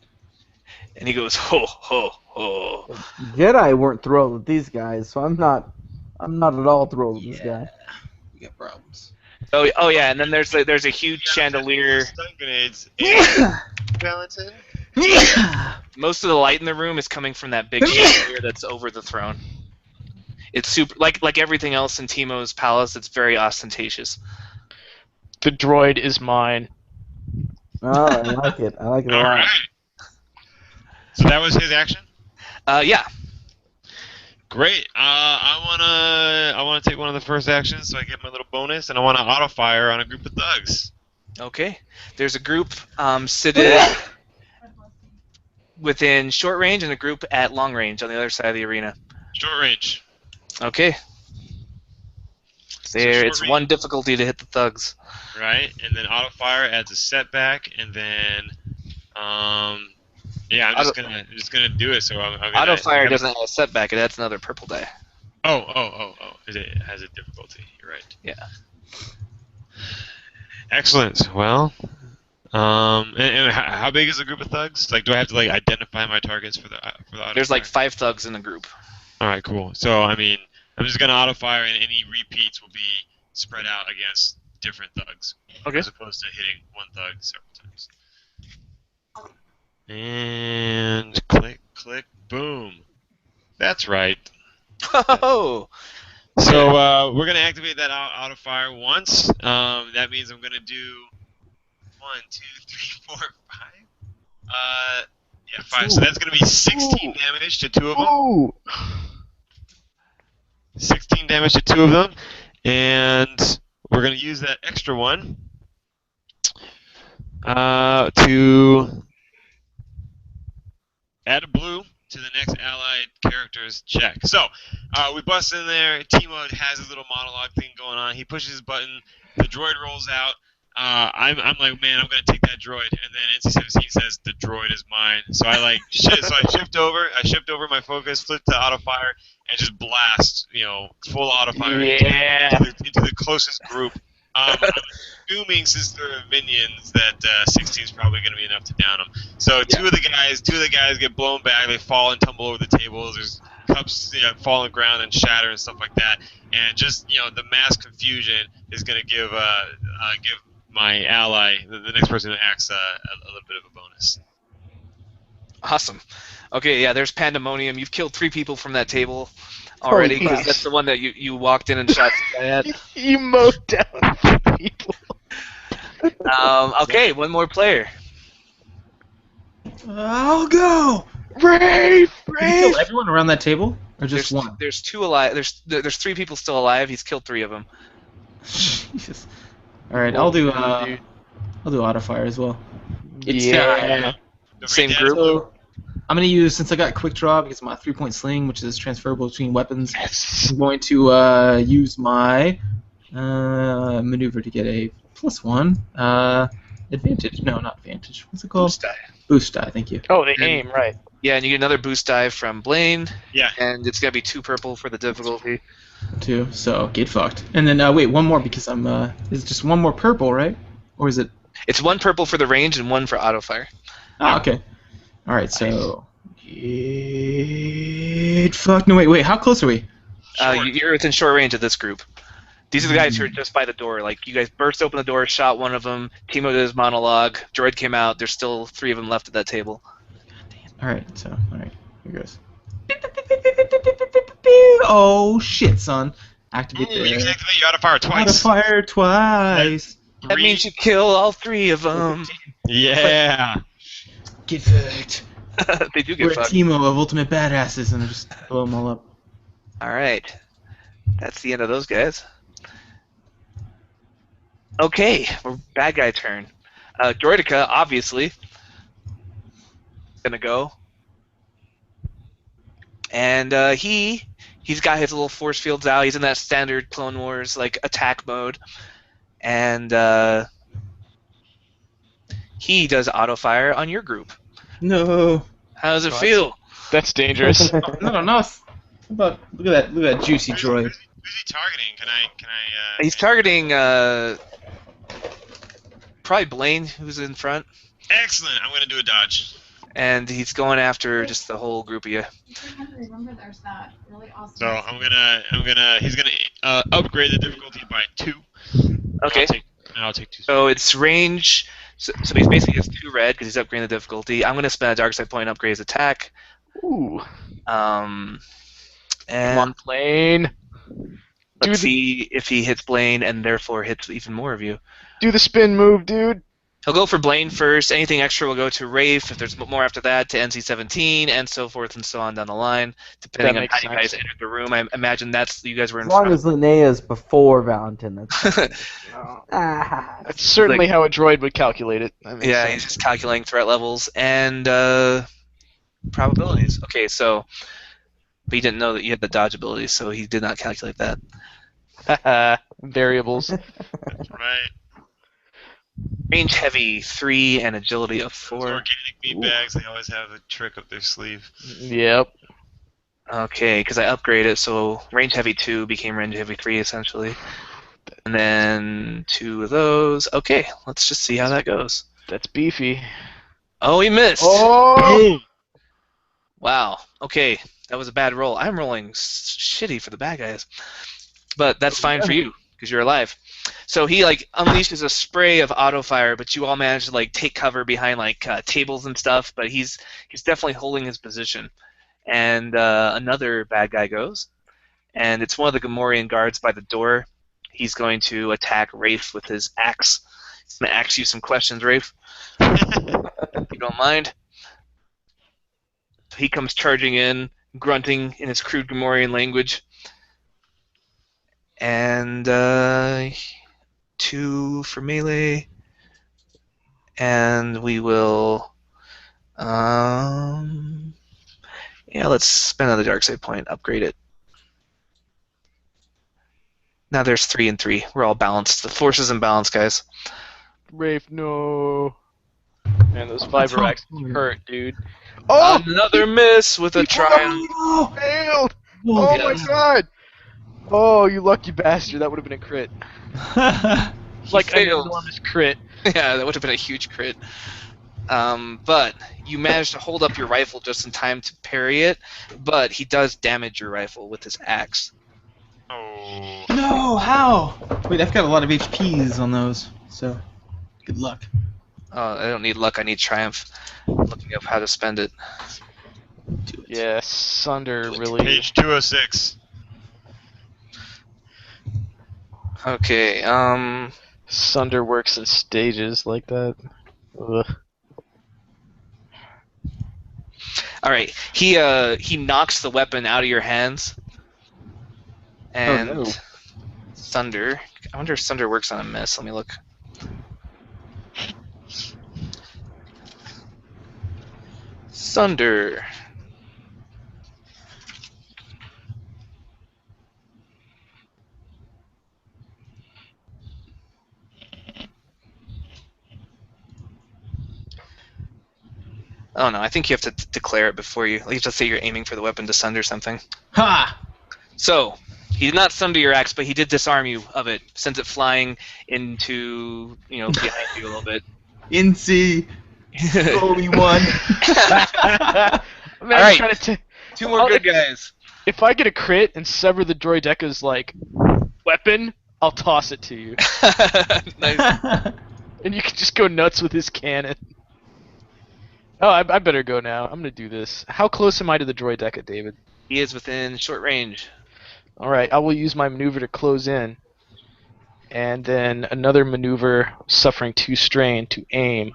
And he goes, ho, ho, ho. Jedi weren't thrilled with these guys, so I'm not at all thrilled with this guy. We got problems. Oh yeah, and then there's a huge chandelier. Stun grenades. Valentin. Most of the light in the room is coming from that big chandelier that's over the throne. It's super, like everything else in Timo's palace. It's very ostentatious. The droid is mine. Oh, I like it. I like it a All lot. right. So that was his action. Yeah. Great. I wanna take one of the first actions, so I get my little bonus, and I wanna auto fire on a group of thugs. Okay. There's a group seated within short range and a group at long range on the other side of the arena. Short range. Okay. There, short it's range. 1 difficulty to hit the thugs. Right, and then auto fire adds a setback, and then yeah, I'm just gonna do it. So I'm gonna, Auto fire doesn't have a setback; it adds another purple die. Oh! It has a difficulty. You're right. Yeah. Excellent. Well, and how big is the group of thugs? Like, do I have to like identify my targets for the auto There's fire? like 5 thugs in the group. All right, cool. So I mean, I'm just gonna auto fire, and any repeats will be spread out against different thugs, Okay. as opposed to hitting one thug several times. And click, boom. That's right. Oh. So we're gonna activate that auto fire once. That means I'm gonna do 1, 2, 3, 4, 5. Yeah, 5. So that's gonna be 16 damage to 2 of them. Ooh. 16 damage to 2 of them, and we're gonna use that extra one to add a blue to the next allied character's check. So, we bust in there. Timo has his little monologue thing going on. He pushes his button. The droid rolls out. I'm like, man, I'm gonna take that droid. And then NC-17 says, the droid is mine. So I like, so I shift over my focus, flip to auto fire, and just blast, full auto fire into the closest group. I'm assuming since they're minions that 16 is probably going to be enough to down them. So two of the guys get blown back. They fall and tumble over the tables. There's cups fall on the ground and shatter and stuff like that. And just the mass confusion is going to give my ally, the next person who acts, a little bit of a bonus. Awesome. Okay, yeah, there's pandemonium. You've killed 3 people from that table already, Holy because crap. that's the one that you walked in and shot the guy at. You mowed down people. Okay, 1 more player. I'll go. Rafe! Did he kill everyone around that table, or just There's one? There's 2 alive. There's 3 people still alive. He's killed 3 of them. Jesus. All right, I'll do auto fire as well. It's Yeah. Same group. So I'm gonna use, since I got quick draw because of my 3-point sling, which is transferable between weapons. I'm going to use my maneuver to get a +1 advantage. No, not advantage. What's it called? Boost die. Boost die. Thank you. Oh, they aim, right. Yeah, and you get another boost die from Blaine. Yeah. And it's gonna be 2 purple for the difficulty. 2. So get fucked. And then wait, 1 more because I'm. Is it just 1 more purple, right? Or is it? It's 1 purple for the range and 1 for auto fire. Ah, okay. All right, so fuck. No, wait. How close are we? Short. You're within short range of this group. These are the guys who are just by the door. Like, you guys burst open the door, shot one of them. Timo did his monologue. Droid came out. There's still 3 of them left at that table. All right, here goes. Oh shit, son! Activate Ooh, the you can activate your auto-fire auto twice. fire twice. That means you kill all 3 of them. Yeah. Get fucked. They do We're get a fucked. team of ultimate badasses, and I just blow them all up. All right. That's the end of those guys. Okay, we're bad guy turn. Droidica, obviously, gonna go. And he's got his little force fields out. He's in that standard Clone Wars like attack mode, and he does auto fire on your group. No. How does it What? feel? That's dangerous. No. Look at that juicy droid. Who's he targeting? Can I? He's targeting probably Blaine, who's in front, Excellent. I'm gonna do a dodge. and he's going after just the whole group of you. Remember, there's that really awesome. So he's gonna upgrade the difficulty by 2. Okay. I'll take 2. So it's range. So he's basically has 2 red because he's upgrading the difficulty. I'm going to spend a dark side point and upgrade his attack. Ooh. And Come on, Blaine. let's see if he hits Blaine and therefore hits even more of you. Do the spin move, dude. He'll go for Blaine first. Anything extra will go to Rafe. If there's more after that, to NC-17, and so forth and so on down the line, depending on makes how you guys sense. entered the room. I imagine you guys were in As long front. as Linnea's before Valentin, that's That's certainly how a droid would calculate it. That makes Yeah, sense. he's just calculating threat levels and probabilities. Okay, so but he didn't know that you had the dodge ability, so he did not calculate that. Variables. Right. Range heavy 3 and agility of Those 4. organic meat bags, they always have a trick up their sleeve. Yep. Okay, because I upgraded, so range heavy 2 became range heavy 3 essentially. And then 2 of those. Okay, let's just see how that goes. That's beefy. Oh, he missed! Oh! Wow. Okay, that was a bad roll. I'm rolling shitty for the bad guys. But that's fine for you, because you're alive. So he unleashes a spray of auto fire, but you all manage to take cover behind tables and stuff. But he's definitely holding his position. And another bad guy goes, and it's one of the Gamorrean guards by the door. He's going to attack Rafe with his axe. He's going to ask you some questions, Rafe, if you don't mind. He comes charging in, grunting in his crude Gamorrean language. And 2 for melee. And we will... let's spend another dark side point, upgrade it. Now there's 3 and 3. We're all balanced. The force is in balance, guys. Rafe, no. Man, those What's fiber wrong? axes hurt, dude. Oh! Another miss with a triumph. Failed! Whoa. Oh my god! Oh, you lucky bastard. That would have been a crit. Like an failed. enormous crit. Yeah, that would have been a huge crit. But you managed to hold up your rifle just in time to parry it, but he does damage your rifle with his axe. Oh. No, how? Wait, I've got a lot of HPs on those, so good luck. I don't need luck, I need triumph. I'm looking up how to spend it. Do it. Yeah, Sunder really... Page 206. Okay, Sunder works in stages like that. Ugh. alright. He knocks the weapon out of your hands. And no. Sunder. I wonder if Sunder works on a miss. Let me look. Sunder. Oh no, I think you have to declare it before you have to say you're aiming for the weapon to sunder something. Ha! So, he did not sunder your axe, but he did disarm you of it, sends it flying into, behind you a little bit. Incy. Oh, we won. Man, All right. trying to Two more good guys. if I get a crit and sever the droideca's like weapon, I'll toss it to you, Nice. and you can just go nuts with his cannon. Oh, I better go now. I'm gonna do this. How close am I to the droideca, David? He is within short range. All right, I will use my maneuver to close in, and then another maneuver, suffering 2 strain, to aim.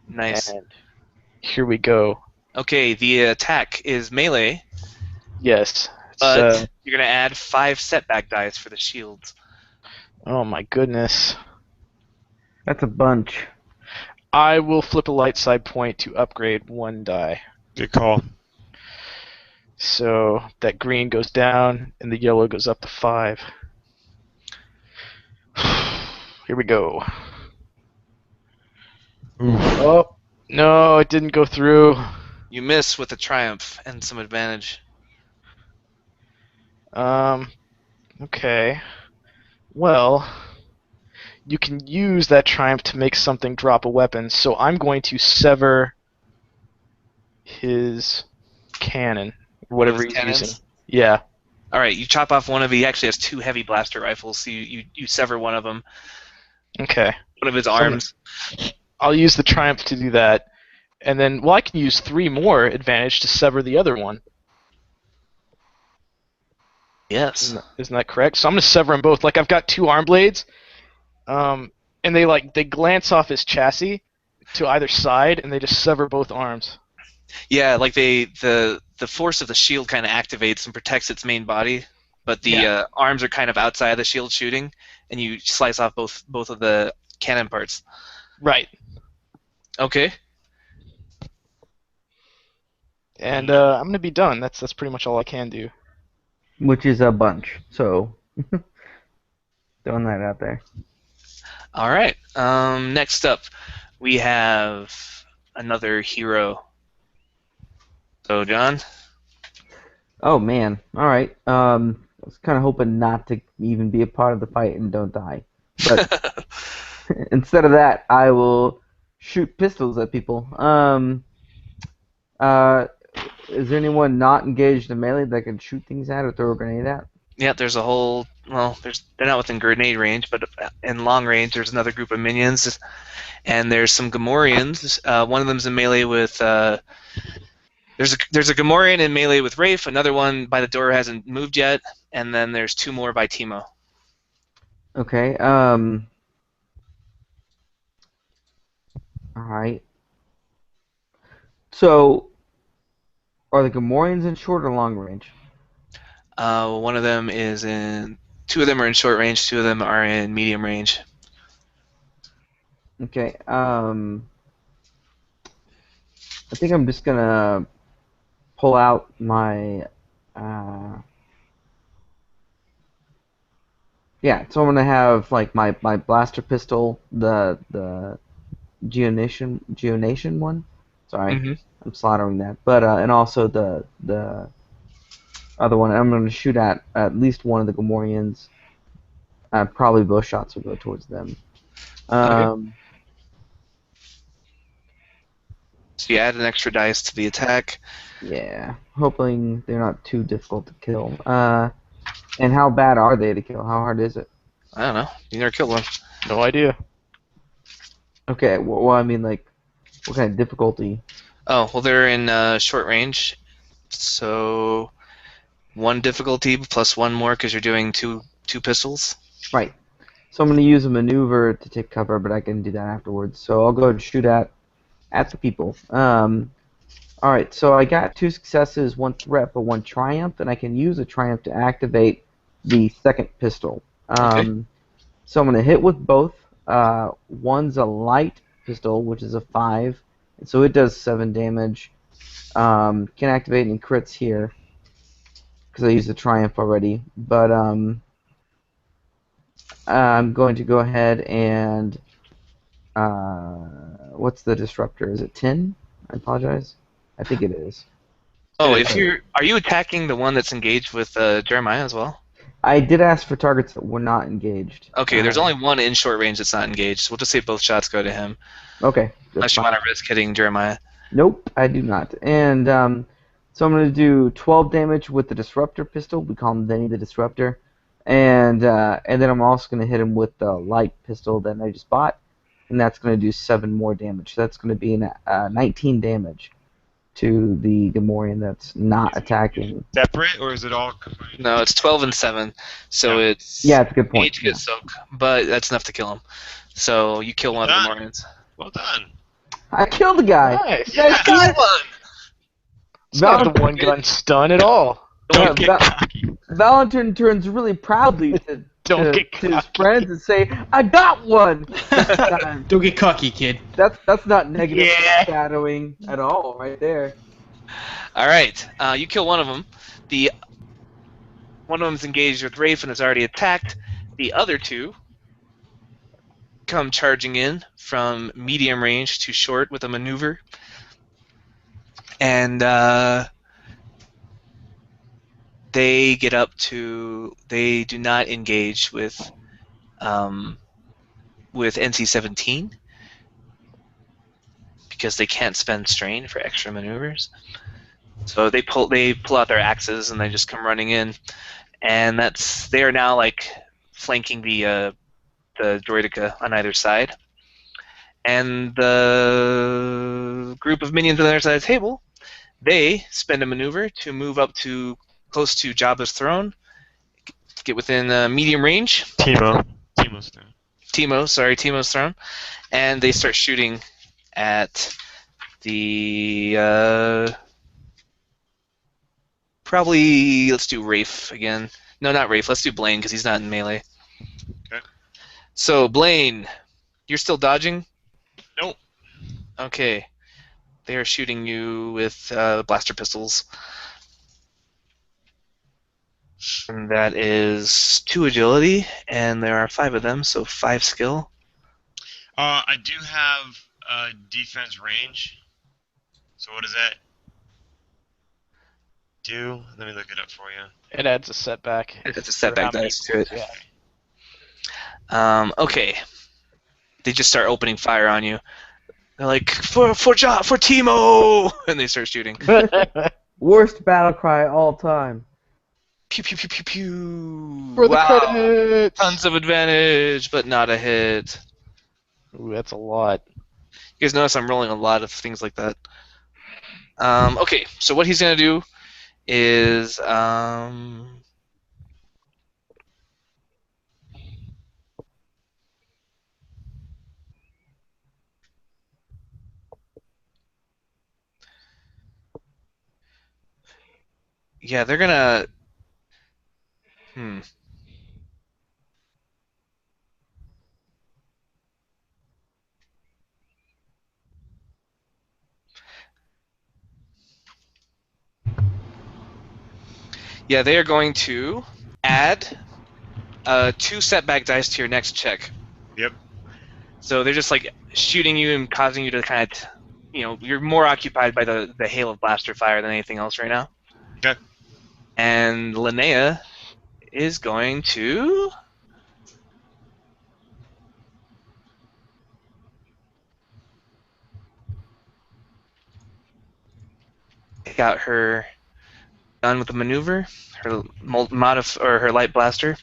Nice. And here we go. Okay, the attack is melee, Yes. It's, but you're gonna add 5 setback dice for the shields. oh my goodness. That's a bunch. I will flip a light side point to upgrade 1 die. Good call. So that green goes down and the yellow goes up to 5. Here we go. Oh, no, it didn't go through. You miss with a triumph and some advantage. Okay. Well, you can use that triumph to make something drop a weapon, so I'm going to sever his cannon, or whatever His he's cannons? using. Yeah. All right, you chop off one of. He actually has 2 heavy blaster rifles, so you sever one of them, Okay. one of his arms. I'll use the triumph to do that, and then I can use 3 more advantage to sever the other one. Yes. Isn't that correct? So I'm gonna sever them both. Like I've got 2 arm blades, and they glance off his chassis to either side, and they just sever both arms. Yeah, like the force of the shield kind of activates and protects its main body, but the arms are kind of outside the shield shooting, and you slice off both of the cannon parts. Right. Okay. And I'm gonna be done. That's pretty much all I can do. Which is a bunch. So, throwing that out there. All right. Next up, we have another hero. So, John. Oh man. All right. I was kind of hoping not to even be a part of the fight and don't die. But instead of that, I will shoot pistols at people. Is there anyone not engaged in melee that I can shoot things at or throw a grenade at? Yeah, there's a whole. Well, they're not within grenade range, but in long range, there's another group of minions, and there's some Gamorreans. One of them's in melee with. There's a Gamorrean in melee with Rafe. Another one by the door hasn't moved yet, and then there's 2 more by Timo. Okay. All right. So, are the Gamorreans in short or long range? One of them is in. 2 of them are in short range. 2 of them are in medium range. Okay. I think I'm just gonna pull out my. Yeah. So I'm gonna have like my blaster pistol, the Geonation one. Sorry, Mm-hmm. I'm slaughtering that. But and also the other one. I'm gonna shoot at least one of the Gamorreans. Probably both shots will go towards them. So you add an extra dice to the attack. Yeah, hoping they're not too difficult to kill. And how bad are they to kill? How hard is it? I don't know. You never killed one. No idea. Okay, well, I mean, like, what kind of difficulty? Oh, well, they're in short range. So 1 difficulty plus 1 more because you're doing two pistols. Right. So I'm going to use a maneuver to take cover, but I can do that afterwards. So I'll go and shoot at the people. All right, so I got 2 successes, 1 threat, but 1 triumph, and I can use a triumph to activate the second pistol. Okay. So I'm going to hit with both. One's a light pistol, which is a 5, and so it does 7 damage. Can activate any crits here because I used the triumph already. But I'm going to go ahead and what's the disruptor? Is it 10? I apologize. I think it is. Oh, are you attacking the one that's engaged with Jeremiah as well? I did ask for targets that were not engaged. Okay, there's only one in short range that's not engaged. We'll just say both shots go to him. Okay, that's Unless you fine. want to risk hitting Jeremiah. Nope, I do not. And so I'm going to do 12 damage with the Disruptor pistol. We call him Denny the Disruptor. And then I'm also going to hit him with the light pistol that I just bought. And that's going to do 7 more damage. So that's going to be 19 damage to the Gamorrean that's not attacking. Separate, or is it all combined? No, it's 12 and 7. So Yeah. it's Yeah, it's a good point. 8 to get soak, but that's enough to kill him. So you kill one of the Gamorreans. Well done. I killed the guy! Nice. You guys got it! It's not the one gun stun at all. Don't get cocky. Valentin turns really proudly to Don't get his cocky. friends and say, "I got one!" This time. Don't get cocky, kid. That's not negative Yeah. shadowing at all, right there. All right, you kill one of them. One of them's engaged with Rafe and is already attacked. The other two come charging in from medium range to short with a maneuver, and they get up to. They do not engage with NC-17 because they can't spend strain for extra maneuvers. So they pull out their axes and they just come running in, and they are now like flanking the droideka on either side. And the group of minions on the other side of the table, they spend a maneuver to move up to close to Jabba's throne, get within medium range. Temo's turn. Temo's throne, and they start shooting at the probably let's do Rafe again. No, not Rafe. Let's do Blaine because he's not in melee. Okay. So Blaine, you're still dodging? Nope. Okay. They are shooting you with blaster pistols. And that is 2 agility, and there are 5 of them, so 5 skill. I do have defense range. So what does that do? Let me look it up for you. It adds a setback. It's a for how setback many- dice to it. Yeah. Okay. They just start opening fire on you. They're like, for Timo! And they start shooting. Worst battle cry all time. Pew, pew, pew, pew, pew. For the Wow. credits! Tons of advantage, but not a hit. Ooh, that's a lot. You guys notice I'm rolling a lot of things like that. Okay, so what he's going to do is... yeah, they're going to... Yeah, they are going to add 2 setback dice to your next check. Yep. So they're just like shooting you and causing you to kind of, you're more occupied by the hail of blaster fire than anything else right now. Okay. And Linnea is going to... take out her gun with the maneuver, her her light blaster,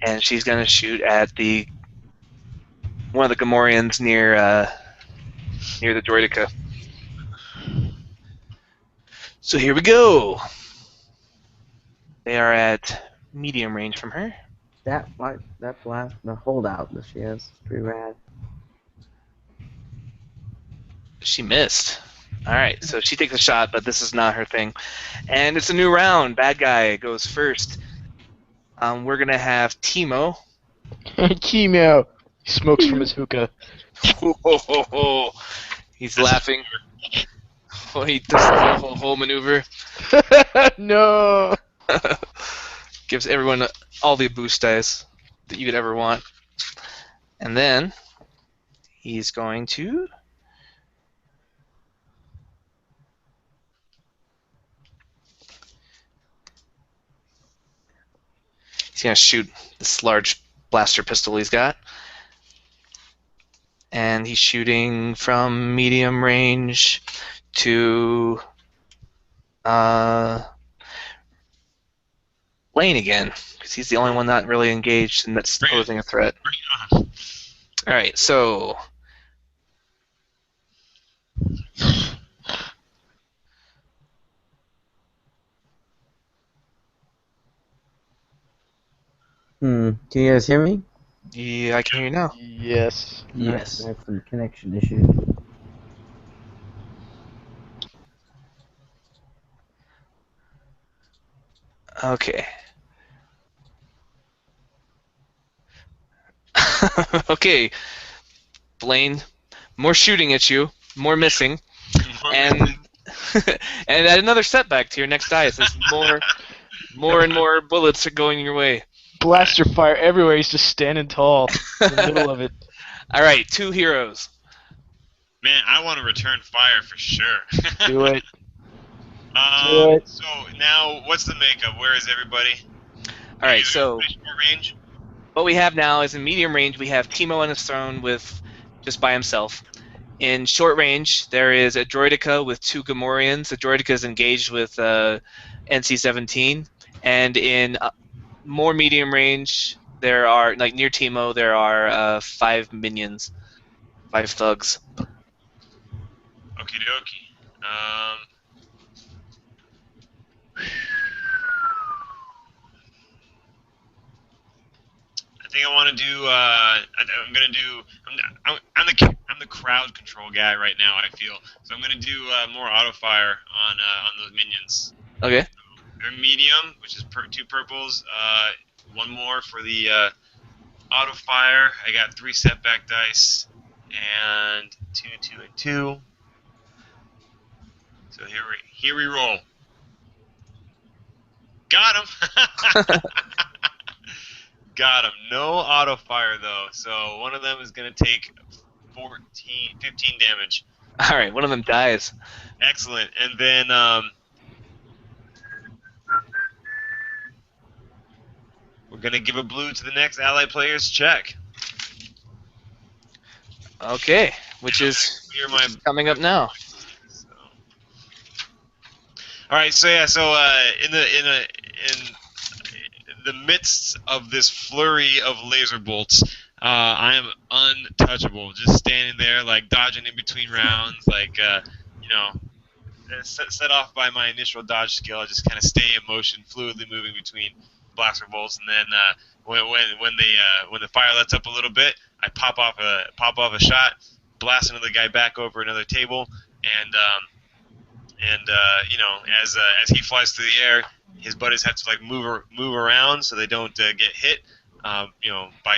and she's going to shoot at one of the Gamorreans near the droideka. So here we go. They are at medium range from her. That blast, the holdout that she has, is pretty rad. She missed. Alright, so she takes a shot, but this is not her thing. And it's a new round. Bad guy goes first. We're going to have Timo. Chemo. He smokes from his hookah. He's laughing. Oh, he does the whole maneuver. No. Gives everyone all the boost dice that you could ever want. And then he's going to... He's gonna shoot this large blaster pistol he's got. And he's shooting from medium range to Lane again, because he's the only one not really engaged and that's posing a threat. Bring it on. Alright, so Can you guys hear me? yeah, I can hear you now. Yes. Yes. I have some connection issues. Okay. Okay, Blaine, more shooting at you, more missing, and and add another setback to your next dice as more and more bullets are going your way. Blaster fire everywhere. He's just standing tall in the middle of it. All right, 2 heroes. Man, I want to return fire for sure. Do it. Do it. So now, what's the makeup? Where is everybody? All right, so Pretty short range. what we have now is in medium range we have Timo on his throne with just by himself. In short range, there is a Droidica with 2 Gamorreans. The Droidica is engaged with NC-17, and in more medium range, there are like near Timo, there are 5 minions, 5 thugs. Okie dokie. I think I want to do. I'm gonna do. I'm the crowd control guy right now. I feel so. I'm gonna do more auto fire on those minions. Okay. They're medium, which is 2 purples. 1 more for the auto fire. I got 3 setback dice and 2, 2, and 2. So here we roll. Got him. Got him. No auto fire though, so one of them is gonna take 15 damage. All right, one of them dies. Excellent. And then we're gonna give a blue to the next ally player's check. Okay, which is Clear my coming up now. So. All right. So yeah. So in the midst of this flurry of laser bolts, I am untouchable. Just standing there, like dodging in between rounds, like set off by my initial dodge skill. I just kind of stay in motion, fluidly moving between blaster bolts, and then when the fire lets up a little bit, I pop off a shot, blast another guy back over another table, and as he flies through the air, his buddies have to like move around so they don't get hit, by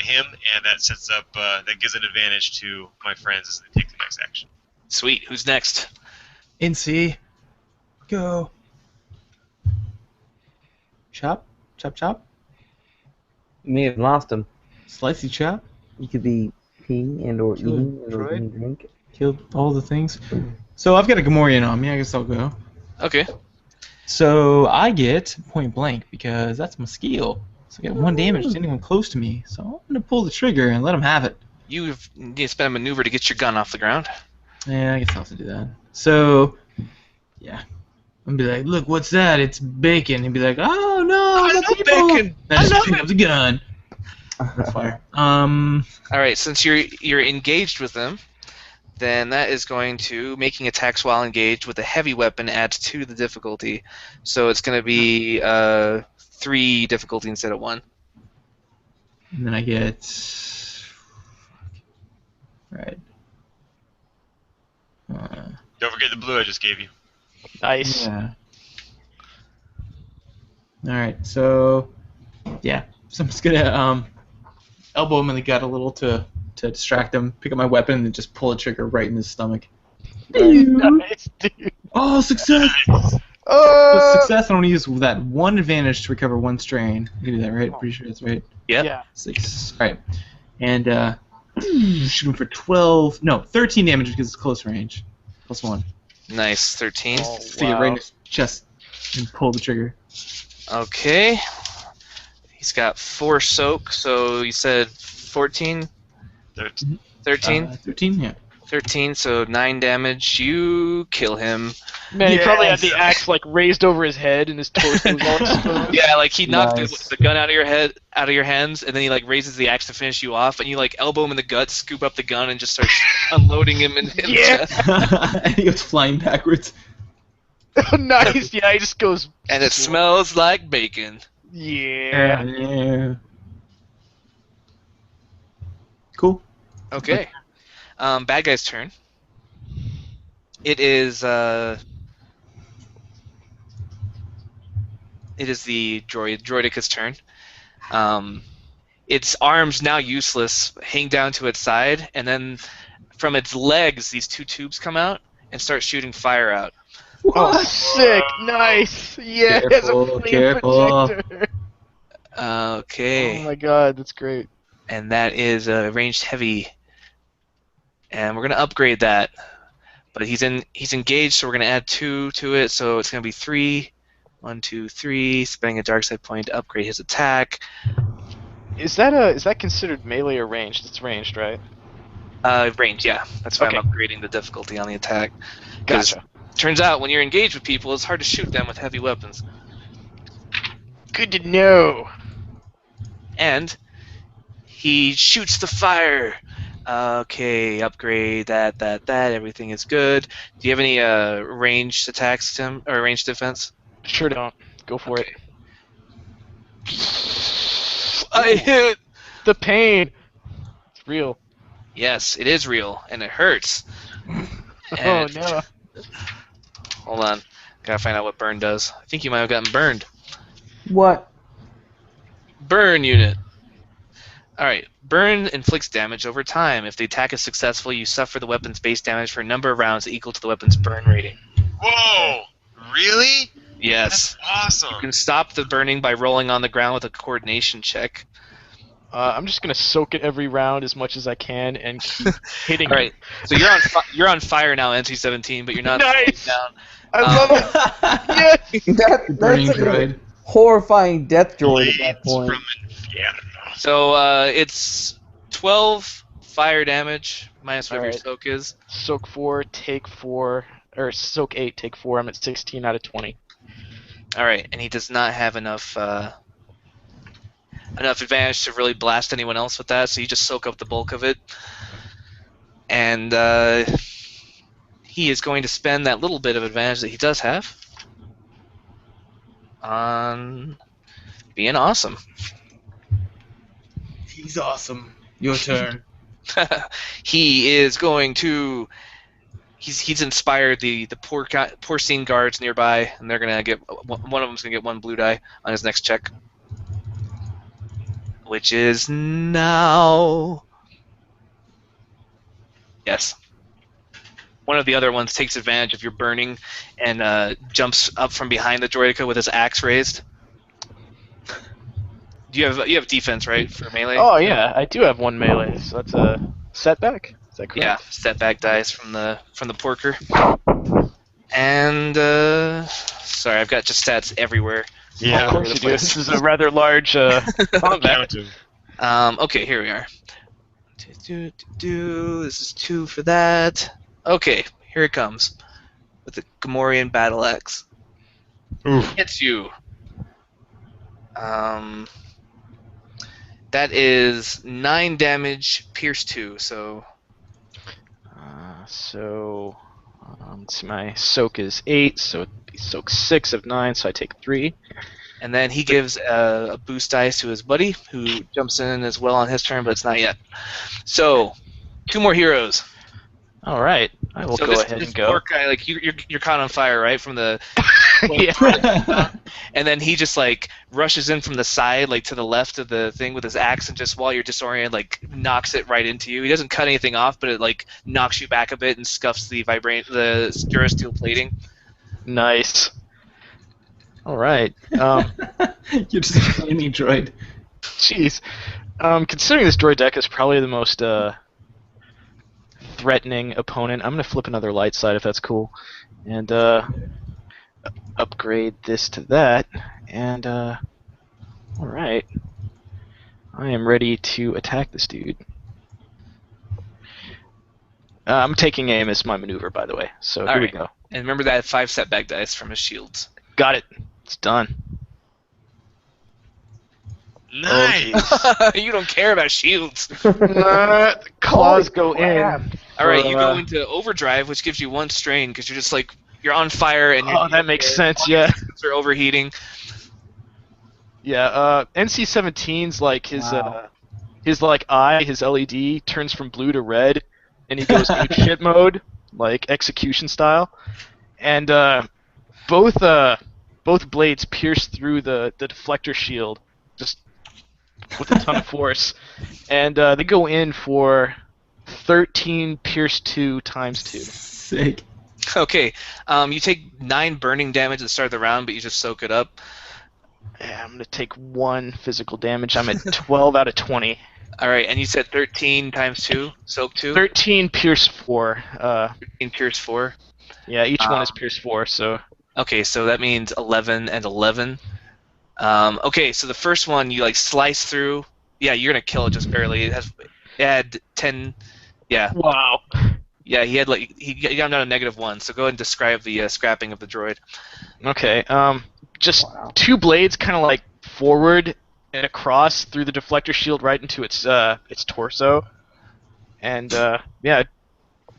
him, and that sets up that gives an advantage to my friends as they take the next action. Sweet. Who's next? NC. Go. Chop. Chop chop. You may have lost him. Slicey chop. You could be peeing and or Kill eating and or droid. getting a drink. Killed all the things. So I've got a Gamorrean on me. I guess I'll go. Okay. So I get point blank because that's my skill. So I get 1 damage to anyone close to me. So I'm gonna pull the trigger and let him have it. You need to spend a maneuver to get your gun off the ground. Yeah, I guess I'll have to do that. So yeah, I'm gonna be like, look, what's that? It's bacon. He'd be like, oh no, I the love people. bacon. Then I just pick up the gun. That's fire. All right, since you're engaged with them, then that is going to making attacks while engaged with a heavy weapon adds 2 to the difficulty. So it's going to be 3 difficulty instead of 1. And then I get. Right. Don't forget the blue I just gave you. Nice. Yeah. All right. So yeah. So I'm just gonna elbow him in the gut a little to distract him. Pick up my weapon and just pull the trigger right in his stomach. Nice, dude. Oh, success! Nice. With success, I want to use that 1 advantage to recover 1 strain. You can do that, right? Pretty sure that's right. Yep. Yeah. 6. All right. And shoot him for 13 damage because it's close range. Plus 1. Nice. 13. Oh, Stick it right in his chest and pull the trigger. Okay. He's got 4 soak, so you said 14? 13? 13, yeah. 13, so 9 damage. You kill him. Man, he probably had Yes! the axe like raised over his head and his torso was all exposed. Yeah, like he knocked Nice. the gun out of your hands, and then he like raises the axe to finish you off, and you like elbow him in the gut, scoop up the gun, and just start unloading him in the Yeah. chest. And he goes flying backwards. Nice. Yeah, he just goes. And it smells like bacon. Yeah. Yeah. Cool. Okay. Bad guy's turn. It is the droidica's turn. Its arms now useless, hang down to its side, and then from its legs, these 2 tubes come out and start shooting fire out. Oh, sick. Nice. Yeah, it has a Careful, flame careful. projector. Okay. Oh my god, that's great. And that is ranged heavy. And we're gonna upgrade that. But he's engaged, so we're gonna add 2 to it, so it's gonna be 3. 1, 2, 3. Spending a dark side point to upgrade his attack. Is that considered melee or ranged? It's ranged, right? Range, yeah. That's why Okay. I'm upgrading the difficulty on the attack. 'Cause Gotcha. turns out when you're engaged with people, it's hard to shoot them with heavy weapons. Good to know. And he shoots the fire. Okay, upgrade that. Everything is good. Do you have any ranged attacks, Tim, or ranged defense? Sure don't. Go for Okay. it. I hit. The pain. It's real. Yes, it is real, and it hurts. Oh And- no. Hold on, gotta find out what burn does. I think you might have gotten burned. What? Burn unit. Alright, burn inflicts damage over time. If the attack is successful, you suffer the weapon's base damage for a number of rounds equal to the weapon's burn rating. Whoa! Really? Yes. That's awesome. You can stop the burning by rolling on the ground with a coordination check. I'm just gonna soak it every round as much as I can and keep hitting Alright, so you're on fire now, NC-17, but you're not Nice! down. I love it. Yes. Burning That's a droid. horrifying death droid at that Blades point. from Inferno. So it's 12 fire damage, minus whatever your Alright. soak is. Soak 4, take 4, or soak 8, take 4. I'm at 16 out of 20. Alright, and he does not have enough advantage to really blast anyone else with that, so you just soak up the bulk of it. And he is going to spend that little bit of advantage that he does have on being awesome. He's awesome. Your turn. He is going to. He's inspired the porcine guards nearby, and they're gonna get one of them's gonna get 1 blue die on his next check, which is now. Yes. One of the other ones takes advantage of your burning and jumps up from behind the droidica with his axe raised. You have defense, right, for melee? Oh yeah, I do have 1 melee, so that's a setback. Is that correct? Yeah, setback dice from the porker. And sorry, I've got just stats everywhere. Yeah. Of course you do. This is a rather large combat. Counted. Okay, here we are. This is 2 for that. Okay, here it comes with the Gamorrean battle axe. Oof. Hits you. That is 9 damage, pierce 2. So My soak is 8, so it'd be soak 6 of 9, so I take 3. and then he gives a boost dice to his buddy, who jumps in as well on his turn, but it's not yet. So 2 more heroes. All right, I will So go ahead this and go. poor guy, like you're caught on fire, right, from the, Yeah. and then he just like rushes in from the side, like to the left of the thing with his axe, and just while you're disoriented, like knocks it right into you. He doesn't cut anything off, but it like knocks you back a bit and scuffs the durasteel plating. Nice. All right. You're just a flaming droid. Jeez. Considering this droid deck is probably the most threatening opponent, I'm gonna flip another light side if that's cool, and upgrade this to that. And all right. I am ready to attack this dude. I'm taking aim as my maneuver, by the way. So here we Alright. go. And remember that 5 setback dice from his shields. Got it. It's done. Nice. You don't care about shields. Claws go crap. in. Alright, you go Uh, into overdrive, which gives you 1 strain, because you're just like, you're on fire and Oh, that makes sense, yeah. You're overheating. Yeah, NC-17's like Wow. his like eye, his LED turns from blue to red, and he goes apeshit mode, like execution style, and both blades pierce through the deflector shield, just with a ton of force, and they go in for 13 pierce 2 times 2. Sick. Okay, you take 9 burning damage at the start of the round, but you just soak it up. Yeah, I'm gonna take 1 physical damage. I'm at 12 out of 20. Alright, and you said 13 times 2, soak 2? 13 pierce 4. 13 pierce 4. Yeah, each one is pierce 4, so. Okay, so that means 11 and 11. Okay, so the first one you like slice through. Yeah, you're gonna kill it just barely. It had 10. Yeah, Wow. yeah. He got him down to -1. So go ahead and describe the scrapping of the droid. Okay, just Wow. 2 blades kind of like forward and across through the deflector shield right into its torso. And, yeah,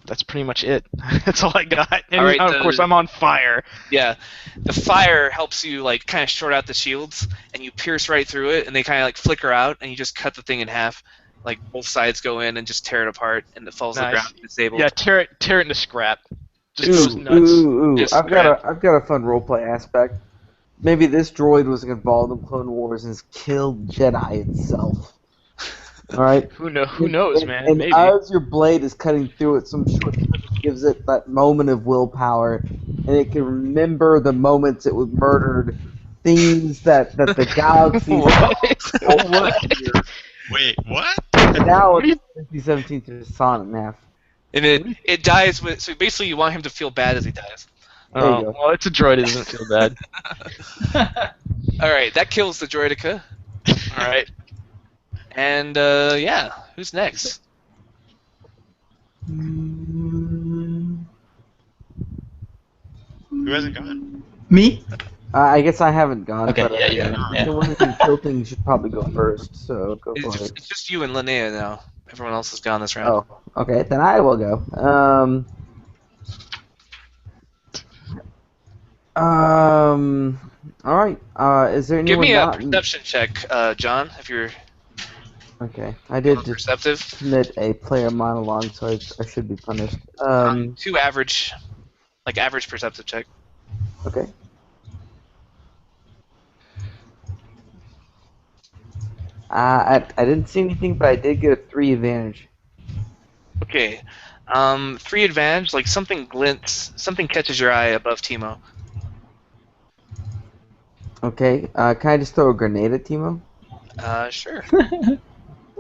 that's pretty much it. That's all I got. And Alright, of course, I'm on fire. Yeah, the fire helps you like kind of short out the shields, and you pierce right through it, and they kind of like flicker out, and you just cut the thing in half. Like both sides go in and just tear it apart, and it falls to the Nice. ground disabled. Yeah, tear it into scrap. Just goes Ooh, nuts. ooh. Just I've got a fun roleplay aspect. Maybe this droid was involved in Clone Wars and has killed Jedi itself. All right. Who knows, man? And Maybe. as your blade is cutting through it, some short gives it that moment of willpower, and it can remember the moments it was murdered, things that the galaxy. What? Wait, what? Now What do you- it's 17 to sawn it in half. And it dies with. So basically, you want him to feel bad as he dies. There you Oh, go. well, it's a droid. It doesn't feel bad. All right, that kills the droidica. All right. And yeah, who's next? Mm, Who hasn't gone? Me? I guess I haven't gone. Okay, but, yeah. The one who can kill things should probably go first. So go for it. It's just you and Linnea now. Everyone else is gone this round. Oh, okay. Then I will go. All right. Is there anyone Give me a not? perception check, John, if you're Okay, I did just perceptive. commit a player monologue, so I should be punished. 2 average, like average perceptive check. Okay. I didn't see anything, but I did get a 3 advantage. Okay. 3 advantage, like something glints, something catches your eye above Timo. Okay. Can I just throw a grenade at Timo? Sure.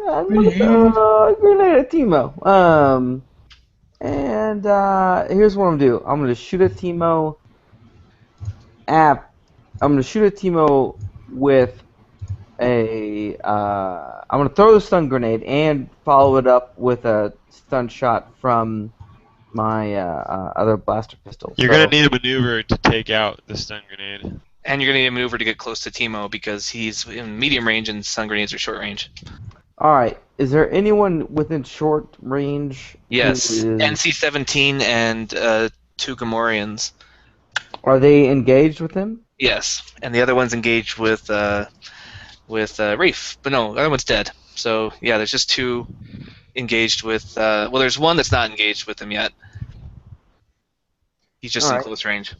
Yeah, I'm gonna throw a grenade at Timo. And here's what I'm gonna do. I'm gonna shoot at Timo. I'm gonna shoot at Timo with a. I'm gonna throw the stun grenade and follow it up with a stun shot from my other blaster pistol. You're So- gonna need a maneuver to take out the stun grenade. And you're gonna need a maneuver to get close to Timo because he's in medium range and stun grenades are short range. All right. Is there anyone within short range? Yes. who is- NC-17 and 2 Gamorreans. Are they engaged with him? Yes. And the other one's engaged with Rafe. But no, the other one's dead. So yeah, there's just 2 engaged with. Well, there's one that's not engaged with him yet. He's just in Alright. close range.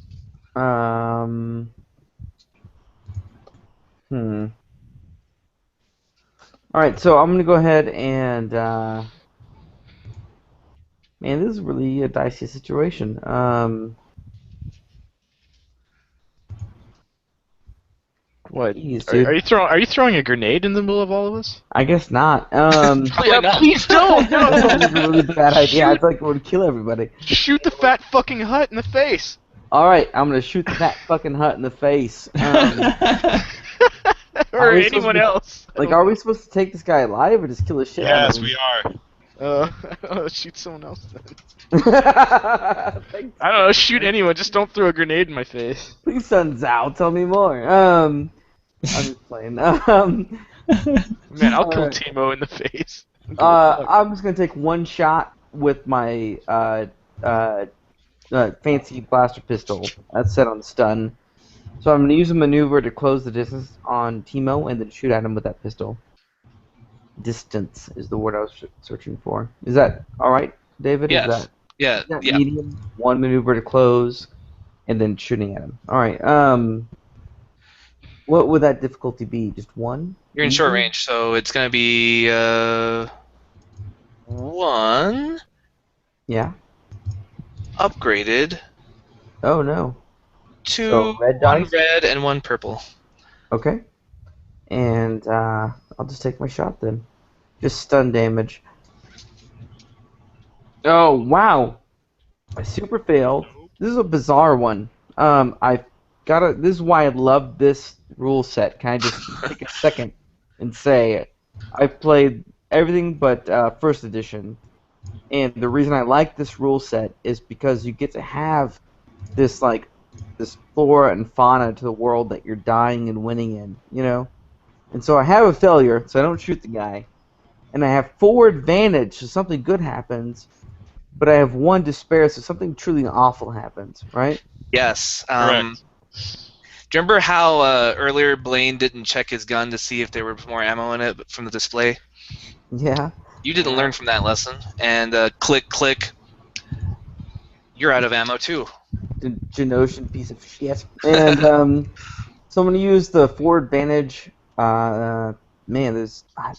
Alright, so I'm gonna go ahead and man, this is really a dicey situation. What? Jeez, dude. Are you throwing a grenade in the middle of all of us? I guess not. Yeah, please don't. That was No. a really bad idea. Shoot. I'd like to kill everybody. Shoot the fat fucking Hutt in the face. Alright, I'm gonna shoot that fucking Hut in the face. or we supposed to anyone be- else. Like, are we supposed to take this guy alive or just kill the shit out Yes, of we him? are. Shoot someone else then. Thanks. I don't know, shoot anyone, just don't throw a grenade in my face. Please, Sun Zhao, tell me more. I'm just playing. Man, I'll kill Alright. Timo in the face. I don't give a fuck. I'm just gonna take one shot with my fancy blaster pistol. That's set on stun. So I'm gonna use a maneuver to close the distance on Timo and then shoot at him with that pistol. Distance is the word I was searching for. Is that all right, David? Yes. Is Yeah. that Yeah. medium? One maneuver to close, and then shooting at him. All right. What would that difficulty be? Just one? You're in short Easy? range, so it's gonna be 1 Yeah. upgraded, Oh no. 2 So, red 1 dice? red and 1 purple. Okay. And I'll just take my shot then. Just stun damage. Oh wow! I super failed. This is a bizarre one. I gotta. This is why I love this rule set. Can I just take a second and say I've played everything but first edition, and the reason I like this rule set is because you get to have this this flora and fauna to the world that you're dying and winning in. You know. And so I have a failure, so I don't shoot the guy. And I have 4 advantage, so something good happens. But I have 1 despair, so something truly awful happens, right? Yes. Correct. Do you remember how earlier Blaine didn't check his gun to see if there was more ammo in it from the display? Yeah. You didn't learn from that lesson. And click, click. You're out of ammo too. Genosian piece of shit. And so I'm going to use the 4 advantage. Man, there's... I'll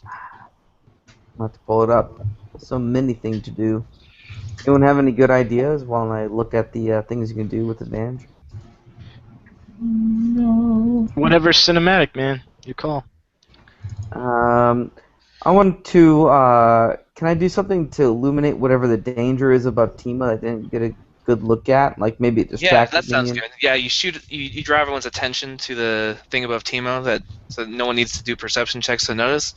have to pull it up. So many things to do. Anyone have any good ideas while I look at the things you can do with advantage? Whatever cinematic, man. Your call. I want to. Can I do something to illuminate whatever the danger is above Tima that I didn't get a good look at? Like maybe it Yeah, distracted that sounds me. good. Yeah, you shoot. You draw everyone's attention to the thing above Timo, so no one needs to do perception checks to notice.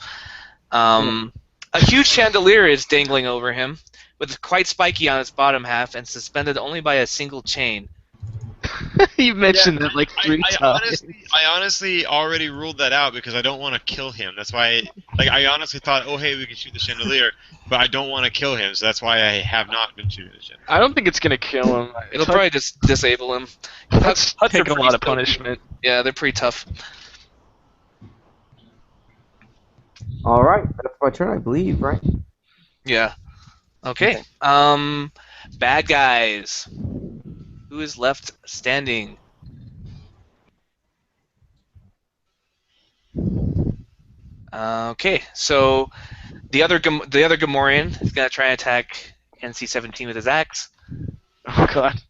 A huge chandelier is dangling over him, with quite spiky on its bottom half and suspended only by a single chain. You mentioned that like 3 times. I honestly already ruled that out because I don't want to kill him. That's why, I honestly thought, oh hey, we can shoot the chandelier, but I don't want to kill him, so that's why I have not been shooting the chandelier. I don't think it's gonna kill him. It'll probably just disable him. That's Hutts are taking a pretty lot of stealthy. punishment. Yeah, they're pretty tough. All right, that's my turn, I believe, right? Yeah. Okay. Bad guys. Who is left standing? Okay, so the other Gamorrean is gonna try and attack NC-17 with his axe. Oh god.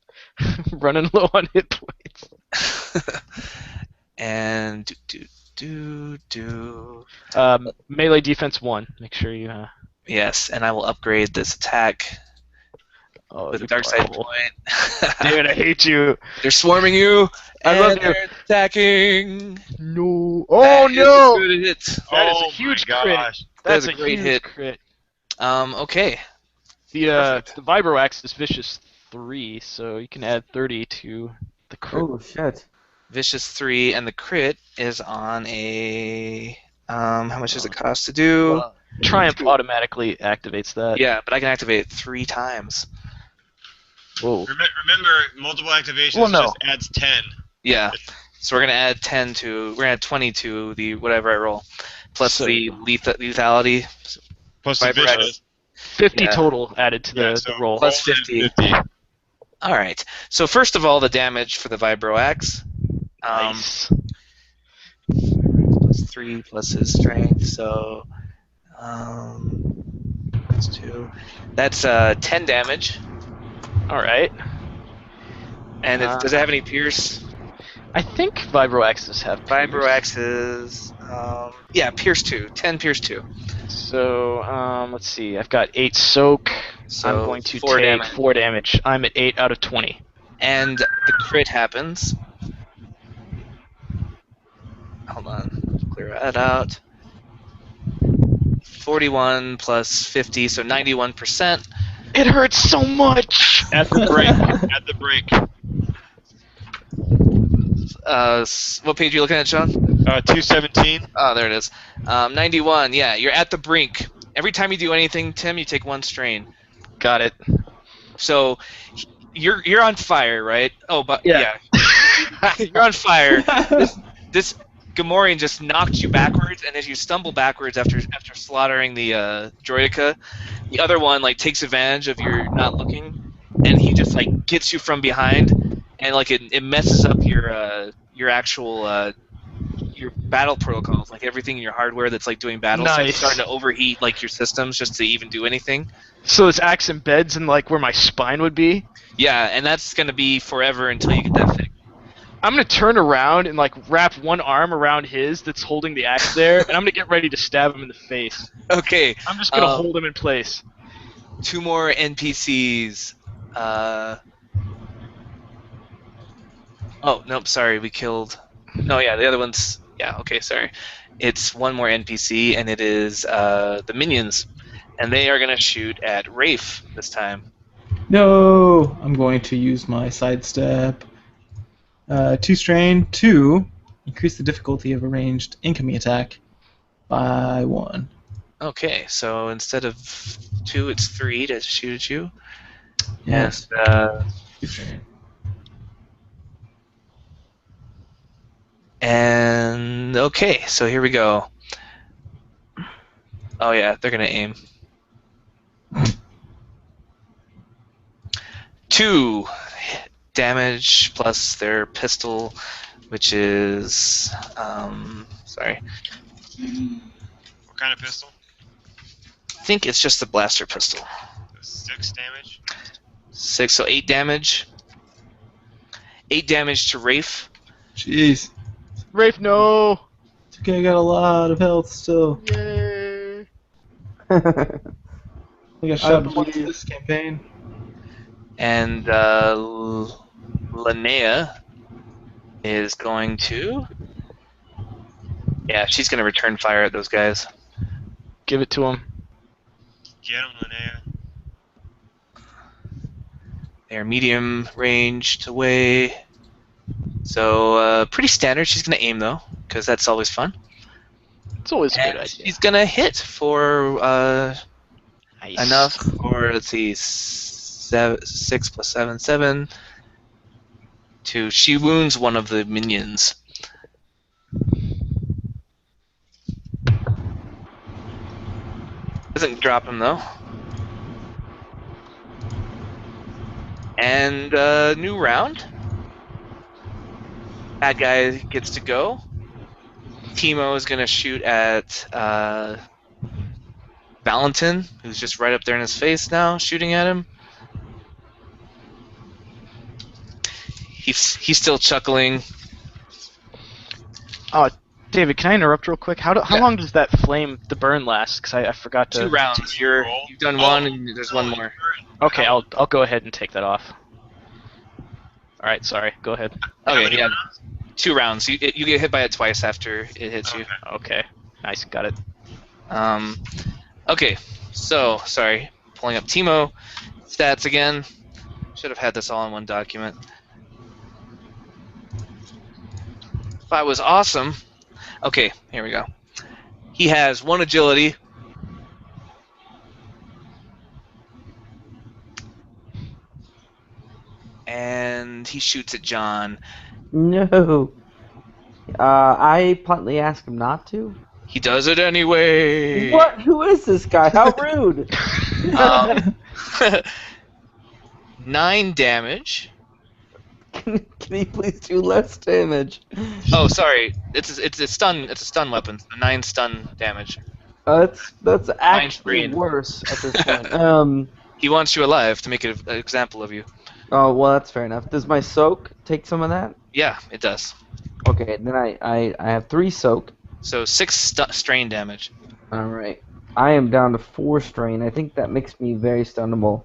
Running low on hit points. And Melee defense 1. Make sure you yes, and I will upgrade this attack with you Dark Side butthole. Point. Damn it, I hate you. They're swarming you. I love and you. they're attacking. No. That Oh is no! a good hit. That is Oh a huge my crit. gosh. That's That is a great huge hit. crit. Okay. The Perfect. the Vibro Axe is vicious 3, so you can add 30 to the crit. Oh shit! Vicious 3, and the crit is on a. How much does it cost to do? Well, Triumph automatically activates that. Yeah, but I can activate it 3 times. Whoa. Remember, multiple activations Well, no. just adds 10. Yeah. So we're gonna add 10 to. We're gonna add 20 to the whatever I roll, plus So- the lethality. Plus the Vibro Axe. vicious. 50 Yeah. roll added to Yeah, the so roll. Plus roll in 50. All right. So first of all, the damage for the Vibro Axe. Nice. Plus 3 plus his strength, so plus 2. That's 10 damage. Alright. And does it have any pierce? I think Vibro Axes have Vibro pierce. Axes. Yeah, pierce 2. 10 pierce 2. So, let's see. I've got 8 soak. So I'm going to 4 take damage. 4 damage. I'm at 8 out of 20. And the crit happens. Hold on. Clear add out. 41 plus 50, so 91%. It hurts so much. At the break. At the break. What page are you looking at, Sean? 217. Oh, there it is. 91. Yeah, you're at the brink. Every time you do anything, Tim, you take 1 strain. Got it. So you're on fire, right? Oh, but Yeah. you're on fire. This Gamorrean just knocked you backwards, and as you stumble backwards after slaughtering the Droideka, the other one like takes advantage of your not looking, and he just like gets you from behind, and like it messes up your actual your battle protocols, like everything in your hardware that's like doing battle. So it's Nice. starting to overheat like your systems just to even do anything. So this axe embeds in like where my spine would be. Yeah, and that's gonna be forever until you get that fixed. I'm gonna turn around and like wrap one arm around his that's holding the axe there, and I'm gonna get ready to stab him in the face. Okay. I'm just gonna hold him in place. 2 more NPCs. Oh, nope, sorry, we killed... No, yeah, the other one's... Yeah, okay, sorry. It's 1 more NPC, and it is the minions. And they are going to shoot at Rafe this time. No, I'm going to use my sidestep. 2 strain to increase the difficulty of a ranged incoming attack by 1. Okay, so instead of 2, it's 3 to shoot at you. Yes. And, 2 strain. and okay, so here we go. Oh yeah, they're gonna aim. 2 damage plus their pistol, which is sorry, What kind of pistol? I think it's just the blaster pistol. 6 damage. 6, so 8 damage. 8 damage to Rafe. Jeez. Rafe, no. It's okay, I got a lot of health still. Yay. I got shot Oh, once geez. this campaign. And Linnea is going to... Yeah, she's going to return fire at those guys. Give it to him. Get him, Linnea. They're medium ranged away. So, pretty standard. She's going to aim, though, because that's always fun. It's always a And good idea. she's going to hit for Nice. enough for, let's see, 6 plus 7, 7. She wounds one of the minions. Doesn't drop him, though. And new round. Bad guy gets to go. Timo is going to shoot at Valentin, who's just right up there in his face now, shooting at him. He's still chuckling. Oh, David, can I interrupt real quick? How Yeah. long does that flame, the burn last? Because I forgot to. 2 rounds. You've done 1, and there's 1 more. Okay, I'll go ahead and take that off. All right, sorry. Go ahead. Okay, yeah. 2 rounds. You get hit by it twice after it hits you. Okay, nice, got it. Okay, so, sorry. Pulling up Timo. Stats again. Should have had this all in one document. That was awesome. Okay, here we go. He has 1 agility. And he shoots at John. No. I politely ask him not to. He does it anyway. What? Who is this guy? How rude! 9 damage. Can he please do less damage? Oh, sorry. It's a stun. It's a stun weapon. 9 stun damage. That's actually green. worse at this point. He wants you alive to make an example of you. Oh well, that's fair enough. Does my soak take some of that? Yeah, it does. Okay, then I have 3 soak. So 6 strain damage. All right. I am down to 4 strain. I think that makes me very stunnable.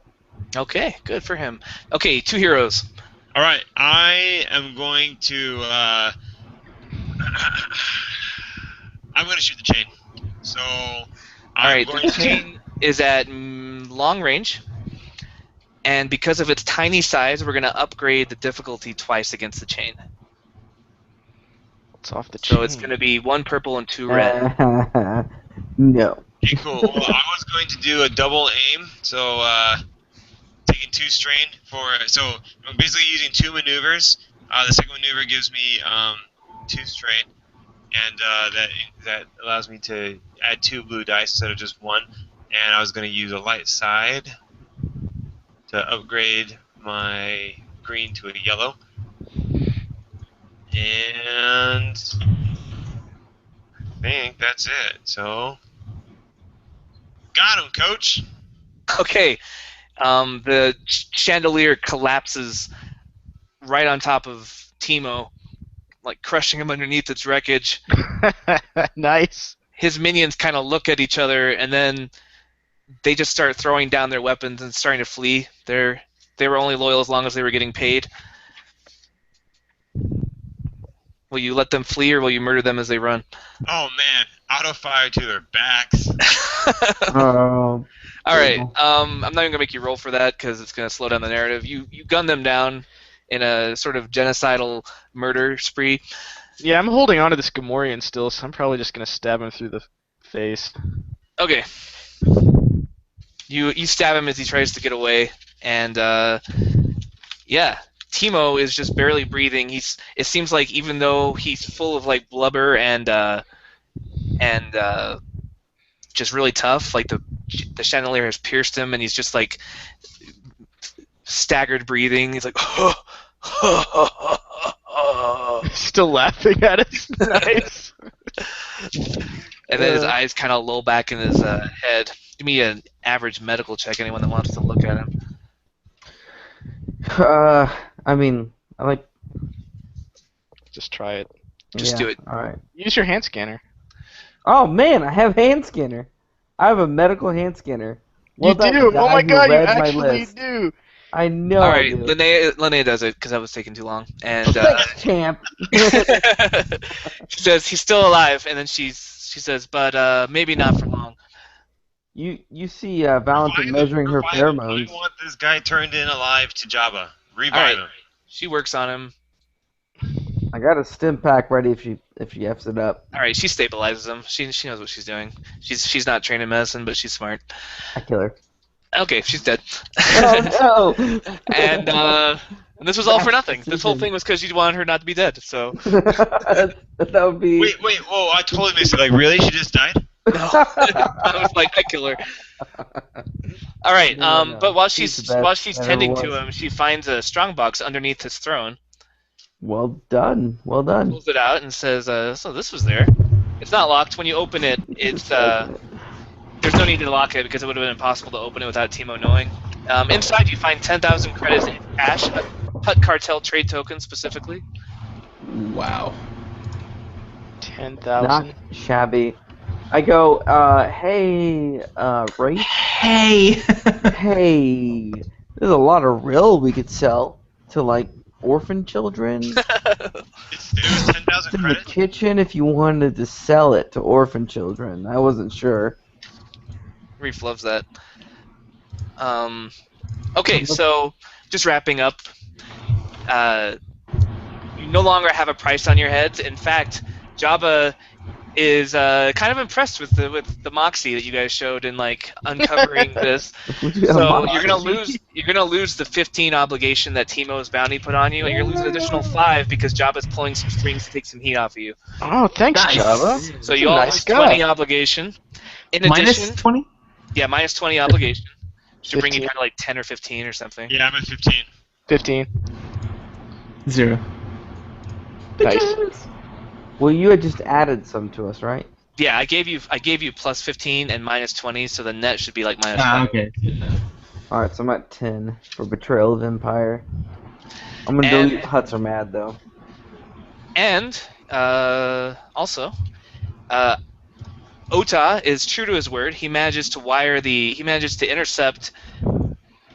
Okay, good for him. Okay, 2 heroes. All right, I am going to. I'm going to shoot the chain. So All I'm right, going the to. chain is at long range, and because of its tiny size, we're going to upgrade the difficulty twice against the chain. It's off the So chain. it's going to be 1 purple and 2 red. No. Okay, cool. Well, I was going to do a double aim, so taking 2 strain for. So I'm basically using 2 maneuvers. The second maneuver gives me 2 strain, and that allows me to add 2 blue dice instead of just 1. And I was going to use a light side to upgrade my green to a yellow. And I think that's it. So, got him, coach. Okay, the chandelier collapses right on top of Teemo, like crushing him underneath its wreckage. Nice. His minions kind of look at each other, and then they just start throwing down their weapons and starting to flee. They were only loyal as long as they were getting paid. Will you let them flee, or will you murder them as they run? Oh man, auto fire to their backs. Oh. All right. I'm not even gonna make you roll for that because it's gonna slow down the narrative. You gun them down in a sort of genocidal murder spree. Yeah, I'm holding on to this Gamorrean still, so I'm probably just gonna stab him through the face. Okay. You stab him as he tries to get away, and yeah, Teemo is just barely breathing. It seems like even though he's full of like blubber and just really tough, like the chandelier has pierced him, and he's just like staggered breathing. He's like, Still laughing at it. Nice. and then his eyes kind of lull back in his head. Give me an average medical check, anyone that wants to look at him. I mean, I like. Just try it. Just yeah, do it. All right. Use your hand scanner. Oh man, I have hand scanner. I have a medical hand scanner. Well you done, do. guy Oh my who god, you read my actually list. do. I know. All right, dude. Linnea does it because that was taking too long, and Thanks, champ. she says he's still alive, and then she says, but maybe not for long. You see Valentin measuring her pheromones. I want this guy turned in alive to Jabba. Revive All right. him. She works on him. I got a stim pack ready if she f's it up. All right, she stabilizes him. She knows what she's doing. She's not trained in medicine, but she's smart. I kill her. Okay, she's dead. Oh no! And this was all for nothing. This whole thing was because you wanted her not to be dead. So that would be. Wait, whoa! I totally missed it. Like, really? She just died? no, I was like, I kill her. All right, No. but while She's she's the best that tending ever to was. him, she finds a strongbox underneath his throne, Well done. Well done. pulls it out, and says, "So this was there. It's not locked. When you open it, it's there's no need to lock it because it would have been impossible to open it without Teemo knowing. Inside, you find 10,000 credits in cash, Hutt cartel trade tokens specifically. Wow. 10,000. Not shabby. I go, hey, Rafe? Hey. Hey, there's a lot of rill we could sell to, like, orphan children. It was 10,000 It's in the credits? kitchen if you wanted to sell it to orphan children. I wasn't sure. Reef loves that. Okay, so just wrapping up. You no longer have a price on your heads. In fact, Jabba is kind of impressed with the moxie that you guys showed in like uncovering this. So you're gonna lose the 15 obligation that Teemo's bounty put on you, and you're gonna lose an additional 5 because Jabba's pulling some strings to take some heat off of you. Oh, thanks, Nice. Jabba. So you a all nice lose guy. 20 obligation. In Minus addition, 20? yeah, minus 20 obligation. Should bring you 15. down to like 10 or 15 or something. Yeah, I'm at 15. 15. 0. Nice. Well, you had just added some to us, right? Yeah, I gave you plus 15 and minus 20, so the net should be like minus 5. Okay. Alright, so I'm at 10 for Betrayal of Empire. I'm gonna And- delete Huts are mad, though. And also, Ota is true to his word. He manages to intercept.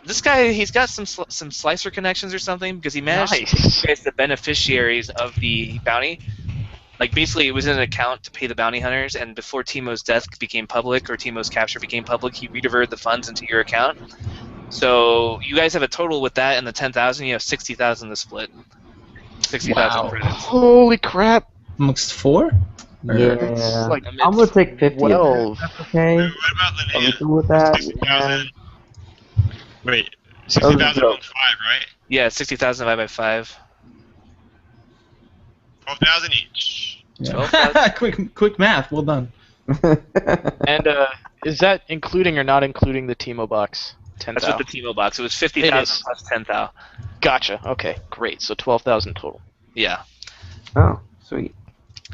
This guy, he's got some slicer connections or something because he managed to make Nice. you guys the beneficiaries of the bounty. Like, basically, it was in an account to pay the bounty hunters, and before Teemo's death became public, or Teemo's capture became public, he rediverted the funds into your account. So you guys have a total with that and the 10,000. You have 60,000 to split. 60,000 Wow. credits. Holy crap! Amongst 4? Yeah. It's like I'm gonna take 50 of 12. that. That's okay. Wait, what about Are we Linnea? cool with that? 60,000. Wait, That was a 60,000 joke. among 5, right? Yeah, 60,000 divided by 5. 12,000 each. Yeah. quick math. Well done. And is that including or not including the Teemo box? 10 That's thou. what the Teemo box. It was It 50,000 is. plus 10,000. Gotcha. Okay, great. So 12,000 total. Yeah. Oh, sweet.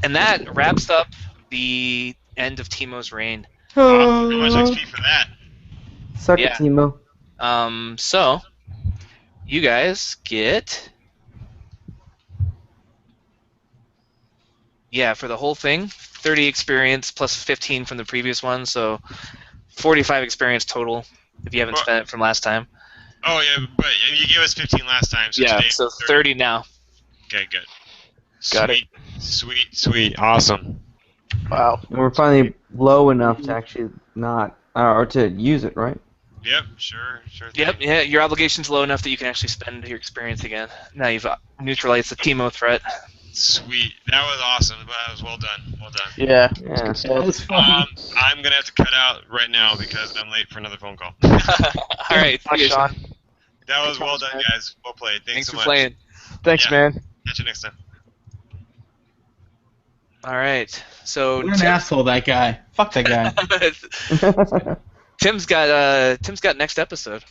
And that wraps up the end of Teemo's reign. Awesome. How much XP for that? Suck Yeah. it, Teemo. So you guys get, for the whole thing, 30 experience plus 15 from the previous one, so 45 experience total if you haven't Well- spent it from last time. Oh, yeah, but you gave us 15 last time, so today So 30 now. Okay, good. Got it. Sweet. Awesome. Wow. And we're finally low enough to actually not, or to use it, right? Yep, sure thing. Yep, yeah, your obligation's low enough that you can actually spend your experience again. Now you've neutralized the Teemo threat. Sweet. That was awesome. That was well done. Yeah. Yeah. That was fun. I'm going to have to cut out right now because I'm late for another phone call. All right, Bye, see you, Sean. That was well done, guys. Well played. Thanks Thanks so for much. playing. Thanks, Yeah. man. Catch you next time. All right, so What an asshole, that guy. Fuck that guy. Tim's got next episode.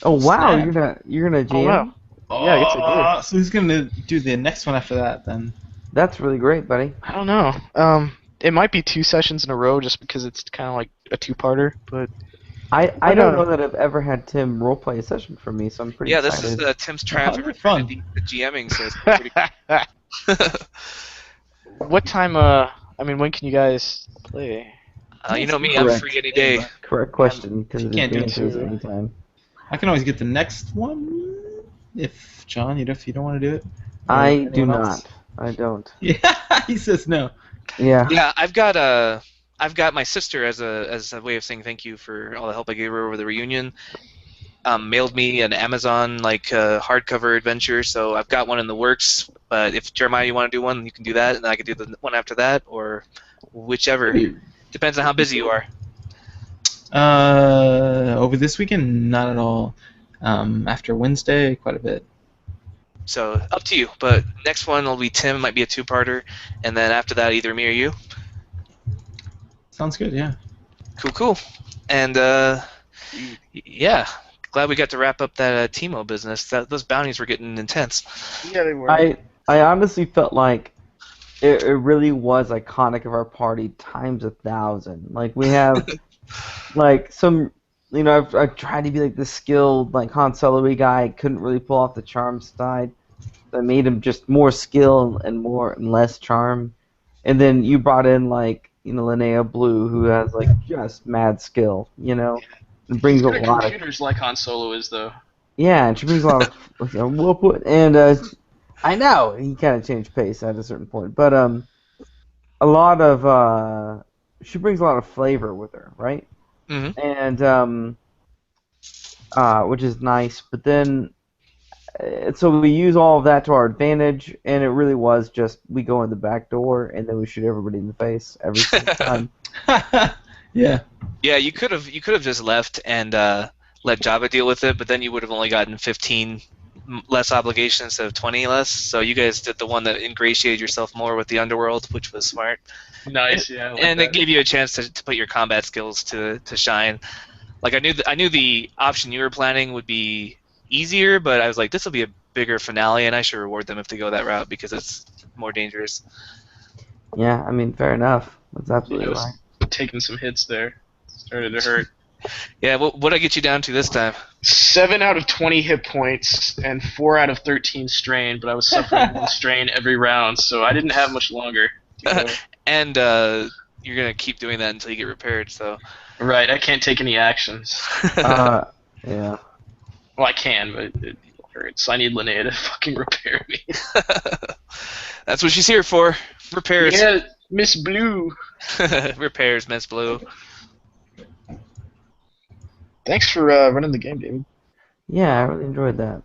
Oh wow, Snap. you're gonna jam. Oh, wow. Yeah, I guess I did. So who's gonna do the next one after that then? That's really great, buddy. I don't know. It might be 2 sessions in a row just because it's kind of like a 2-parter, but I don't know that I've ever had Tim roleplay a session for me, so I'm pretty Yeah, this excited. is Tim's triumph they're over fun. the GMing, so it's pretty what time, I mean, when can you guys play? You know me, I'm Correct. free any day. Correct question, because You it can't do advances two. anytime. I can always get the next one if John, if you don't want to do it. Or I do anyone not. else. I don't. Yeah, he says no. Yeah. Yeah, I've got my sister as a way of saying thank you for all the help I gave her over the reunion. Mailed me an Amazon hardcover adventure, so I've got one in the works. But if Jeremiah, you want to do one, you can do that, and I can do the one after that, or whichever. Depends on how busy you are. Over this weekend, not at all. After Wednesday, quite a bit. So up to you. But next one will be Tim. Might be a 2-parter, and then after that, either me or you. Sounds good, yeah. Cool. And yeah, glad we got to wrap up that Teemo business. Those bounties were getting intense. Yeah, they were. I honestly felt like it really was iconic of our party times 1,000. Like we have like some, I've tried to be like the skilled like Han Solo-y guy, couldn't really pull off the charm side. I made him just more skill and less charm. And then you brought in like Linnea Blue, who has like just mad skill, and brings a lot of computers like Han Solo is though. yeah, and she brings a lot of and I know he kind of changed pace at a certain point, but a lot of she brings a lot of flavor with her, right? Mm-hmm. And which is nice. But then, so we use all of that to our advantage, and it really was just we go in the back door and then we shoot everybody in the face every single time. Yeah. Yeah, you could have just left and let Jabba deal with it, but then you would have only gotten 15 less obligations instead of 20 less. So you guys did the one that ingratiated yourself more with the underworld, which was smart. Nice, yeah. And it gave you a chance to put your combat skills to shine. Like I knew the option you were planning would be easier, but I was like, this will be a bigger finale, and I should reward them if they go that route because it's more dangerous. Yeah, I mean, fair enough. That's absolutely right. Taking some hits there. Started to hurt. Yeah, what'd I get you down to this time? 7 out of 20 hit points and 4 out of 13 strain, but I was suffering 1 strain every round, so I didn't have much longer to go. And you're gonna keep doing that until you get repaired. So. Right, I can't take any actions. Yeah. Well, I can, but it hurts. I need Linnea to fucking repair me. That's what she's here for Repairs. Yeah, Miss Blue. Repairs, Miss Blue. Thanks for running the game, David. Yeah, I really enjoyed that.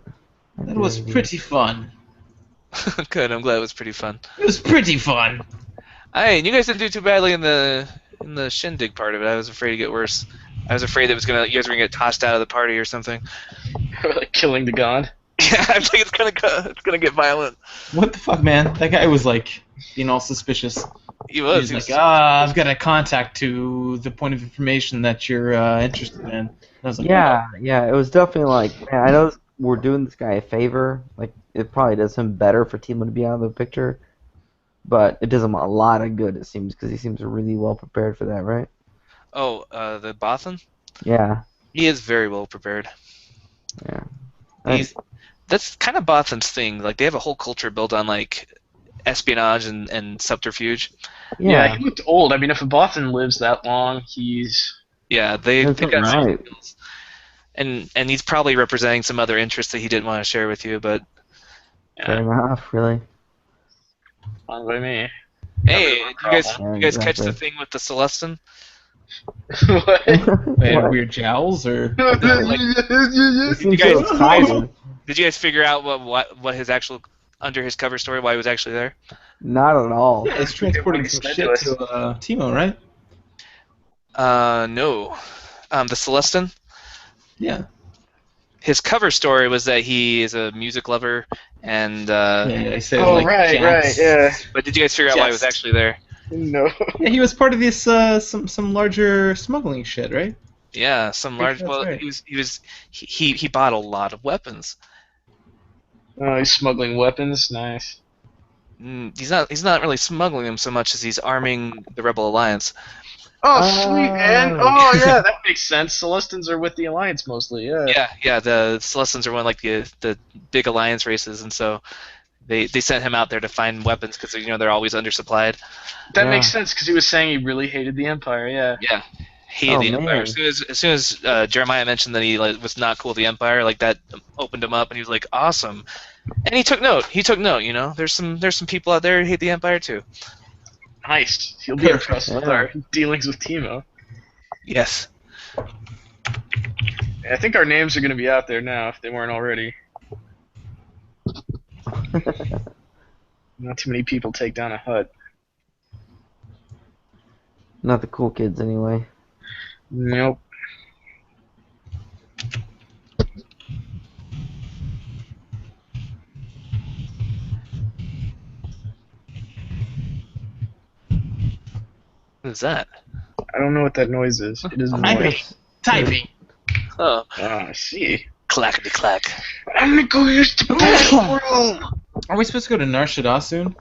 That was pretty fun. Good. I'm glad it was pretty fun. It was pretty fun. Hey, and you guys didn't do too badly in the shindig part of it. I was afraid to get worse. I was afraid you guys were gonna get tossed out of the party or something. Like killing the god. Yeah, I think it's gonna get violent. What the fuck, man? That guy was like being all suspicious. He was. He was like, I've got a contact to the point of information that you're interested in. And I was like, Yeah, it was definitely like, man, I know we're doing this guy a favor. Like, it probably does him better for Timo to be out of the picture, but it does him a lot of good, it seems, because he seems really well prepared for that, right? Oh, the Bothan? Yeah. He is very well prepared. Yeah. That's kind of Bothan's thing. Like, they have a whole culture built on, like, espionage and subterfuge. Yeah, he looked old. I mean, if a Bothan lives that long, he's... Yeah, they got some right. skills. And he's probably representing some other interests that he didn't want to share with you, but... Fair enough, really. Fine by me. Hey, you guys Yeah, catch the exactly. thing with the Celestin? What? they had What? weird jowls, or He seems guys- so excited. Did you guys figure out what his actual under his cover story, why he was actually there? Not at all. yeah, he's transporting some shit to Timo, right? No. The Celestin? Yeah. His cover story was that he is a music lover, and Yeah, he said Oh, like right, jazz. yeah. but did you guys figure out why he was Jest. actually there? No. Yeah, he was part of this some larger smuggling shit, right? Yeah, some Pretty large. sure Well, that's right. he bought a lot of weapons. Oh, he's smuggling weapons. Nice. He's not really smuggling them so much as he's arming the Rebel Alliance. Oh, sweet, man. Oh. Oh, yeah, that makes sense. Celestins are with the Alliance mostly, yeah. Yeah. The Celestins are one of like the big alliance races, and so they sent him out there to find weapons because they're always undersupplied. That Yeah. makes sense because he was saying he really hated the Empire, yeah. Yeah, hated Oh, the Empire. man. As soon as Jeremiah mentioned that he was not cool with the Empire, like that opened him up, and he was like, awesome. And he took note. There's some people out there who hate the Empire too. Nice. He'll be impressed with Yeah. our dealings with Timo. Yes. I think our names are going to be out there now if they weren't already. Not too many people take down a hut. Not the cool kids, anyway. Nope. What is that? I don't know what that noise is. It is I noise. guess typing. Oh, Ah, I see. clackety clack. I'm gonna go use the bathroom. Are we supposed to go to Nar Shaddaa soon?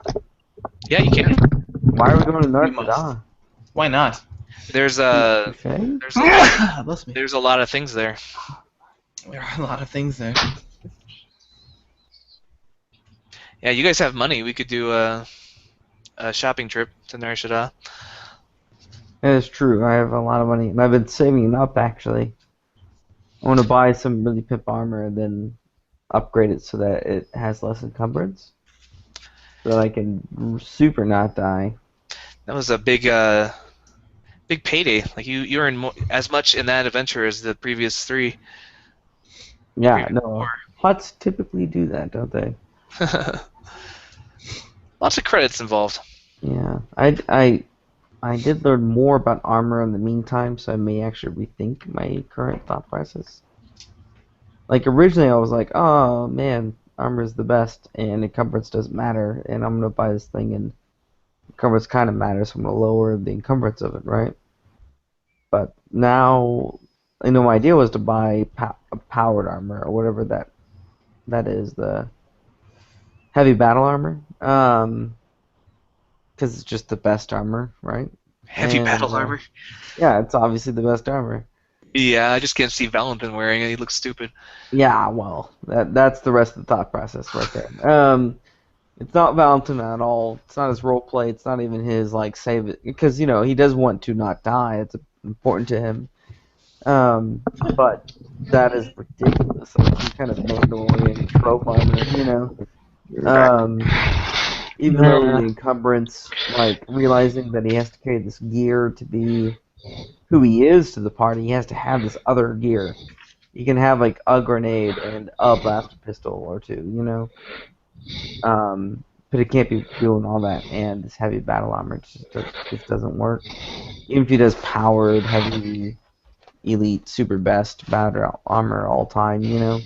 Yeah, you can. Why are we going to North We must. Sudan? Why not? There's a Okay. Bless me. there's a lot of things there. There are a lot of things there. Yeah, you guys have money. We could do a shopping trip to Nar Shaddaa. That is true. I have a lot of money, and I've been saving it up, actually. I want to buy some really pimp armor and then upgrade it so that it has less encumbrance. So that I can super not die. That was a big payday. Like you earned as much in that adventure as the previous 3. Yeah, Pretty no. poor. Huts typically do that, don't they? Lots of credits involved. Yeah. I did learn more about armor in the meantime, so I may actually rethink my current thought process. Like, originally I was like, oh, man, armor is the best, and encumbrance doesn't matter, and I'm going to buy this thing, and encumbrance kind of matters, so I'm going to lower the encumbrance of it, right? But now, my idea was to buy a powered armor, or whatever that is, the heavy battle armor, because it's just the best armor, right? Heavy And, battle armor. Yeah, it's obviously the best armor. Yeah, I just can't see Valentin wearing it. He looks stupid. Yeah, well, that's the rest of the thought process right there. It's not Valentin at all. It's not his roleplay. It's not even his save it, because he does want to not die. It's important to him. But that is ridiculous. Like some kind of Mandalorian trope armor, Even though the encumbrance, like realizing that he has to carry this gear to be who he is to the party, he has to have this other gear. You can have like a grenade and a blaster pistol or two, you know. But it can't be doing all that, and this heavy battle armor just doesn't work. Even if he does powered, heavy, elite, super best battle armor all time, you know.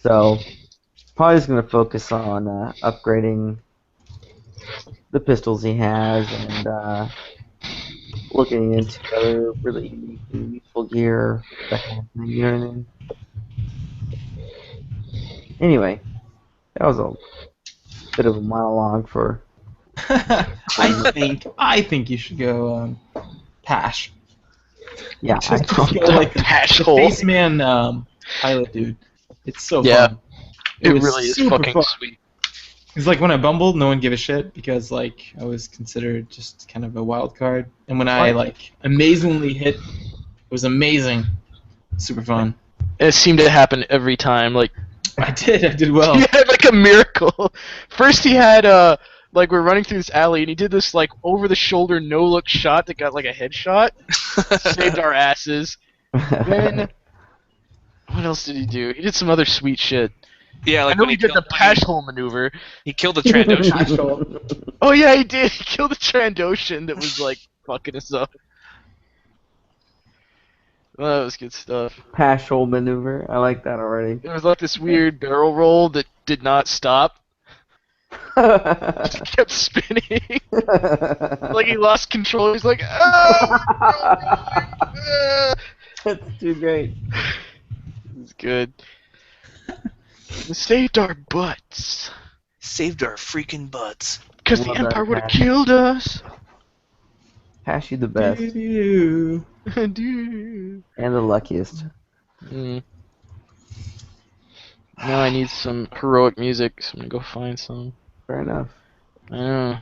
So probably just gonna focus on upgrading the pistols he has and looking into other really unique and useful gear, that kind of thing. You know what I mean? Anyway, that was a bit of a monologue for. I think you should go Pash. Yeah, Just go like Pash the hole. Faceman pilot dude. It's so Yeah. fun. It was really is super fucking fun. sweet. It's like when I bumbled, no one gave a shit because like I was considered just kind of a wild card, and when I like amazingly hit, it was amazing, super fun. It seemed to happen every time. Like I did well. he had like a miracle. First he had like we're running through this alley and he did this like over the shoulder no look shot that got like a headshot. Saved our asses. Then what else did he do? He did some other sweet shit. Yeah, like I know when he did the pash hole maneuver. he killed the Trandoshan. Oh yeah, he did. He killed the Trandoshan that was like fucking us up. Well, that was good stuff. Pash hole maneuver. I like that already. It was like this weird barrel roll that did not stop. Just kept spinning. Like he lost control. He's like, ah! That's too great. It's good. It saved our butts. Saved our freaking butts. Because the Love that Empire would have pash. killed us. Pash, you the best Doo-doo. Dude. and the luckiest. Mm. Now I need some heroic music, so I'm gonna go find some. Fair enough. I know.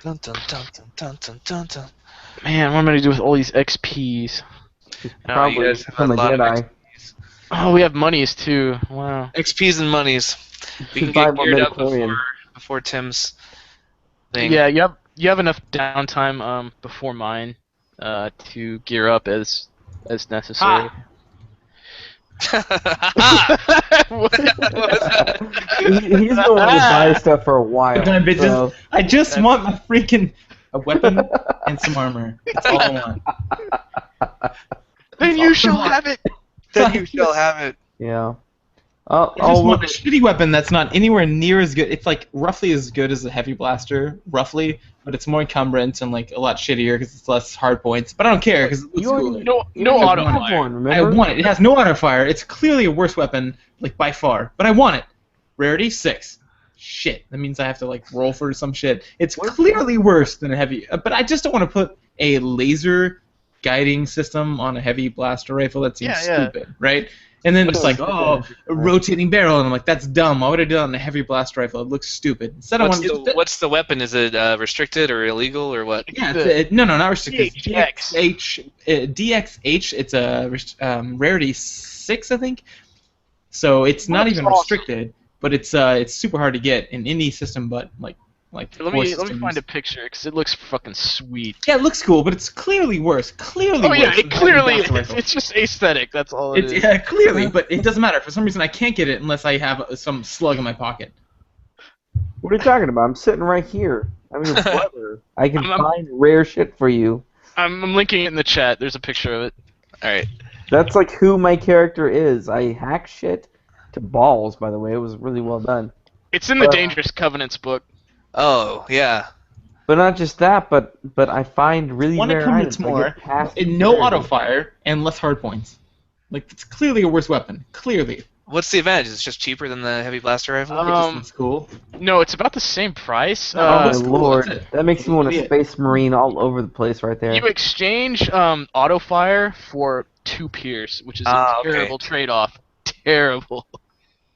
Dun, dun, dun, dun, dun, dun, dun, dun. Man, what am I gonna do with all these XPs? No, you Probably guys have become a a lot of Jedi. Oh, we have monies too. Wow. XPs and monies. We can Buy get more geared up midichlorian. before Tim's thing. Yeah, you have enough downtime before mine to gear up as necessary. What was that? He's going to buy stuff for a while. Done, bitches. So, I just want my freaking a weapon and some armor. That's all I want. Then you shall have it. Then you shall have it. yeah. I just want a shitty weapon that's not anywhere near as good. It's like roughly as good as a heavy blaster, roughly, but it's more encumbrance and like a lot shittier because it's less hard points. But I don't care because it looks You already- cooler. No You already auto have fire. one, I remember? want it. It has no auto fire. It's clearly a worse weapon, like by far. But I want it. Rarity 6. Shit. That means I have to like roll for some shit. It's clearly worse than a heavy. But I just don't want to put a laser guiding system on a heavy blaster rifle. That seems Yeah. stupid, right? And then it's like, oh, a rotating barrel, and I'm like, that's dumb. Why would I do that on a heavy blaster rifle? It looks stupid. Instead, What's the weapon? Is it restricted or illegal or what? yeah, no, not restricted. DXH. DXH. It's a rarity 6, I think. So it's not That's even awesome. restricted, but it's super hard to get in any system, but like Let four me systems. find a picture because it looks fucking sweet. Yeah, it looks cool, but it's clearly worse. Clearly Oh worse. yeah, than it the clearly blaster rifle. it's just aesthetic. That's all it is. Yeah, clearly, but it doesn't matter. For some reason, I can't get it unless I have some slug in my pocket. What are you talking about? I'm sitting right here. I'm your brother. I can I'm- find rare shit for you. I'm linking it in the chat. There's a picture of it. All right. That's like who my character is. I hack shit to balls, by the way. It was really well done. It's in the Dangerous Covenants book. Oh yeah. But not just that, but I find really One rare encumbrance items. I more, get past and no rarity. auto fire, and less hard points. Like, it's clearly a worse weapon. Clearly. What's the advantage? It's just cheaper than the heavy blaster rifle. It just looks cool. No, it's about the same price. No, Oh my that's cool, lord, that's it. that makes me want a Idiot. space marine all over the place right there. You exchange auto fire for 2 pierce, which is a Okay. terrible trade-off. Terrible.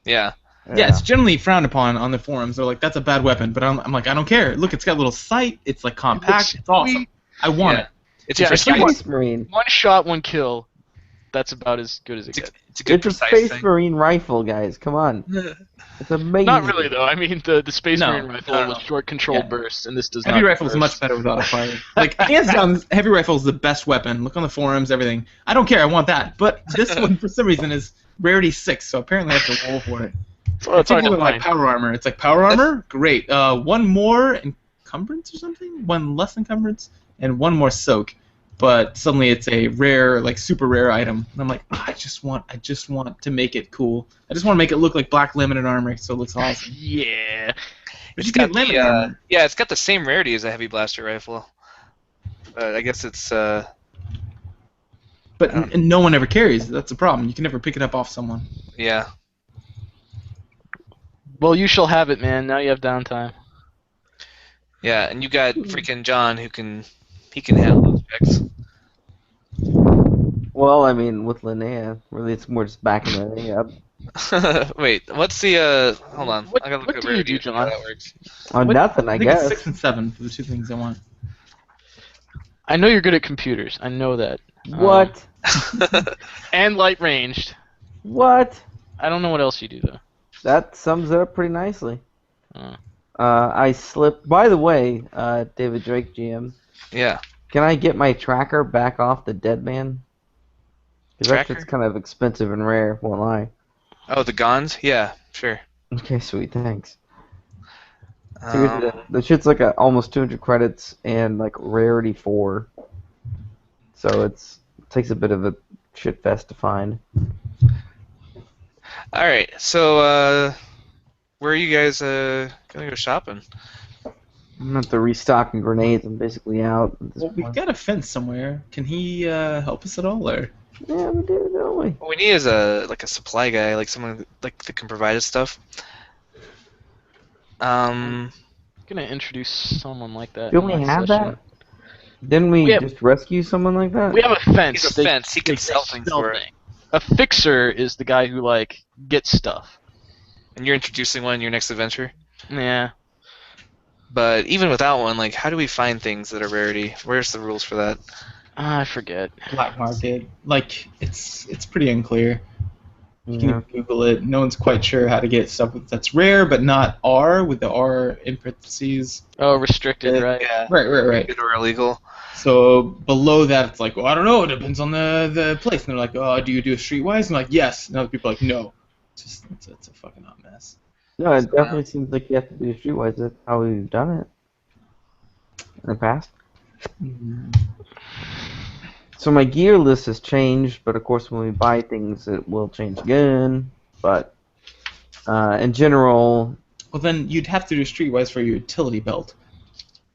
Yeah. Yeah, it's generally frowned upon on the forums. They're like, that's a bad weapon. But I'm like, I don't care. Look, it's got a little sight. It's like compact. It's awesome. I want it. It's Yeah, for if you space. want- Space marine. 1 shot, 1 kill. that's about as good as it It's a, gets. it's a good It's a precise Space thing. Marine rifle, guys. Come on. It's amazing. Not really though. I mean, the Space No, Marine rifle no. with short controlled Yeah. bursts, and this does Heavy not. rifle is much better without a fire. Like, hands down, heavy rifle is the best weapon. Look on the forums, everything. I don't care, I want that. But this one, for some reason, is rarity 6, so apparently I have to roll for it. Well, it's hard Taking to with my find. power armor. It's like, power armor? Great. One more encumbrance or something? One less encumbrance? And one more soak. But suddenly it's a rare, like, super rare item. And I'm like, I just want to make it cool. I just want to make it look like black limited armor, so it looks awesome. Yeah. But It's you got get limited armor. yeah, it's got the same rarity as a heavy blaster rifle. I guess it's But no one ever carries it. That's the problem. You can never pick it up off someone. yeah. Well, you shall have it, man. Now you have downtime. Yeah, and you got freaking John who can handle those checks. Well, I mean, with Linnea, really, it's more just backing Linnea up. Wait, what's the hold on. What- I gotta look what at do you rarity do, and see how John? that works. Oh, What- nothing, I I think it's guess. 6 and 7 for the two things I want. I know you're good at computers. I know that. What? And light ranged. What? I don't know what else you do though. That sums it up pretty nicely. Uh. I slipped. By the way, David Drake GM, Yeah. can I get my tracker back off the dead man? Because that Tracker? shit's kind of expensive and rare, won't lie. Oh, the Gons? Yeah, sure. Okay, sweet, thanks. Seriously, the shit's like almost 200 credits and like rarity 4. So it takes a bit of a shit fest to find. All right. So where are you guys gonna go shopping? I'm not the restocking grenades. I'm basically out at this Well, we've point. got a fence somewhere. Can he help us at all, or? Yeah, we do, don't we? What we need is a supply guy, like someone like that can provide us stuff. I'm gonna introduce someone like that. Do in we my have session. that? Didn't we have- just rescue someone like that? We have a fence. He's a They- fence. He can they sell things for it. things. A fixer is the guy who like gets stuff. And you're introducing one in your next adventure. Yeah. But even without one, like, how do we find things that are rarity? Where's the rules for that? I forget. Black market. Like, it's pretty unclear. You Yeah. can Google it. No one's quite sure how to get stuff that's rare, but not R, with the R in parentheses. Oh, restricted, right? Yeah. Right. Good or illegal. So below that, it's like, well, I don't know. It depends on the place. And they're like, oh, do you do it streetwise? And I'm like, yes. And other people are like, no. It's a fucking hot mess. No, it definitely seems like you have to do streetwise. That's how we've done it in the past. So my gear list has changed, but of course when we buy things it will change again. But in general, Well, then you'd have to do streetwise for your utility belt.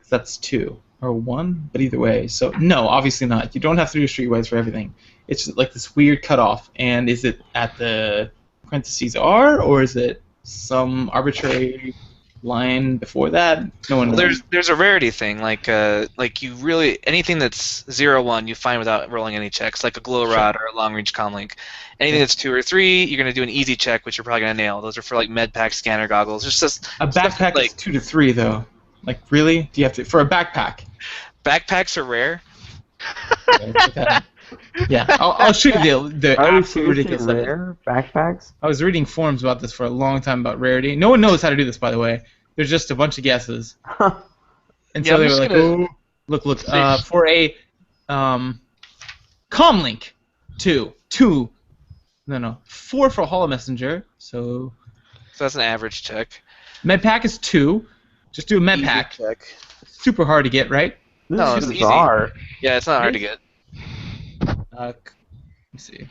'Cause that's 2. Or 1, but either way. So, no, obviously not. You don't have to do streetwise for everything. It's just like this weird cutoff. And is it at the parentheses R, or is it some arbitrary line before that? No one Well, knows. there's a rarity thing, like you really anything that's 0-1 you find without rolling any checks, like a glow rod or a long range comlink. Anything that's 2 or 3, you're gonna do an easy check, which you're probably gonna nail. Those are for like med pack, scanner goggles. It's just A stuff backpack like is 2 to 3, though. Like, really? Do you have to... For a backpack. backpacks are rare. Yeah, I'll show you the are we absolute seriously ridiculous stuff. rare backpacks? I was reading forums about this for a long time about rarity. No one knows how to do this, by the way. There's just a bunch of guesses. And Yeah, so I'm they were just like, gonna- oh, look, for a comlink, 2. 4 for Hollow Messenger, so So that's an average check. Medpack is 2. Just do a Easy Medpack. check. Super hard to get, right? This No, is it's just easy. bizarre. Yeah, it's not hard to get. Let me see.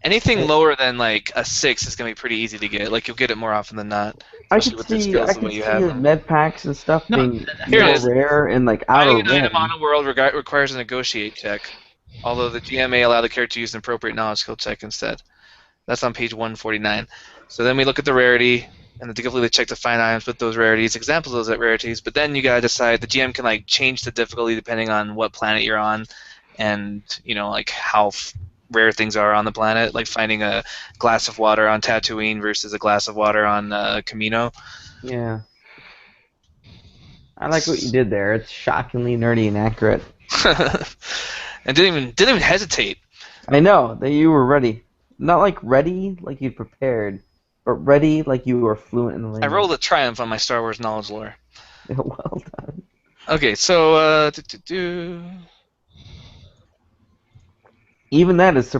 Anything lower than like a 6 is gonna be pretty easy to get. Like you'll get it more often than not. I Especially could with your see, skills I the could way see you have the them. med packs and stuff No, being here it more is. rare and like outer Finding an item rim. on a world requires a negotiate check, although the GM may allow the character to use an appropriate knowledge skill check instead. That's on page 149. So then we look at the rarity, and the difficulty check to find items with those rarities, examples of those rarities, but then you gotta decide, the GM can like change the difficulty depending on what planet you're on, and like how rare things are on the planet, like finding a glass of water on Tatooine versus a glass of water on Camino. Yeah. I like what you did there. It's shockingly nerdy and accurate. And didn't even hesitate. I know that you were ready. Not like ready like you prepared, but ready like you were fluent in the I language. rolled a triumph on my Star Wars knowledge lore. Well done. Okay, so Even that is